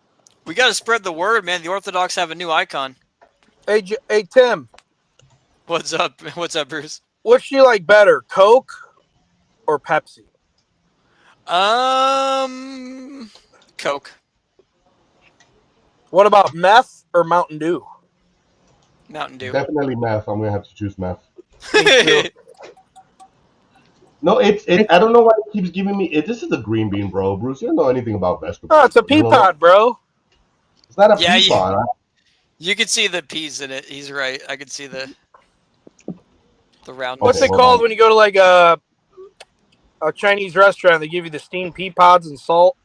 Speaker 3: We got to spread the word, man. The Orthodox have a new icon.
Speaker 20: Hey, Tim.
Speaker 3: What's up? What's up, Bruce?
Speaker 20: Which do you like better, Coke or Pepsi?
Speaker 3: Coke.
Speaker 20: What about meth or Mountain Dew?
Speaker 3: Mountain Dew.
Speaker 5: Definitely meth. I'm gonna have to choose meth. No, it's I don't know why it keeps giving me this is a green bean, bro. Bruce, you don't know anything about vegetables.
Speaker 20: Oh, it's a pea pod, bro.
Speaker 5: It's not a pea pod.
Speaker 3: You can see the peas in it. He's right. I can see the round.
Speaker 20: What's it called when you go to like a Chinese restaurant? They give you the steamed pea pods and salt.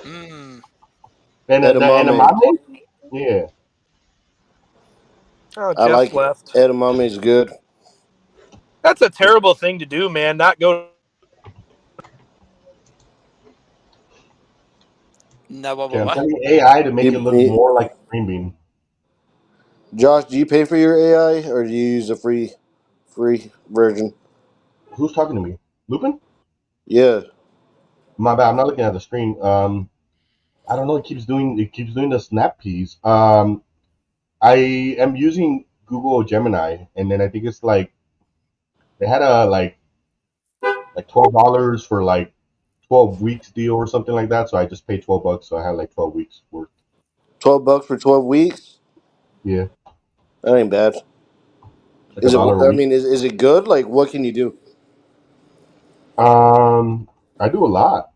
Speaker 3: Mm.
Speaker 5: And edamame? Yeah.
Speaker 20: Oh,
Speaker 16: I like
Speaker 20: left.
Speaker 16: edamame is good.
Speaker 20: That's a terrible thing to do, man. Not go.
Speaker 3: No,
Speaker 5: Okay, I'm telling you AI to make it look more like a green bean.
Speaker 16: Josh, do you pay for your AI or do you use a free version?
Speaker 5: Who's talking to me? Lupin?
Speaker 16: Yeah.
Speaker 5: My bad. I'm not looking at the screen. I don't know. It keeps doing the snap keys. I am using Google Gemini, and then I think it's like they had a like $12 for like 12 weeks deal or something like that. So I just paid $12, so I had like 12 weeks worth.
Speaker 16: $12 for 12 weeks?
Speaker 5: Yeah,
Speaker 16: That ain't bad.
Speaker 5: like
Speaker 16: Is
Speaker 5: a
Speaker 16: it?
Speaker 5: dollar a
Speaker 16: I
Speaker 5: week.
Speaker 16: mean, is it good? Like, what can you do?
Speaker 5: I do a lot.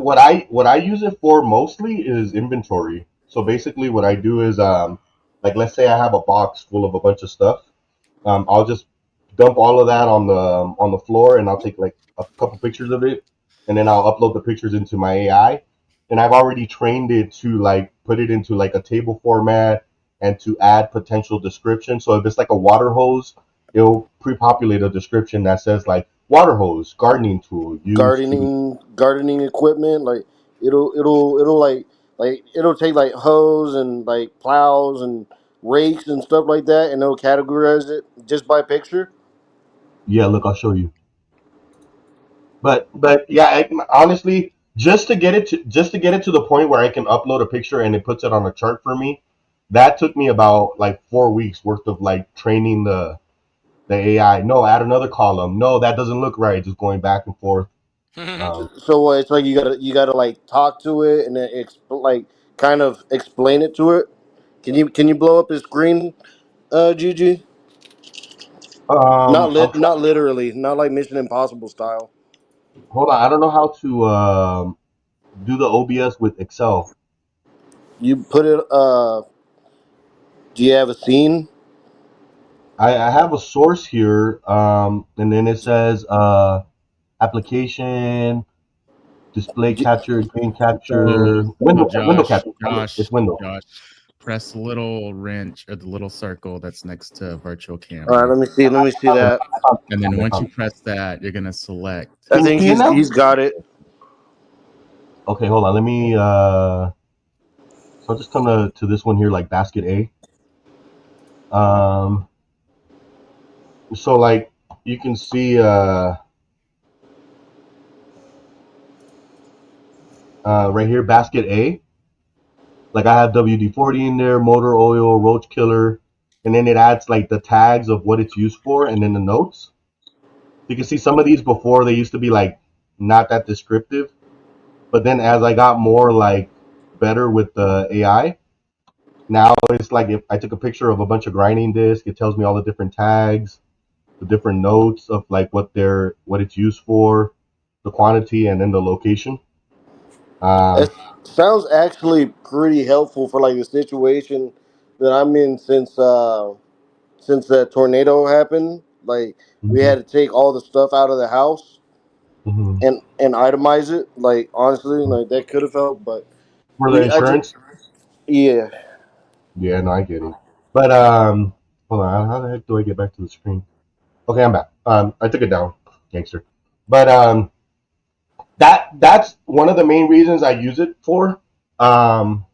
Speaker 5: What I use it for mostly is inventory. So basically, what I do is like let's say I have a box full of a bunch of stuff. I'll just dump all of that on the floor, and I'll take like a couple pictures of it, and then I'll upload the pictures into my AI. And I've already trained it to like put it into like a table format and to add potential description. So if it's like a water hose, it'll pre-populate a description that says like water hose, gardening tool used to.
Speaker 16: Gardening equipment, like it'll like it'll take like hose and like plows and rakes and stuff like that, and it'll categorize it just by picture.
Speaker 5: Yeah, look, I'll show you. But yeah, honestly, just to get it to the point where I can upload a picture and it puts it on a chart for me, that took me about like 4 weeks worth of like training the AI. No, add another column. No, that doesn't look right. Just going back and forth.
Speaker 16: So it's like you gotta like talk to it and then like kind of explain it to it. Can you blow up his screen, Gigi?
Speaker 5: I'm
Speaker 16: Not literally, not like Mission Impossible style.
Speaker 5: hold on. I don't know how to do the OBS with Excel.
Speaker 16: You put it. Do you have a scene?
Speaker 5: I have a source here, and then it says application, display capture, screen capture,
Speaker 21: So
Speaker 5: window
Speaker 21: Josh,
Speaker 5: capture. It's window.
Speaker 21: press the little wrench or the little circle that's next to virtual
Speaker 16: All right,
Speaker 21: camera.
Speaker 16: let me see. Let me see that.
Speaker 21: And then once you press that, you're gonna select.
Speaker 16: I think he's got it.
Speaker 5: Okay, hold on. Let me. So I'll just come to this one here, like basket A. So like you can see right here, basket A. Like I have WD-40 in there, motor oil, roach killer, and then it adds like the tags of what it's used for, and then the notes. You can see some of these before they used to be like not that descriptive, but then as I got more like better with the AI, now it's like if I took a picture of a bunch of grinding disc, it tells me all the different tags, the different notes of like what it's used for, the quantity, and then the location.
Speaker 16: It sounds actually pretty helpful for like the situation that I'm in since the tornado happened. Like we
Speaker 5: Mhm,
Speaker 16: had to take all the stuff out of the house
Speaker 5: mhm.
Speaker 16: and itemize it. Like honestly, like that could have helped, but
Speaker 5: For the
Speaker 16: I just
Speaker 5: insurance,
Speaker 16: yeah.
Speaker 5: yeah, no, I get it. But hold on, how the heck do I get back to the screen? Okay, I'm back. I took it down, gangster. But that's one of the main reasons I use it for. Um,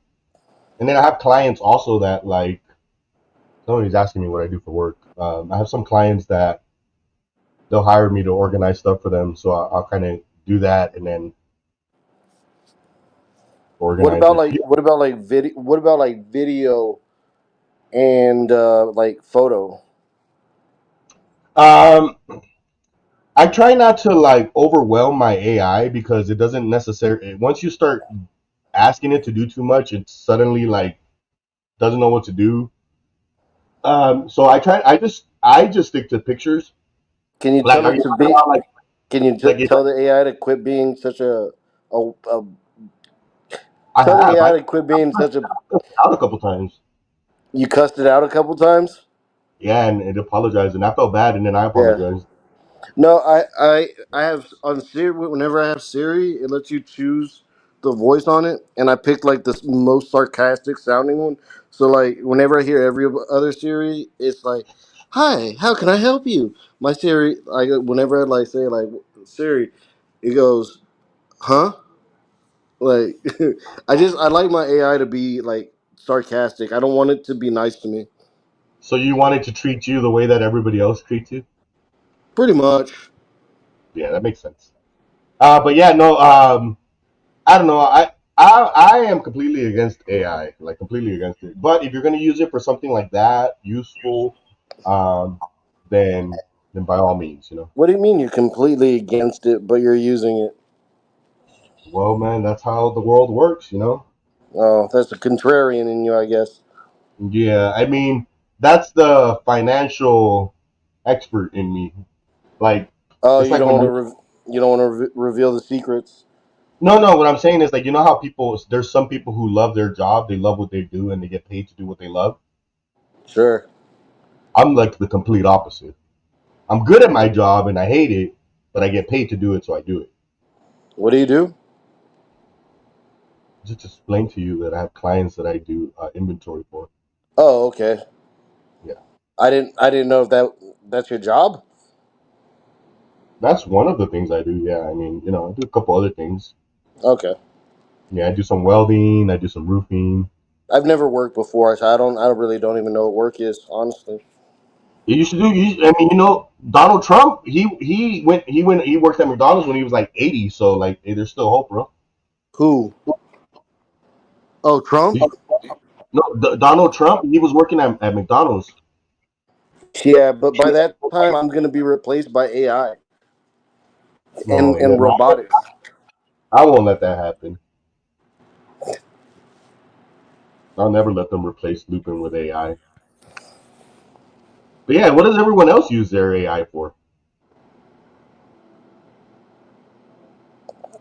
Speaker 5: and then I have clients also that like somebody's asking me what I do for work. I have some clients that they'll hire me to organize stuff for them, so I'll kind of do that and then organize it.
Speaker 16: What about like video and like photo?
Speaker 5: Um, I try not to like overwhelm my AI because it doesn't necessarily. Once you start asking it to do too much, it suddenly like doesn't know what to do. So I just stick to pictures.
Speaker 16: Can you
Speaker 5: Like,
Speaker 16: tell
Speaker 5: are
Speaker 16: it
Speaker 5: you
Speaker 16: to
Speaker 5: talking
Speaker 16: be?
Speaker 5: about
Speaker 16: Can you
Speaker 5: like it,
Speaker 16: tell the AI to quit being such a
Speaker 5: I
Speaker 16: tell the
Speaker 5: have
Speaker 16: AI to quit being such a.
Speaker 5: out a couple times.
Speaker 16: You cussed it out a couple times.
Speaker 5: Yeah, and it apologized, and I felt bad, and then I
Speaker 16: Yeah.
Speaker 5: apologized.
Speaker 16: No, I have on Siri. Whenever I have Siri, it lets you choose the voice on it, and I picked like the most sarcastic sounding one. So like whenever I hear every other Siri, it's like "Hi, how can I help you?" My Siri, like whenever I like say like Siri, it goes, "Huh?" Like I like my AI to be like sarcastic. I don't want it to be nice to me.
Speaker 5: So you want it to treat you the way that everybody else treats you?
Speaker 16: Pretty much.
Speaker 5: Yeah, that makes sense. But yeah, no. I don't know. I am completely against AI, like completely against it. But if you're going to use it for something like that, useful, um, then by all means, you know.
Speaker 16: What do you mean you're completely against it, but you're using it?
Speaker 5: Well, man, that's how the world works, you know.
Speaker 16: Oh, that's a contrarian in you, I guess.
Speaker 5: Yeah, I mean, that's the financial expert in me. Like,
Speaker 16: Oh,
Speaker 5: it's
Speaker 16: you
Speaker 5: like
Speaker 16: don't
Speaker 5: when
Speaker 16: want to
Speaker 5: you,
Speaker 16: you don't want to reveal the secrets.
Speaker 5: no, no, what I'm saying is like, you know how there's some people who love their job, they love what they do, and they get paid to do what they love.
Speaker 16: Sure.
Speaker 5: I'm like the complete opposite. I'm good at my job and I hate it, but I get paid to do it, so I do it.
Speaker 16: What do you do?
Speaker 5: Just explain to you that I have clients that I do inventory for.
Speaker 16: Oh, okay.
Speaker 5: Yeah,
Speaker 16: I didn't know if that's your job.
Speaker 5: that's one of the things I do. Yeah, I mean, you know, I do a couple other things.
Speaker 16: Okay.
Speaker 5: Yeah, I do some welding, I do some roofing.
Speaker 16: I've never worked before, so I don't really don't even know what work is, honestly.
Speaker 5: You should do. I mean, you know, Donald Trump. He worked at McDonald's when he was like 80. So like, hey, there's still hope, bro.
Speaker 16: Who? Oh, Trump?
Speaker 5: He, no, Donald Trump. He was working at McDonald's.
Speaker 16: Yeah, but by that time I'm gonna be replaced by AI
Speaker 5: No, yeah,
Speaker 16: and
Speaker 5: no,
Speaker 16: robotics.
Speaker 5: I won't let that happen. I'll never let them replace Lupin with AI. But yeah, what does everyone else use their AI for?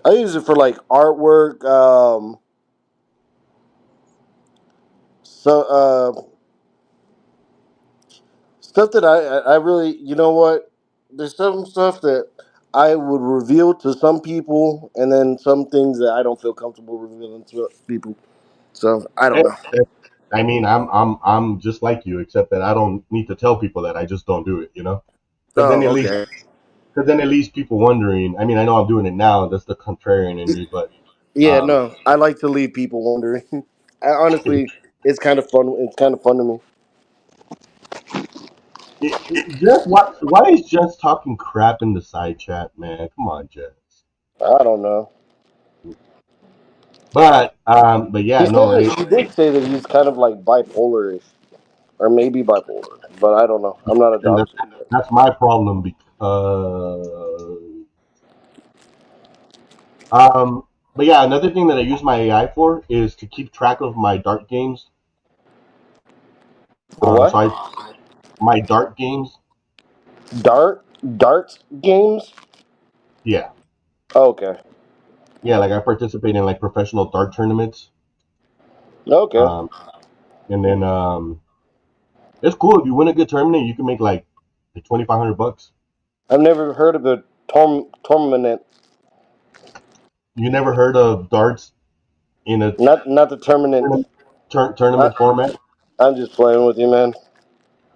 Speaker 16: I use it for like artwork, so stuff that I really, you know what? There's some stuff that I would reveal to some people, and then some things that I don't feel comfortable revealing to people. So I don't
Speaker 5: Eh,
Speaker 16: know.
Speaker 5: eh, I mean, I'm just like you, except that I don't need to tell people that. I just don't do it, you know. Because then
Speaker 16: Oh,
Speaker 5: at least,
Speaker 16: okay.
Speaker 5: because then at least people wondering. I mean, I know I'm doing it now. That's the contrarian in me, but
Speaker 16: Yeah,
Speaker 5: um,
Speaker 16: no, I like to leave people wondering. I honestly, it's kind of fun. It's kind of fun to me.
Speaker 5: Jess, why is Jess talking crap in the side chat, man? Come on, Jess.
Speaker 16: I don't know.
Speaker 5: But yeah, no,
Speaker 16: He did say that he's kind of like bipolar-ish, or maybe bipolar, but I don't know. I'm not a
Speaker 5: and
Speaker 16: doctor.
Speaker 5: that's my problem because but yeah, another thing that I use my AI for is to keep track of my dart games.
Speaker 16: For
Speaker 5: So
Speaker 16: what?
Speaker 5: I my dart games,
Speaker 16: Dart games?
Speaker 5: yeah,
Speaker 16: Oh, okay.
Speaker 5: yeah, like I participate in like professional dart tournaments.
Speaker 16: Okay.
Speaker 5: Um, and then it's cool if you win a good tournament, you can make like $2,500.
Speaker 16: I've never heard of a tournament.
Speaker 5: You never heard of darts in a
Speaker 16: Not the tournament. I,
Speaker 5: tournament format?
Speaker 16: I'm just playing with you, man.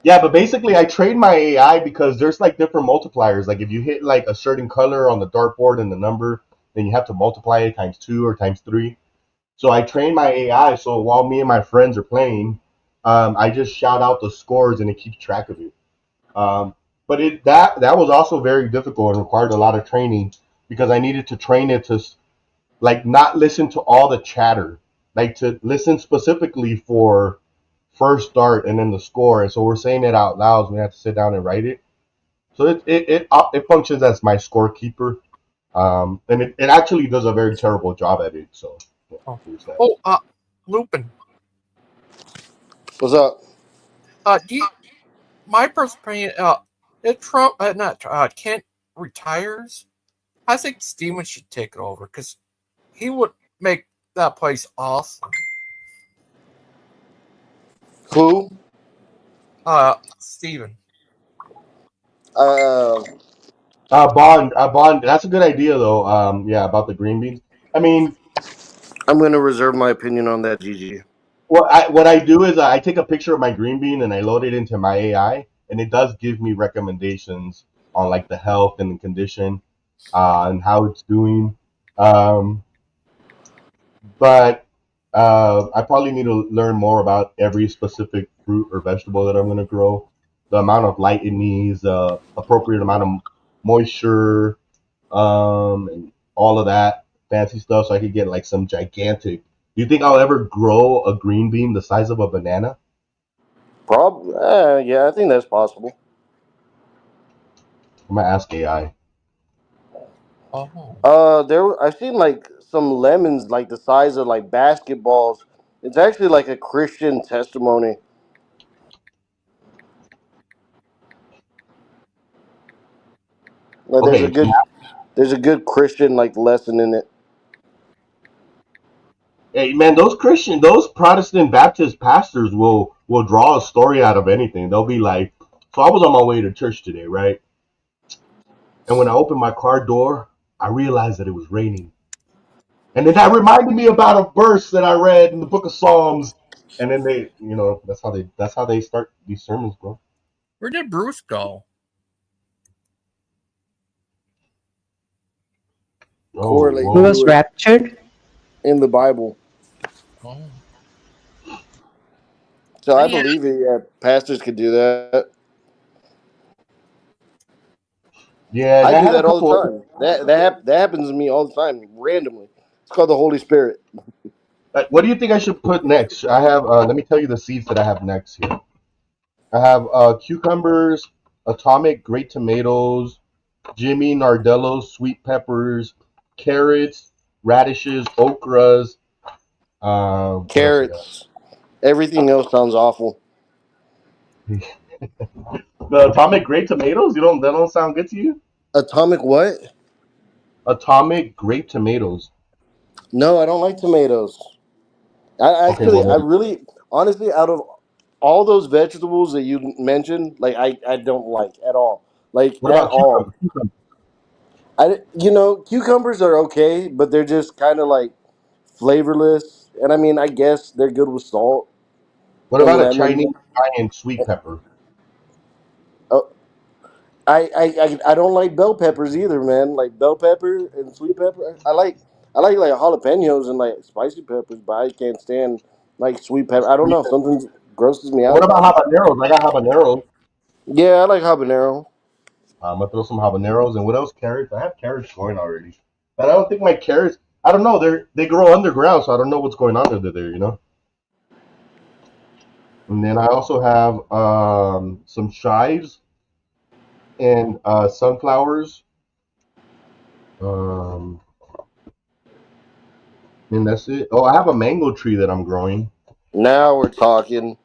Speaker 5: Yeah, but basically, I train my AI because there's like different multipliers. Like if you hit like a certain color on the dartboard and the number, then you have to multiply it times two or times three. So I train my AI so while me and my friends are playing, I just shout out the scores and it keeps track of it. But that was also very difficult and required a lot of training because I needed to train it to like not listen to all the chatter, like to listen specifically for first start and then the score. And so we're saying it out loud. So we have to sit down and write it. So it functions as my scorekeeper, and it actually does a very terrible job at it. So yeah,
Speaker 1: Oh,
Speaker 5: there's that.
Speaker 1: oh, Lupin.
Speaker 16: What's up?
Speaker 1: Do you, my personal opinion, if Trump, not Kent retires, I think Steven should take it over because he would make that place awesome.
Speaker 16: Who?
Speaker 1: Steven.
Speaker 16: Uh,
Speaker 5: Bond. That's a good idea though. Yeah, about the green beans. I mean,
Speaker 16: I'm gonna reserve my opinion on that, GG.
Speaker 5: what I do is I take a picture of my green bean and I load it into my AI, and it does give me recommendations on like the health and the condition and how it's doing. Um, but I probably need to learn more about every specific fruit or vegetable that I'm going to grow, the amount of light it needs, the appropriate amount of moisture, and all of that fancy stuff, so I could get like some gigantic. Do you think I'll ever grow a green bean the size of a banana?
Speaker 16: Probably. Yeah, I think that's possible.
Speaker 5: I'm gonna ask AI.
Speaker 1: Oh.
Speaker 16: I've seen like some lemons like the size of like basketballs. It's actually like a Christian testimony. Like
Speaker 5: Okay, so
Speaker 16: there's a good Christian like lesson in it.
Speaker 5: hey man, those Protestant Baptist pastors will draw a story out of anything. They'll be like, so I was on my way to church today, right? And when I opened my car door, I realized that it was raining. And then that reminded me about a verse that I read in the book of Psalms. And then they, that's how they start these sermons, bro.
Speaker 1: Where did Bruce go?
Speaker 16: Correlate
Speaker 15: Who was raptured?
Speaker 16: in the Bible.
Speaker 1: Oh.
Speaker 16: So I believe it. Yeah, pastors could do that.
Speaker 5: Yeah,
Speaker 16: I
Speaker 5: and I
Speaker 16: do
Speaker 5: had a
Speaker 16: that all the
Speaker 5: couple.
Speaker 16: time. That happens to me all the time, randomly. It's called the Holy Spirit.
Speaker 5: What do you think I should put next? I have. Let me tell you the seeds that I have next here. I have cucumbers, atomic great tomatoes, Jimmy Nardello sweet peppers, carrots, radishes, okras. What else I got?
Speaker 16: Carrots. Everything else sounds awful.
Speaker 5: The atomic great tomatoes. That don't sound good to you?
Speaker 16: Atomic what?
Speaker 5: Atomic grape tomatoes.
Speaker 16: No, I don't like tomatoes.
Speaker 5: Okay, well
Speaker 16: I
Speaker 5: then,
Speaker 16: really, honestly, out of all those vegetables that you mentioned, like I don't like at all. Like
Speaker 5: what
Speaker 16: at
Speaker 5: about
Speaker 16: all.
Speaker 5: cucumbers?
Speaker 16: Cucumbers are okay, but they're just kind of like flavorless. And I mean, I guess they're good with salt
Speaker 5: What
Speaker 16: and
Speaker 5: about a
Speaker 16: lemon.
Speaker 5: Chinese giant sweet pepper?
Speaker 16: Oh, I don't like bell peppers either, man. Like bell pepper and sweet pepper. I like jalapenos and like spicy peppers, but I can't stand like sweet pepper. I don't know. Something grosses me
Speaker 5: What
Speaker 16: out.
Speaker 5: about habaneros? I got habaneros.
Speaker 16: Yeah, I like habanero.
Speaker 5: I'm gonna throw some habaneros and what else? Carrots. I have carrots growing already, but I don't think my carrots. I don't know. They grow underground, so I don't know what's going on under there. And then I also have some chives and sunflowers. Um, and that's it. Oh, I have a mango tree that I'm growing,
Speaker 16: Now we're talking.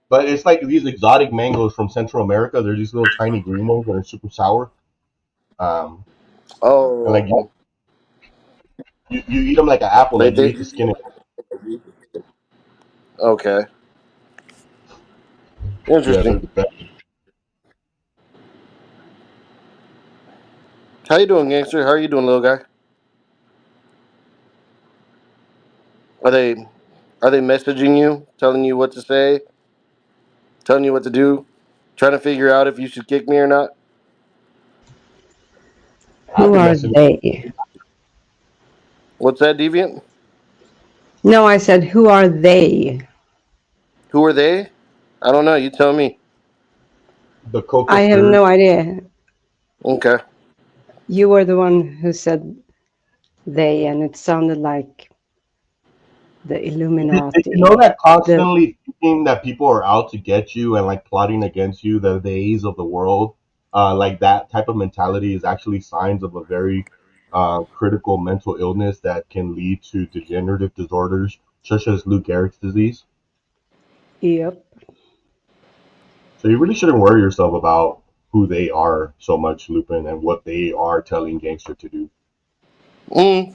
Speaker 5: but it's like these exotic mangoes from Central America. They're these little tiny green ones that are super sour. Um, and like
Speaker 16: Oh,
Speaker 5: you eat them like an apple,
Speaker 16: they
Speaker 5: like you
Speaker 16: they
Speaker 5: eat the skin.
Speaker 16: okay.
Speaker 5: Yeah, they're
Speaker 16: Interesting.
Speaker 5: the best.
Speaker 16: How you doing, gangster? How are you doing, little guy? Are they are they messaging you, telling you what to say, telling you what to do, trying to figure out if you should kick me or not?
Speaker 15: Who are they?
Speaker 16: What's that, deviant?
Speaker 15: No, I said, who are they?
Speaker 16: Who are they? I don't know. You tell me.
Speaker 5: The coca
Speaker 15: I have no idea.
Speaker 16: Okay.
Speaker 15: You were the one who said they, and it sounded like the
Speaker 5: Did
Speaker 15: Illuminati.
Speaker 5: you know that constantly thinking that people are out to get you and like plotting against you, the days of the world, like that type of mentality is actually signs of a very critical mental illness that can lead to degenerative disorders such as Lou Gehrig's disease.
Speaker 15: Yep.
Speaker 5: So you really shouldn't worry yourself about who they are so much, Lupin, and what they are telling Gangster to do.
Speaker 16: Mm.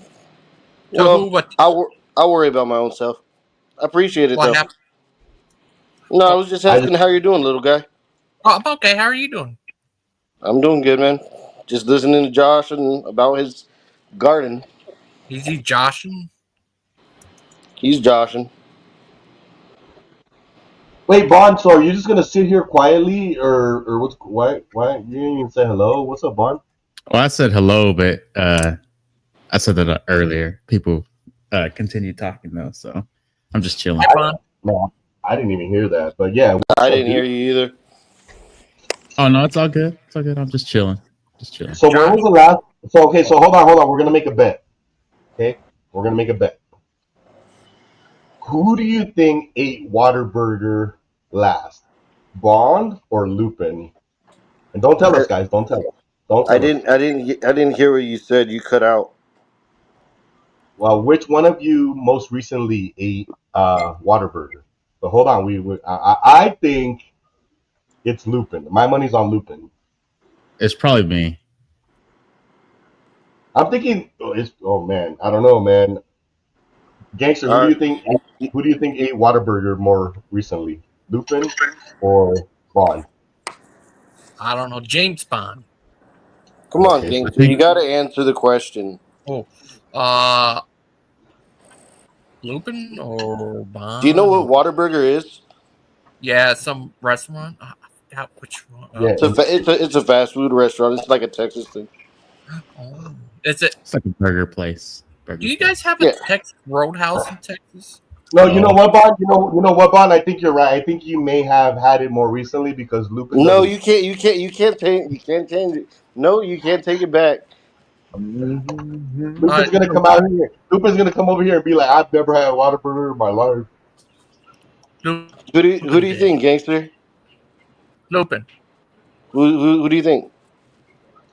Speaker 1: So
Speaker 16: Well,
Speaker 1: who? What?
Speaker 16: I'll worry about my own self. I appreciate it
Speaker 1: What
Speaker 16: though.
Speaker 1: happened?
Speaker 16: No, I was just asking how you're doing, little guy.
Speaker 1: Oh, I'm okay. How are you doing?
Speaker 16: I'm doing good, man. Just listening to Josh and about his garden.
Speaker 1: Is he joshing?
Speaker 16: He's joshing.
Speaker 5: Wait, Bond. So are you just gonna sit here quietly, or what's why you didn't even say hello? What's up, Bond?
Speaker 21: Well, I said hello, but I said that earlier. People continue talking though, so I'm just chilling.
Speaker 5: No, I didn't even hear that. But yeah, what's
Speaker 16: I
Speaker 5: up,
Speaker 16: didn't
Speaker 5: dude?
Speaker 16: hear you either.
Speaker 21: Oh no, it's all good. It's all good. I'm just chilling. Just chilling.
Speaker 5: So when was the last? So okay, so hold on. We're gonna make a bet. Okay, we're gonna make a bet. Who do you think ate Waterburger last, Bond or Lupin? And don't tell us, guys. Don't tell us. Don't
Speaker 16: I
Speaker 5: tell us.
Speaker 16: didn't hear what you said. You cut out.
Speaker 5: Well, which one of you most recently ate Waterburger? So hold on. I think it's Lupin. My money's on Lupin.
Speaker 21: It's probably me.
Speaker 5: I'm thinking. Oh man, I don't know, man. Gangster,
Speaker 16: All right.
Speaker 5: Who do you think ate Waterburger more recently, Lupin or Bond?
Speaker 1: I don't know. James Bond.
Speaker 16: Come on,
Speaker 5: Okay, so
Speaker 16: gangster. You got to answer the question.
Speaker 1: Oh, Lupin or Bond?
Speaker 16: Do you know what Waterburger is?
Speaker 1: Yeah, some restaurant. I forgot which one.
Speaker 5: Yeah,
Speaker 16: It's a fast food restaurant. It's like a Texas thing.
Speaker 1: Oh, is it?
Speaker 21: It's like a burger place.
Speaker 1: Do you guys have a Texas Roadhouse in Texas?
Speaker 5: No, you know what, Bond? You know what, Bond? I think you're right. I think you may have had it more recently because Lupin
Speaker 16: No,
Speaker 5: doesn't.
Speaker 16: you can't. You can't change it. No, you can't take it back.
Speaker 5: Lupin's gonna come out here. Lupin's gonna come over here and be like, "I've never had Waterburger in my life."
Speaker 16: Who do you think, gangster?
Speaker 1: Lupin.
Speaker 16: Who do you think?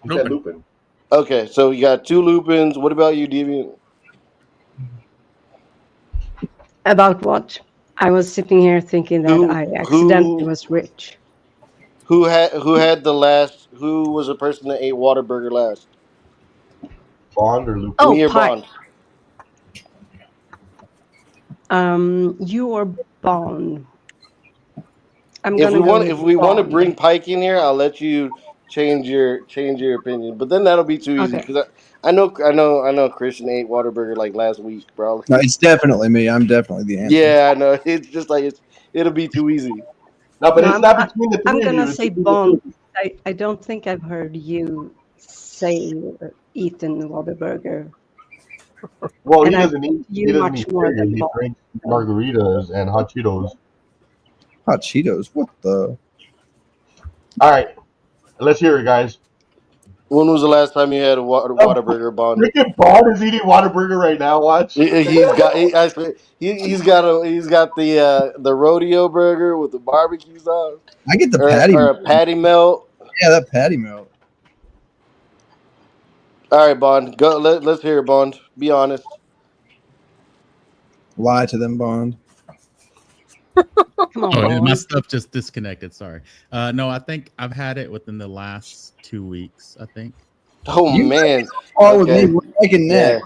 Speaker 5: He said Lupin.
Speaker 16: Okay, so you got two Lupins. What about you, Deviant?
Speaker 15: About what? I was sitting here thinking that I accidentally was rich.
Speaker 16: Who had the last? Who was the person that ate Waterburger last?
Speaker 5: Bond or Lupin?
Speaker 15: Oh,
Speaker 16: Me or
Speaker 15: Pike.
Speaker 16: Bond?
Speaker 15: You or Bond?
Speaker 16: If we want to bring Pike in here, I'll let you change your opinion. But then that'll be too easy
Speaker 15: Okay.
Speaker 16: because I know Christian ate Waterburger like last week, bro.
Speaker 17: No, it's definitely me. I'm definitely the answer.
Speaker 16: Yeah, I know. It's just like it'll be too easy.
Speaker 5: No, but it's not between the
Speaker 15: I'm
Speaker 5: three of
Speaker 15: gonna
Speaker 5: you.
Speaker 15: say Bond. I don't think I've heard you say eaten Waterburger.
Speaker 5: Well, he
Speaker 15: And I
Speaker 5: doesn't eat. He
Speaker 15: you
Speaker 5: doesn't
Speaker 15: much
Speaker 5: eat
Speaker 15: more
Speaker 5: burger.
Speaker 15: than
Speaker 5: He
Speaker 15: Bond.
Speaker 5: drinks margaritas and hot Cheetos.
Speaker 17: Hot Cheetos? What the?
Speaker 5: All right, let's hear it, guys.
Speaker 16: When was the last time you had a Waterburger, Bond?
Speaker 5: Freaking Bond is eating Waterburger right now. Watch.
Speaker 16: He's got the rodeo burger with the barbecue sauce.
Speaker 17: I get the
Speaker 16: or,
Speaker 17: patty
Speaker 16: or a
Speaker 17: melt.
Speaker 16: patty melt.
Speaker 17: Yeah, that patty melt.
Speaker 16: All right, Bond. Go. Let's hear it, Bond. Be honest.
Speaker 17: Lie to them, Bond.
Speaker 15: Come on,
Speaker 21: Oh, my
Speaker 15: Bond.
Speaker 21: stuff just disconnected. Sorry. No, I think I've had it within the last 2 weeks. I think.
Speaker 16: Oh man.
Speaker 17: Oh, with me, we're neck and neck.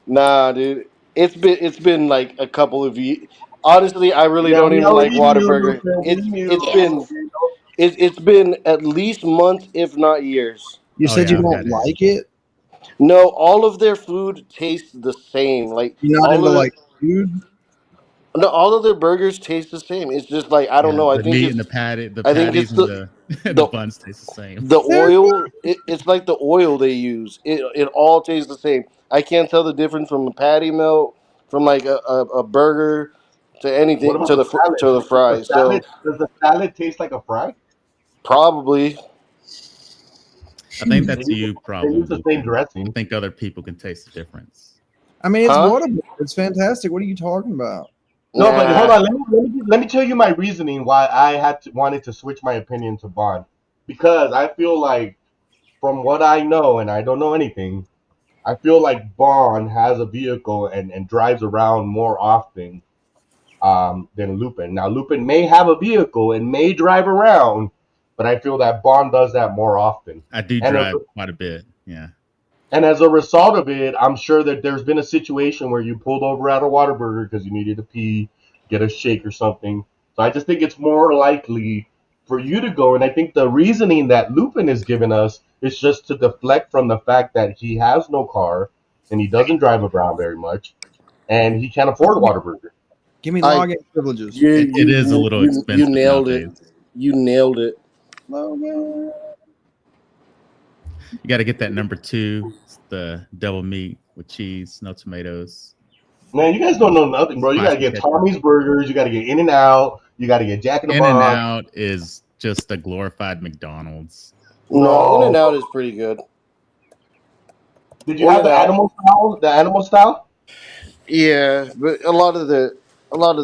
Speaker 16: Nah, dude. It's been like a couple of years. Honestly, I really don't
Speaker 5: we
Speaker 16: even like
Speaker 5: already knew,
Speaker 16: Waterburger.
Speaker 5: Lupin.
Speaker 16: It's been at least months, if not years.
Speaker 17: You said you don't like it?
Speaker 16: No, all of their food tastes the same. Like
Speaker 17: You're not into like food?
Speaker 16: No, all of their burgers taste the same. It's just like I don't know. I
Speaker 21: The
Speaker 16: think
Speaker 21: meat
Speaker 16: it's
Speaker 21: and the patty,
Speaker 16: I think it's
Speaker 21: patties and the buns taste the same.
Speaker 16: the oil. It's like the oil they use. It all tastes the same. I can't tell the difference from a patty melt, from like a burger, to
Speaker 5: What
Speaker 16: anything
Speaker 5: about
Speaker 16: to
Speaker 5: the
Speaker 16: the
Speaker 5: salad?
Speaker 16: to the fries. So
Speaker 5: Does the salad taste like a fry?
Speaker 16: probably.
Speaker 21: I think that's
Speaker 5: They
Speaker 21: you,
Speaker 5: use
Speaker 21: probably.
Speaker 5: the same dressing.
Speaker 21: I think other people can taste the difference.
Speaker 17: I mean, it's
Speaker 16: Huh?
Speaker 17: Waterburger. It's fantastic. What are you talking about?
Speaker 5: No, but hold on. Let me tell you my reasoning why I wanted to switch my opinion to Bond, because I feel like, from what I know, and I don't know anything, I feel like Bond has a vehicle and drives around more often than Lupin. Now, Lupin may have a vehicle and may drive around, but I feel that Bond does that more often.
Speaker 21: I do
Speaker 5: And
Speaker 21: drive quite a bit. Yeah.
Speaker 5: And as a result of it, I'm sure that there's been a situation where you pulled over at a Whataburger because you needed to pee, get a shake or something. So I just think it's more likely for you to go. And I think the reasoning that Lupin has given us is just to deflect from the fact that he has no car and he doesn't drive around very much and he can't afford Whataburger.
Speaker 17: Give me login privileges.
Speaker 21: It is a little
Speaker 16: you
Speaker 21: expensive
Speaker 16: nailed
Speaker 21: nowadays.
Speaker 16: it. You nailed it.
Speaker 17: Logan.
Speaker 21: You got to get that number 2, it's the double meat with cheese, no tomatoes.
Speaker 5: Man, you guys don't know nothing, bro. You gotta
Speaker 21: Spicy
Speaker 5: get
Speaker 21: ketchup.
Speaker 5: Tommy's Burgers. You gotta get In-N-Out. You gotta get Jack in the
Speaker 21: In and
Speaker 5: Box.
Speaker 21: Out is just a glorified McDonald's.
Speaker 16: No, In-N-Out is pretty good.
Speaker 5: Did you have the animal style? The animal style?
Speaker 16: Yeah, but a lot of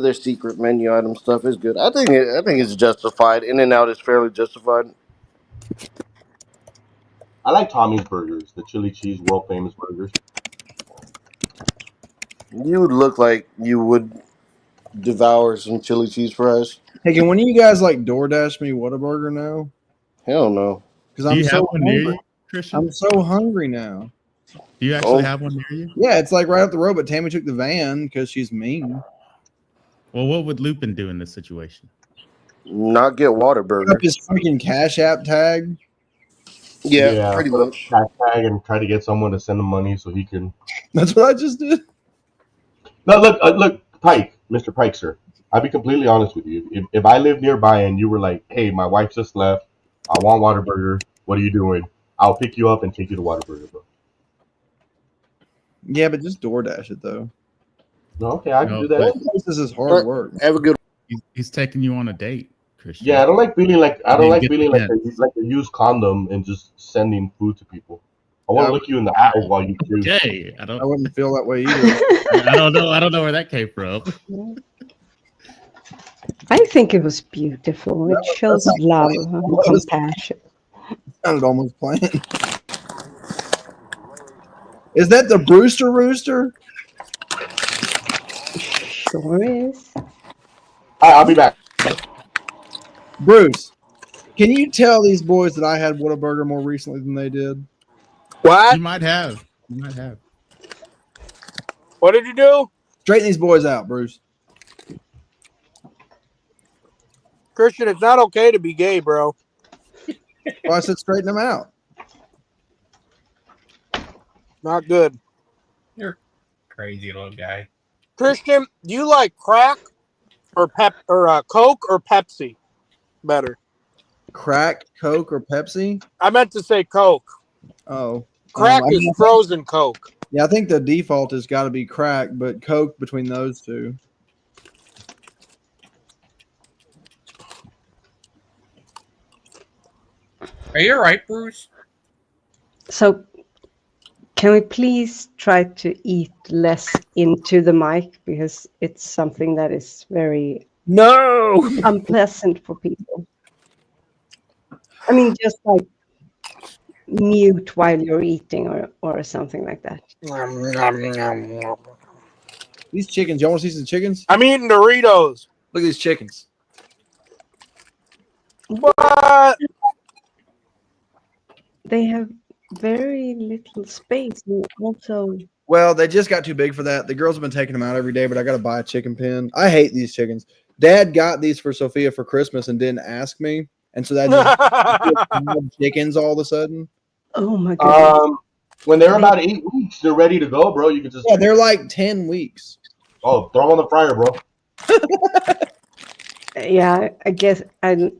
Speaker 16: their secret menu item stuff is good. I think it's justified. In-N-Out is fairly justified.
Speaker 5: I like Tommy's Burgers, the chili cheese world famous burgers.
Speaker 16: You would look like you would devour some chili cheese fries.
Speaker 17: Hey, can one of you guys like DoorDash me Whataburger now?
Speaker 16: Hell no.
Speaker 17: Because
Speaker 21: Do
Speaker 17: I'm
Speaker 21: you have
Speaker 17: so
Speaker 21: one near
Speaker 17: hungry.
Speaker 21: you, Christian?
Speaker 17: I'm so hungry now.
Speaker 21: Do you actually have one near you?
Speaker 17: Yeah, it's like right up the road, but Tammy took the van because she's mean.
Speaker 21: Well, what would Lupin do in this situation?
Speaker 16: Not get Whataburger.
Speaker 17: Up his freaking Cash App tag.
Speaker 16: Yeah, pretty
Speaker 5: put a
Speaker 16: much.
Speaker 5: hashtag and try to get someone to send him money so he can.
Speaker 17: That's what I just did.
Speaker 5: No, look, Pike, Mr. Pike, sir. I'll be completely honest with you. If I live nearby and you were like, "Hey, my wife just left. I want Whataburger. What are you doing?" I'll pick you up and take you to Whataburger, bro.
Speaker 17: Yeah, but just DoorDash it though.
Speaker 5: No, okay, I can do that.
Speaker 17: Most places is hard work.
Speaker 16: Have a good.
Speaker 21: He's taking you on a date, Christian.
Speaker 5: Yeah, I don't like feeling like
Speaker 21: You
Speaker 5: like
Speaker 21: get
Speaker 5: feeling
Speaker 21: the
Speaker 5: like a used condom and just sending food to people. I want to look you in the eyes while you chew.
Speaker 21: Okay,
Speaker 17: I wouldn't feel that way either.
Speaker 21: I don't know where that came from.
Speaker 15: I think it was beautiful. It shows love and compassion.
Speaker 17: Sounded almost planned. Is that the Brewster Rooster?
Speaker 15: Sure is.
Speaker 5: I'll be back.
Speaker 17: Bruce, can you tell these boys that I had Whataburger more recently than they did?
Speaker 20: What?
Speaker 21: You might have. You might have.
Speaker 20: What did you do?
Speaker 17: Straighten these boys out, Bruce.
Speaker 20: Christian, it's not okay to be gay, bro.
Speaker 17: Well, I said straighten them out.
Speaker 20: Not good.
Speaker 4: You're crazy little guy.
Speaker 20: Christian, do you like crack or Coke or Pepsi better?
Speaker 17: Crack, Coke, or Pepsi?
Speaker 20: I meant to say Coke.
Speaker 17: Oh.
Speaker 20: Crack is frozen Coke.
Speaker 17: Yeah, I think the default has got to be crack, but Coke between those two.
Speaker 4: Are you all right, Bruce?
Speaker 15: So, can we please try to eat less into the mic because it's something that is very unpleasant for people. I mean, just like mute while you're eating or something like that.
Speaker 17: These chickens, y'all want to see some chickens?
Speaker 20: I'm eating Doritos.
Speaker 17: Look at these chickens.
Speaker 20: What?
Speaker 15: They have very little space. And also,
Speaker 17: Well, they just got too big for that. The girls have been taking them out every day, but I got to buy a chicken pen. I hate these chickens. Dad got these for Sophia for Christmas and didn't ask me. And so that just chickens all of a sudden.
Speaker 15: Oh my god.
Speaker 5: When they're about 8 weeks, they're ready to go, bro. You can just
Speaker 17: they're like 10 weeks.
Speaker 5: Oh, throw them on the fryer, bro.
Speaker 15: Yeah, I guess I'm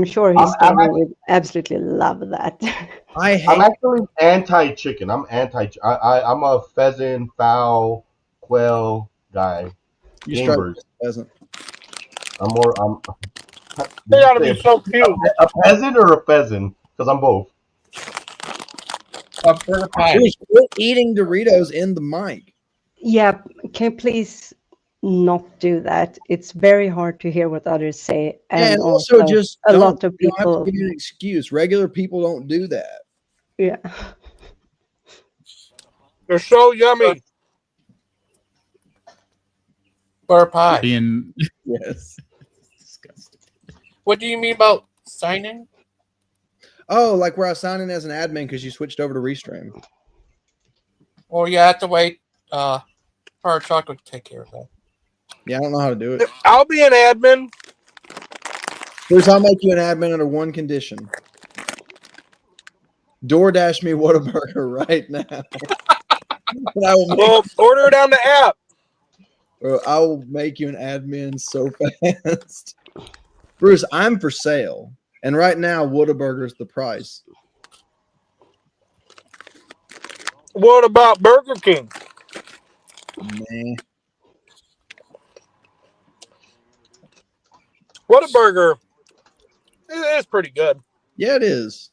Speaker 15: sure his family would absolutely love that.
Speaker 5: I'm actually anti-chicken. I'm a pheasant, fowl, quail guy.
Speaker 17: You
Speaker 5: Game
Speaker 17: strike
Speaker 5: birds.
Speaker 17: pheasant.
Speaker 20: They gotta be so cute.
Speaker 5: A peasant or a pheasant? Because I'm both.
Speaker 17: Bruce, quit eating Doritos in the mic.
Speaker 15: Yeah, can you please not do that? It's very hard to hear what others say,
Speaker 17: And also just
Speaker 15: a
Speaker 17: don't.
Speaker 15: lot of
Speaker 17: You don't have
Speaker 15: people.
Speaker 17: to give you an excuse. Regular people don't do that.
Speaker 15: Yeah.
Speaker 20: They're so yummy.
Speaker 1: Bar pie.
Speaker 21: Being
Speaker 17: Yes.
Speaker 1: What do you mean about signing?
Speaker 17: Oh, like where I signed in as an admin because you switched over to Restream.
Speaker 1: Well, you have to wait for our chocolate to take care of that.
Speaker 17: Yeah, I don't know how to do it.
Speaker 20: I'll be an admin.
Speaker 17: Bruce, I'll make you an admin under one condition. DoorDash me Whataburger right now. And I will make
Speaker 20: Well, order it on the app.
Speaker 17: Bro, I will make you an admin so fast. Bruce, I'm for sale. And right now, Whataburger's the price.
Speaker 20: What about Burger King?
Speaker 17: Nah.
Speaker 20: Whataburger is pretty good.
Speaker 17: Yeah, it is.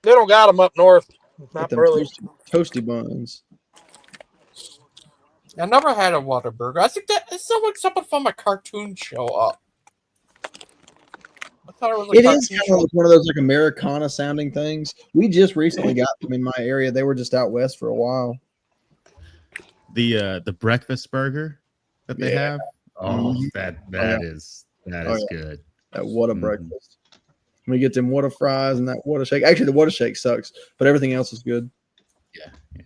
Speaker 20: They don't got them up north.
Speaker 17: Got
Speaker 20: Not
Speaker 17: them
Speaker 20: really.
Speaker 17: toasty buns.
Speaker 1: I never had a Whataburger. I think that it's like something from a cartoon show. I thought it was a
Speaker 17: It
Speaker 1: cartoon
Speaker 17: is kind
Speaker 1: show.
Speaker 17: of like one of those like Americana sounding things. We just recently got them in my area. They were just out west for a while.
Speaker 21: The breakfast burger that they have. Oh, that is good.
Speaker 17: That what a breakfast. We get them Whata fries and that Whata shake. Actually, the Whata shake sucks, but everything else is good.
Speaker 21: Yeah.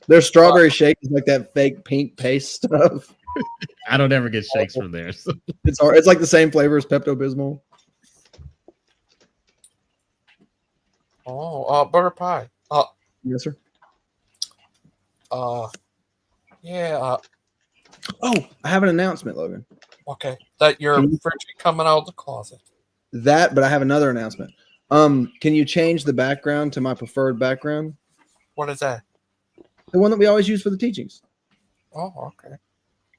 Speaker 17: Their strawberry shake is like that fake pink paste stuff.
Speaker 21: I don't ever get shakes from there. So.
Speaker 17: It's hard. It's like the same flavor as Pepto-Bismol.
Speaker 1: Butter pie.
Speaker 17: Yes, sir.
Speaker 1: Yeah.
Speaker 17: Oh, I have an announcement, Logan.
Speaker 1: Okay, that you're virtually coming out of the closet.
Speaker 17: That, but I have another announcement. Can you change the background to my preferred background?
Speaker 1: What is that?
Speaker 17: The one that we always use for the teachings.
Speaker 1: Oh, okay.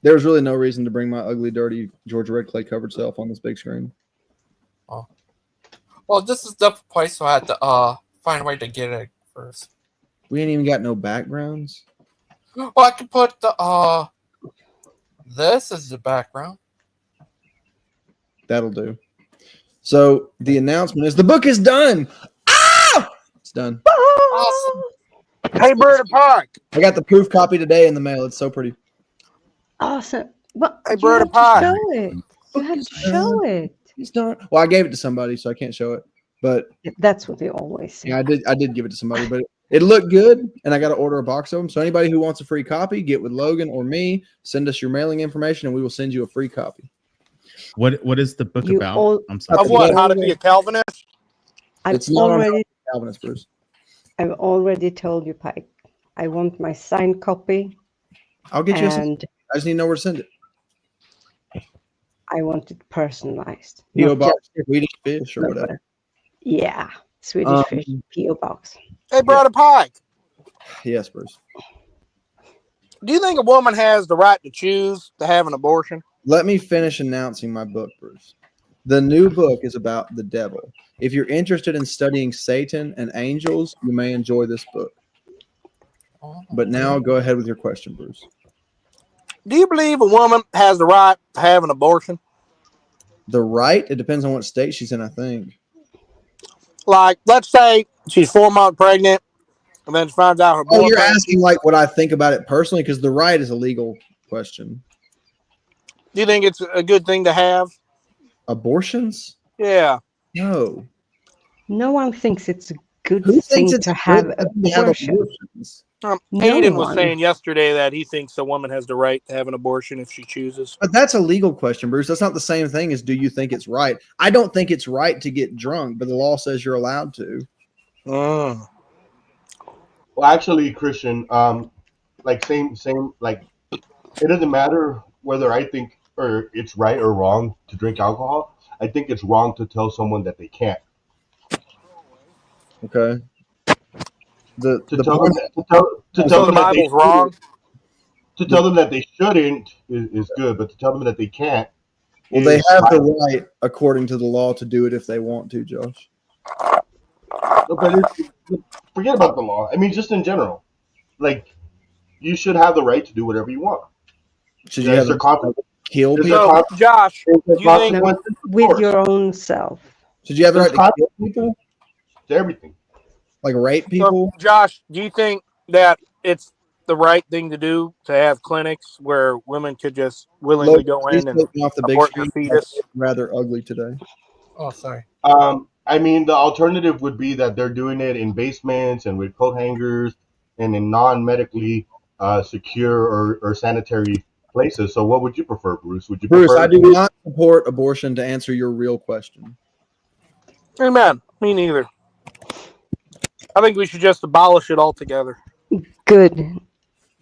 Speaker 17: There was really no reason to bring my ugly, dirty Georgia Red Clay covered self on this big screen.
Speaker 1: Oh. Well, this is the place, so I had to find a way to get it first.
Speaker 17: We ain't even got no backgrounds.
Speaker 1: Well, I can put the this as the background.
Speaker 17: That'll do. So the announcement is the book is done. Ah! It's done.
Speaker 1: Awesome.
Speaker 20: Hey, Bird Park.
Speaker 17: I got the proof copy today in the mail. It's so pretty.
Speaker 15: Awesome. Well,
Speaker 20: Hey,
Speaker 15: you
Speaker 20: Bird
Speaker 15: have to
Speaker 20: Park.
Speaker 15: show it. You have to show it.
Speaker 17: It's done. Well, I gave it to somebody, so I can't show it. But
Speaker 15: That's what they always say.
Speaker 17: yeah, I did give it to somebody, but it looked good, and I got to order a box of them. So anybody who wants a free copy, get with Logan or me. Send us your mailing information, and we will send you a free copy.
Speaker 21: What is the book
Speaker 15: You
Speaker 21: about?
Speaker 15: all-
Speaker 21: I'm sorry.
Speaker 20: Of what? How to be a Calvinist?
Speaker 17: It's not on Calvinist, Bruce.
Speaker 15: I've already told you, Pike. I want my signed copy.
Speaker 17: I'll get you.
Speaker 15: And
Speaker 17: I just need to know where to send it.
Speaker 15: I want it personalized.
Speaker 17: P.O.
Speaker 15: not
Speaker 17: box,
Speaker 15: just-
Speaker 17: Swedish fish, or whatever.
Speaker 15: Yeah, Swedish fish, P.O. box.
Speaker 20: Hey, Brother Pike.
Speaker 17: Yes, Bruce.
Speaker 20: Do you think a woman has the right to choose to have an abortion?
Speaker 17: Let me finish announcing my book, Bruce. The new book is about the devil. If you're interested in studying Satan and angels, you may enjoy this book. But now go ahead with your question, Bruce.
Speaker 20: Do you believe a woman has the right to have an abortion?
Speaker 17: The right? It depends on what state she's in, I think.
Speaker 20: Like, let's say she's 4 months pregnant, and then she finds out her
Speaker 17: Oh,
Speaker 20: boyfriend.
Speaker 17: you're asking like what I think about it personally, because the right is a legal question.
Speaker 20: Do you think it's a good thing to have?
Speaker 17: Abortions?
Speaker 20: Yeah.
Speaker 17: No.
Speaker 15: No one thinks it's a good
Speaker 17: Who
Speaker 15: thing
Speaker 17: thinks it's
Speaker 15: to
Speaker 17: a
Speaker 15: have
Speaker 17: good thing to have
Speaker 15: abortion.
Speaker 17: abortions?
Speaker 15: No
Speaker 20: Aiden was
Speaker 15: one.
Speaker 20: saying yesterday that he thinks a woman has the right to have an abortion if she chooses.
Speaker 17: But that's a legal question, Bruce. That's not the same thing as do you think it's right? I don't think it's right to get drunk, but the law says you're allowed to.
Speaker 5: Well, actually, Christian, like same, like it doesn't matter whether I think or it's right or wrong to drink alcohol. I think it's wrong to tell someone that they can't.
Speaker 17: Okay.
Speaker 5: To tell them that they
Speaker 20: wrong.
Speaker 5: To tell them that they shouldn't is good, but to tell them that they can't.
Speaker 17: Well, they
Speaker 5: is
Speaker 17: have the
Speaker 5: violent.
Speaker 17: right, according to the law, to do it if they want to, Josh.
Speaker 5: But forget about the law. I mean, just in general, like you should have the right to do whatever you want.
Speaker 17: Should you have the right to kill people?
Speaker 20: So, Josh, do you think
Speaker 15: With your own self.
Speaker 17: Should you have the right to kill people?
Speaker 5: To everything.
Speaker 17: Like rape
Speaker 20: So,
Speaker 17: people?
Speaker 20: Josh, do you think that it's the right thing to do to have clinics where women could just willingly
Speaker 17: Look,
Speaker 20: go
Speaker 17: please
Speaker 20: in and
Speaker 17: take me off the big
Speaker 20: abort their
Speaker 17: screen.
Speaker 20: fetus?
Speaker 17: Rather ugly today.
Speaker 1: Oh, sorry.
Speaker 5: I mean, the alternative would be that they're doing it in basements and with coat hangers and in non-medically secure or sanitary places. So, what would you prefer, Bruce? Would you
Speaker 17: Bruce,
Speaker 5: prefer?
Speaker 17: I do not support abortion, to answer your real question.
Speaker 20: Amen. Me neither. I think we should just abolish it altogether.
Speaker 15: Good.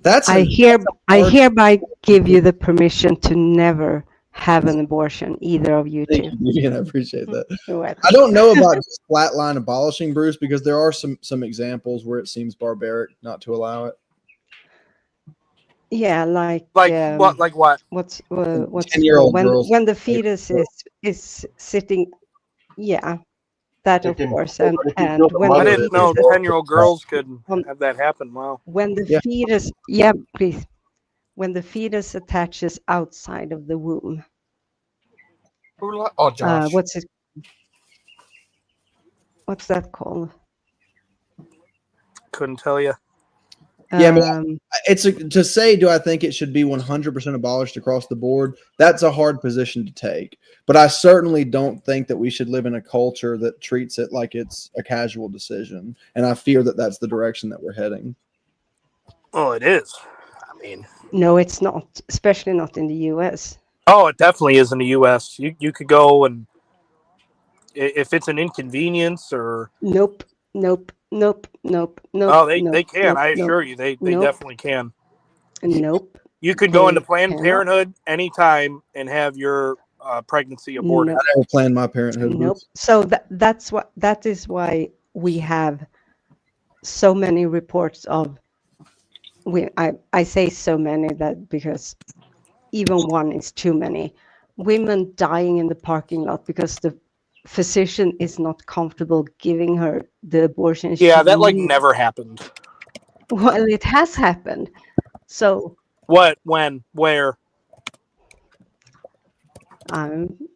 Speaker 15: I hereby give you the permission to never have an abortion, either of you
Speaker 17: Thank
Speaker 15: two.
Speaker 17: you, Vivian. I appreciate that.
Speaker 15: You're welcome.
Speaker 17: I don't know about just flatline abolishing, Bruce, because there are some examples where it seems barbaric not to allow it.
Speaker 15: Yeah, like
Speaker 20: what? Like what?
Speaker 15: What's it
Speaker 17: 10-year-old
Speaker 15: called?
Speaker 17: girls.
Speaker 15: When the fetus is sitting, yeah, that of course, and when
Speaker 20: I
Speaker 15: the
Speaker 20: didn't know
Speaker 15: fetus
Speaker 20: 10-year-old girls could have that happen. Wow.
Speaker 15: when the fetus, please, when the fetus attaches outside of the womb.
Speaker 1: Oh, Josh.
Speaker 15: What's that called?
Speaker 20: Couldn't tell you.
Speaker 17: Yeah, but it's to say, do I think it should be 100% abolished across the board? That's a hard position to take. But I certainly don't think that we should live in a culture that treats it like it's a casual decision. And I fear that that's the direction that we're heading.
Speaker 20: Oh, it is. I mean,
Speaker 15: no, it's not, especially not in the U.S.
Speaker 20: Oh, it definitely is in the U.S. You could go, and if it's an inconvenience or
Speaker 15: Nope.
Speaker 20: Oh, they can. I assure you, they definitely can.
Speaker 15: Nope.
Speaker 20: You could go into Planned Parenthood anytime and have your pregnancy aborted.
Speaker 17: I never planned my parenthood.
Speaker 15: Nope. So that is why we have so many reports of. I say so many that because even one is too many. Women dying in the parking lot because the physician is not comfortable giving her the abortion.
Speaker 20: Yeah, that never happened.
Speaker 15: Well, it has happened. So
Speaker 20: what? When? Where?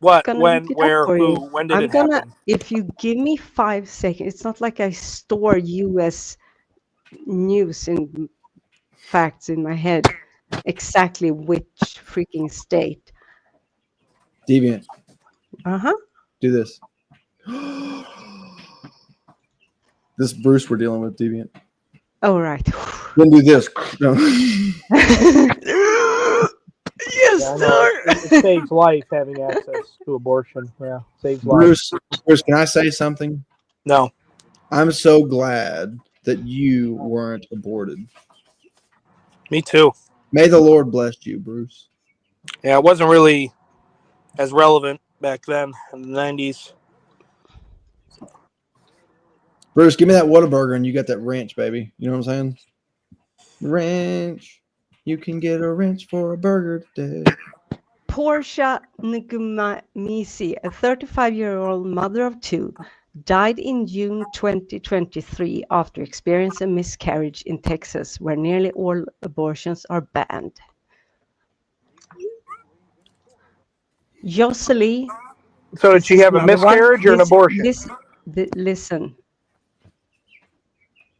Speaker 15: What?
Speaker 20: When? Where? Who? When did it happen?
Speaker 15: If you give me 5 seconds, it's not like I store U.S. news and facts in my head. Exactly which freaking state.
Speaker 17: Deviant. Do this. This Bruce we're dealing with, Deviant.
Speaker 15: Oh, right.
Speaker 17: Then do this. No.
Speaker 15: Yes, sir.
Speaker 20: It saves life having access to abortion. Yeah, saves life.
Speaker 17: Bruce, can I say something?
Speaker 20: No.
Speaker 17: I'm so glad that you weren't aborted.
Speaker 20: Me too.
Speaker 17: May the Lord bless you, Bruce.
Speaker 20: Yeah, it wasn't really as relevant back then in the 90s.
Speaker 17: Bruce, give me that Whataburger and you got that ranch, baby. You know what I'm saying? Ranch. You can get a ranch for a burger today.
Speaker 15: Portia Ngumisi, a 35-year-old mother of two, died in June 2023 after experiencing a miscarriage in Texas, where nearly all abortions are banned. Jocelyn.
Speaker 20: So did she have a miscarriage or an abortion?
Speaker 15: Listen.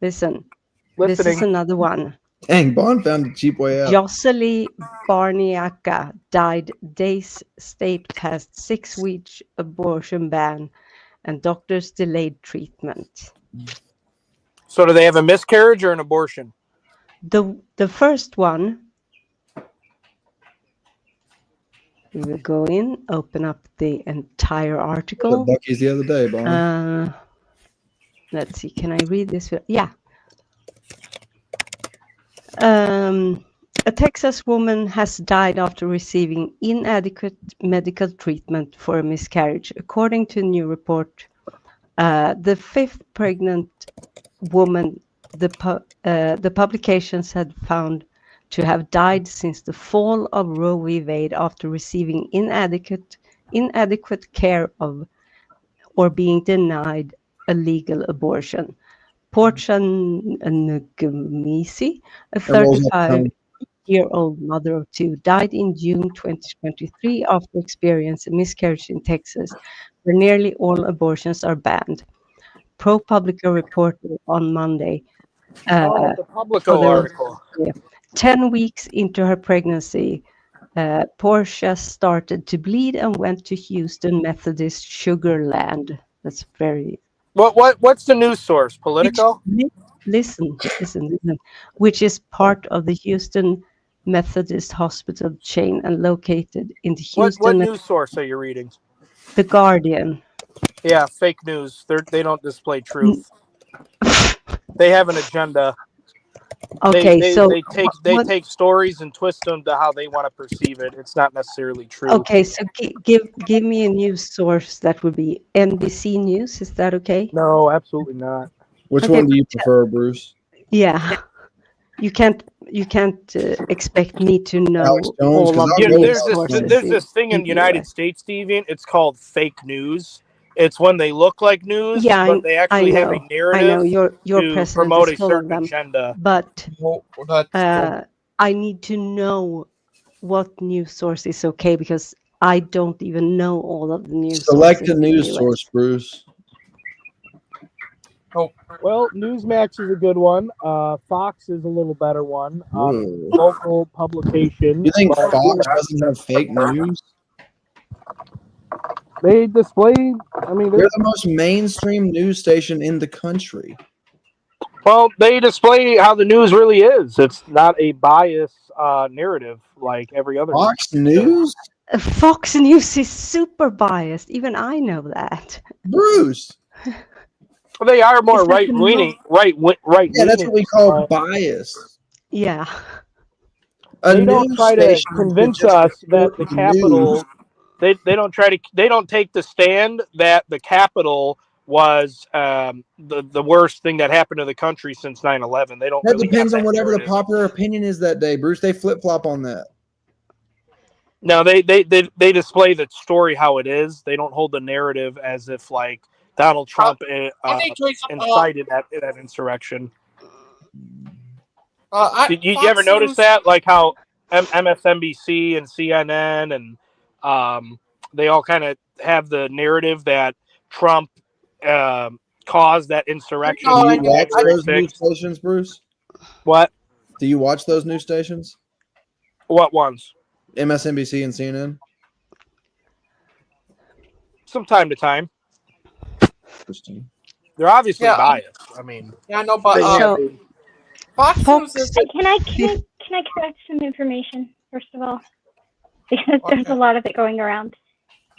Speaker 20: Listening.
Speaker 15: This is another one.
Speaker 17: Dang, Bond found a cheap way out.
Speaker 15: Jocelyn Barniaka died days state past 6-week abortion ban and doctors delayed treatment.
Speaker 20: So do they have a miscarriage or an abortion?
Speaker 15: The first one, we will go in, open up the entire article.
Speaker 17: Bucky's the other day, Bond.
Speaker 15: Let's see, can I read this? Yeah. A Texas woman has died after receiving inadequate medical treatment for a miscarriage. According to a new report, the fifth pregnant woman the publications had found to have died since the fall of Roe v. Wade after receiving inadequate care of or being denied a legal abortion. Portia Ngumisi, a 35-year-old mother of two, died in June 2023 after experiencing a miscarriage in Texas, where nearly all abortions are banned. ProPublica reported on Monday.
Speaker 20: The Publico article.
Speaker 15: 10 weeks into her pregnancy, Portia started to bleed and went to Houston Methodist Sugar Land. That's very...
Speaker 20: What's the news source? Politico?
Speaker 15: Listen. Which is part of the Houston Methodist Hospital chain and located in the Houston...
Speaker 20: What news source are you reading?
Speaker 15: The Guardian.
Speaker 20: Yeah, fake news. They don't display truth. They have an agenda.
Speaker 15: Okay, so
Speaker 20: they
Speaker 15: what?
Speaker 20: take stories and twist them to how they want to perceive it. It's not necessarily true.
Speaker 15: Okay, so give me a news source that would be NBC News. Is that okay?
Speaker 20: No, absolutely not.
Speaker 17: Which
Speaker 15: Okay,
Speaker 17: one do you prefer, Bruce?
Speaker 15: Yeah, you can't expect me to know
Speaker 17: Alex Jones,
Speaker 15: all
Speaker 17: 'cause
Speaker 15: of
Speaker 17: I'll
Speaker 15: the
Speaker 17: go with
Speaker 15: news
Speaker 17: Alex
Speaker 15: sources.
Speaker 17: Jones.
Speaker 20: There's this thing in the United
Speaker 15: US.
Speaker 20: States, Steven. It's called fake news. It's when they look like news,
Speaker 15: Yeah,
Speaker 20: but they
Speaker 15: I
Speaker 20: actually have a
Speaker 15: know. I know.
Speaker 20: narrative
Speaker 15: Your
Speaker 20: to
Speaker 15: president
Speaker 20: promote
Speaker 15: is
Speaker 20: a
Speaker 15: full of
Speaker 20: certain
Speaker 15: them,
Speaker 20: agenda.
Speaker 15: but
Speaker 1: Well, that's
Speaker 15: I need to know what news source is okay because I don't even know all of the news
Speaker 17: Select a
Speaker 15: sources in the
Speaker 17: news
Speaker 15: US.
Speaker 17: source, Bruce.
Speaker 1: Oh,
Speaker 20: well, Newsmax is a good one. Fox is a little better one. Local publication.
Speaker 17: You think
Speaker 20: but
Speaker 17: Fox doesn't have fake news?
Speaker 20: They display. I mean,
Speaker 17: They're the most mainstream news station in the country.
Speaker 20: Well, they display how the news really is. It's not a biased narrative like every other.
Speaker 17: Fox News?
Speaker 15: Fox News is super biased. Even I know that.
Speaker 17: Bruce.
Speaker 20: They are more
Speaker 15: Is that
Speaker 20: right
Speaker 15: the
Speaker 20: leaning. Right.
Speaker 17: Yeah, that's what we call bias.
Speaker 15: Yeah.
Speaker 20: They don't try to convince us that the Capitol. They don't try to. They don't take the stand that the Capitol was the worst thing that happened to the country since 9/11. They don't.
Speaker 17: That
Speaker 20: really
Speaker 17: depends
Speaker 20: have
Speaker 17: on
Speaker 20: that
Speaker 17: whatever
Speaker 20: narrative.
Speaker 17: the popular opinion is that day, Bruce. They flip flop on that.
Speaker 20: No, they display the story how it is. They don't hold the narrative as if like Donald Trump incited that insurrection. Did you ever notice that? Like how MSNBC and CNN and they all kind of have the narrative that Trump caused that insurrection.
Speaker 17: Do you watch those news stations, Bruce?
Speaker 20: What?
Speaker 17: Do you watch those news stations?
Speaker 20: What ones?
Speaker 17: MSNBC and CNN?
Speaker 20: From time to time.
Speaker 17: Interesting.
Speaker 20: They're obviously
Speaker 1: Yeah,
Speaker 20: biased. I mean,
Speaker 1: yeah, I know, but
Speaker 15: Fox
Speaker 8: Can I correct some information first of all? Because there's a lot of it going around.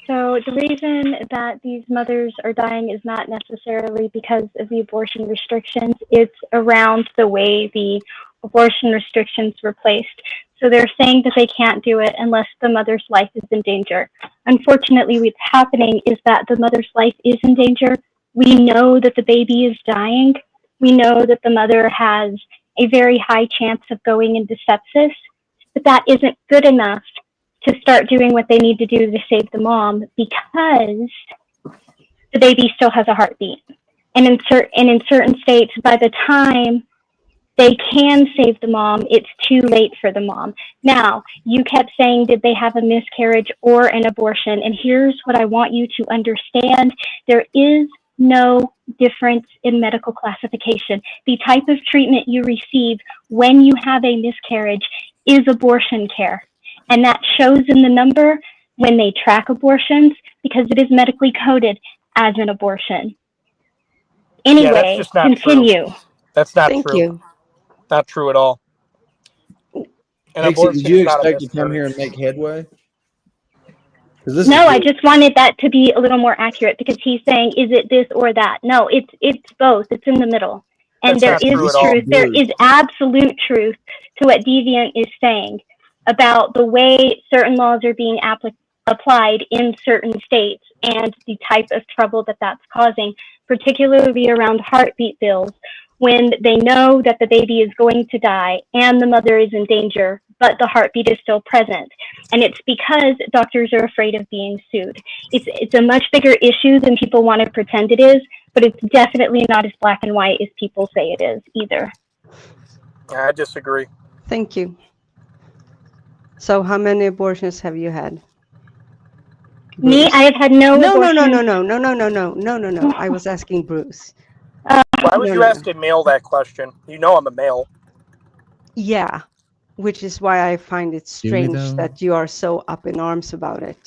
Speaker 8: So the reason that these mothers are dying is not necessarily because of the abortion restrictions. It's around the way the abortion restrictions were placed. So they're saying that they can't do it unless the mother's life is in danger. Unfortunately, what's happening is that the mother's life is in danger. We know that the baby is dying. We know that the mother has a very high chance of going into sepsis, but that isn't good enough to start doing what they need to do to save the mom because the baby still has a heartbeat. And in certain states, by the time they can save the mom, it's too late for the mom. Now, you kept saying, did they have a miscarriage or an abortion? And here's what I want you to understand. There is no difference in medical classification. The type of treatment you receive when you have a miscarriage is abortion care. And that shows in the number when they track abortions because it is medically coded as an abortion. Anyway,
Speaker 20: that's just not
Speaker 8: continue.
Speaker 20: True. That's not
Speaker 15: Thank
Speaker 20: true.
Speaker 15: you.
Speaker 20: Not true at all. An
Speaker 17: Casey,
Speaker 20: abortion
Speaker 17: did you
Speaker 20: is not a
Speaker 17: expect to come here and
Speaker 20: miscarriage.
Speaker 17: make headway?
Speaker 8: No, I just wanted that to be a little more accurate because he's saying, is it this or that? No, it's both. It's in the middle. And
Speaker 20: That's
Speaker 8: there
Speaker 20: not true
Speaker 8: is
Speaker 20: at all.
Speaker 8: truth. There is absolute truth to what Deviant is saying about the way certain laws are being applied in certain states and the type of trouble that that's causing, particularly around heartbeat bills, when they know that the baby is going to die and the mother is in danger, but the heartbeat is still present. And it's because doctors are afraid of being sued. It's a much bigger issue than people want to pretend it is, but it's definitely not as black and white as people say it is either.
Speaker 20: I disagree.
Speaker 15: Thank you. So how many abortions have you had?
Speaker 8: Me,
Speaker 15: Bruce?
Speaker 8: I have had no
Speaker 15: No.
Speaker 8: abortions.
Speaker 15: I was asking Bruce.
Speaker 20: Why would you ask a male that question? You know I'm a male.
Speaker 15: Yeah, which is why I find it strange
Speaker 21: though?
Speaker 15: that you are so up in arms about it.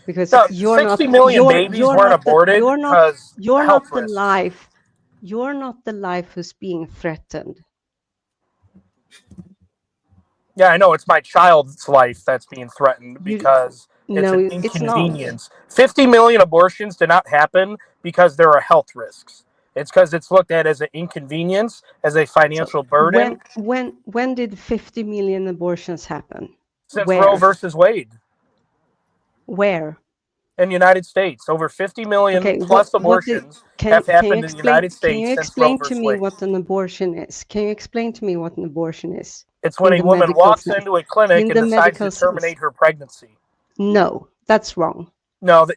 Speaker 15: Because
Speaker 20: No,
Speaker 15: you're
Speaker 20: 60
Speaker 15: not
Speaker 20: million
Speaker 15: you're,
Speaker 20: babies
Speaker 15: you're
Speaker 20: weren't
Speaker 15: not the,
Speaker 20: aborted
Speaker 15: you're not
Speaker 20: because
Speaker 15: you're
Speaker 20: health
Speaker 15: not the
Speaker 20: risks.
Speaker 15: life you're not the life who's being threatened.
Speaker 20: Yeah, I know. It's my child's life that's being threatened because it's
Speaker 15: No,
Speaker 20: an
Speaker 15: it's not.
Speaker 20: inconvenience. 50 million abortions did not happen because there are health risks. It's because it's looked at as an inconvenience, as a financial burden.
Speaker 15: When did 50 million abortions happen?
Speaker 20: Since
Speaker 15: Where?
Speaker 20: Roe versus Wade.
Speaker 15: Where?
Speaker 20: In the United States, over 50 million
Speaker 15: Okay,
Speaker 20: plus abortions have happened in the United
Speaker 15: Can you
Speaker 20: States since Roe
Speaker 15: explain to
Speaker 20: versus
Speaker 15: me
Speaker 20: Wade.
Speaker 15: what an abortion is? Can you explain to me what an abortion is?
Speaker 20: It's when
Speaker 15: in
Speaker 20: a
Speaker 15: the
Speaker 20: woman
Speaker 15: medical
Speaker 20: walks
Speaker 15: sense?
Speaker 20: into a clinic
Speaker 15: In
Speaker 20: and
Speaker 15: the
Speaker 20: decides to
Speaker 15: medical sense.
Speaker 20: terminate her pregnancy.
Speaker 15: No, that's wrong.
Speaker 20: No,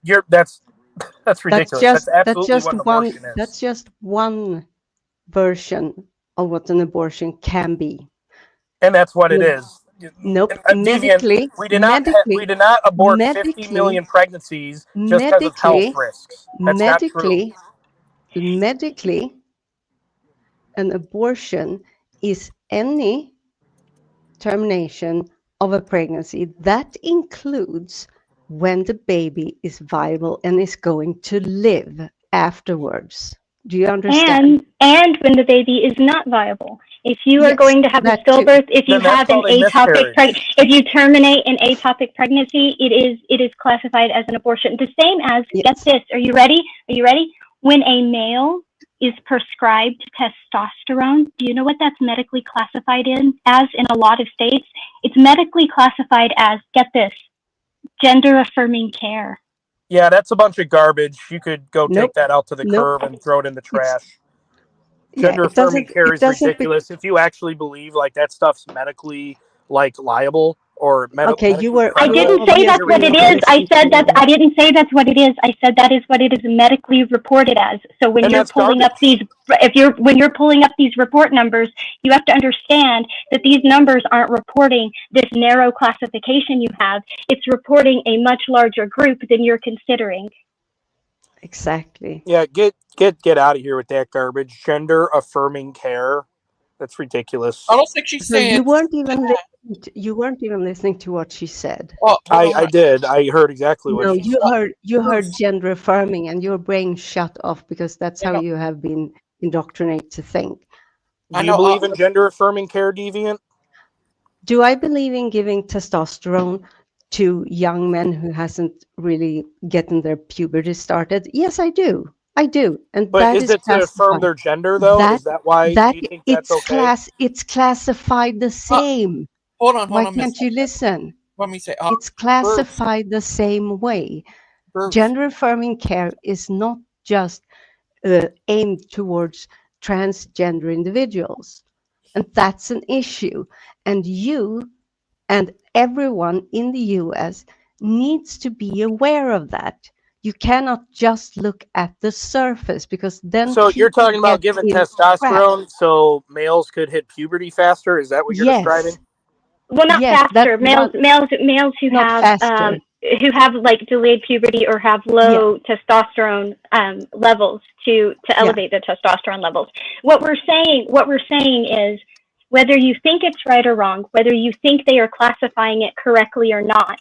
Speaker 20: that's ridiculous. That's absolutely what an abortion is.
Speaker 15: That's just one version of what an abortion can be.
Speaker 20: And that's what it
Speaker 15: No-
Speaker 20: is.
Speaker 15: Nope.
Speaker 20: Deviant,
Speaker 15: Medically,
Speaker 20: we did not abort 50 million pregnancies just because of health risks. That's not true.
Speaker 15: Medically, an abortion is any termination of a pregnancy that includes when the baby is viable and is going to live afterwards. Do you understand?
Speaker 8: And when the baby is not viable. If you are
Speaker 15: Yes,
Speaker 8: going to have a
Speaker 15: that too.
Speaker 8: stillbirth, if you
Speaker 20: Then that's
Speaker 8: have an
Speaker 20: called a
Speaker 8: atopic
Speaker 20: miscarriage.
Speaker 8: if you terminate an atopic pregnancy, it is classified as an abortion. The same as, get this, are you ready? Are you ready? When a male is prescribed testosterone, do you know what that's medically classified as in a lot of states? It's medically classified as, get this, gender affirming care.
Speaker 20: Yeah, that's a bunch of garbage. You could go
Speaker 15: Nope.
Speaker 20: take that out to the
Speaker 15: Nope.
Speaker 20: curb and throw it in the trash.
Speaker 15: Yeah,
Speaker 20: Gender
Speaker 15: it
Speaker 20: affirming
Speaker 15: doesn't-
Speaker 20: care
Speaker 15: it
Speaker 20: is
Speaker 15: doesn't be-
Speaker 20: ridiculous. If you actually believe like that stuff's medically liable or
Speaker 15: Okay, you were.
Speaker 8: I didn't say that's what it is. I said that I didn't say that's what it is. I said that is what it is medically reported as. So when
Speaker 20: And
Speaker 8: you're
Speaker 20: that's
Speaker 8: pulling up
Speaker 20: garbage.
Speaker 8: when you're pulling up these report numbers, you have to understand that these numbers aren't reporting this narrow classification you have. It's reporting a much larger group than you're considering.
Speaker 15: Exactly.
Speaker 20: Yeah, get out of here with that garbage. Gender affirming care. That's ridiculous.
Speaker 1: I don't think she's
Speaker 15: So
Speaker 1: saying.
Speaker 15: you weren't even listening to what she said.
Speaker 20: I did. I heard exactly what
Speaker 15: No,
Speaker 20: she said.
Speaker 15: you heard gender affirming, and your brain shut off because that's how you have been indoctrinated to think.
Speaker 20: Do you believe in gender affirming care, Deviant?
Speaker 15: Do I believe in giving testosterone to young men who hasn't really gotten their puberty started? Yes, I do. I do, and
Speaker 20: But
Speaker 15: that
Speaker 20: is it to affirm
Speaker 15: classified.
Speaker 20: their gender, though? Is that why? Do you think that's okay?
Speaker 15: It's classified the same.
Speaker 1: Hold on,
Speaker 15: Why
Speaker 1: Miss
Speaker 15: can't you listen?
Speaker 1: Let me say.
Speaker 15: It's classified the same way. Gender affirming care is not just aimed towards transgender individuals, and that's an issue. And you and everyone in the US needs to be aware of that. You cannot just look at the surface, because then
Speaker 20: So you're
Speaker 15: people
Speaker 20: talking about
Speaker 15: get
Speaker 20: giving
Speaker 15: in
Speaker 20: testosterone so males could hit puberty faster? Is that what you're describing?
Speaker 8: Well, not
Speaker 15: Yes,
Speaker 8: faster.
Speaker 15: that's
Speaker 8: Males who
Speaker 15: not
Speaker 8: have
Speaker 15: faster.
Speaker 8: like delayed puberty or have low testosterone levels to elevate the testosterone levels. What we're saying is, whether you think it's right or wrong, whether you think they are classifying it correctly or not,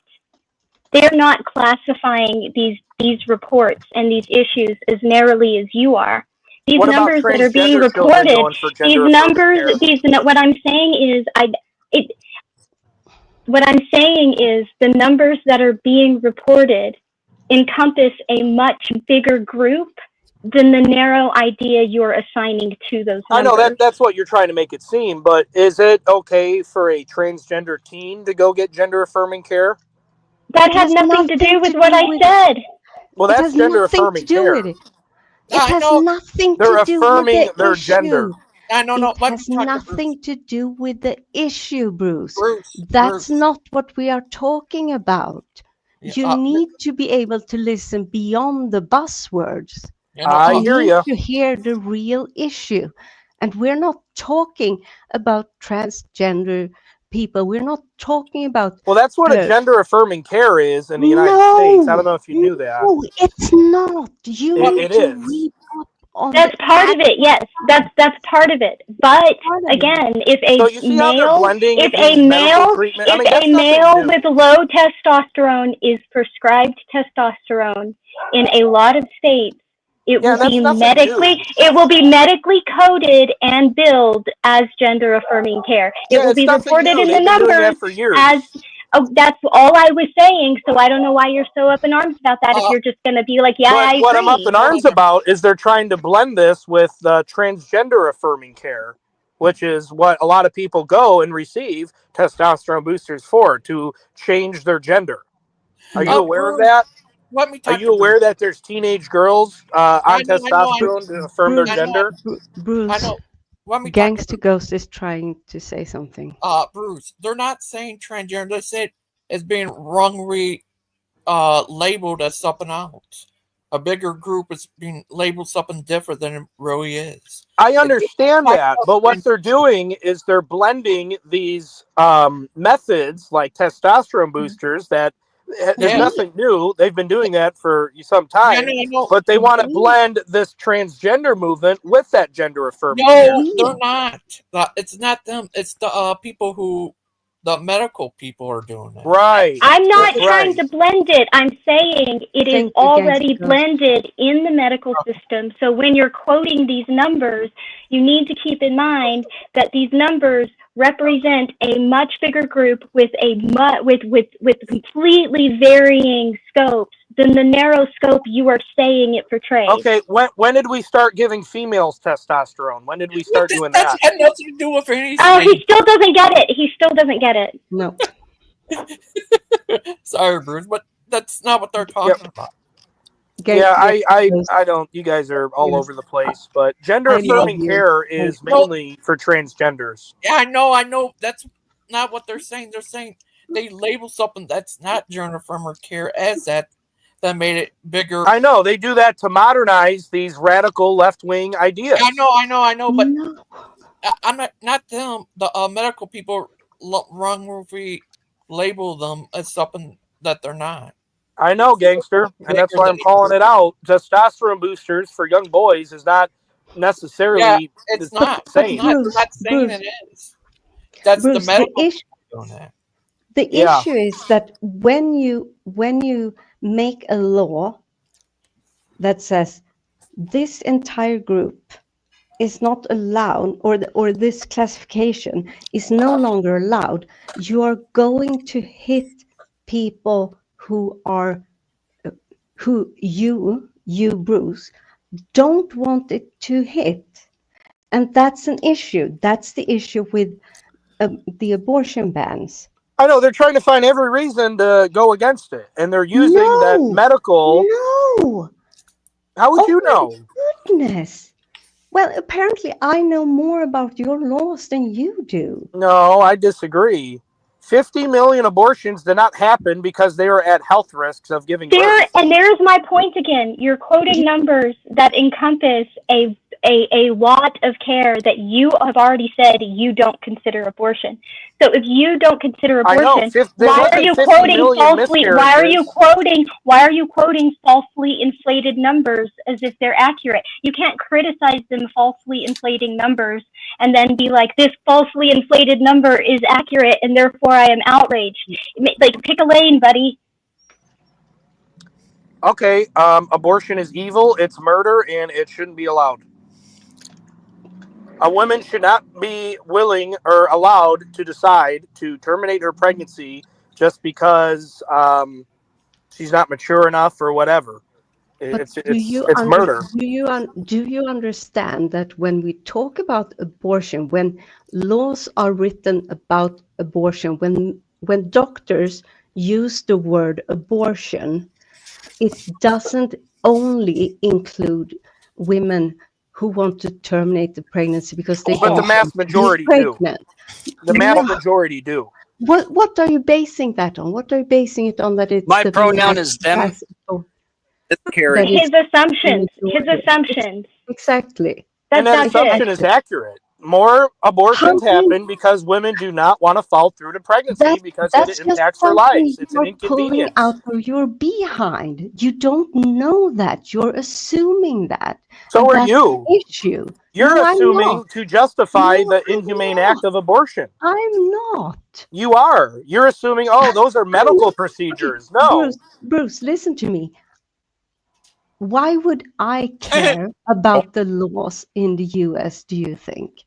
Speaker 8: they're not classifying these reports and these issues as narrowly as you are. These
Speaker 20: What about
Speaker 8: numbers that are being
Speaker 20: transgender children
Speaker 8: reported,
Speaker 20: going for
Speaker 8: these
Speaker 20: gender affirming
Speaker 8: numbers,
Speaker 20: care?
Speaker 8: what I'm saying is the numbers that are being reported encompass a much bigger group than the narrow idea you're assigning to those numbers.
Speaker 20: I know that's what you're trying to make it seem, but is it okay for a transgender teen to go get gender affirming care?
Speaker 8: That had nothing to do with what I said.
Speaker 20: Well, that's gender affirming care.
Speaker 15: It has nothing
Speaker 20: They're
Speaker 15: to do with
Speaker 20: affirming
Speaker 15: the
Speaker 20: their
Speaker 15: issue.
Speaker 20: gender.
Speaker 15: It has nothing to do with the issue, Bruce. That's not what we are talking about. You need to be able to listen beyond the buzzwords.
Speaker 20: I hear
Speaker 15: You
Speaker 20: ya.
Speaker 15: need to hear the real issue. And we're not talking about transgender people. We're not talking about...
Speaker 20: Well, that's what a gender affirming care is in the United States. I don't know if you knew that.
Speaker 15: No, it's not. You need
Speaker 20: It
Speaker 15: to
Speaker 20: is.
Speaker 15: read up on
Speaker 8: That's part of it. Yes, that's part of it. But again, if
Speaker 20: So you see how they're blending these medical treatment? I mean, that's
Speaker 8: if a
Speaker 20: nothing
Speaker 8: male
Speaker 20: new.
Speaker 8: with low testosterone is prescribed testosterone in a lot of states, it will be medically coded and billed as gender affirming care. It will be reported in the numbers as Oh, that's all I was saying. So I don't know why you're so up in arms about that. If you're just going to be like, yeah, I
Speaker 20: But
Speaker 8: agree.
Speaker 20: what I'm up in arms about is they're trying to blend this with transgender affirming care, which is what a lot of people go and receive testosterone boosters for, to change their gender. Are you aware of
Speaker 1: Bruce,
Speaker 20: that?
Speaker 1: let me
Speaker 20: Are
Speaker 1: talk
Speaker 20: you
Speaker 1: to
Speaker 20: aware
Speaker 1: Bruce.
Speaker 20: that there's teenage girls on
Speaker 1: I know.
Speaker 20: testosterone to affirm their
Speaker 15: Bruce,
Speaker 20: gender?
Speaker 15: Bruce,
Speaker 1: I know. Let me talk to
Speaker 15: Gangster Ghost is trying to say something.
Speaker 1: Bruce. They're not saying transgender. They said it's being wrongly labeled as something else. A bigger group is being labeled something different than it really is.
Speaker 20: I understand that, but what they're doing is they're blending these methods like testosterone boosters that is nothing new. They've been doing that for some time, but they want to blend this transgender movement with that gender affirming.
Speaker 1: No, they're not. It's not them. It's the people who, the medical people are doing it.
Speaker 20: Right.
Speaker 8: I'm not trying to blend it. I'm saying it is
Speaker 15: Thank you,
Speaker 8: already
Speaker 15: Gangster Ghost.
Speaker 8: blended in the medical system. So when you're quoting these numbers, you need to keep in mind that these numbers represent a much bigger group with completely varying scopes than the narrow scope you are saying it portrays.
Speaker 20: Okay, when did we start giving females testosterone? When did we start doing
Speaker 1: That's
Speaker 20: that?
Speaker 1: had nothing to do with anything.
Speaker 8: Oh, he still doesn't get it. He still doesn't get it.
Speaker 15: No.
Speaker 1: Sorry, Bruce, but that's not what they're talking about.
Speaker 20: Yeah, I don't. You guys are all over the place, but gender affirming care is mainly for transgenders.
Speaker 1: Yeah, I know. That's not what they're saying. They're saying they label something that's not gender affirming care as that made it bigger.
Speaker 20: I know they do that to modernize these radical left wing ideas.
Speaker 1: I know, but I'm not them. The medical people wrongly label them as something that they're not.
Speaker 20: I know, gangster, and that's why I'm calling it out. Testosterone boosters for young boys is not necessarily
Speaker 1: it's
Speaker 20: the
Speaker 1: not.
Speaker 20: same.
Speaker 1: They're not saying it is. That's
Speaker 15: Bruce,
Speaker 1: the medical people doing that.
Speaker 15: The issue is that when you make a law that says this entire group is not allowed, or this classification is no longer allowed, you are going to hit people who you Bruce don't want it to hit, and that's an issue. That's the issue with the abortion bans.
Speaker 20: I know they're trying to find every reason to go against it, and they're using that medical.
Speaker 15: No.
Speaker 20: How would you know?
Speaker 15: Goodness. Well, apparently I know more about your laws than you do.
Speaker 20: No, I disagree. 50 million abortions did not happen because they were at health risks of giving birth.
Speaker 8: There's my point again. You're quoting numbers that encompass a lot of care that you have already said you don't consider abortion. So if you don't consider abortion, why are you quoting falsely? Why are you quoting falsely inflated numbers as if they're accurate? You can't criticize them falsely inflating numbers and then be like, this falsely inflated number is accurate and therefore I am outraged. Like, pick a lane, buddy.
Speaker 20: Okay, abortion is evil, it's murder, and it shouldn't be allowed. A woman should not be willing or allowed to decide to terminate her pregnancy just because she's not mature enough or whatever. It's murder.
Speaker 15: Do you understand that when we talk about abortion, when laws are written about abortion, when doctors use the word abortion, it doesn't only include women who want to terminate the pregnancy because they
Speaker 20: But the mass majority do. The mass majority do.
Speaker 15: What are you basing that on? What are you basing it on? That it's
Speaker 3: my pronoun is them.
Speaker 8: His assumptions.
Speaker 15: Exactly.
Speaker 20: And that assumption is accurate. More abortions happen because women do not want to fall through to pregnancy because it impacts their lives. It's an inconvenience.
Speaker 15: Out of your behind. You don't know that. You're assuming that.
Speaker 20: So are you.
Speaker 15: Issue.
Speaker 20: You're assuming to justify the inhumane act of abortion.
Speaker 15: I'm not.
Speaker 20: You are. You're assuming, oh, those are medical procedures. No.
Speaker 15: Bruce, listen to me. Why would I care about the laws in the US, do you think?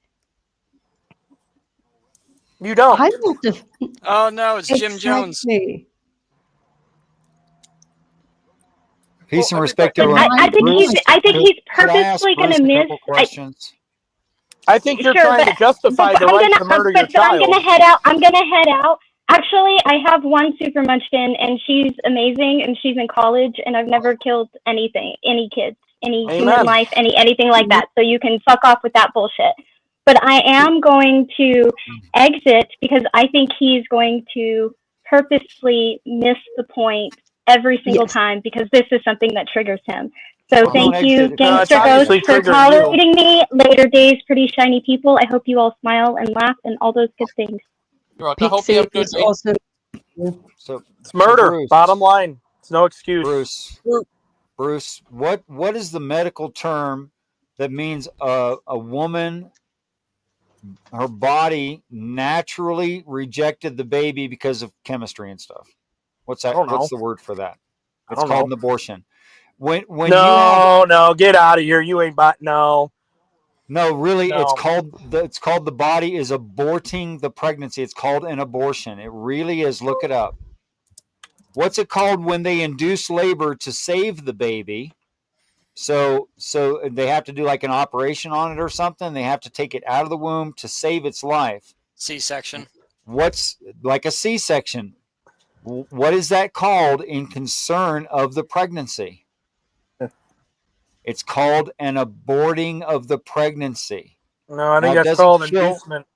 Speaker 20: You don't.
Speaker 15: I want to.
Speaker 3: Oh no, it's Jim Jones.
Speaker 15: Exactly.
Speaker 14: Peace and respect, everyone.
Speaker 8: I think he's
Speaker 14: Could I ask
Speaker 8: purposely going
Speaker 14: Bruce
Speaker 8: to
Speaker 14: a
Speaker 8: miss.
Speaker 14: couple questions?
Speaker 20: I think you're
Speaker 8: Sure,
Speaker 20: trying to justify the right to murder your
Speaker 8: but I'm
Speaker 20: child.
Speaker 8: gonna head out. Actually, I have one super munchkin, and she's amazing, and she's in college, and I've never killed any kids, any human
Speaker 20: Amen.
Speaker 8: life, anything like that. So you can fuck off with that bullshit. But I am going to exit because I think he's going to purposely miss the point every single time because this is something that triggers him. So
Speaker 14: Well, don't
Speaker 8: thank you,
Speaker 14: exit.
Speaker 8: Gangster Ghost, for tolerating me. Later days, pretty shiny people. I hope you all smile and laugh and all those good things.
Speaker 1: I hope you have a good
Speaker 15: is
Speaker 1: day.
Speaker 15: also.
Speaker 14: So
Speaker 20: It's murder.
Speaker 14: Bruce,
Speaker 20: Bottom line. It's no excuse.
Speaker 14: Bruce, what is the medical term that means a woman, her body naturally rejected the baby because of chemistry and stuff? What's that?
Speaker 20: I don't know.
Speaker 14: What's the word for that?
Speaker 20: I
Speaker 14: It's
Speaker 20: don't
Speaker 14: called
Speaker 20: know.
Speaker 14: an abortion. When you
Speaker 20: No, no, get out of here. You ain't no.
Speaker 14: No, really,
Speaker 20: No.
Speaker 14: it's called the body is aborting the pregnancy. It's called an abortion. It really is. Look it up. What's it called when they induce labor to save the baby? So they have to do like an operation on it or something. They have to take it out of the womb to save its life.
Speaker 3: C-section.
Speaker 14: What's like a C-section? What is that called in concern of the pregnancy? It's called an aborting of the pregnancy.
Speaker 20: No, I think
Speaker 14: Now, it
Speaker 20: that's
Speaker 14: doesn't
Speaker 20: called
Speaker 14: kill-
Speaker 20: inducement.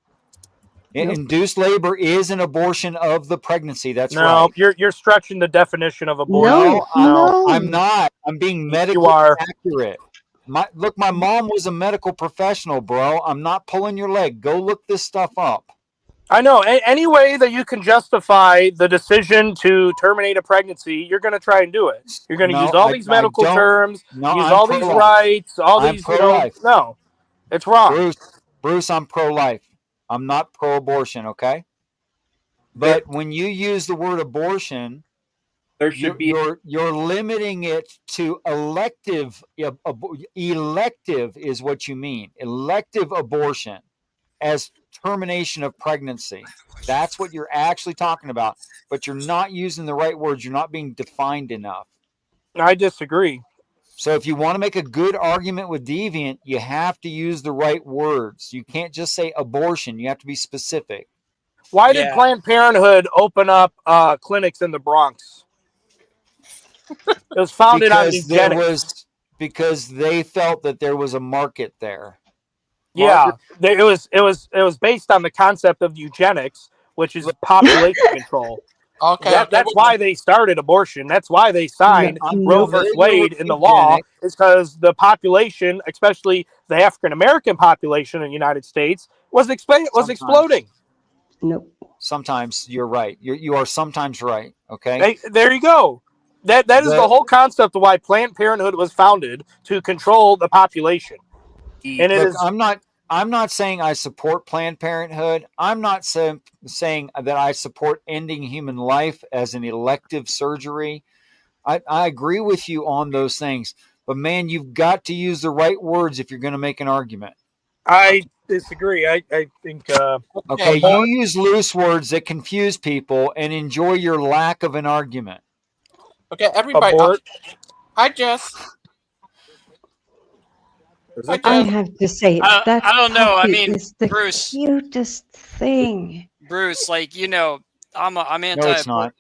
Speaker 14: Induced labor is an abortion of the pregnancy. That's
Speaker 20: No,
Speaker 14: right.
Speaker 20: you're stretching the definition of abortion.
Speaker 14: I'm not. I'm being medically
Speaker 20: are.
Speaker 14: accurate. My mom was a medical professional, bro. I'm not pulling your leg. Go look this stuff up.
Speaker 20: I know. Any way that you can justify the decision to terminate a pregnancy, you're going to try and do it. You're going to use all these medical terms, use all these rights, all these,
Speaker 14: pro-life.
Speaker 20: no, it's wrong.
Speaker 14: Bruce, I'm pro-life. I'm not pro-abortion, okay? But when you use the word abortion, you're limiting it to elective. Elective is what you mean. Elective abortion as termination of pregnancy. That's what you're actually talking about. But you're not using the right words. You're not being defined enough.
Speaker 20: I disagree.
Speaker 14: So if you want to make a good argument with deviant, you have to use the right words. You can't just say abortion. You have to be specific.
Speaker 20: Why did Planned Parenthood open up clinics in the Bronx? It was founded on eugenics.
Speaker 14: Because they felt that there was a market there.
Speaker 20: Yeah, it was based on the concept of eugenics, which is population control.
Speaker 1: Okay,
Speaker 20: that's why they started abortion. That's why they signed Roe versus Wade in the law. Is because the population, especially the African American population in the United States, was exploding.
Speaker 15: Nope.
Speaker 14: Sometimes you're right. You are sometimes right. Okay.
Speaker 20: Hey, there you go. That is the whole concept of why Planned Parenthood was founded, to control the population. And it is.
Speaker 14: I'm not saying I support Planned Parenthood. I'm not saying that I support ending human life as an elective surgery. I agree with you on those things. But man, you've got to use the right words if you're going to make an argument.
Speaker 20: I disagree. I think.
Speaker 14: Okay, you use loose words that confuse people and enjoy your lack of an argument.
Speaker 1: Okay, everybody. I
Speaker 15: have to say that
Speaker 3: I don't know. I
Speaker 15: puppy
Speaker 3: mean,
Speaker 15: is the
Speaker 3: Bruce.
Speaker 15: cutest thing.
Speaker 3: Bruce, like, I'm anti.
Speaker 14: No, it's not.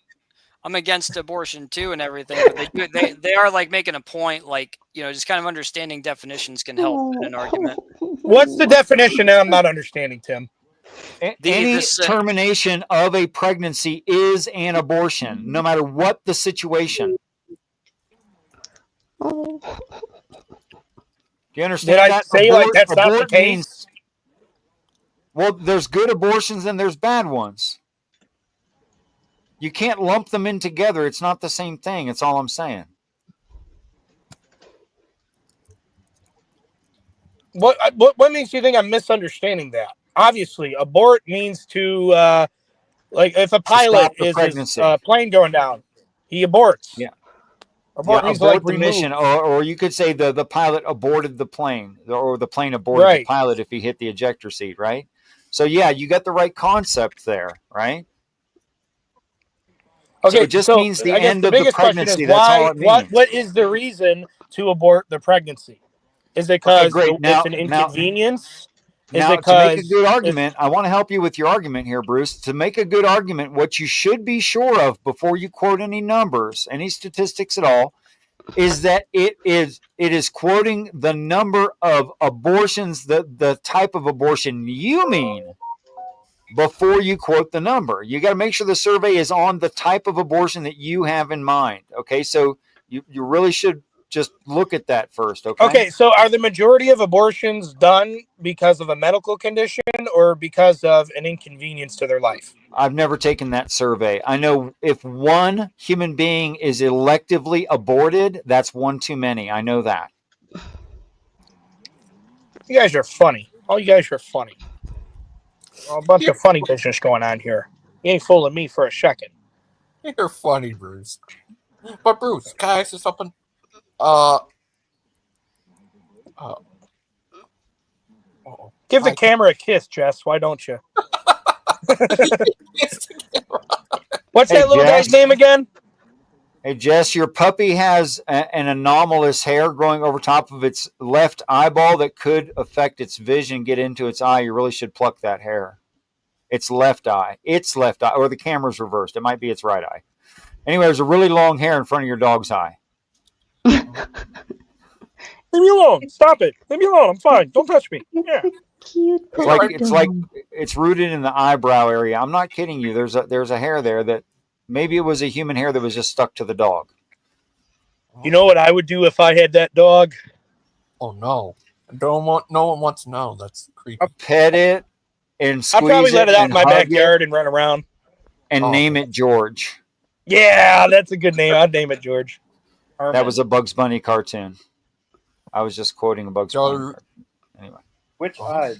Speaker 3: I'm against abortion too and everything, but they are like making a point, like, just kind of understanding definitions can help in an argument.
Speaker 20: What's the definition? I'm not understanding, Tim.
Speaker 14: Any termination of a pregnancy is an abortion, no matter what the situation.
Speaker 15: Oh.
Speaker 14: Do you understand
Speaker 20: Did
Speaker 14: that?
Speaker 20: I say like that's not the case?
Speaker 14: Well, there's good abortions and there's bad ones. You can't lump them in together. It's not the same thing. It's all I'm saying.
Speaker 20: What makes you think I'm misunderstanding that? Obviously, abort means to like if a pilot is his plane going down, he aborts.
Speaker 14: Yeah.
Speaker 20: Abort means to, like,
Speaker 14: the mission,
Speaker 20: remove.
Speaker 14: or you could say the pilot aborted the plane, or the plane aborted the pilot if he hit the ejector seat, right? So yeah, you got the right concept there, right?
Speaker 20: Okay,
Speaker 14: so it just means the
Speaker 20: I guess
Speaker 14: end
Speaker 20: the
Speaker 14: of the
Speaker 20: biggest question is
Speaker 14: pregnancy. That's all
Speaker 20: why?
Speaker 14: it means.
Speaker 20: What is the reason to abort the pregnancy? Is it
Speaker 14: Okay,
Speaker 20: because
Speaker 14: great.
Speaker 20: it's an inconvenience? Is it
Speaker 14: Now, to make a
Speaker 20: because
Speaker 14: good argument, I want to help you with your argument here, Bruce. To make a good argument, what you should be sure of before you quote any numbers, any statistics at all, is that it is quoting the number of abortions, the type of abortion you mean, before you quote the number. You got to make sure the survey is on the type of abortion that you have in mind. Okay, so you really should just look at that first.
Speaker 20: Okay, so are the majority of abortions done because of a medical condition or because of an inconvenience to their life?
Speaker 14: I've never taken that survey. I know if one human being is electively aborted, that's one too many. I know that.
Speaker 20: You guys are funny. All you guys are funny. A bunch of funny business going on here. You ain't fooling me for a second.
Speaker 1: You're funny, Bruce. But Bruce, can I ask you something?
Speaker 20: Give the camera a kiss, Jess. Why don't you? What's that little guy's name again?
Speaker 14: Hey, Jess, your puppy has an anomalous hair growing over top of its left eyeball that could affect its vision, get into its eye. You really should pluck that hair. Its left eye. Or the camera's reversed. It might be its right eye. Anyway, there's a really long hair in front of your dog's eye.
Speaker 20: Leave me alone. Stop it. Leave me alone. I'm fine. Don't touch me. Yeah.
Speaker 15: Cute.
Speaker 14: It's rooted in the eyebrow area. I'm not kidding you. There's a hair there that maybe it was a human hair that was just stuck to the dog.
Speaker 20: You know what I would do if I had that dog?
Speaker 1: Oh no. No one wants to know. That's creepy.
Speaker 14: Pet it and squeeze
Speaker 20: I'd probably let it out in my
Speaker 14: hug
Speaker 20: backyard and run around.
Speaker 14: and name it George.
Speaker 20: Yeah, that's a good name. I'd name it George.
Speaker 14: That was a Bugs Bunny cartoon. I was just quoting a Bugs Bunny cartoon. Anyway.
Speaker 2: Which eye?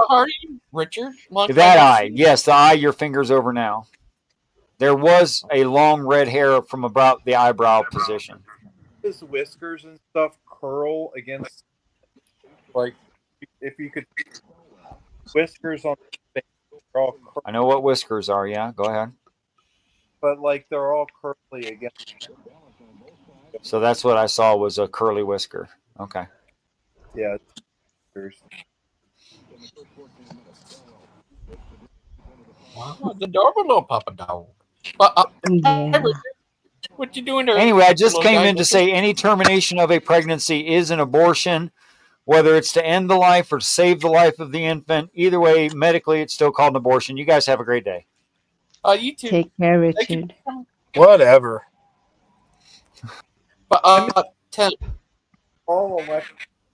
Speaker 1: Are you Richard?
Speaker 14: That eye. Yes, the eye your finger's over now. There was a long red hair from about the eyebrow position.
Speaker 9: His whiskers and stuff curl against, like, if you could, whiskers on the face, they're all curly,
Speaker 14: I know what whiskers are. Yeah, go ahead.
Speaker 9: but like they're all curly against.
Speaker 14: So that's what I saw was a curly whisker. Okay.
Speaker 9: Yeah. Whiskers.
Speaker 1: Wow, the adorable little Papa dog. But hey, Richard, what you doing there?
Speaker 14: Anyway, I just
Speaker 1: little
Speaker 14: came
Speaker 1: guy
Speaker 14: in to
Speaker 1: looking?
Speaker 14: say any termination of a pregnancy is an abortion, whether it's to end the life or save the life of the infant. Either way, medically, it's still called an abortion. You guys have a great day.
Speaker 1: You too.
Speaker 15: Take care, Richard.
Speaker 20: Whatever.
Speaker 1: But Tim,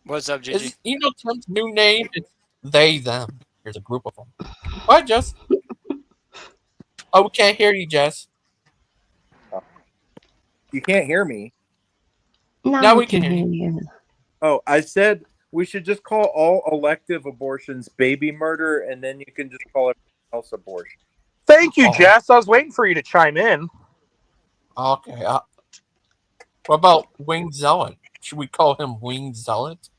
Speaker 3: What's up, Gigi?
Speaker 1: you know Tim's new name is they them. There's a group of them. What, Jess? Oh, we can't hear you, Jess.
Speaker 9: You can't hear me.
Speaker 1: Now we can hear you.
Speaker 9: Oh, I said we should just call all elective abortions baby murder, and then you can just call it else abortion.
Speaker 20: Thank you, Jess. I was waiting for you to chime in.
Speaker 1: Okay. What about Winged Zealot? Should we call him Winged Zealot?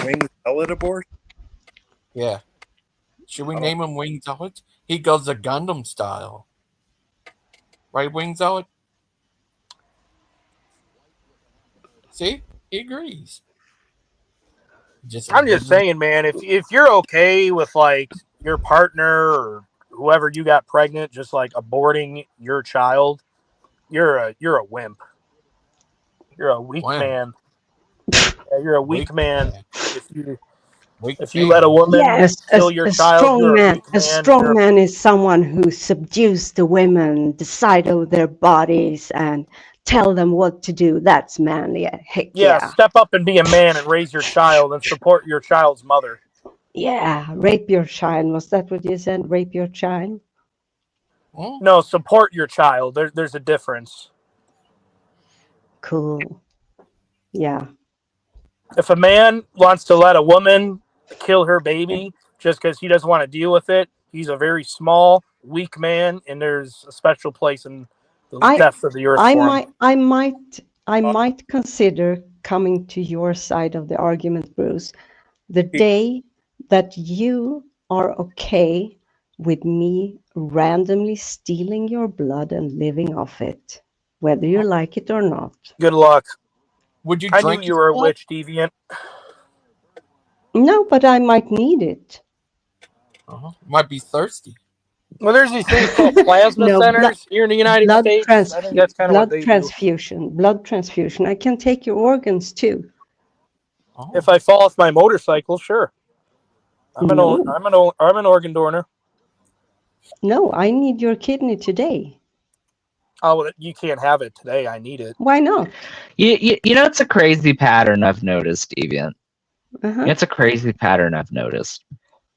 Speaker 9: Winged Zealot abortion?
Speaker 1: Yeah. Should we name him Winged Zealot? He goes the Gundam style. Right, Winged Zealot? See? He agrees.
Speaker 20: I'm just saying, man, if you're okay with like your partner or whoever you got pregnant just like aborting your child, you're a wimp. You're a weak man. Yeah, you're a weak man. If you let a woman kill your child,
Speaker 15: strong
Speaker 20: you're
Speaker 15: man.
Speaker 20: a weak man.
Speaker 15: A strong man is someone who subdues the women, decide over their bodies, and tell them what to do. That's manly. Heck
Speaker 20: Yeah,
Speaker 15: yeah.
Speaker 20: step up and be a man and raise your child and support your child's mother.
Speaker 15: Yeah, rape your child. Was that what you said? Rape your child?
Speaker 20: No, support your child. There's a difference.
Speaker 15: Cool. Yeah.
Speaker 20: If a man wants to let a woman kill her baby just because he doesn't want to deal with it, he's a very small, weak man, and there's a special place in the depths of the earth for him.
Speaker 15: I might consider coming to your side of the argument, Bruce. The day that you are okay with me randomly stealing your blood and living off it, whether you like it or not.
Speaker 20: Good luck.
Speaker 1: Would you
Speaker 20: I knew
Speaker 1: drink
Speaker 20: you
Speaker 1: his
Speaker 20: were a
Speaker 1: blood?
Speaker 20: witch, deviant.
Speaker 15: No, but I might need it.
Speaker 1: Might be thirsty.
Speaker 20: Well, there's these things called plasma
Speaker 15: No,
Speaker 20: centers here in the United States. I think that's kind of what they do.
Speaker 15: Blood transfusion. I can take your organs too.
Speaker 20: If I fall off my motorcycle, sure. I'm an organ donor.
Speaker 15: No, I need your kidney today.
Speaker 20: Oh, well, you can't have it today. I need it.
Speaker 15: Why not?
Speaker 6: You know, it's a crazy pattern I've noticed, Deviant. It's a crazy pattern I've noticed.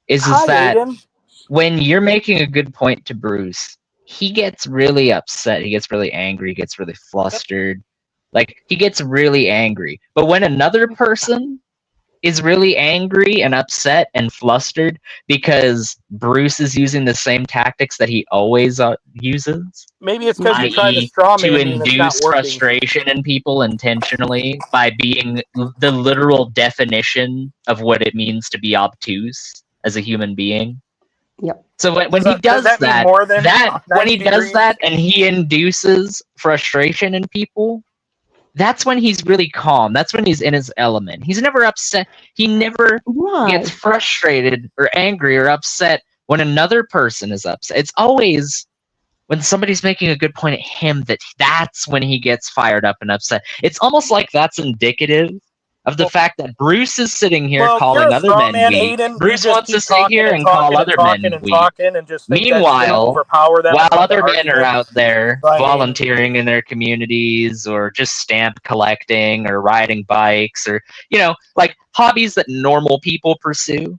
Speaker 6: Is that
Speaker 20: Aiden.
Speaker 6: when you're making a good point to Bruce, he gets really upset. He gets really angry. He gets really flustered. Like, he gets really angry. But when another person is really angry and upset and flustered because Bruce is using the same tactics that he always uses,
Speaker 20: maybe it's because you're trying to
Speaker 6: i.e.
Speaker 20: straw
Speaker 6: to
Speaker 20: man me and it's not
Speaker 6: induce
Speaker 20: working.
Speaker 6: frustration in people intentionally by being the literal definition of what it means to be obtuse as a human being.
Speaker 15: Yep.
Speaker 6: So when he does
Speaker 20: that mean more than
Speaker 6: when he
Speaker 20: 90
Speaker 6: does
Speaker 20: degrees?
Speaker 6: that and he induces frustration in people, that's when he's really calm. That's when he's in his element. He's never upset. He never gets frustrated or angry or upset when another person is upset. It's always when somebody's making a good point at him that's when he gets fired up and upset. It's almost like that's indicative of the fact that Bruce is sitting here calling other men weak. Bruce wants to sit here and call other men weak. Meanwhile, while other men are out there volunteering in their communities or just stamp collecting or riding bikes or, like hobbies that normal people pursue,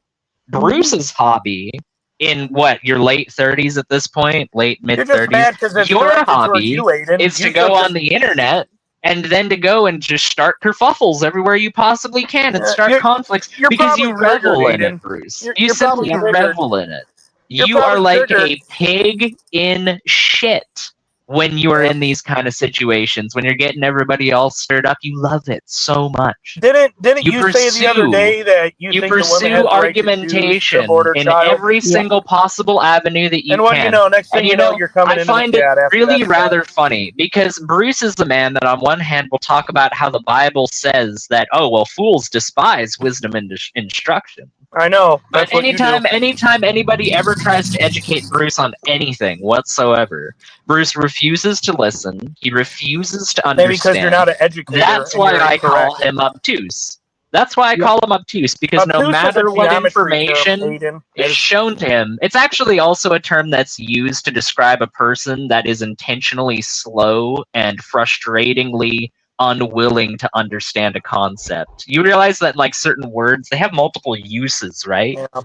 Speaker 6: Bruce's hobby in your late 30s at this point, late mid 30s, your hobby is to go on the internet and then to go and just start kerfuffles everywhere you possibly can and start conflicts because you revel in it, Bruce. You simply revel in it. You are like a pig in shit when you are in these kind of situations. When you're getting everybody all stirred up, you love it so much.
Speaker 20: Didn't you say the other day that you think the women
Speaker 6: pursue
Speaker 20: have the right to
Speaker 6: argumentation
Speaker 20: abort her
Speaker 6: in
Speaker 20: child?
Speaker 6: every single possible avenue that you
Speaker 20: And what
Speaker 6: can.
Speaker 20: you know, next thing you know, you're coming
Speaker 6: I
Speaker 20: into the
Speaker 6: find it
Speaker 20: chat after
Speaker 6: really
Speaker 20: that's
Speaker 6: rather funny because Bruce is the man that on one hand will talk about how the Bible says that, fools despise wisdom and instruction.
Speaker 20: I know.
Speaker 6: But anytime anybody ever tries to educate Bruce on anything whatsoever, Bruce refuses to listen. He refuses to understand.
Speaker 20: Maybe because you're not an educator.
Speaker 6: That's
Speaker 20: and
Speaker 6: why
Speaker 20: you're
Speaker 6: I call
Speaker 20: incorrect.
Speaker 6: him obtuse. That's why I call him obtuse, because
Speaker 20: Obtuse
Speaker 6: no
Speaker 20: is
Speaker 6: matter
Speaker 20: a
Speaker 6: what
Speaker 20: geometry term,
Speaker 6: information
Speaker 20: Aiden.
Speaker 6: is shown to him, it's actually also a term that's used to describe a person that is intentionally slow and frustratingly unwilling to understand a concept. You realize that like certain words, they have multiple uses, right?
Speaker 20: Yeah.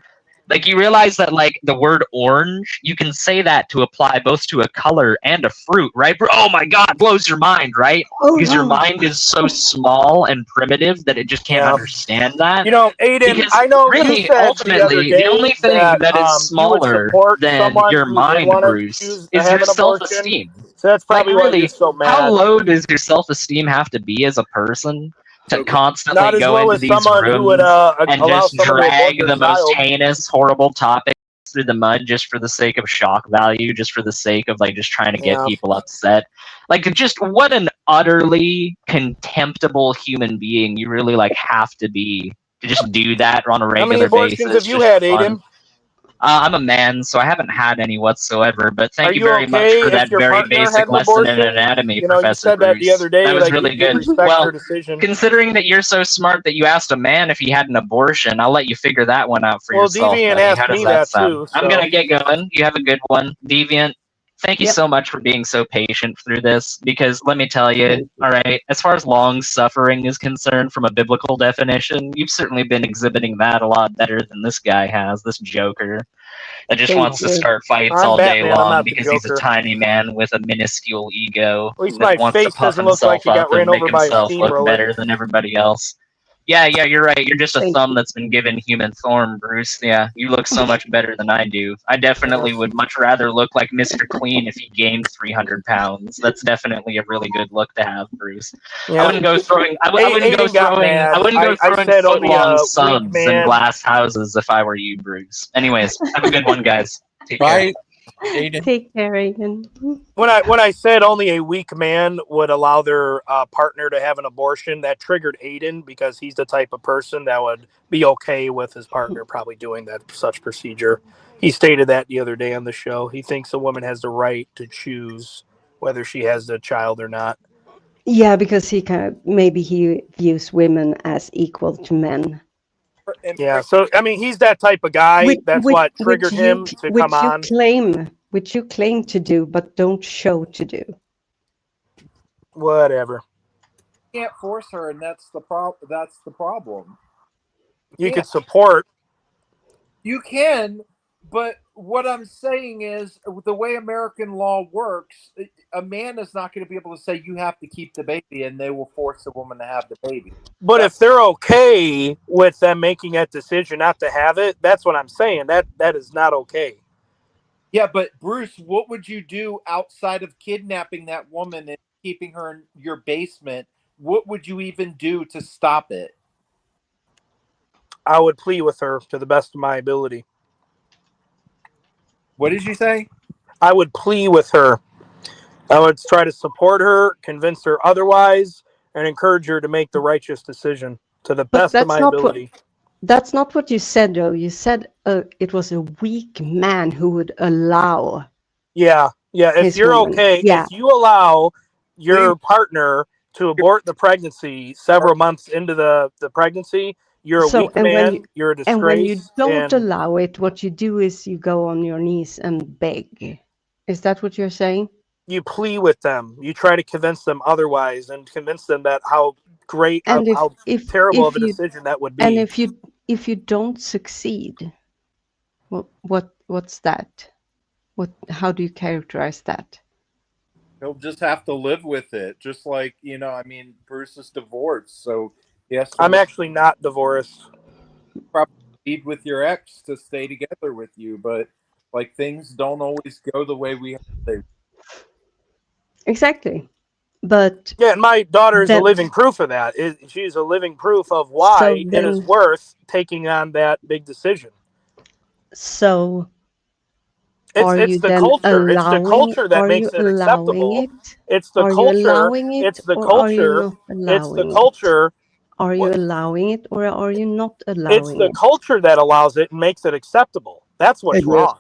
Speaker 6: Like you realize that like the word orange, you can say that to apply both to a color and a fruit, right? Oh my God, blows your mind, right? Because your mind is so small and primitive that it just can't understand that.
Speaker 20: Aiden,
Speaker 6: Because
Speaker 20: I know
Speaker 6: really,
Speaker 20: you said
Speaker 6: ultimately,
Speaker 20: the other day
Speaker 6: the only thing that is smaller than your mind, Bruce, is your self-esteem.
Speaker 20: So that's probably
Speaker 6: like,
Speaker 20: why
Speaker 6: really,
Speaker 20: you're so mad.
Speaker 6: how low does your self-esteem have to be as a person to constantly
Speaker 20: Not as
Speaker 6: go
Speaker 20: low
Speaker 6: into
Speaker 20: as
Speaker 6: these
Speaker 20: someone
Speaker 6: rooms
Speaker 20: who would
Speaker 6: and
Speaker 20: allow
Speaker 6: just
Speaker 20: someone to
Speaker 6: drag
Speaker 20: abort their
Speaker 6: the most
Speaker 20: child?
Speaker 6: heinous, horrible topics through the mud just for the sake of shock value, just for the sake of like just trying to get people upset? Like, just what an utterly contemptible human being you really like have to be to just do that on a regular
Speaker 20: How many abortions
Speaker 6: basis.
Speaker 20: have you
Speaker 6: just
Speaker 20: had,
Speaker 6: for fun.
Speaker 20: Aiden?
Speaker 6: I'm a man, so I haven't had any whatsoever. But thank
Speaker 20: Are
Speaker 6: you
Speaker 20: you
Speaker 6: very much
Speaker 20: okay
Speaker 6: for
Speaker 20: if
Speaker 6: that
Speaker 20: your
Speaker 6: very
Speaker 20: partner
Speaker 6: basic
Speaker 20: had an
Speaker 6: lesson in
Speaker 20: abortion?
Speaker 6: anatomy,
Speaker 20: You
Speaker 6: Professor
Speaker 20: said that the
Speaker 6: Bruce.
Speaker 20: other day,
Speaker 6: That was
Speaker 20: like,
Speaker 6: really
Speaker 20: you
Speaker 6: good.
Speaker 20: respect
Speaker 6: Well,
Speaker 20: her decision.
Speaker 6: considering that you're so smart that you asked a man if he had an abortion, I'll let you figure that one out for
Speaker 20: Well,
Speaker 6: yourself.
Speaker 20: Deviant
Speaker 6: Buddy.
Speaker 20: asked
Speaker 6: How does
Speaker 20: me
Speaker 6: that
Speaker 20: that
Speaker 6: sound?
Speaker 20: too,
Speaker 6: I'm
Speaker 20: so-
Speaker 6: gonna get going. You have a good one, Deviant. Thank you so much for being so patient through this, because let me tell you, all right, as far as long suffering is concerned from a biblical definition, you've certainly been exhibiting that a lot better than this guy has, this joker that just wants to start fights
Speaker 20: I'm
Speaker 6: all day
Speaker 20: Batman, I'm
Speaker 6: long
Speaker 20: not the
Speaker 6: because he's a
Speaker 20: Joker.
Speaker 6: tiny man with a minuscule ego
Speaker 20: At least
Speaker 6: that
Speaker 20: my
Speaker 6: wants to
Speaker 20: face
Speaker 6: puff
Speaker 20: doesn't look like
Speaker 6: himself
Speaker 20: he got
Speaker 6: up and
Speaker 20: ran
Speaker 6: make
Speaker 20: over by a
Speaker 6: himself look
Speaker 20: steamroller.
Speaker 6: better than everybody else. Yeah, you're right. You're just a
Speaker 15: Thank
Speaker 6: thumb that's been given human form, Bruce. Yeah, you look so much better than I do. I definitely would much rather look like Mr. Clean if he gained 300 pounds. That's definitely a really good look to have, Bruce.
Speaker 20: Yeah.
Speaker 6: I wouldn't go throwing. I wouldn't go
Speaker 20: Aiden got
Speaker 6: throwing.
Speaker 20: mad.
Speaker 6: I wouldn't go
Speaker 20: I
Speaker 6: throwing
Speaker 20: said only
Speaker 6: foot-long
Speaker 20: a weak
Speaker 6: subs in
Speaker 20: man.
Speaker 6: glass houses if I were you, Bruce. Anyways, have a good one, guys. Take care.
Speaker 1: Right, Aiden.
Speaker 15: Take care, Aiden.
Speaker 20: When I said only a weak man would allow their partner to have an abortion, that triggered Aiden because he's the type of person that would be okay with his partner probably doing that such procedure. He stated that the other day on the show. He thinks a woman has the right to choose whether she has the child or not.
Speaker 15: Yeah, because maybe he views women as equal to men.
Speaker 20: Yeah, so I mean, he's that type of guy. That's what triggered him to come on.
Speaker 15: Which you claim to do, but don't show to do.
Speaker 20: Whatever.
Speaker 9: You can't force her, and that's the problem.
Speaker 20: You could support.
Speaker 9: You can, but what I'm saying is the way American law works, a man is not going to be able to say you have to keep the baby, and they will force a woman to have the baby.
Speaker 20: But if they're okay with them making that decision not to have it, that's what I'm saying. That is not okay.
Speaker 9: Yeah, but Bruce, what would you do outside of kidnapping that woman and keeping her in your basement? What would you even do to stop it?
Speaker 20: I would plead with her to the best of my ability.
Speaker 9: What did you say?
Speaker 20: I would plead with her. I would try to support her, convince her otherwise, and encourage her to make the righteous decision to the best of my ability.
Speaker 15: That's not what you said, though. You said it was a weak man who would allow.
Speaker 20: Yeah. If you're
Speaker 15: woman.
Speaker 20: okay, if you allow your partner to abort the pregnancy several months into the pregnancy, you're a weak man. You're a disgrace.
Speaker 15: And when you don't allow it, what you do is you go on your knees and beg. Is that what you're saying?
Speaker 20: You plead with them. You try to convince them otherwise, and convince them that how great,
Speaker 15: And
Speaker 20: how terrible of a decision that would be.
Speaker 15: And if you don't succeed, what's that? How do you characterize that?
Speaker 9: He'll just have to live with it. Just like, Bruce is divorced, so yes.
Speaker 20: I'm actually not divorced.
Speaker 9: Probably plead with your ex to stay together with you, but like things don't always go the way we have.
Speaker 15: Exactly. But
Speaker 20: yeah, and my daughter is a living proof of that. She's a living proof of why it is worth taking on that big decision.
Speaker 15: So
Speaker 20: it's the culture. It's the culture that makes it acceptable. It's the culture. It's the culture. It's the culture.
Speaker 15: Are you allowing it or are you not allowing it?
Speaker 20: It's the culture that allows it and makes it acceptable. That's what's wrong.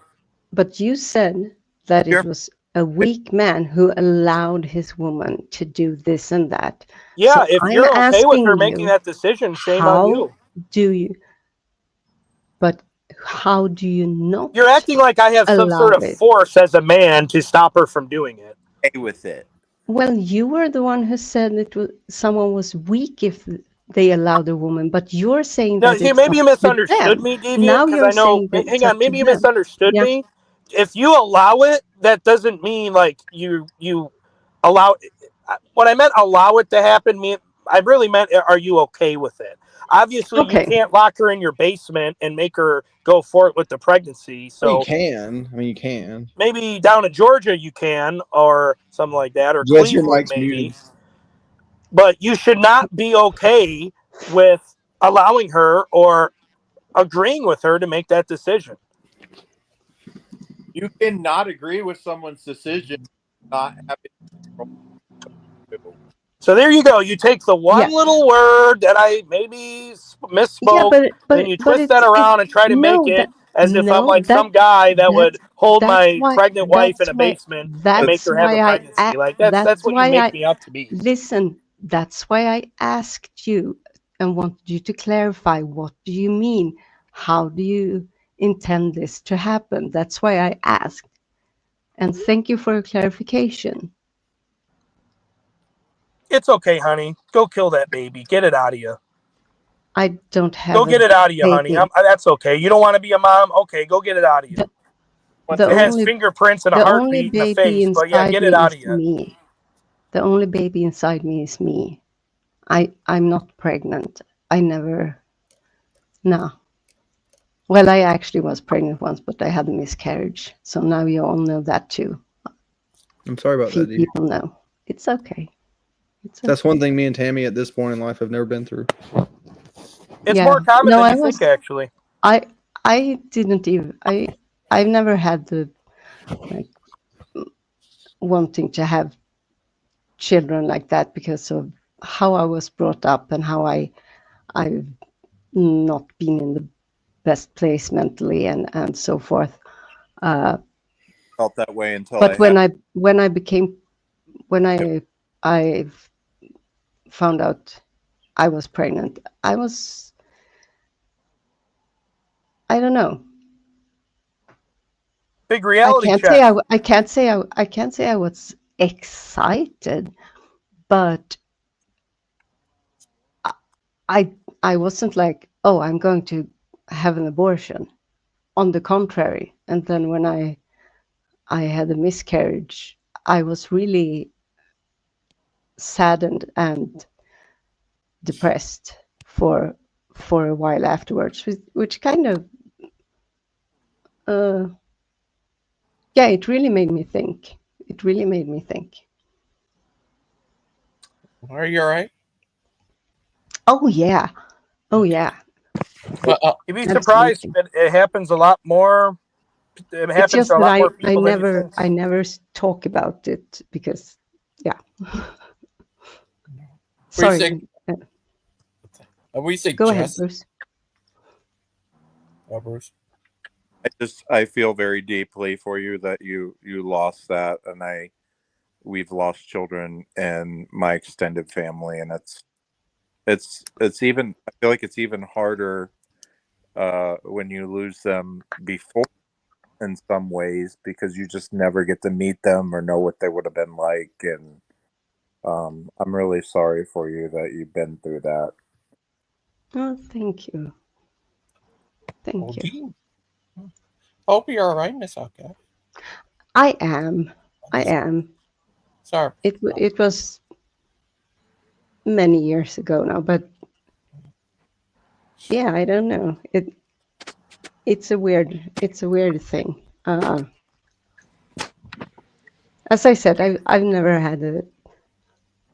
Speaker 15: But you said that it was a weak man who allowed his woman to do this and that.
Speaker 20: Yeah,
Speaker 15: so
Speaker 20: if you're okay with her making that decision, shame on you.
Speaker 15: How do you not?
Speaker 20: You're acting like I have some sort of force as a man to stop her from doing it.
Speaker 2: Okay with it.
Speaker 15: Well, you were the one who said someone was weak if they allowed a woman, but you're saying that.
Speaker 20: Maybe you misunderstood me, Deviant.
Speaker 15: Now you're saying that.
Speaker 20: Hang on, maybe you misunderstood me. If you allow it, that doesn't mean like you allow. What I meant, allow it to happen. I really meant, are you okay with it? Obviously, you can't lock her in your basement and make her go for it with the pregnancy. So
Speaker 12: you can. I mean, you can.
Speaker 20: Maybe down in Georgia you can, or something like that, or
Speaker 12: Yes, your
Speaker 20: Cleveland
Speaker 12: mic's
Speaker 20: maybe.
Speaker 12: muted.
Speaker 20: But you should not be okay with allowing her or agreeing with her to make that decision.
Speaker 9: You cannot agree with someone's decision, not having control.
Speaker 20: So there you go. You take the one little word that I maybe misspoke, then you twist that around and try to make it as if I'm like some guy that would hold my pregnant wife in a basement and make her have a pregnancy. Like that's what you make me up to be.
Speaker 15: Listen, that's why I asked you and wanted you to clarify. What do you mean? How do you intend this to happen? That's why I asked. And thank you for your clarification.
Speaker 20: It's okay, honey. Go kill that baby. Get it out of you.
Speaker 15: I don't have.
Speaker 20: Go get it out of you, honey. That's okay. You don't want to be a mom? Okay, go get it out of you. It has fingerprints and a heartbeat and a face, but yeah, get it out of you.
Speaker 15: The only baby inside me is me. I'm not pregnant. I never. No. Well, I actually was pregnant once, but I had a miscarriage. So now you all know that too.
Speaker 17: I'm sorry about
Speaker 15: Few
Speaker 17: that, Dee.
Speaker 15: people know. It's okay. It's
Speaker 17: That's
Speaker 15: okay.
Speaker 17: one thing me and Tammy at this point in life have never been through.
Speaker 20: It's
Speaker 15: Yeah.
Speaker 20: more common
Speaker 15: No,
Speaker 20: than
Speaker 15: I
Speaker 20: you think,
Speaker 15: was.
Speaker 20: actually.
Speaker 15: I didn't even. I've never had the like wanting to have children like that because of how I was brought up and how I've not been in the best place mentally and so forth.
Speaker 11: Felt that way until
Speaker 15: But
Speaker 11: I had.
Speaker 15: when I found out I was pregnant, I don't know.
Speaker 20: Big reality check.
Speaker 15: I can't say I was excited, but I wasn't like, oh, I'm going to have an abortion. On the contrary, and then when I had a miscarriage, I was really saddened and depressed for a while afterwards, which kind of yeah, it really made me think. It really made me think.
Speaker 1: Are you all right?
Speaker 15: Oh yeah, oh yeah.
Speaker 20: You'd be surprised that it happens a lot more. It
Speaker 15: It's
Speaker 20: happens
Speaker 15: just
Speaker 20: to a
Speaker 15: that
Speaker 20: lot more
Speaker 15: I
Speaker 20: people than you think.
Speaker 15: never talk about it because yeah. Sorry.
Speaker 1: We say
Speaker 15: Go ahead,
Speaker 1: Jess.
Speaker 15: Bruce.
Speaker 1: Bruce.
Speaker 11: I feel very deeply for you that you lost that, and we've lost children in my extended family, and it's even, I feel like it's even harder when you lose them before, in some ways, because you just never get to meet them or know what they would have been like. And I'm really sorry for you that you've been through that.
Speaker 15: Oh, thank you. Thank you.
Speaker 1: Hope you're all right, Miss Alka.
Speaker 15: I am. I am.
Speaker 1: Sorry.
Speaker 15: It was many years ago now, but yeah, I don't know. It's a weird thing. As I said, I've never had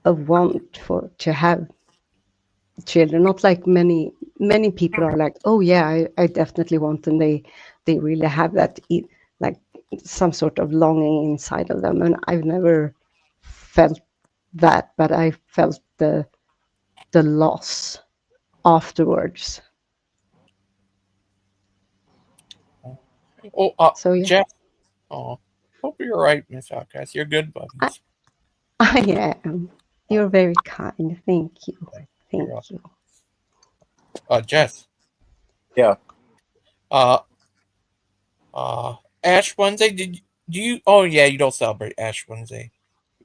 Speaker 15: a want to have children. Not like many people are like, oh yeah, I definitely want, and they really have that like some sort of longing inside of them, and I've never felt that, but I felt the loss afterwards.
Speaker 1: Oh,
Speaker 15: so yeah.
Speaker 1: Jeff. Oh, hope you're all right, Miss Outcast. You're good buddies.
Speaker 15: I am. You're very kind. Thank you. Thank you.
Speaker 1: Jess.
Speaker 11: Yeah.
Speaker 1: Ash Wednesday. Do you? Oh yeah, you don't celebrate Ash Wednesday.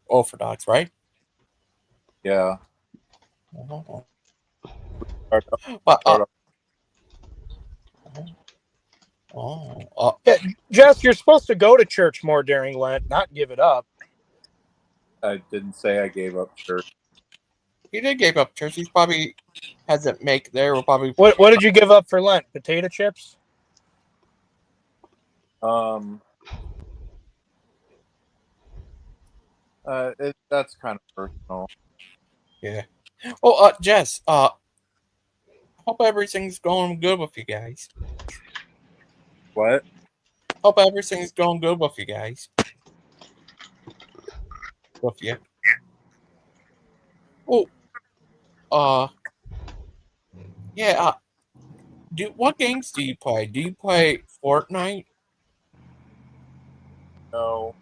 Speaker 1: Orthodox, right?
Speaker 11: Yeah.
Speaker 20: Yeah, Jess, you're supposed to go to church more during Lent, not give it up.
Speaker 11: I didn't say I gave up church.
Speaker 1: He did give up church. He probably hasn't make there. Will probably.
Speaker 20: What did you give up for Lent? Potato chips?
Speaker 11: That's kind of personal.
Speaker 1: Yeah. Oh, Jess. Hope everything's going good with you guys.
Speaker 11: What?
Speaker 1: Hope everything's going good with you guys. With you. Oh. Yeah. What games do you play? Do you play Fortnite?
Speaker 11: No.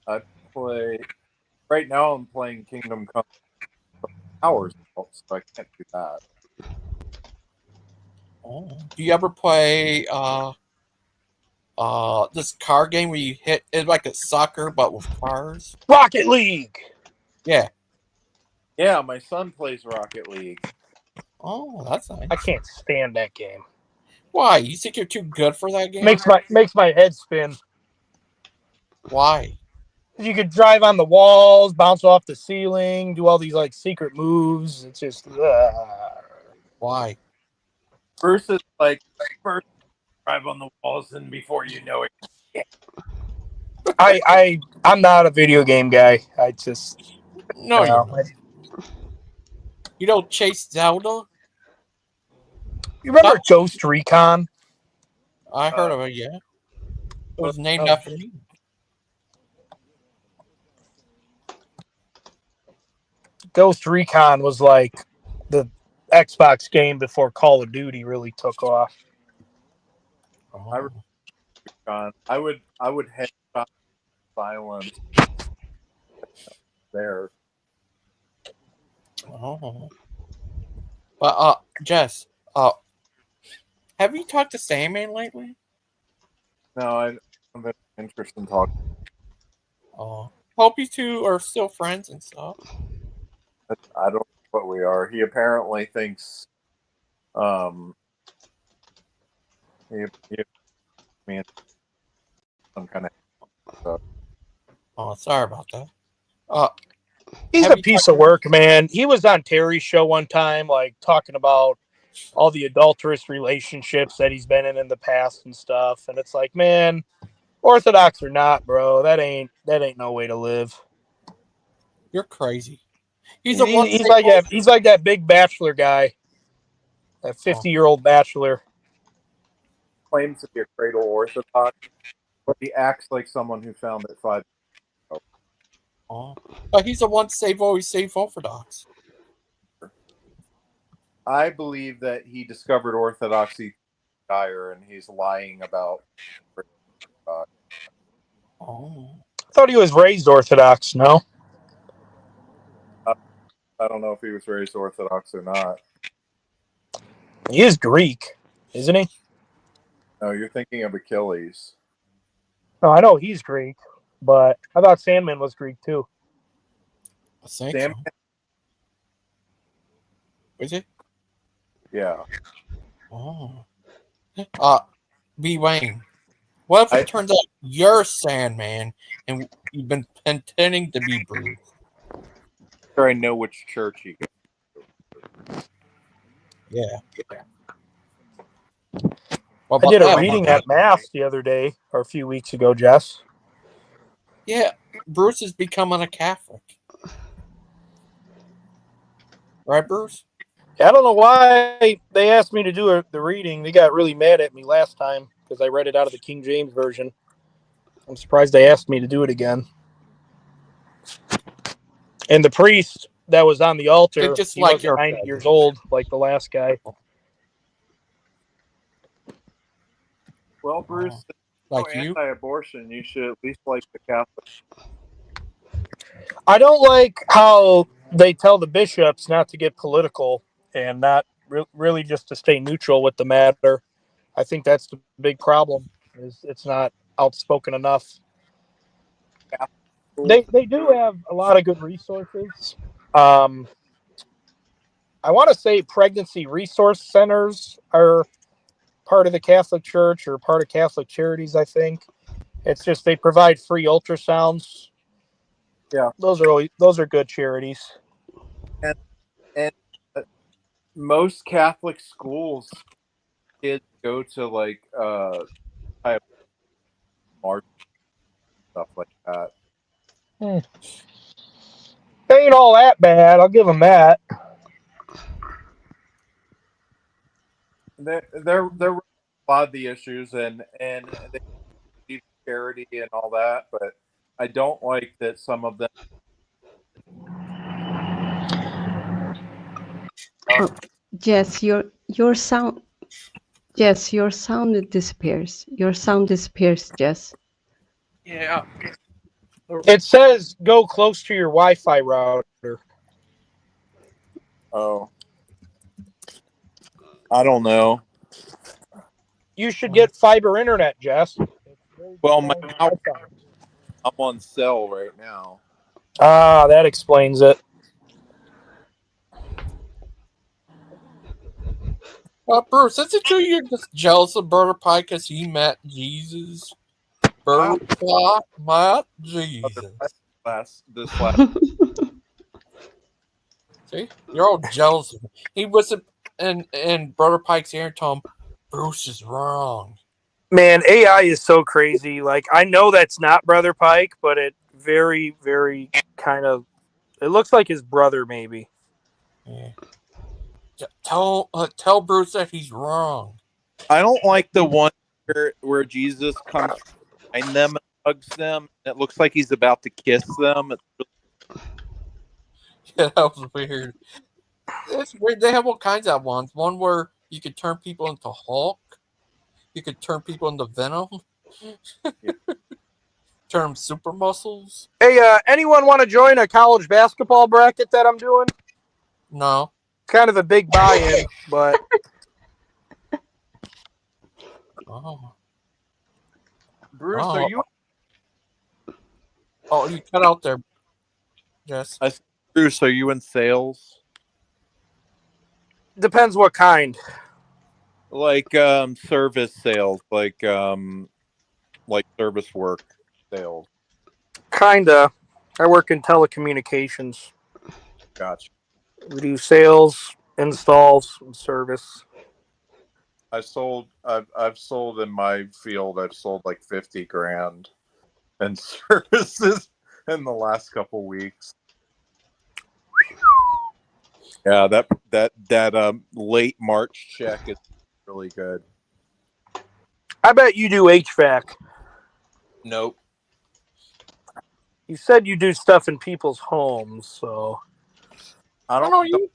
Speaker 11: I play. Right now, I'm playing Kingdom Come hours, so I can't do that.
Speaker 1: Oh. Do you ever play this car game where you hit it's like a soccer but with cars?
Speaker 20: Rocket League.
Speaker 1: Yeah.
Speaker 11: Yeah, my son plays Rocket League.
Speaker 1: Oh, that's nice.
Speaker 20: I can't stand that game.
Speaker 1: Why? You think you're too good for that game?
Speaker 20: Makes my head spin.
Speaker 1: Why?
Speaker 20: You could drive on the walls, bounce off the ceiling, do all these like secret moves. It's just
Speaker 1: Why?
Speaker 9: Bruce is like first drive on the walls, and before you know it,
Speaker 20: I'm not a video game guy. I just
Speaker 1: No, you're not. You don't chase Zelda?
Speaker 20: You remember Ghost Recon?
Speaker 1: I heard of it, yeah. It was named after me.
Speaker 20: Ghost Recon was like the Xbox game before Call of Duty really took off.
Speaker 11: I would head silence there.
Speaker 1: Oh. But Jess, have you talked to Sandman lately?
Speaker 11: No, I don't have any interest in talking.
Speaker 1: Oh. Hope you two are still friends and stuff.
Speaker 11: I don't know what we are. He apparently thinks he me some kind of stuff.
Speaker 1: Oh, sorry about that.
Speaker 20: He's a piece of work, man. He was on Terry's show one time, like talking about all the adulterous relationships that he's been in the past and stuff. And it's like, man, Orthodox or not, bro, that ain't no way to live.
Speaker 1: You're crazy.
Speaker 20: He's like that big bachelor guy, that 50-year-old bachelor.
Speaker 11: Claims to be a cradle Orthodox, but he acts like someone who found it 5 years ago.
Speaker 1: Oh, but he's a once saved, always saved Orthodox.
Speaker 11: I believe that he discovered Orthodoxy dire, and he's lying about.
Speaker 1: Oh,
Speaker 20: I thought he was raised Orthodox. No,
Speaker 11: I don't know if he was raised Orthodox or not.
Speaker 20: he is Greek, isn't he?
Speaker 11: No, you're thinking of Achilles.
Speaker 20: No, I know he's Greek, but I thought Sandman was Greek too.
Speaker 1: I think so. Is it?
Speaker 11: Yeah.
Speaker 1: Oh. B. Wayne, what if it turns out you're Sandman and you've been pretending to be Bruce?
Speaker 11: Sure, I know which church he goes to.
Speaker 1: Yeah.
Speaker 20: I did a reading at Mass the other day, or a few weeks ago, Jess.
Speaker 1: Yeah, Bruce is becoming a Catholic. Right, Bruce?
Speaker 20: I don't know why they asked me to do the reading. They got really mad at me last time because I read it out of the King James Version. I'm surprised they asked me to do it again. And the priest that was on the altar,
Speaker 1: just
Speaker 20: he
Speaker 1: like
Speaker 20: was
Speaker 1: your
Speaker 20: 90 years old, like the last guy.
Speaker 11: Well, Bruce,
Speaker 1: like
Speaker 11: you anti-abortion, you should at least like the Catholics.
Speaker 20: I don't like how they tell the bishops not to get political and not really just to stay neutral with the matter. I think that's the big problem. Is it's not outspoken enough. They do have a lot of good resources. I want to say pregnancy resource centers are part of the Catholic Church or part of Catholic Charities, I think. It's just they provide free ultrasounds.
Speaker 11: Yeah,
Speaker 20: those are good charities.
Speaker 11: And most Catholic schools, kids go to like art stuff like that.
Speaker 20: They ain't all that bad. I'll give them that.
Speaker 11: They're a lot of the issues and they need charity and all that, but I don't like that some of them.
Speaker 15: Jess, your sound. Jess, your sound disappears. Your sound disappears, Jess.
Speaker 1: Yeah.
Speaker 20: It says go close to your Wi-Fi router.
Speaker 11: Oh. I don't know.
Speaker 20: You should get fiber internet, Jess.
Speaker 11: Well, I'm on cell right now.
Speaker 20: Ah, that explains it.
Speaker 1: Bruce, is it true you're just jealous of Brother Pie because he met Jesus? My Jesus.
Speaker 11: This last.
Speaker 1: See, you're all jealous of me. He wasn't in Brother Pike's ear and told him Bruce is wrong.
Speaker 20: Man, AI is so crazy. Like, I know that's not Brother Pike, but it very, very kind of. It looks like his brother, maybe.
Speaker 1: Yeah. Tell Bruce that he's wrong.
Speaker 11: I don't like the one where Jesus comes behind them and hugs them. It looks like he's about to kiss them.
Speaker 1: Yeah, that was weird. It's weird. They have all kinds of ones. One where you could turn people into Hulk. You could turn people into Venom. Turn them super muscles.
Speaker 20: Hey, anyone want to join a college basketball bracket that I'm doing?
Speaker 1: No.
Speaker 20: Kind of a big buy-in, but.
Speaker 1: Oh.
Speaker 11: Bruce, are you?
Speaker 1: Oh, you cut out there. Yes.
Speaker 11: Bruce, are you in sales?
Speaker 20: Depends what kind.
Speaker 11: Like service sales, like service work sales.
Speaker 20: Kinda. I work in telecommunications.
Speaker 11: Gotcha.
Speaker 20: We do sales, installs, and service.
Speaker 11: I've sold in my field. I've sold like 50 grand in services in the last couple weeks. Yeah, that late March check is really good.
Speaker 20: I bet you do HVAC.
Speaker 11: Nope.
Speaker 20: You said you do stuff in people's homes, so
Speaker 11: I don't
Speaker 1: know you.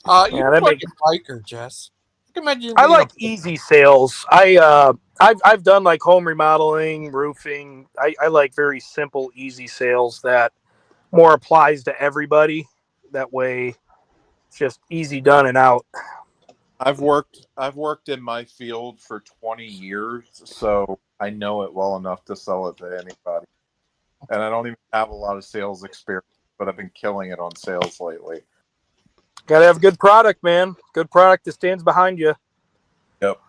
Speaker 1: You look like a biker, Jess.
Speaker 20: I like easy sales. I've done like home remodeling, roofing. I like very simple, easy sales that more applies to everybody. That way, it's just easy done and out.
Speaker 11: I've worked in my field for 20 years, so I know it well enough to sell it to anybody. And I don't even have a lot of sales experience, but I've been killing it on sales lately.
Speaker 20: Gotta have good product, man. Good product that stands behind you.
Speaker 11: Yep.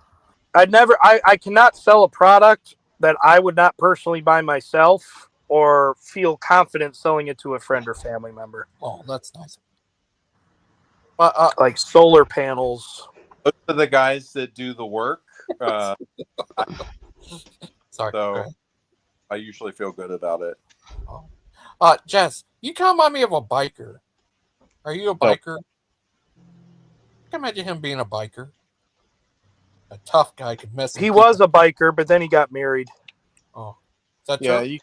Speaker 20: I cannot sell a product that I would not personally buy myself or feel confident selling it to a friend or family member.
Speaker 1: Oh, that's nice.
Speaker 20: Like solar panels.
Speaker 11: Those are the guys that do the work.
Speaker 1: Sorry.
Speaker 11: So I usually feel good about it.
Speaker 1: Jess, you kind of remind me of a biker. Are you a biker? I can imagine him being a biker. A tough guy could mess.
Speaker 20: He was a biker, but then he got married.
Speaker 1: Oh, is that
Speaker 11: Yeah,
Speaker 1: true?
Speaker 11: you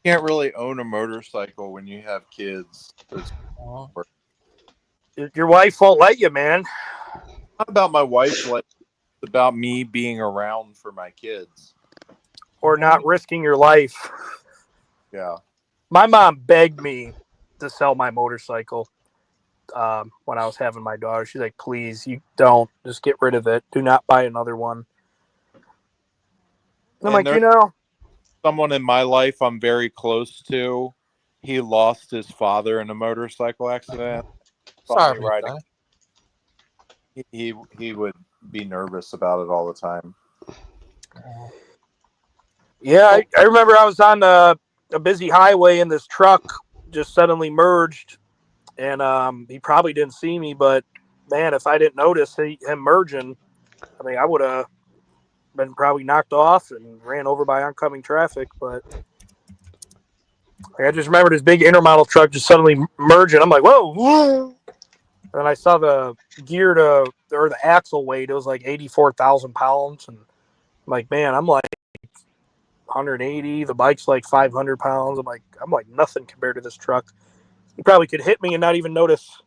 Speaker 11: can't really own a motorcycle when you have kids.
Speaker 20: Your wife won't let you, man.
Speaker 11: Not about my wife, like it's about me being around for my kids.
Speaker 20: Or not risking your life.
Speaker 11: Yeah.
Speaker 20: My mom begged me to sell my motorcycle when I was having my daughter. She's like, please, you don't. Just get rid of it. Do not buy another one. I'm like,
Speaker 11: someone in my life I'm very close to, he lost his father in a motorcycle accident.
Speaker 1: Sorry about that.
Speaker 11: He would be nervous about it all the time.
Speaker 20: Yeah, I remember I was on a busy highway and this truck just suddenly merged, and he probably didn't see me, but man, if I didn't notice him merging, I mean, I would have been probably knocked off and ran over by oncoming traffic. But I just remembered this big intermodal truck just suddenly merging. I'm like, whoa! And I saw the gear or the axle weight. It was like 84,000 pounds, and I'm like, man, I'm like 180. The bike's like 500 pounds. I'm like nothing compared to this truck. He probably could hit me and not even notice.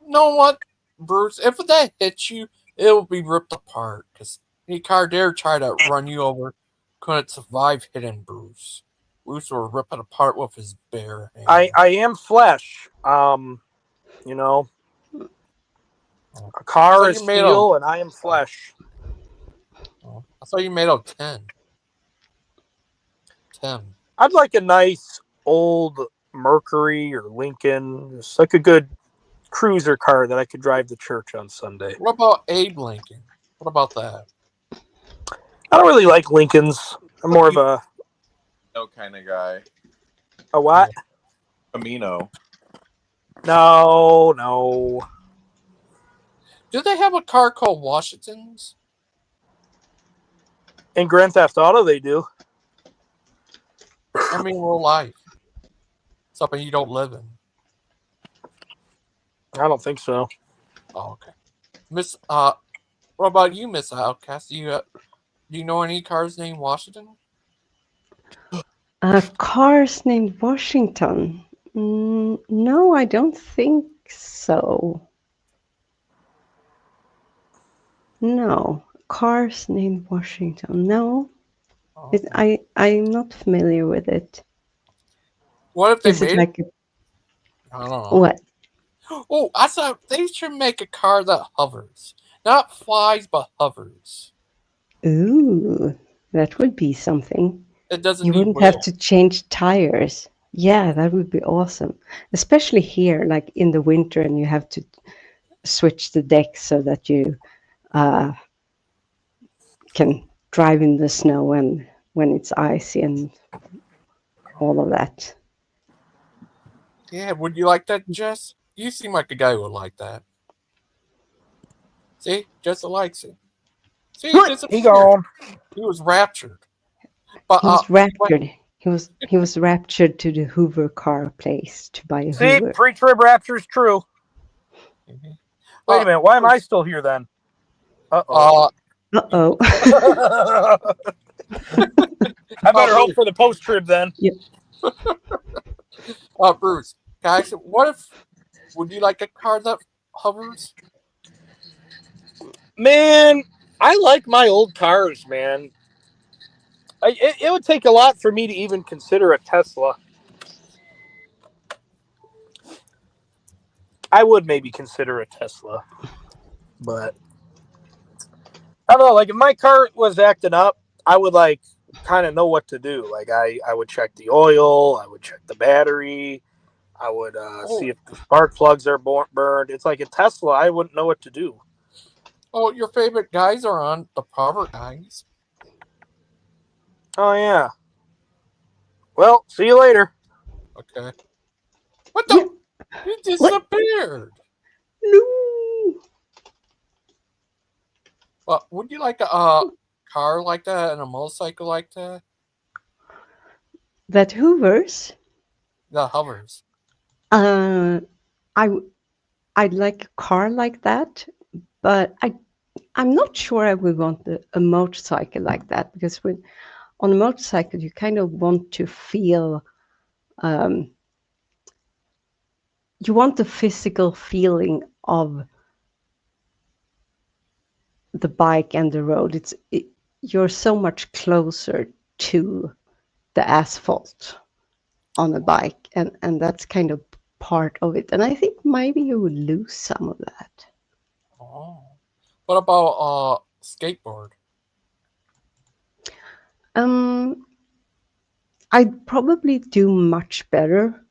Speaker 1: You know what, Bruce? If that hits you, it will be ripped apart. Because any car dare try to run you over couldn't survive hitting Bruce. Bruce will rip it apart with his bare hand.
Speaker 20: I am flesh. You know, a car is steel, and I am flesh.
Speaker 1: I thought you made out 10.
Speaker 20: I'd like a nice old Mercury or Lincoln, just like a good cruiser car that I could drive to church on Sunday.
Speaker 1: What about Abe Lincoln? What about that?
Speaker 20: I don't really like Lincolns. I'm more of a
Speaker 11: kind of guy.
Speaker 20: what?
Speaker 11: Amino.
Speaker 20: No.
Speaker 1: Do they have a car called Washingtons?
Speaker 20: In Grand Theft Auto, they do.
Speaker 1: I mean, real life. Something you don't live in.
Speaker 20: I don't think so.
Speaker 1: Oh, okay. Miss, what about you, Miss Outcast? Do you know any cars named Washington?
Speaker 15: Cars named Washington. No, I don't think so. No, cars named Washington. No, I'm not familiar with it.
Speaker 1: What if they
Speaker 15: Is it
Speaker 1: made
Speaker 15: like
Speaker 1: I don't know.
Speaker 15: what?
Speaker 1: Oh, I thought they should make a car that hovers. Not flies, but hovers.
Speaker 15: Ooh, that would be something.
Speaker 1: It doesn't
Speaker 15: You
Speaker 1: need
Speaker 15: wouldn't have
Speaker 1: wheels.
Speaker 15: to change tires. Yeah, that would be awesome. Especially here, like in the winter, and you have to switch the deck so that you can drive in the snow and when it's icy and all of that.
Speaker 1: Yeah, would you like that, Jess? You seem like a guy who would like that. See, Jess likes it. See, he disappeared.
Speaker 20: He gone.
Speaker 1: He was raptured. But
Speaker 15: He was raptured. He was raptured to the Hoover car place to buy a
Speaker 20: See,
Speaker 15: Hoover.
Speaker 20: pre-trib rapture's true. Wait a minute. Why am I still here then? Uh-oh.
Speaker 15: Uh-oh.
Speaker 20: I better hope for the post-trib then.
Speaker 15: Yep.
Speaker 1: Bruce, guys, would you like a car that hovers?
Speaker 20: Man, I like my old cars, man. It would take a lot for me to even consider a Tesla. I would maybe consider a Tesla, but I don't know. Like if my car was acting up, I would like kind of know what to do. Like I would check the oil, I would check the battery, I would see if the spark plugs are burned. It's like a Tesla, I wouldn't know what to do.
Speaker 1: Oh, your favorite guys are on the Power Guys.
Speaker 20: Oh yeah. Well, see you later.
Speaker 1: Okay. What the? You disappeared.
Speaker 15: No.
Speaker 1: Well, would you like a car like that and a motorcycle like that?
Speaker 15: That Hoovers?
Speaker 1: The hovers.
Speaker 15: I'd like a car like that, but I'm not sure I would want a motorcycle like that, because on a motorcycle you kind of want to feel you want the physical feeling of the bike and the road. You're so much closer to the asphalt on a bike, and that's kind of part of it. And I think maybe you would lose some of that.
Speaker 1: Oh. What about skateboard?
Speaker 15: I'd probably do much better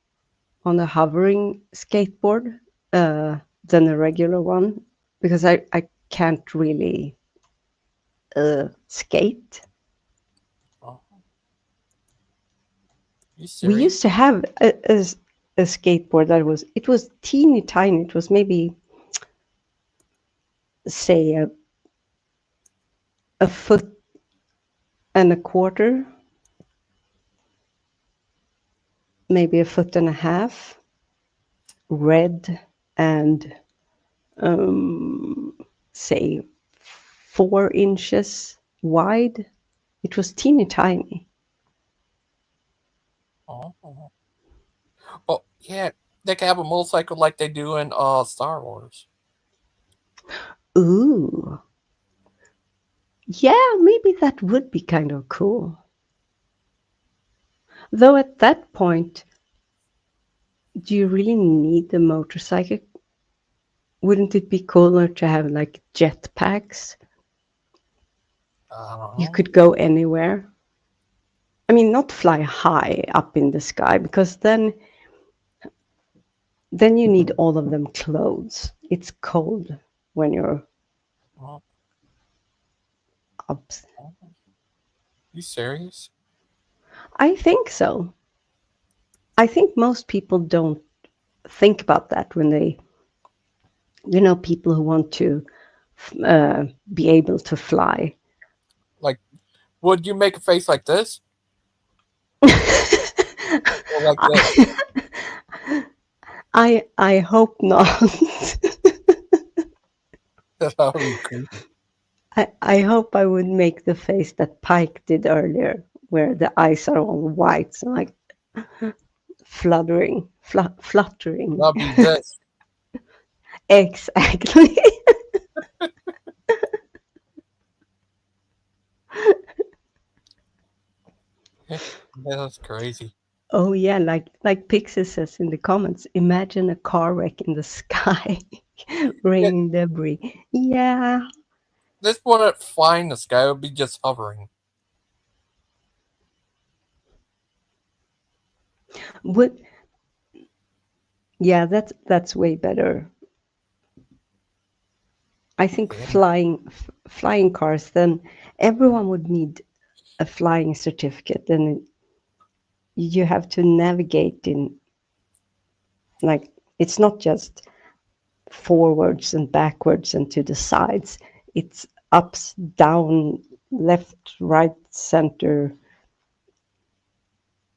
Speaker 15: on a hovering skateboard than a regular one, because I can't really skate.
Speaker 1: Oh.
Speaker 15: We used to have a skateboard that was teeny tiny. It was maybe, say, a foot and a quarter, maybe a foot and a half, red, and say 4 inches wide. It was teeny tiny.
Speaker 1: Oh. Oh, yeah. They can have a motorcycle like they do in Star Wars.
Speaker 15: Ooh. Yeah, maybe that would be kind of cool. Though at that point, do you really need the motorcycle? Wouldn't it be cooler to have like jetpacks? You could go anywhere. I mean, not fly high up in the sky, because then you need all of them clothes. It's cold when you're up.
Speaker 1: You serious?
Speaker 15: I think so. I think most people don't think about that when they, people who want to be able to fly.
Speaker 1: Like, would you make a face like this? Or like this?
Speaker 15: I hope not.
Speaker 1: That would be creepy.
Speaker 15: I hope I would make the face that Pike did earlier, where the eyes are all white, so like fluttering.
Speaker 1: That'd be this.
Speaker 15: Exactly.
Speaker 1: Yeah, that's crazy.
Speaker 15: Oh yeah, like Pixie says in the comments, imagine a car wreck in the sky, raining debris. Yeah.
Speaker 1: This wouldn't fly in the sky, it would be just hovering.
Speaker 15: Would Yeah, that's way better. I think flying cars, then everyone would need a flying certificate, and you have to navigate in, like, it's not just forwards and backwards and to the sides. It's ups, down, left, right, center.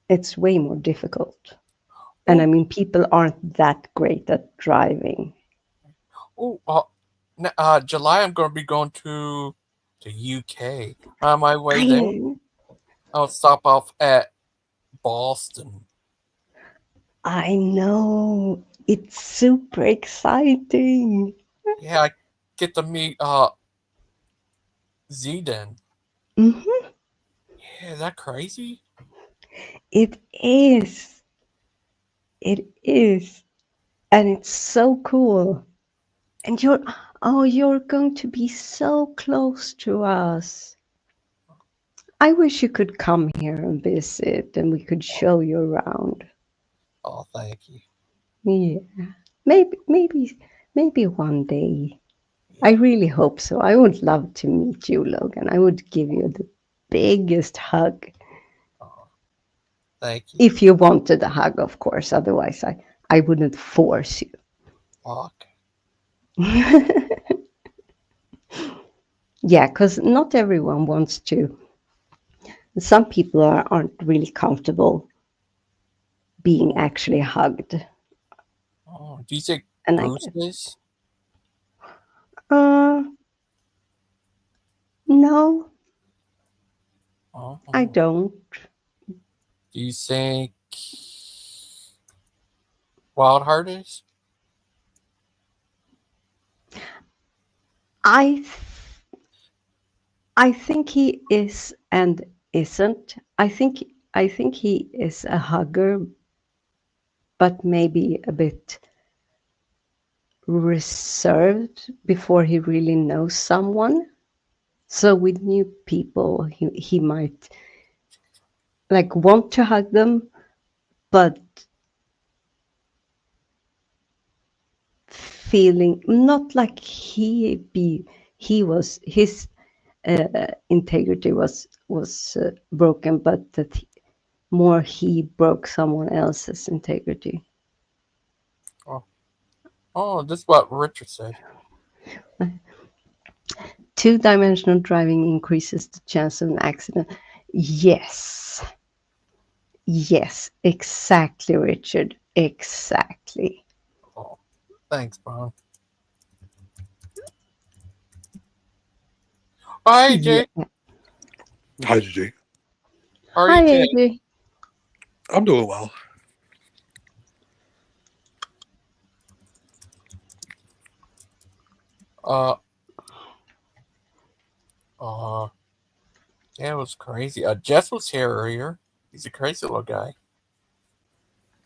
Speaker 15: It's way more difficult. And I mean, people aren't that great at driving.
Speaker 1: Oh, July I'm going to be going to the UK. On my way there, I'll stop off at Boston.
Speaker 15: I know. It's super exciting.
Speaker 1: Yeah, I get to meet Zealot Den.
Speaker 15: Mm-hmm.
Speaker 1: Yeah, is that crazy?
Speaker 15: It is. It is. And it's so cool. And you're going to be so close to us. I wish you could come here and visit and we could show you around.
Speaker 1: Oh, thank you.
Speaker 15: Yeah. Maybe one day. I really hope so. I would love to meet you, Logan. I would give you the biggest hug.
Speaker 1: Thank you.
Speaker 15: If you wanted a hug, of course. Otherwise, I wouldn't force you.
Speaker 1: Okay.
Speaker 15: Yeah, because not everyone wants to. Some people aren't really comfortable being actually hugged.
Speaker 1: Oh, do you think
Speaker 15: And
Speaker 1: Bruce is?
Speaker 15: No,
Speaker 1: Oh.
Speaker 15: I don't.
Speaker 1: Do you think Wildheart is?
Speaker 15: I think he is and isn't. I think he is a hugger, but maybe a bit reserved before he really knows someone. So with new people, he might like want to hug them, but feeling not like his integrity was broken, but that more he broke someone else's integrity.
Speaker 1: Oh, this is what Richard said.
Speaker 15: Two-dimensional driving increases the chance of an accident. Yes, exactly, Richard. Exactly.
Speaker 1: Oh, thanks, Brian. Hi, AJ.
Speaker 15: Yeah.
Speaker 18: Hi, AJ.
Speaker 15: Hi, AJ.
Speaker 18: I'm doing well.
Speaker 1: Yeah, it was crazy. Jess was here earlier. He's a crazy little guy.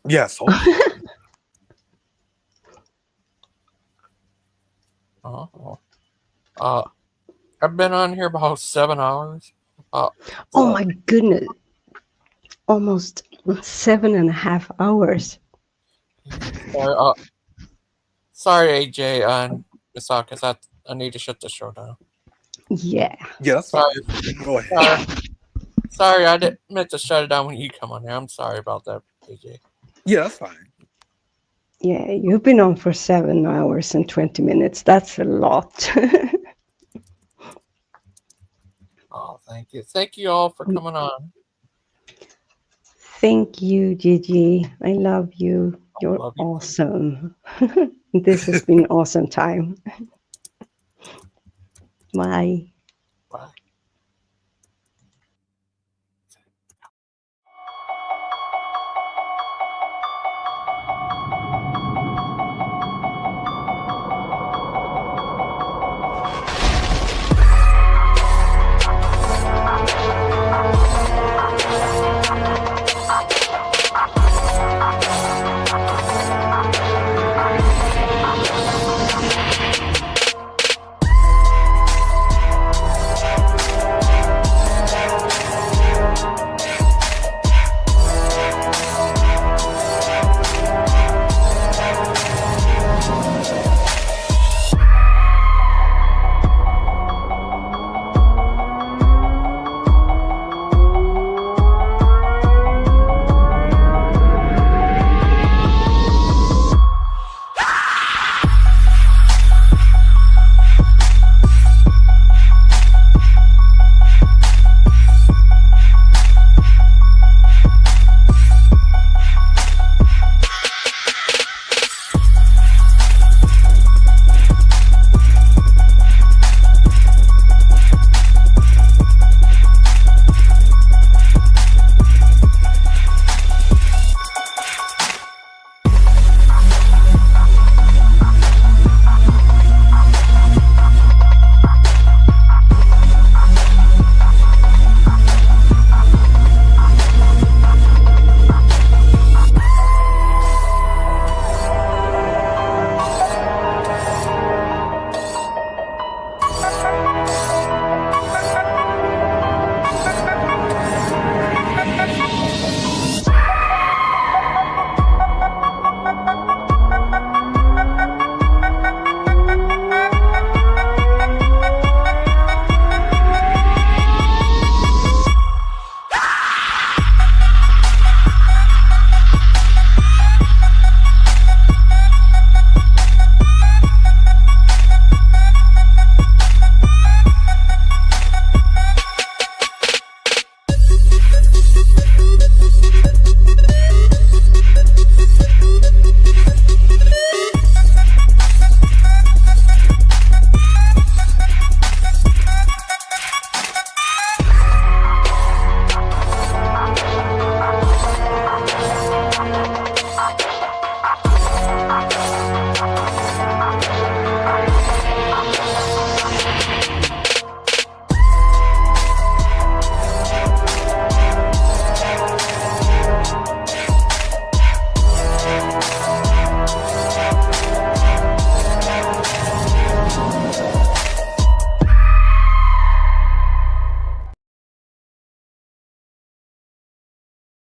Speaker 18: Yes.
Speaker 1: I've been on here about 7 hours.
Speaker 15: Oh my goodness. Almost 7.5 hours.
Speaker 1: Sorry, AJ, and because I need to shut the show down.
Speaker 15: Yeah.
Speaker 18: Yes.
Speaker 1: Sorry.
Speaker 18: Go ahead.
Speaker 1: Sorry, I didn't meant to shut it down when you come on there. I'm sorry about that, AJ.
Speaker 18: Yeah, that's fine.
Speaker 15: Yeah, you've been on for 7 hours and 20 minutes. That's a lot.
Speaker 1: Oh, thank you. Thank you all for coming on.
Speaker 15: Thank you, Gigi. I love you. You're
Speaker 1: love you
Speaker 15: awesome. This has been an awesome time. Bye.